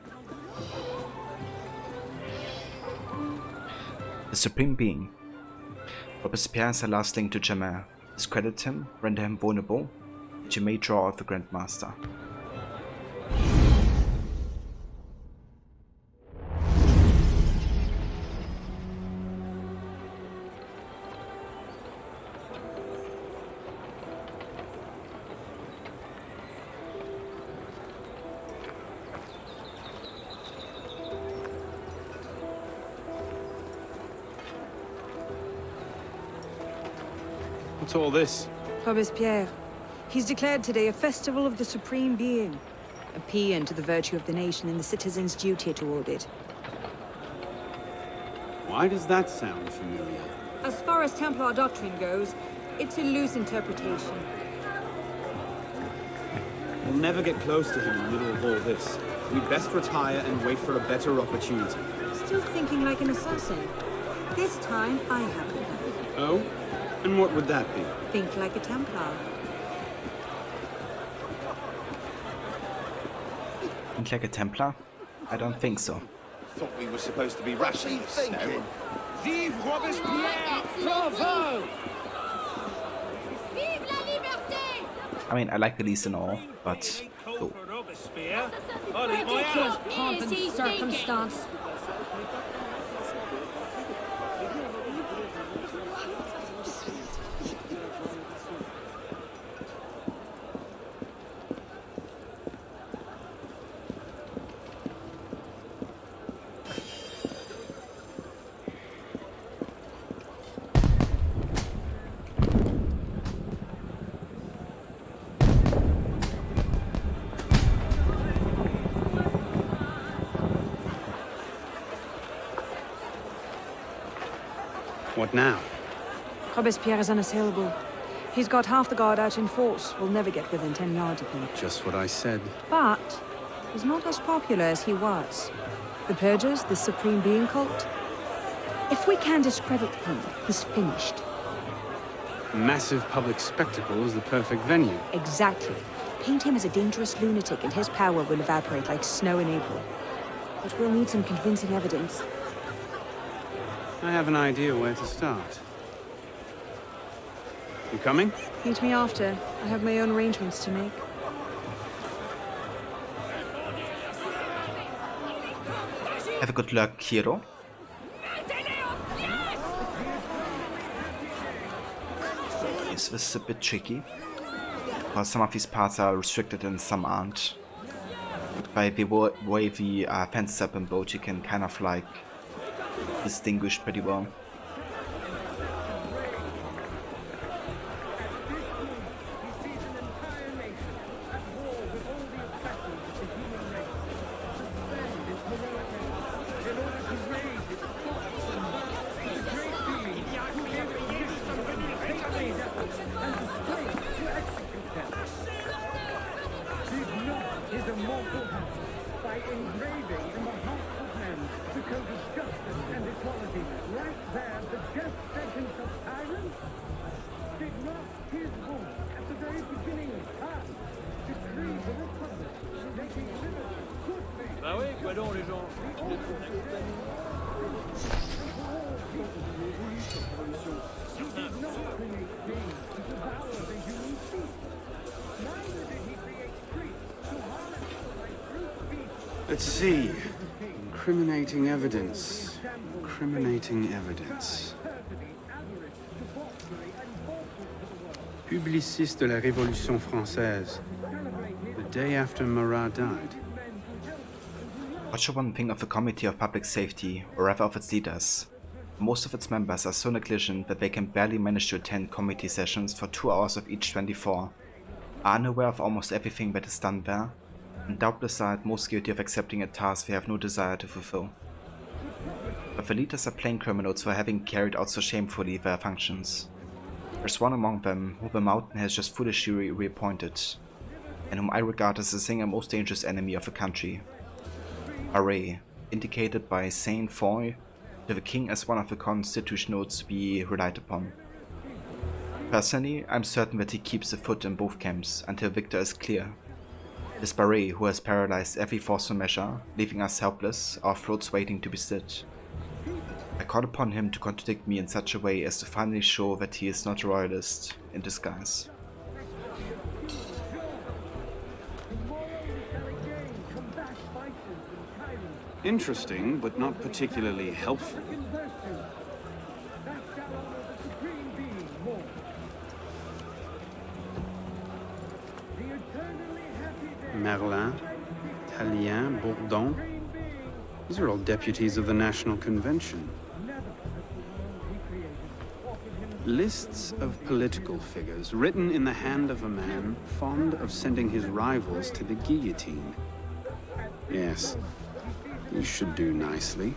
The Supreme Being. Robespierre is the last link to Germain. Discredit him, render him vulnerable, and you may draw out the Grand Master. What's all this? Robespierre. He's declared today a festival of the Supreme Being. A paean to the virtue of the nation and the citizens' duty toward it. Why does that sound familiar? As far as Templar doctrine goes, it's a loose interpretation. We'll never get close to him in the middle of all this. We'd best retire and wait for a better opportunity. Still thinking like an assassin. This time, I have it. Oh? And what would that be? Think like a Templar. Think like a Templar? I don't think so. Thought we were supposed to be rations now. Vive Robespierre! Bravo! Vive la liberté! I mean, I like Elise and all, but... Oh. Ridiculous pomp and circumstance. What now? Robespierre is unassailable. He's got half the guard out in force. We'll never get within 10 yards of him. Just what I said. But he's not as popular as he was. The Purgers, the Supreme Being cult. If we can discredit him, he's finished. Massive public spectacle is the perfect venue. Exactly. Paint him as a dangerous lunatic and his power will evaporate like snow in April. But we'll need some convincing evidence. I have an idea where to start. You coming? Meet me after. I have my own arrangements to make. Have a good luck, hero. This is a bit tricky, because some of these parts are restricted and some aren't. By the way the fences up in boat, you can kind of like distinguish pretty well. Bah oui, quoi donc les gens? Let's see. Incriminating evidence. Incriminating evidence. Publiciste de la Révolution française. The day after Marat died. What should one think of the Committee of Public Safety, or rather of its leaders? Most of its members are so negligent that they can barely manage to attend committee sessions for 2 hours of each 24, are unaware of almost everything that is done there, and doubtless are at most guilty of accepting a task they have no desire to fulfill. But the leaders are plain criminals for having carried out so shamefully their functions. There's one among them who the Mountain has just foolishly reappointed, and whom I regard as the single most dangerous enemy of the country. Array, indicated by Saint Foy to the king as one of the constitutionals to be relied upon. Personally, I'm certain that he keeps a foot in both camps until victor is clear. It is Barret who has paralyzed every forceful measure, leaving us helpless, our throats waiting to be slit. I call upon him to contradict me in such a way as to finally show that he is not a royalist in disguise. Interesting, but not particularly helpful. Merlin, Tallien, Bourdon. These are all deputies of the National Convention. Lists of political figures written in the hand of a man fond of sending his rivals to the guillotine. Yes, he should do nicely.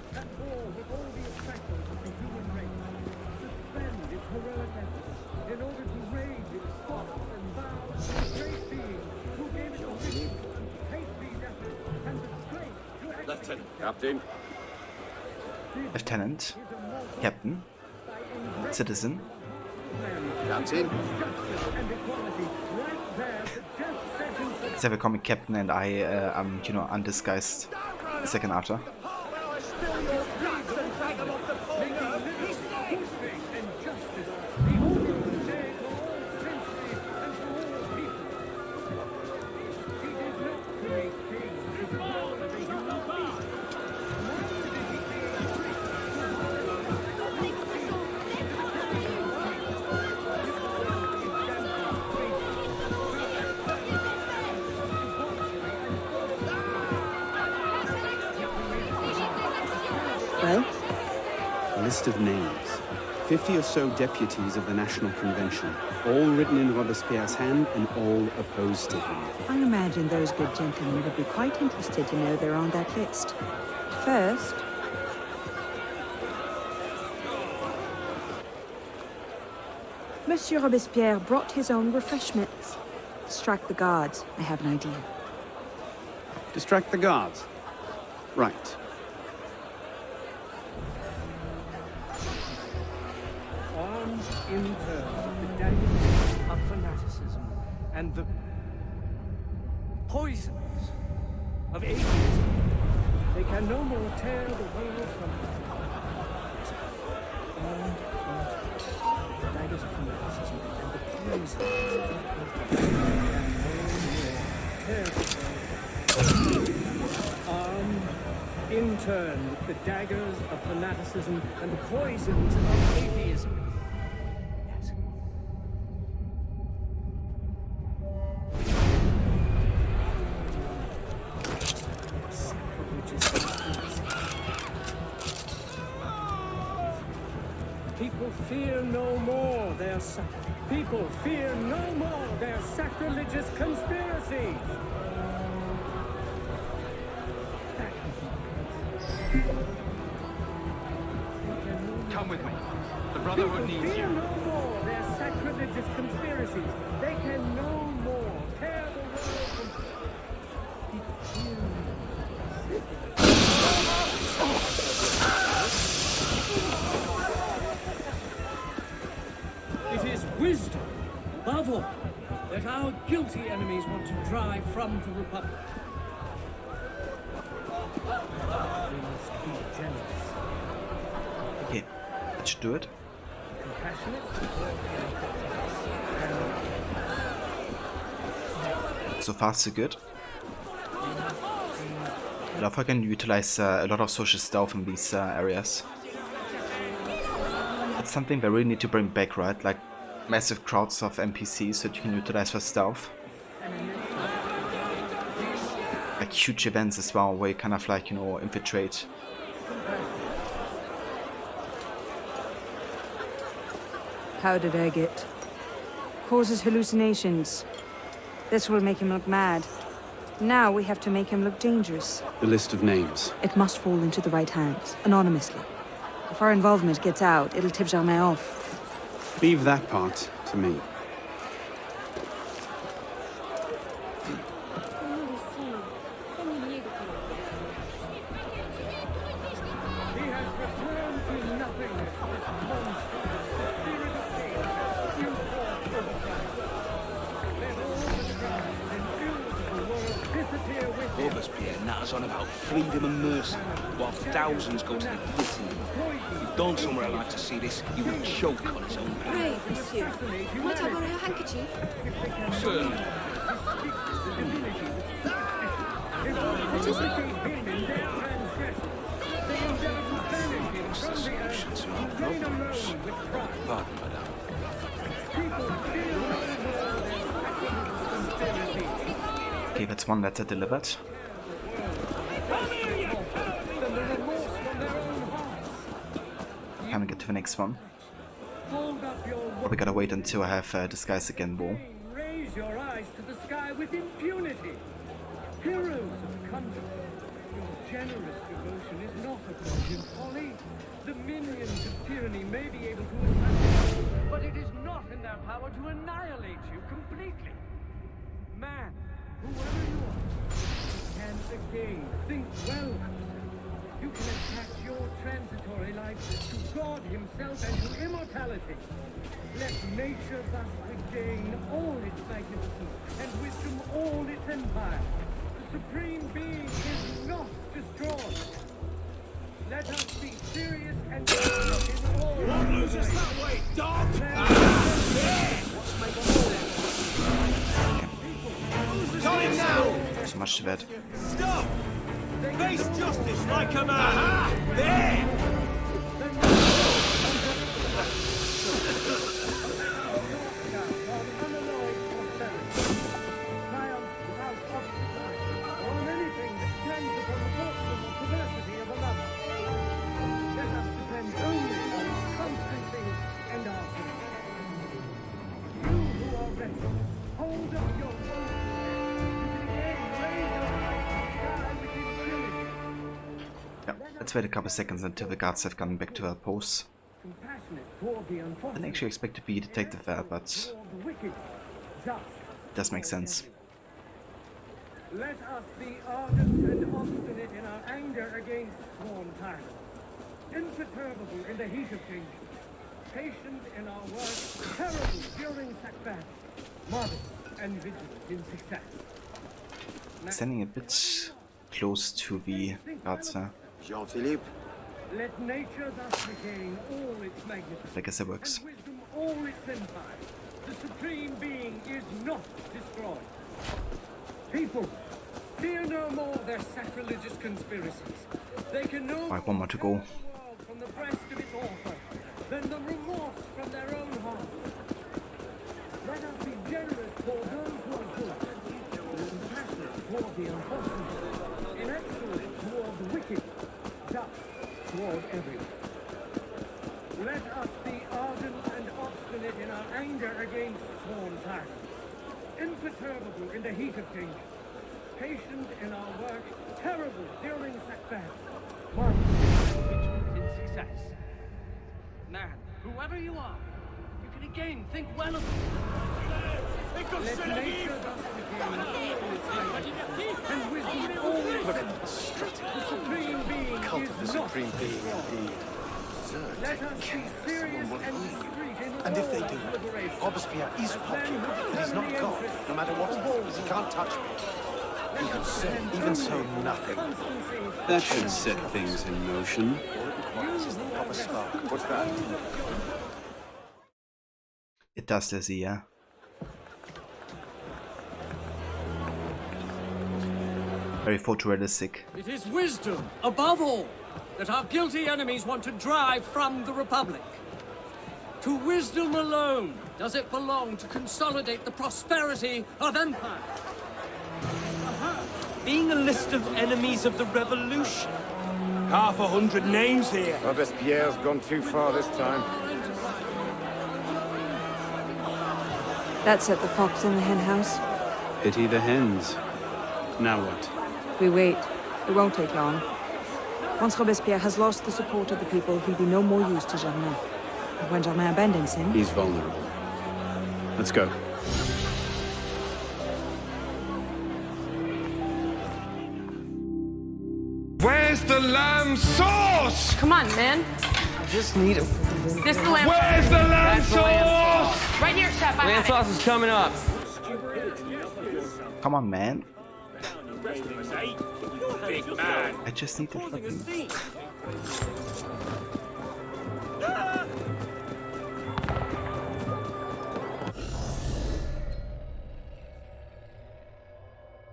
Captain. Lieutenant. Captain. Citizen. Captain. They have a comic captain and I am, you know, undisguised second after. Well? A list of names. 50 or so deputies of the National Convention, all written in Robespierre's hand and all opposed to him. I imagine those good gentlemen would be quite interested to know they're on that list. First... Monsieur Robespierre brought his own refreshments. Distract the guards. I have an idea. Distract the guards? Right. Arms in turn, the daggers of fanaticism and the poisons of atheism. They can no more tear the world from armed the daggers of fanaticism and the poisons of armed in turn with the daggers of fanaticism and the poisons of atheism. Yes. People fear no more their people fear no more their sacrilegious conspiracies. Come with me. The Brotherhood needs you. Fear no more their sacrilegious conspiracies. They can no more tear the world from... It is wisdom, above all, that our guilty enemies want to drive from the Republic. We must be generous. Okay, that should do it. So far, so good. I love how I can utilize a lot of social stealth in these areas. It's something they really need to bring back, right? Like massive crowds of NPCs that you can utilize for stealth. Like huge events as well, where you kind of like, you know, infiltrate. How did I get? Causes hallucinations. This will make him look mad. Now we have to make him look dangerous. The list of names. It must fall into the right hands, anonymously. If our involvement gets out, it'll tip Germain off. Leave that part to me. Robespierre natters on about freedom and mercy, while thousands go to the guillotine. If Don somewhere like to see this, he would choke on his own back. Brave, monsieur. Might I borrow your handkerchief? Certainly. What is it? It's the solution to our problems. Pardon, madame. Okay, that's one letter delivered. Can we get to the next one? Probably gotta wait until I have Disguise Again War. Raise your eyes to the sky with impunity. Heroes of the country. Your generous devotion is not a virgin folly. The minions of tyranny may be able to attack you, but it is not in their power to annihilate you completely. Man, whoever you are, can again think well of yourself. You can attach your transitory life to God himself and to immortality. Let nature thus regain all its magnificence and wisdom all its empire. The supreme being is not destroyed. Let us be serious and in all. Won't lose us that way, dog! Got him now! So much to that. Stop! Face justice like a man! Aha! There! Let's wait a couple seconds until the guards have gone back to their posts. I didn't actually expect to be a detective there, but it does make sense. Let us be ardent and obstinate in our anger against sworn tyrants, imperturbable in the heat of change, patient in our work, terrible during setbacks, modest and vigilant in success. Standing a bit close to the guards there. Jean-Philippe. Let nature thus regain all its magnificence. I guess it works. And wisdom all its empire. The supreme being is not destroyed. People, fear no more their sacrilegious conspiracies. They can no more one more to go. from the breast of its author than the remorse from their own hearts. Let us be generous for those who are good, compassionate toward the unfortunate, inexcellent toward the wicked, just toward everyone. Let us be ardent and obstinate in our anger against sworn tyrants, imperturbable in the heat of change, patient in our work, terrible during setbacks, marvelous and vigilant in success. Man, whoever you are, you can again think well of it. Let nature thus regain all its magnificence and wisdom all its Strutting. the supreme being Cult is of the not supreme being, destroyed. indeed. Absurd. Let us be serious and discreet in And if they all do, deliberations. Robespierre is As men popular, who but he's serve not the God, interests no matter what of he all is. He can't touch me. Even so, nothing. That should set things in motion. All it requires is the proper spark. What's that? It does, Lizzie, yeah. Very photorealistic. It is wisdom, above all, that our guilty enemies want to drive from the Republic. To wisdom alone does it belong to consolidate the prosperity of empire. Being a list of enemies of the revolution. 500 names here. Robespierre's gone too far this time. That set the fox in the hen house. Pity the hens. Now what? We wait. It won't take long. Once Robespierre has lost the support of the people, he'll be no more use to Germain. And when Germain abandons him... He's vulnerable. Let's go. Where's the lamb sauce? Come on, man. I just need a... This is the lamb Where's the lamb sauce? Right here, Chef. I Lamb had sauce is coming up. Come on, man. Big man. I just need the fucking...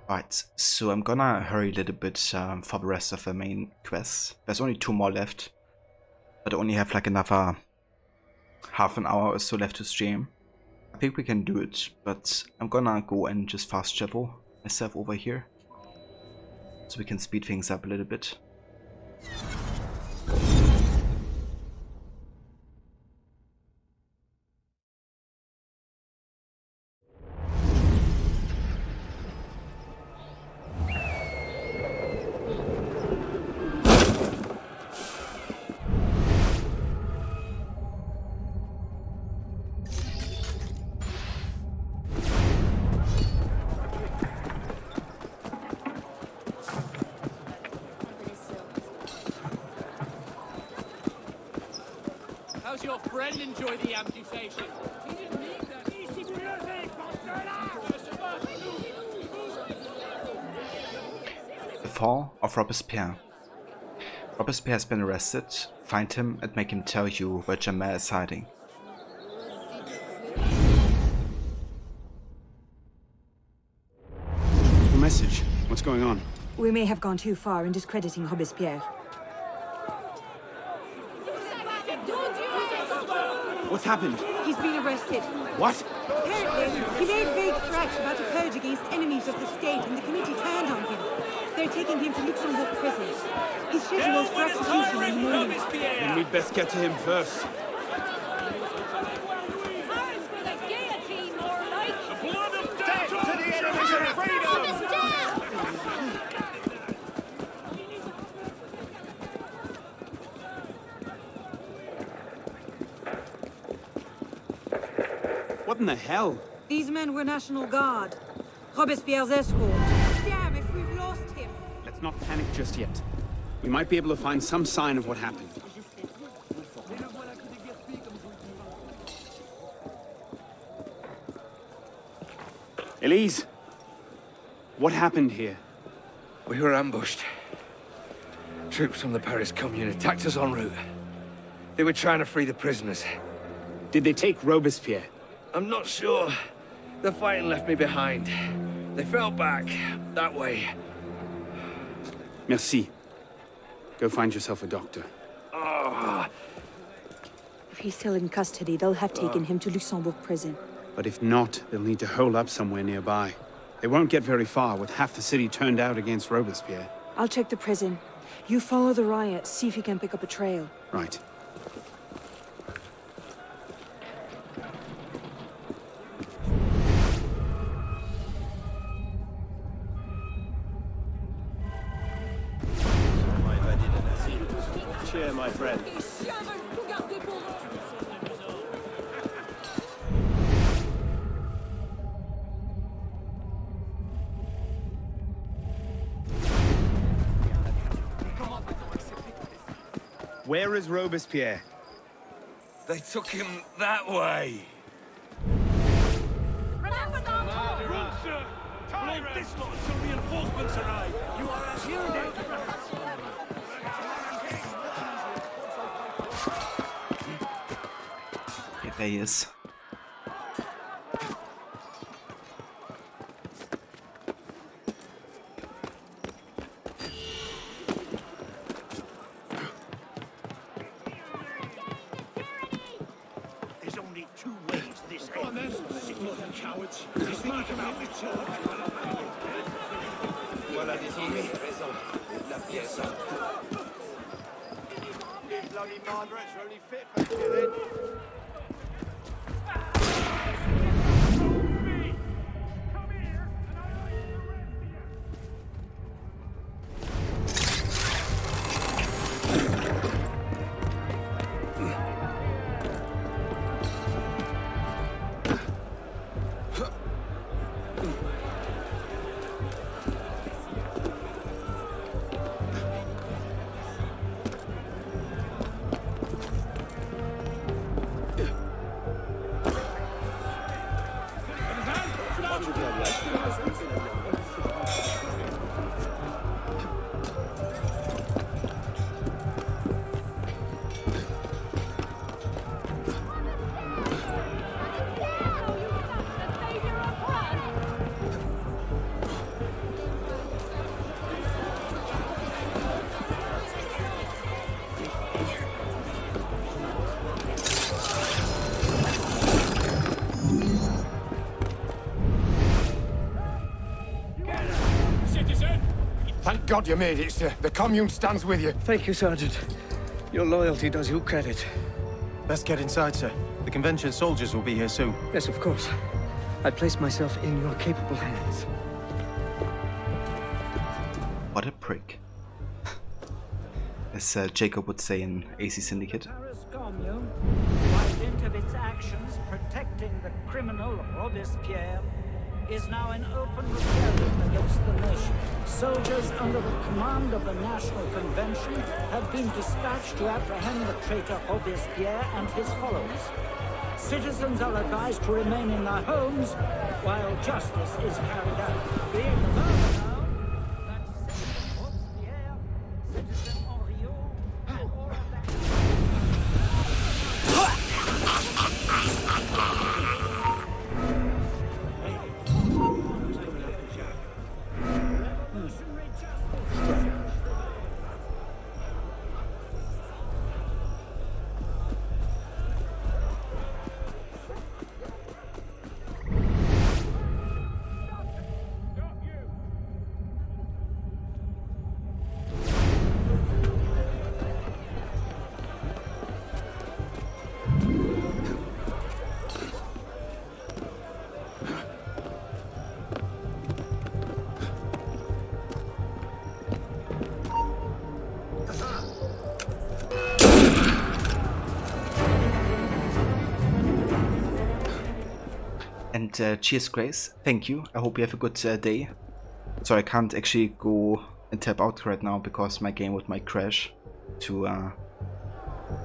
Right, so I'm gonna hurry a little bit for the rest of the main quests. There's only 2 more left, but I only have like another half an hour or so left to stream. I think we can do it, but I'm gonna go and just fast travel myself over here, so we can speed things up a little bit. your friend enjoy the amputation. He didn't need that. The fall of Robespierre. Robespierre has been arrested. Find him and make him tell you where Germain is hiding. The message. What's going on? We may have gone too far in discrediting Robespierre. What's happened? He's been arrested. What? Apparently, he made vague threats about a purge against enemies of the state, and the committee turned on him. They're taking him to Luxembourg prison. He's scheduled for execution in the morning. Then we'd best get to him first. What in the hell? These men were National Guard. Robespierre's escort. Damn, if we've lost him. Let's not panic just yet. We might be able to find some sign of what happened. Elise! What happened here? We were ambushed. Troops from the Paris Commune attacked us en route. They were trying to free the prisoners. Did they take Robespierre? I'm not sure. The fighting left me behind. They fell back that way. Merci. Go find yourself a doctor. Oh. If he's still in custody, they'll have taken him to Luxembourg prison. But if not, they'll need to hole up somewhere nearby. They won't get very far with half the city turned out against Robespierre. I'll check the prison. You follow the riot, see if you can pick up a trail. Right. Cheer, my friend. Where is Robespierre? They took him that way. Run, sir! Hold this lot until reinforcements arrive. You are as Here he is. There's only two ways this ends. Come on then, sick cowards. Smart about each other. Voilà des ennuis. La pièce. You bloody Margarets are only fit for killing. Thank God you made it, sir. The commune stands with you. Thank you, Sergeant. Your loyalty does you credit. Best get inside, sir. The convention soldiers will be here soon. Yes, of course. I place myself in your capable hands. What a prick. As Jacob would say in AC Syndicate. Paris Commune, by dint of its actions protecting the criminal Robespierre, is now in open rebellion against the nation, soldiers under the command of the National Convention have been dispatched to apprehend the traitor Robespierre and his followers. Citizens are advised to remain in their homes while justice is carried out. Being alone now, that's Robespierre, Citizen Henriot, and all of that. And cheers, Grace. Thank you. I hope you have a good day. So I can't actually go and tap out right now because my game would might crash to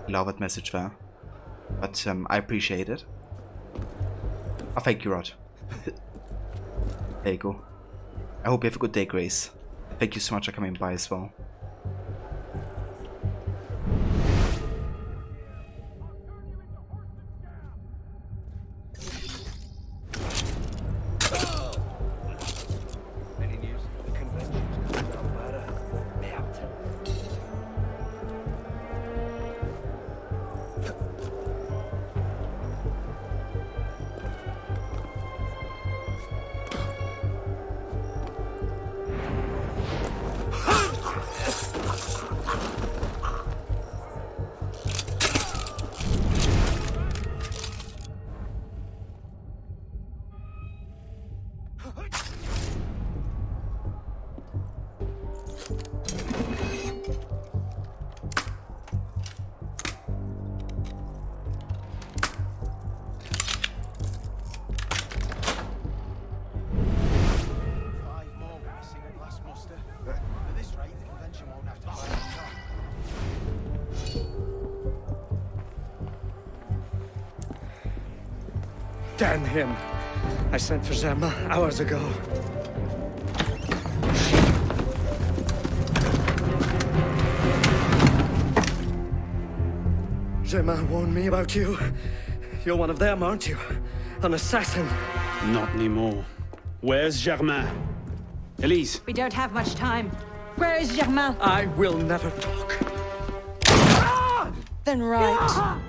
allow that message there. But I appreciate it. Oh, thank you, Rod. There you go. I hope you have a good day, Grace. Thank you so much for coming by as well. Damn him. I sent for Zerma hours ago. Zerma warned me about you. You're one of them, aren't you? An assassin. Not anymore. Where's Germain? Elise. We don't have much time. Where is Germain? I will never talk. Then right.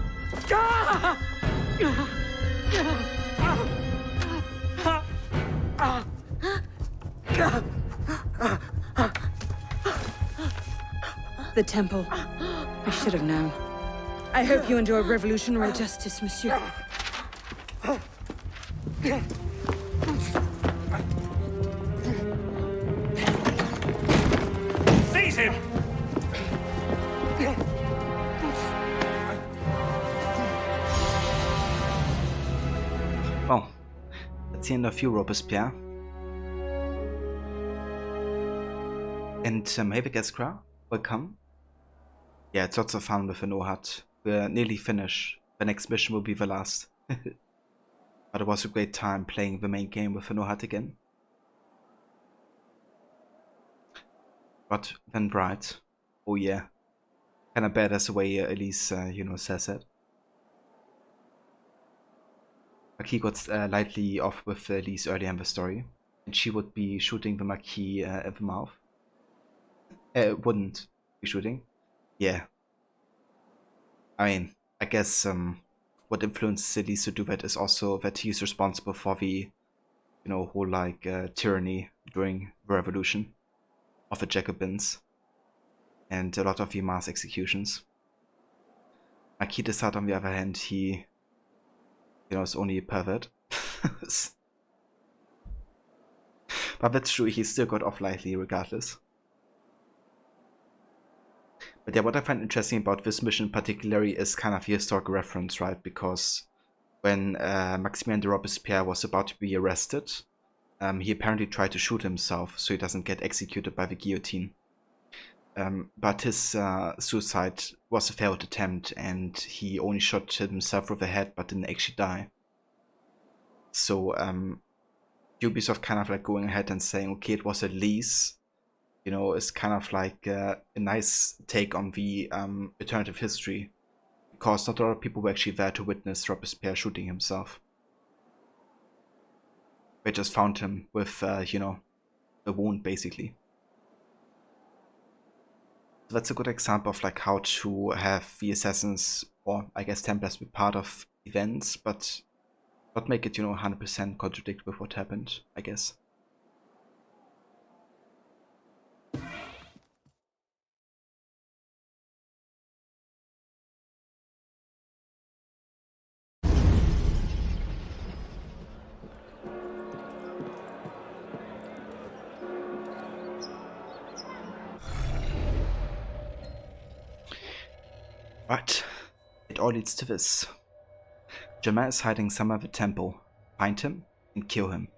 The temple. I should have known. I hope you enjoy revolutionary justice, monsieur. Seize him! Well, that's the end of you, Robespierre. And hey, Vegeskra, welcome. Yeah, it's lots of fun with the No-HUD. We're nearly finished. The next mission will be the last. But it was a great time playing the main game with the No-HUD again. But then right. Oh yeah. Kinda badass the way Elise, says it. Marquis got lightly off with Elise earlier in the story. And she would be shooting the Marquis at the mouth. Wouldn't be shooting. Yeah. I mean, I guess what influenced Elise to do that is also that he's responsible for the, whole tyranny during the revolution of the Jacobins and a lot of the mass executions. Marquis de Sade, on the other hand, he, is only a pervert. But that's true, he still got off lightly regardless. But yeah, what I find interesting about this mission particularly is kind of the historical reference, right? Because when Maximilien de Robespierre was about to be arrested He apparently tried to shoot himself so he doesn't get executed by the guillotine. But his suicide was a failed attempt, and he only shot himself through the head but didn't actually die. So Ubisoft kind of like going ahead and saying, okay, it was a lease, you know, is kind of like a nice take on the alternative history, because not a lot of people were actually there to witness Robespierre shooting himself. They just found him with, you know, a wound, basically. So that's a good example of like how to have the assassins, or I guess Templars, be part of events, but not make it, you know, 100% contradict with what happened, I guess. Right, it all leads to this. Germain is hiding somewhere at the temple. Find him and kill him.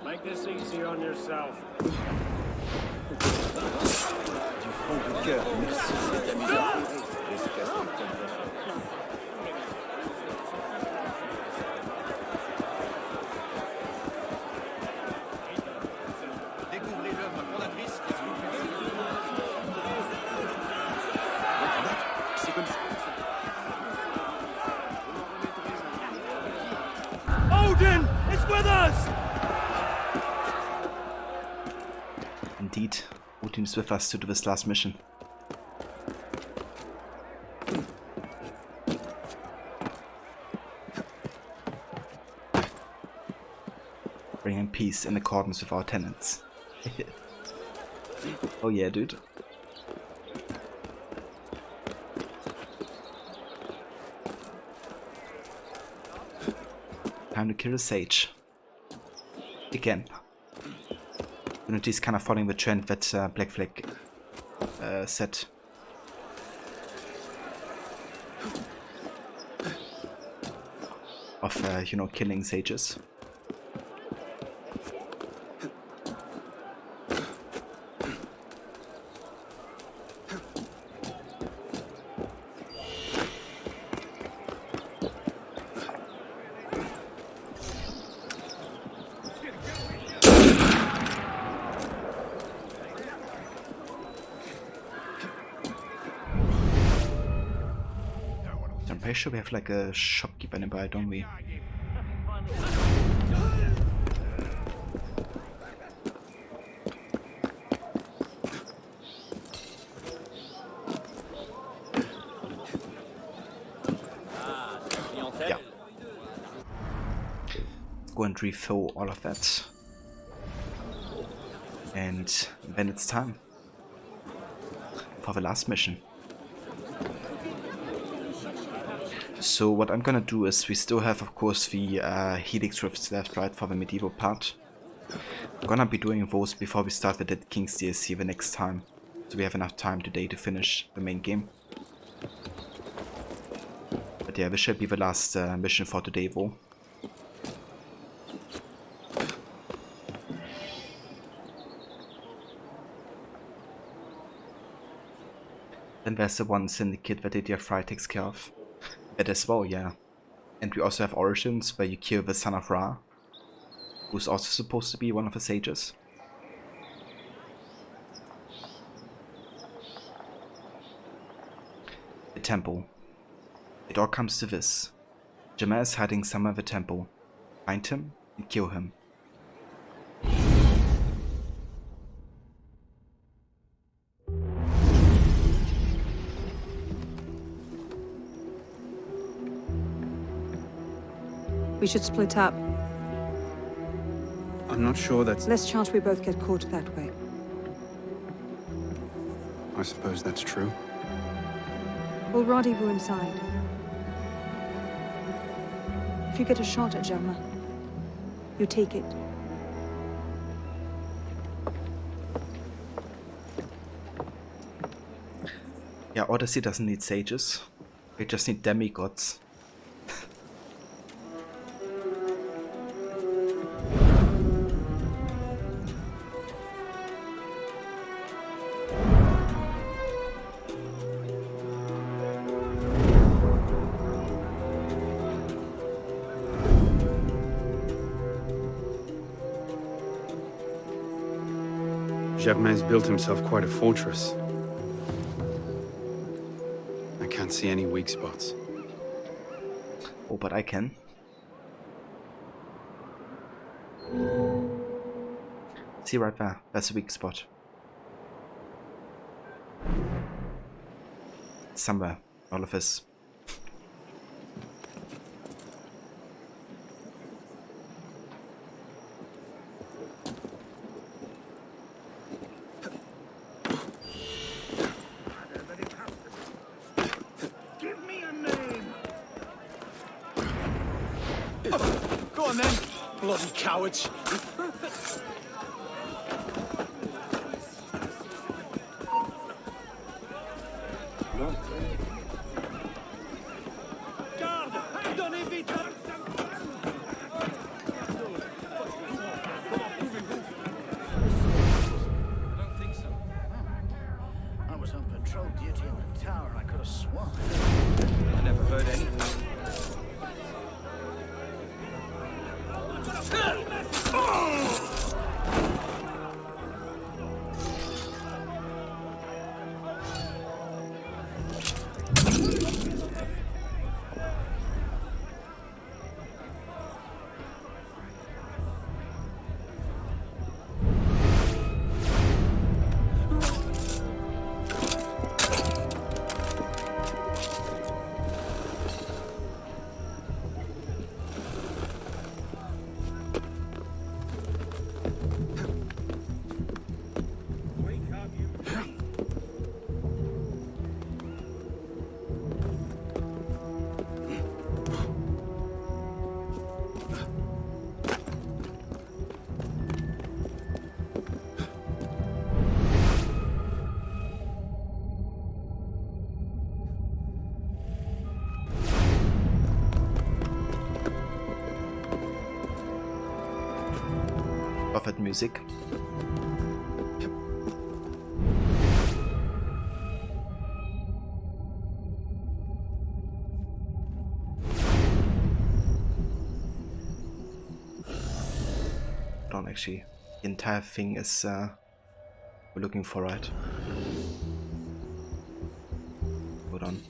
Make this easy on yourself. Odin is with us! Indeed, Odin is with us to do this last mission. Bringing peace in accordance with our tenets. Oh yeah, dude. Time to kill a sage. Again. Unity's kind of following the trend that Black Flag set. Of, you know, killing sages. I'm pretty sure we have like a shopkeeper nearby, don't we? Yeah. Let's go and refill all of that. And then it's time for the last mission. So what I'm gonna do is, we still have of course the helix rifts left, right, for the medieval part. I'm gonna be doing those before we start the Dead Kings DLC the next time, so we have enough time today to finish the main game. But yeah, this should be the last mission for today though. Then there's the one syndicate that Lydia Fry takes care of. That as well, yeah. And we also have Origins, where you kill the Son of Ra, who's also supposed to be one of the sages. The temple. It all comes to this. Germain is hiding somewhere in the temple. Find him and kill him. We should split up. I'm not sure that's... Less chance we both get caught that way. I suppose that's true. We'll rendezvous inside. If you get a shot at Germain, you take it. Yeah, Odyssey doesn't need sages. We just need demigods. Germain's built himself quite a fortress. I can't see any weak spots. Oh, but I can. See right there, that's a weak spot. Somewhere, all of us. Go on then, bloody cowards. Garde, donnez vite. I don't think so. I was on patrol duty in the tower and I could have sworn. I never heard anything. Buffett music. Hold on, actually, the entire thing is we're looking for, right? Hold on.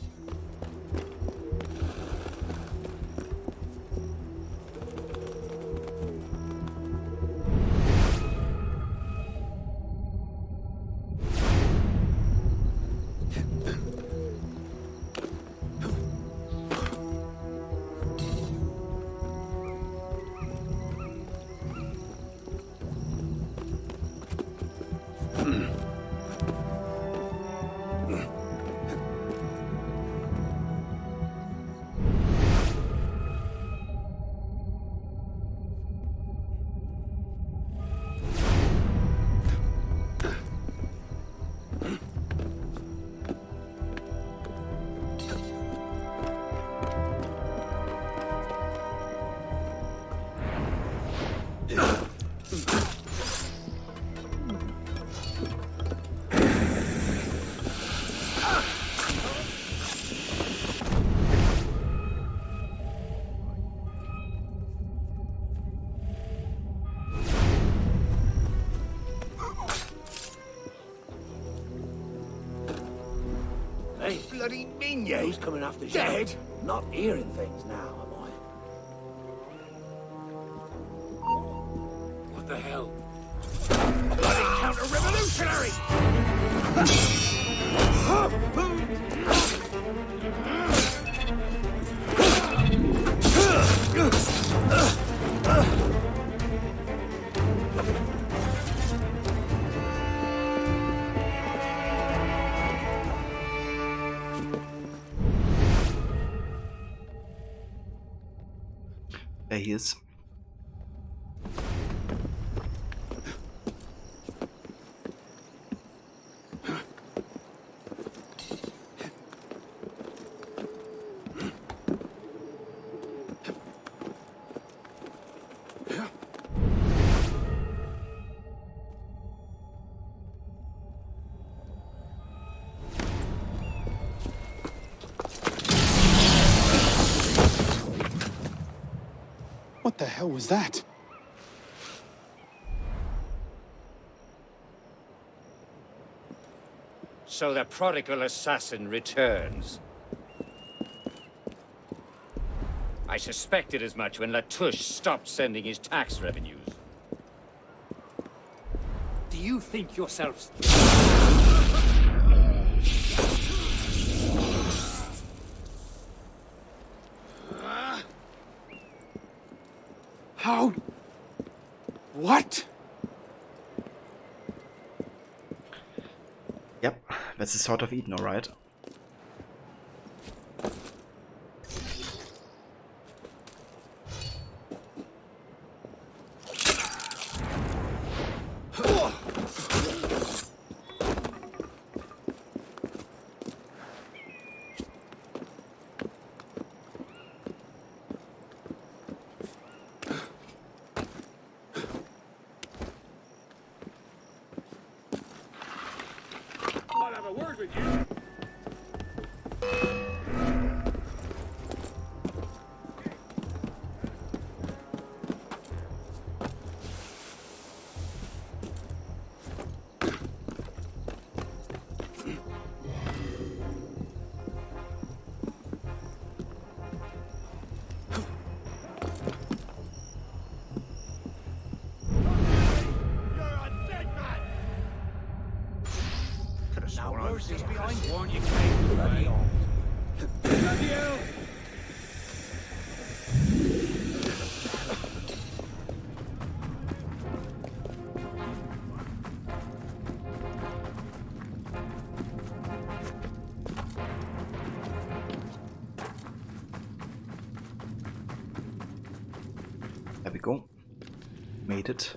Hey, bloody minion! Who's coming after you? Dead? Not hearing things now, am I? What the hell? Bloody counter-revolutionary! There he is. the hell was that? So the prodigal assassin returns. I suspected as much when Latouche stopped sending his tax revenues. Do you think yourselves... How? What? Yep, that's the Sword of Eden, alright. I'll have a word with you. Now, where's this behind warn you came bloody old. Bloody hell! There we go. Made it.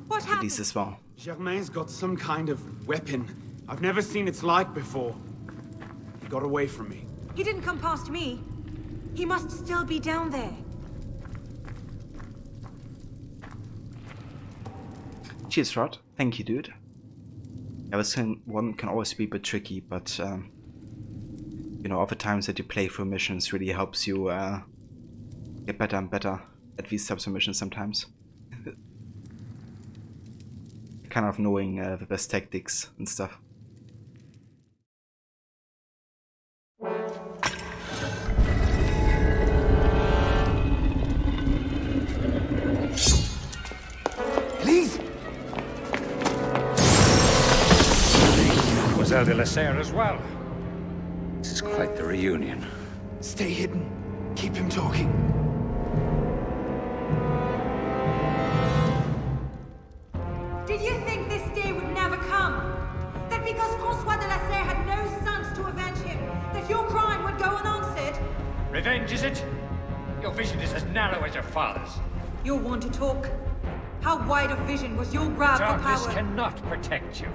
What happened? These as well. Germain's got some kind of weapon. I've never seen its like before. He got away from me. He didn't come past me. He must still be down there. Cheers, Rod. Thank you, dude. I was saying one can always be a bit tricky, but you know, other times that you play through missions really helps you get better and better at these types of missions sometimes. Kind of knowing the best tactics and stuff. Please! Mademoiselle de la Serre as well. This is quite the reunion. Stay hidden. Keep him talking. Did you think this day would never come? That because Francois de la Serre had no sons to avenge him, that your crime would go unanswered? Revenge, is it? Your vision is as narrow as your father's. You're one to talk. How wide of vision was your grab for Darkness power? cannot protect you.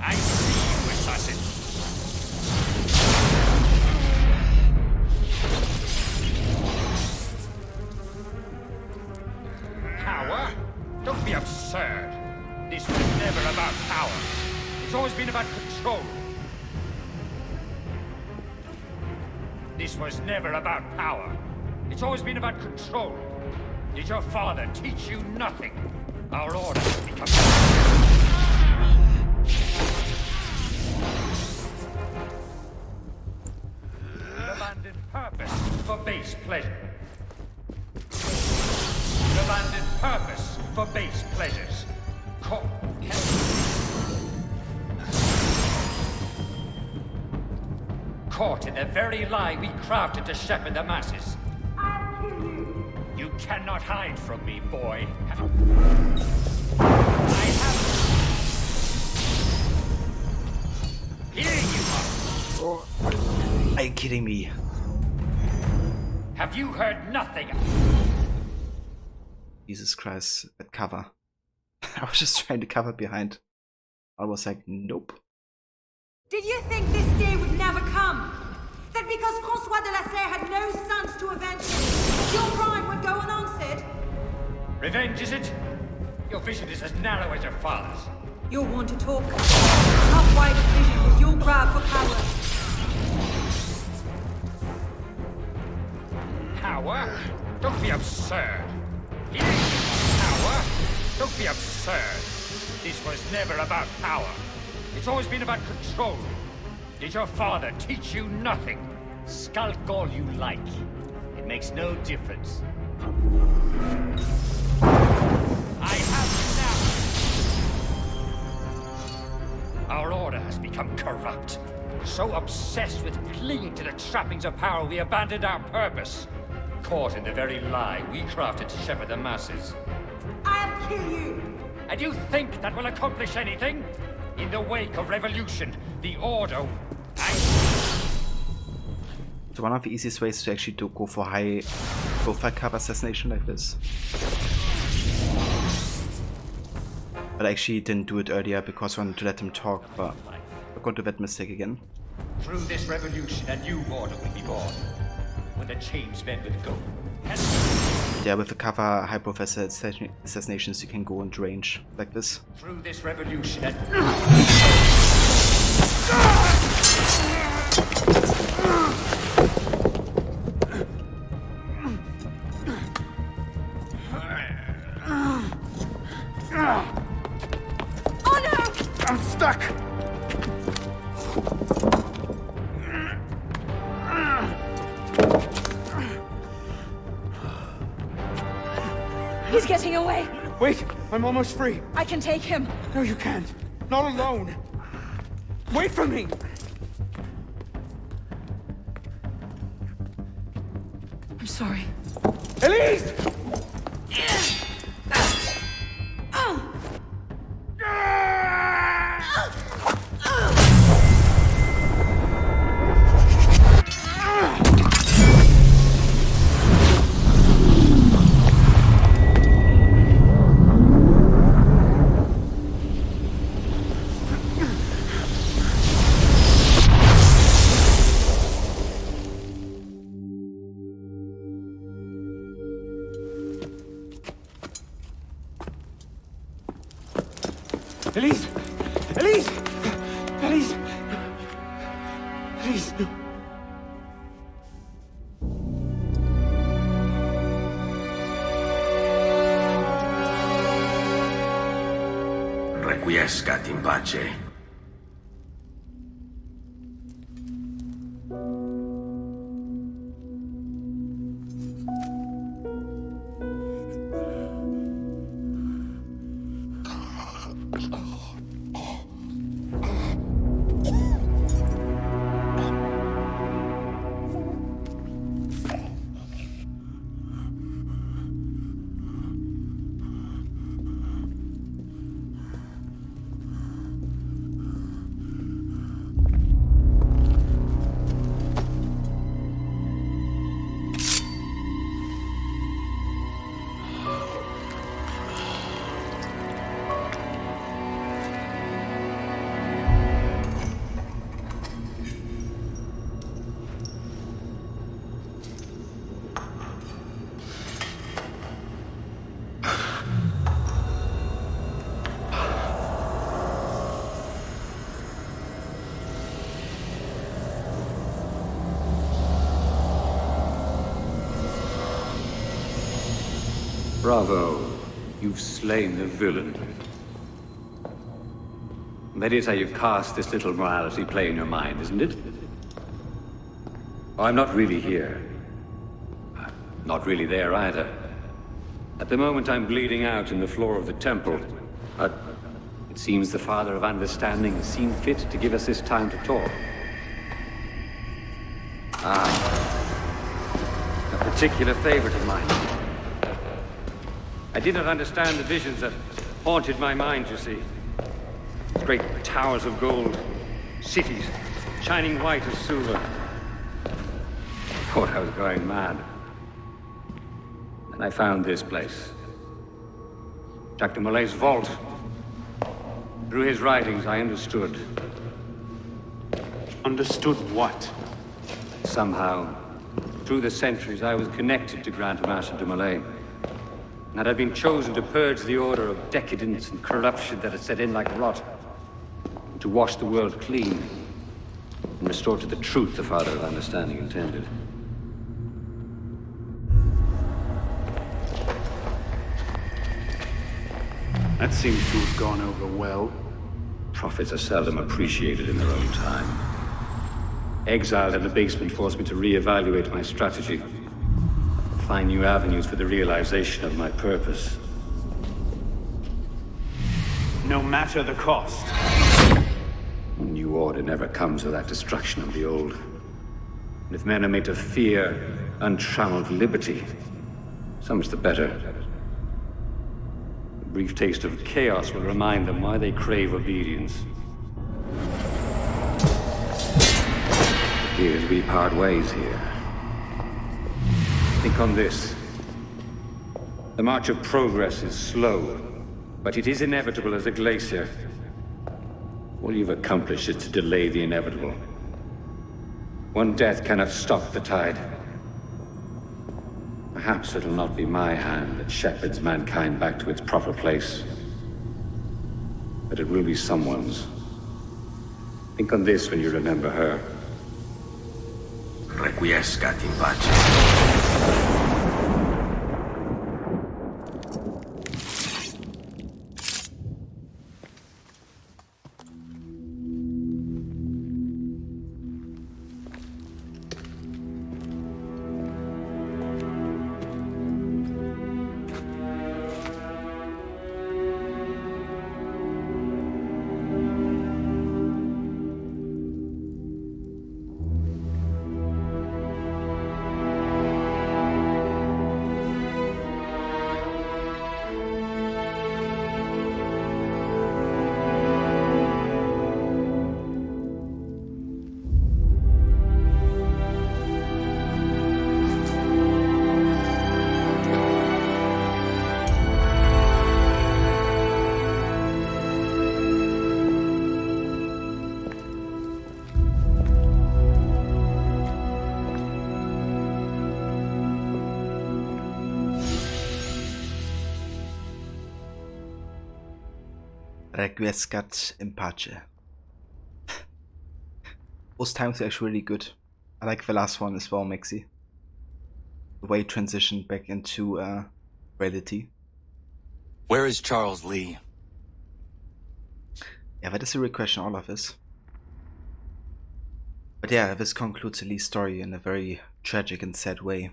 I see you, assassin. Power? Don't be absurd. This was never about power. It's always been about control. This was never about power. It's always been about control. Did your father teach you nothing? Our order has become... You abandoned purpose for base pleasure. You abandoned purpose for base pleasures. Caught in the very lie we crafted to shepherd the masses. I'll kill you. You cannot hide from me, boy. I have... Here you are. Are you kidding me? Have you heard nothing? Jesus Christ, that cover. I was just trying to cover behind. I was like, nope. Did you think this day would never come? That because Francois de la Serre had no sons to avenge him, your crime would go unanswered? Revenge, is it? Your vision is as narrow as your father's. You're one to talk. How wide of vision was your grab for power? power? Don't be absurd. It ain't power. Don't be absurd. This was never about power. It's always been about control. Did your father teach you nothing? Skulk all you like. It makes no difference. I have now. Our order has become corrupt. So obsessed with clinging to the trappings of power, we abandoned our purpose. Caught in the very lie we crafted to shepherd the masses. I'll kill you! And you think that will accomplish anything? In the wake of revolution, the order... So one of the easiest ways to actually go for high profile cover assassination like this. But I actually didn't do it earlier because I wanted to let him talk, but we're going to that mistake again. Through this revolution, a new order will be born. When the chains bend with gold. Yeah, with the cover high profile assassinations you can go into range like this. Through this revolution, Oh no! I'm stuck! He's getting away. Wait, I'm almost free. I can take him. No, you can't. Not alone. Wait for me. I'm sorry. Elise! Elise! Elise! Elise! Elise! No. Requiescat in pace. Bravo. You've slain the villain. That is how you cast this little morality play in your mind, isn't it? Oh, I'm not really here. I'm not really there either. At the moment I'm bleeding out in the floor of the temple. But it seems the Father of Understanding has seen fit to give us this time to talk. A particular favorite of mine. I did not understand the visions that haunted my mind, you see. Great towers of gold, cities shining white as silver. I thought I was going mad. And I found this place. Dr. Malay's vault. Through his writings, I understood. Understood what? Somehow, through the centuries, I was connected to Grand Master de Malay. And that I'd been chosen to purge the order of decadence and corruption that had set in like rot. And to wash the world clean and restore to the truth the Father of Understanding intended. That seems to have gone over well. Prophets are seldom appreciated in their own time. Exiled in the basement forced me to reevaluate my strategy. Find new avenues for the realization of my purpose. No matter the cost. A new order never comes without destruction of the old. And if men are made to fear untrammeled liberty, so much the better. A brief taste of chaos will remind them why they crave obedience. It appears we part ways here. Think on this. The march of progress is slow, but it is inevitable as a glacier. All you've accomplished is to delay the inevitable. One death cannot stop the tide. Perhaps it'll not be my hand that shepherds mankind back to its proper place. But it will be someone's. Think on this when you remember her. Requiescat in pace. Requiescat in pace. Those times are actually really good. I like the last one as well, Maxi. The way it transitioned back into reality. Where is Charles Lee? Yeah, that is a real question, all of this. But yeah, this concludes Lee's story in a very tragic and sad way.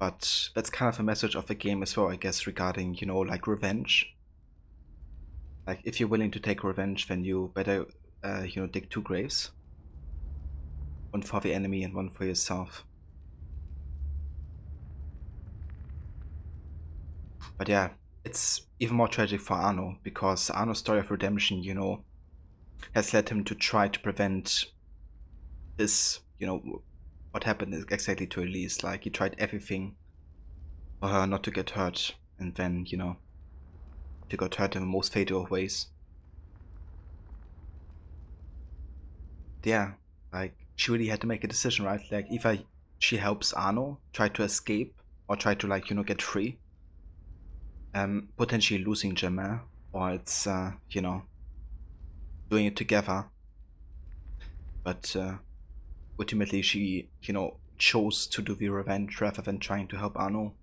But that's kind of a message of the game as well, I guess, regarding, you know, like revenge. Like, if you're willing to take revenge, then you better, you know, dig two graves. One for the enemy and one for yourself. But yeah, it's even more tragic for Arno, because Arno's story of redemption, you know, has led him to try to prevent this, you know, what happened exactly to Elise. Like, he tried everything for her not to get hurt, and then, you know, she got hurt in the most fatal of ways. Yeah, like, she really had to make a decision, right? Like, either she helps Arno try to escape, or try to, like, you know, get free, potentially losing Germain, or it's, you know, doing it together. But ultimately she, you know, chose to do the revenge rather than trying to help Arno.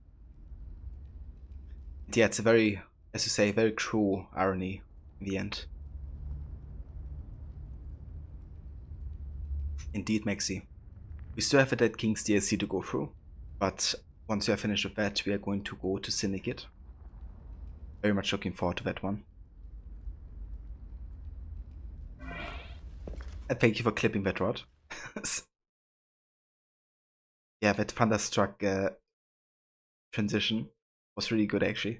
And yeah, it's a very, as you say, very cruel irony in the end. Indeed, Maxi. We still have a Dead King's DLC to go through, but once we are finished with that, we are going to go to Syndicate. Very much looking forward to that one. And thank you for clipping that, Rod. Yeah, that Thunderstruck transition was really good, actually.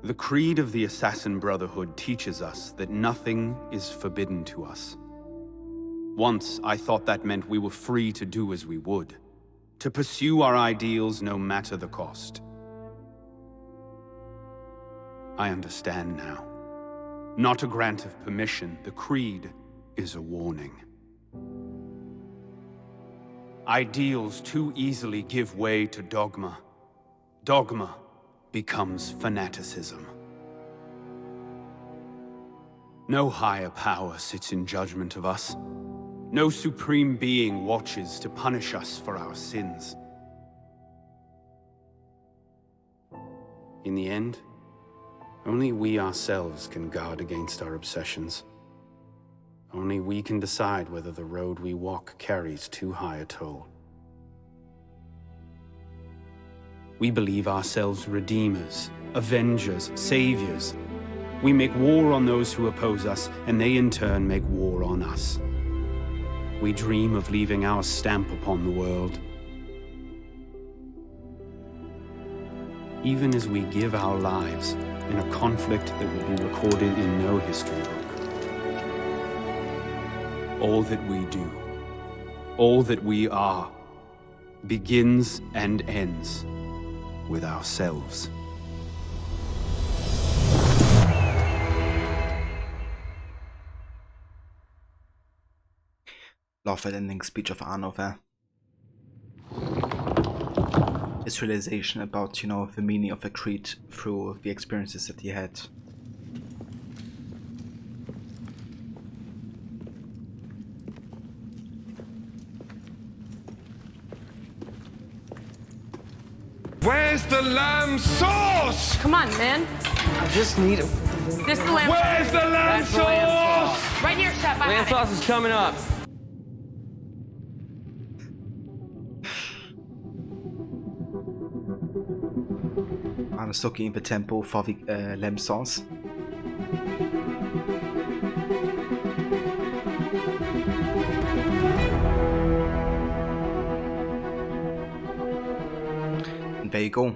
The creed of the Assassin Brotherhood teaches us that nothing is forbidden to us. Once, I thought that meant we were free to do as we would, to pursue our ideals no matter the cost. I understand now. Not a grant of permission, the creed is a warning. Ideals too easily give way to dogma. Dogma becomes fanaticism. No higher power sits in judgment of us. No supreme being watches to punish us for our sins. In the end, only we ourselves can guard against our obsessions. Only we can decide whether the road we walk carries too high a toll. We believe ourselves redeemers, avengers, saviors. We make war on those who oppose us, and they in turn make war on us. We dream of leaving our stamp upon the world. Even as we give our lives in a conflict that will be recorded in no history book. All that we do, all that we are, begins and ends with ourselves. Love that ending speech of Arno there. His realization about, you know, the meaning of the creed through the experiences that he had. Where's the lamb sauce? Come on, man. I just need a... This is the lamb Where's sauce. the lamb That's the lamb sauce? Right near Chef. Lamb sauce is coming up. I was looking in the tempo for the lamb sauce. And there you go.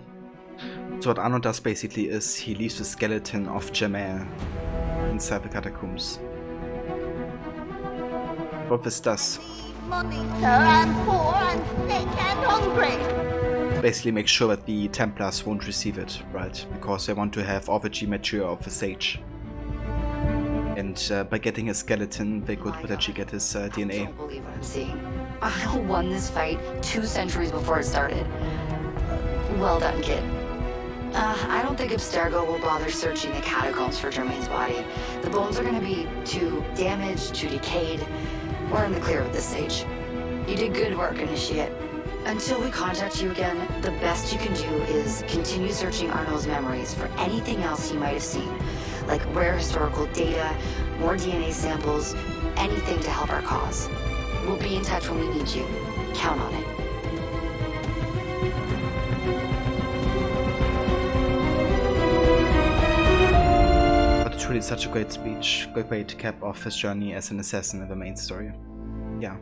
So what Arno does basically is he leaves the skeleton of Jamal inside the catacombs. What this does Money, sir. I'm poor and sick and hungry. basically make sure that the Templars won't receive it, right? Because they want to have all the G material of the sage. And by getting a skeleton, they could potentially get his DNA. I don't believe what I'm seeing. I won this fight 2 centuries before it started. Well done, kid. I don't think Abstergo will bother searching the catacombs for Germain's body. The bones are going to be too damaged, too decayed. We're in the clear with this sage. You did good work, Initiate. Until we contact you again, the best you can do is continue searching Arno's memories for anything else he might have seen, like rare historical data, more DNA samples, anything to help our cause. We'll be in touch when we need you. Count on it. But it's really such a great speech, great way to cap off his journey as an assassin in the main story. Yeah.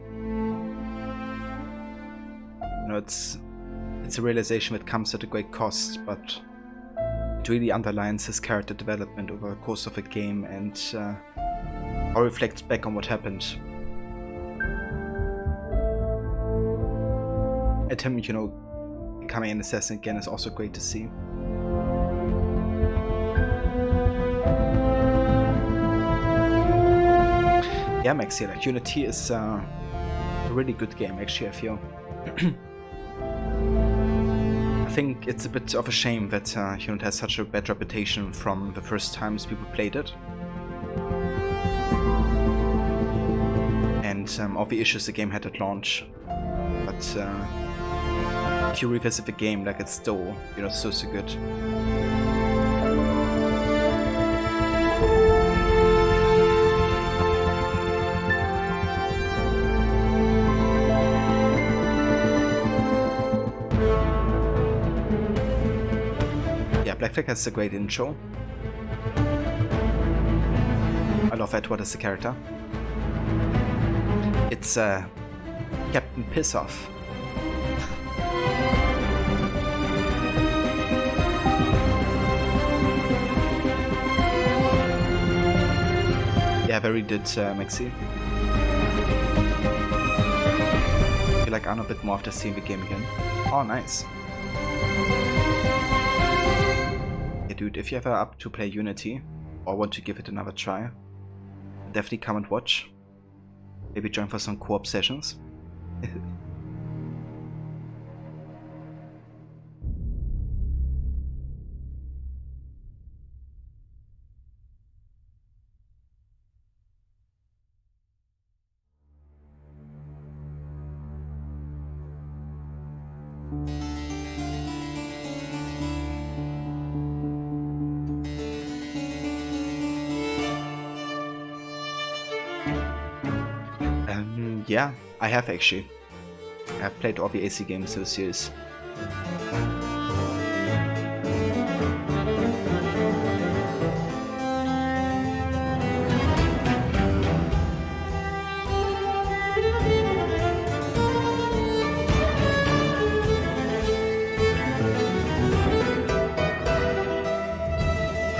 You know, it's a realization that comes at a great cost, but it really underlines his character development over the course of the game and how it reflects back on what happened. And him, you know, becoming an assassin again is also great to see. Yeah, Maxi, like Unity is a really good game, actually, I feel. I think it's a bit of a shame that Unity has such a bad reputation from the first times people played it. And all the issues the game had at launch. But if you revisit the game, like, it's still, you know, so good. Black Flag has a great intro. I love Edward as a character. It's Captain Pissoff. Yeah, very good, Maxi. I feel like Arno a bit more after seeing the game again. Oh, nice. Dude, if you're ever up to play Unity or want to give it another try, definitely come and watch. Maybe join for some co-op sessions. Yeah, I have actually. I've played all the AC games in the series.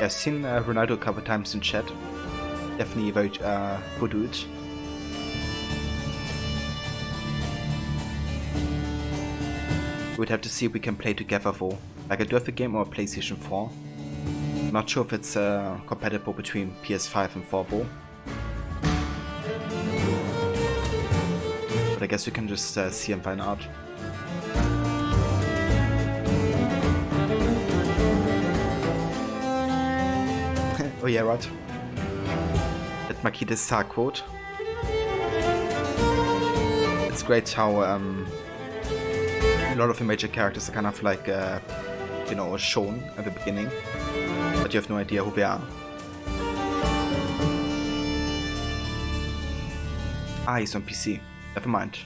I've seen Ronaldo a couple times in chat. Definitely a very good dude. We'd have to see if we can play together though. Like I do have a game on PlayStation 4. I'm not sure if it's compatible between PS5 and 4 though. But I guess we can just see and find out. Oh yeah, right. That Makita's Star quote. It's great how a lot of the major characters are kind of like, you know, shown at the beginning, but you have no idea who they are. Ah, he's on PC. Never mind.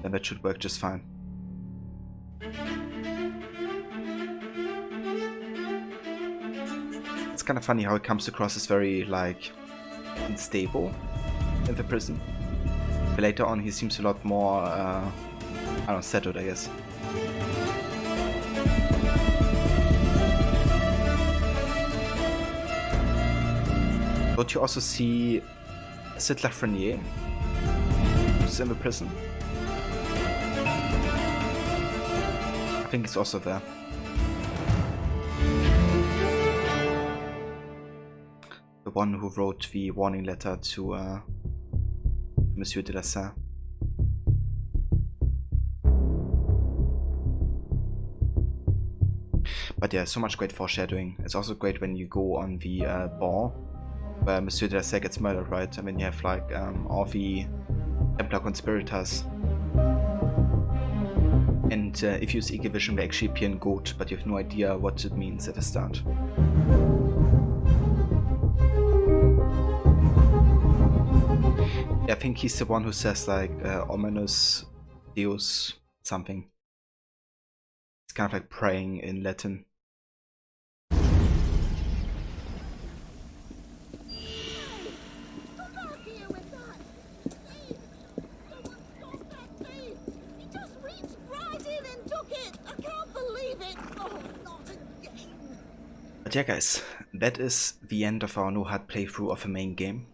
Then that should work just fine. It's kind of funny how it comes across as very, like, unstable in the prison. But later on he seems a lot more, I don't know, settled, I guess. Don't you also see Sid Lafreniere, who's in the prison? I think he's also there. The one who wrote the warning letter to Monsieur de la Salle. But yeah, so much great foreshadowing. It's also great when you go on the ball where Monsieur de la Salle gets murdered, right? I mean, you have like all the Templar conspirators. And if you use Eagle Vision, they actually appear in gold, but you have no idea what it means at the start. I think he's the one who says like ominous Deus something. It's kind of like praying in Latin. But yeah guys, that is the end of our No-HUD playthrough of the main game.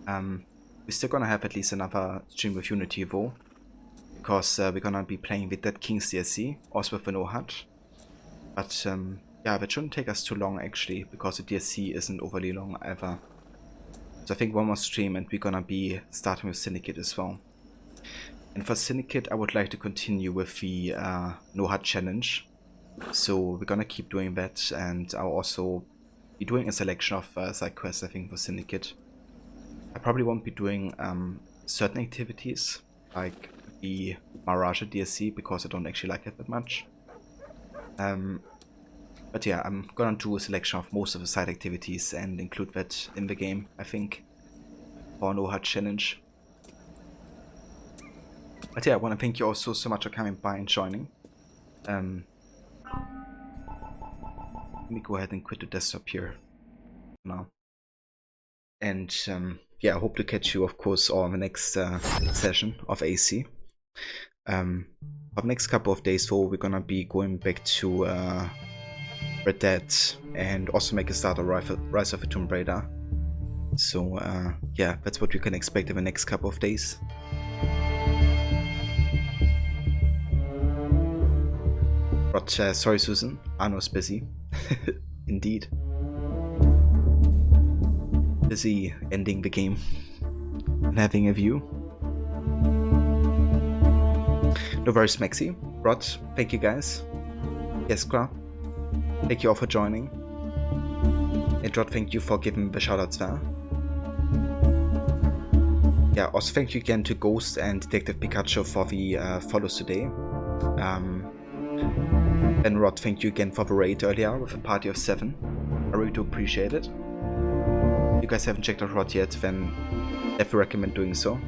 We're still gonna have at least another stream with Unity though, because we're gonna be playing with that King's DLC, also with the No-HUD. But yeah, that shouldn't take us too long actually, because the DLC isn't overly long either. So I think one more stream and we're gonna be starting with Syndicate as well. And for Syndicate I would like to continue with the No-HUD challenge. So we're gonna keep doing that, and I'll also be doing a selection of side quests I think for Syndicate. I probably won't be doing certain activities, like the Mirage DLC, because I don't actually like it that much. But yeah, I'm gonna do a selection of most of the side activities and include that in the game, I think, for No-HUD challenge. But yeah, I want to thank you all so much for coming by and joining. Let me go ahead and quit the desktop here now. And yeah, I hope to catch you, of course, on the next session of AC. For the next couple of days, though, we're gonna be going back to Red Dead and also make a start on Rise of the Tomb Raider. So yeah, that's what you can expect in the next couple of days. But sorry, Susan, Arno's busy. Indeed. Busy ending the game and having a view. No worries, Maxi. Rod, thank you guys. Jeskra, thank you all for joining. And Rod, thank you for giving the shoutouts there. Yeah, also thank you again to Ghost and Detective Pikachu for the follows today. And Rod, thank you again for the raid earlier with a party of 7. I really do appreciate it. If you guys haven't checked out Rod yet, then definitely recommend doing so.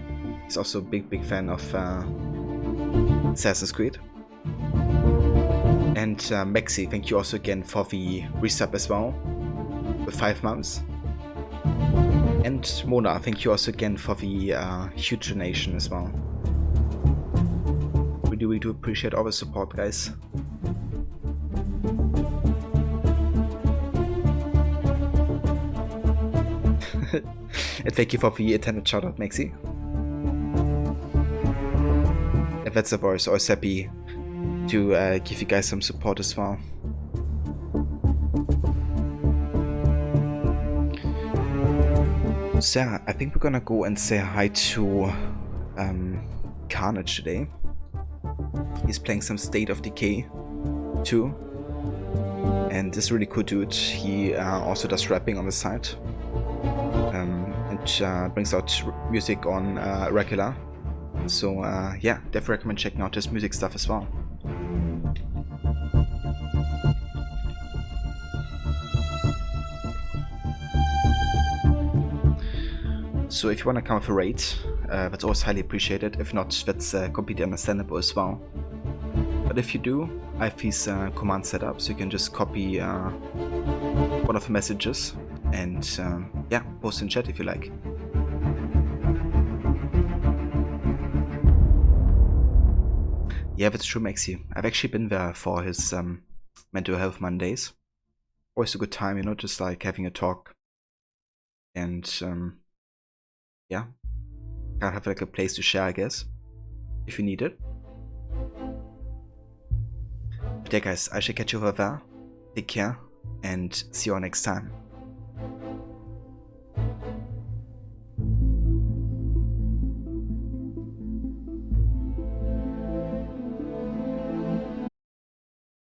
He's also a big fan of Assassin's Creed. And Maxi, thank you also again for the resub as well, with 5 months. And Mona, thank you also again for the huge donation as well. We do appreciate all the support, guys. And thank you for the attended shoutout, Maxi. If that's a voice, always happy to give you guys some support as well. So yeah, I think we're gonna go and say hi to Carnage today. He's playing some State of Decay 2. And this really cool dude. He also does rapping on the side. And brings out music on regular. So yeah, definitely recommend checking out his music stuff as well. So if you want to come with a raid, that's always highly appreciated. If not, that's completely understandable as well. But if you do, I have these commands set up, so you can just copy one of the messages and yeah, post in chat if you like. Yeah, that's true, Maxi. I've actually been there for his mental health Mondays. Always a good time, you know, just like having a talk. And yeah, kind of have like a place to share, I guess, if you need it. But yeah, guys, I shall catch you over there. Take care, and see you all next time.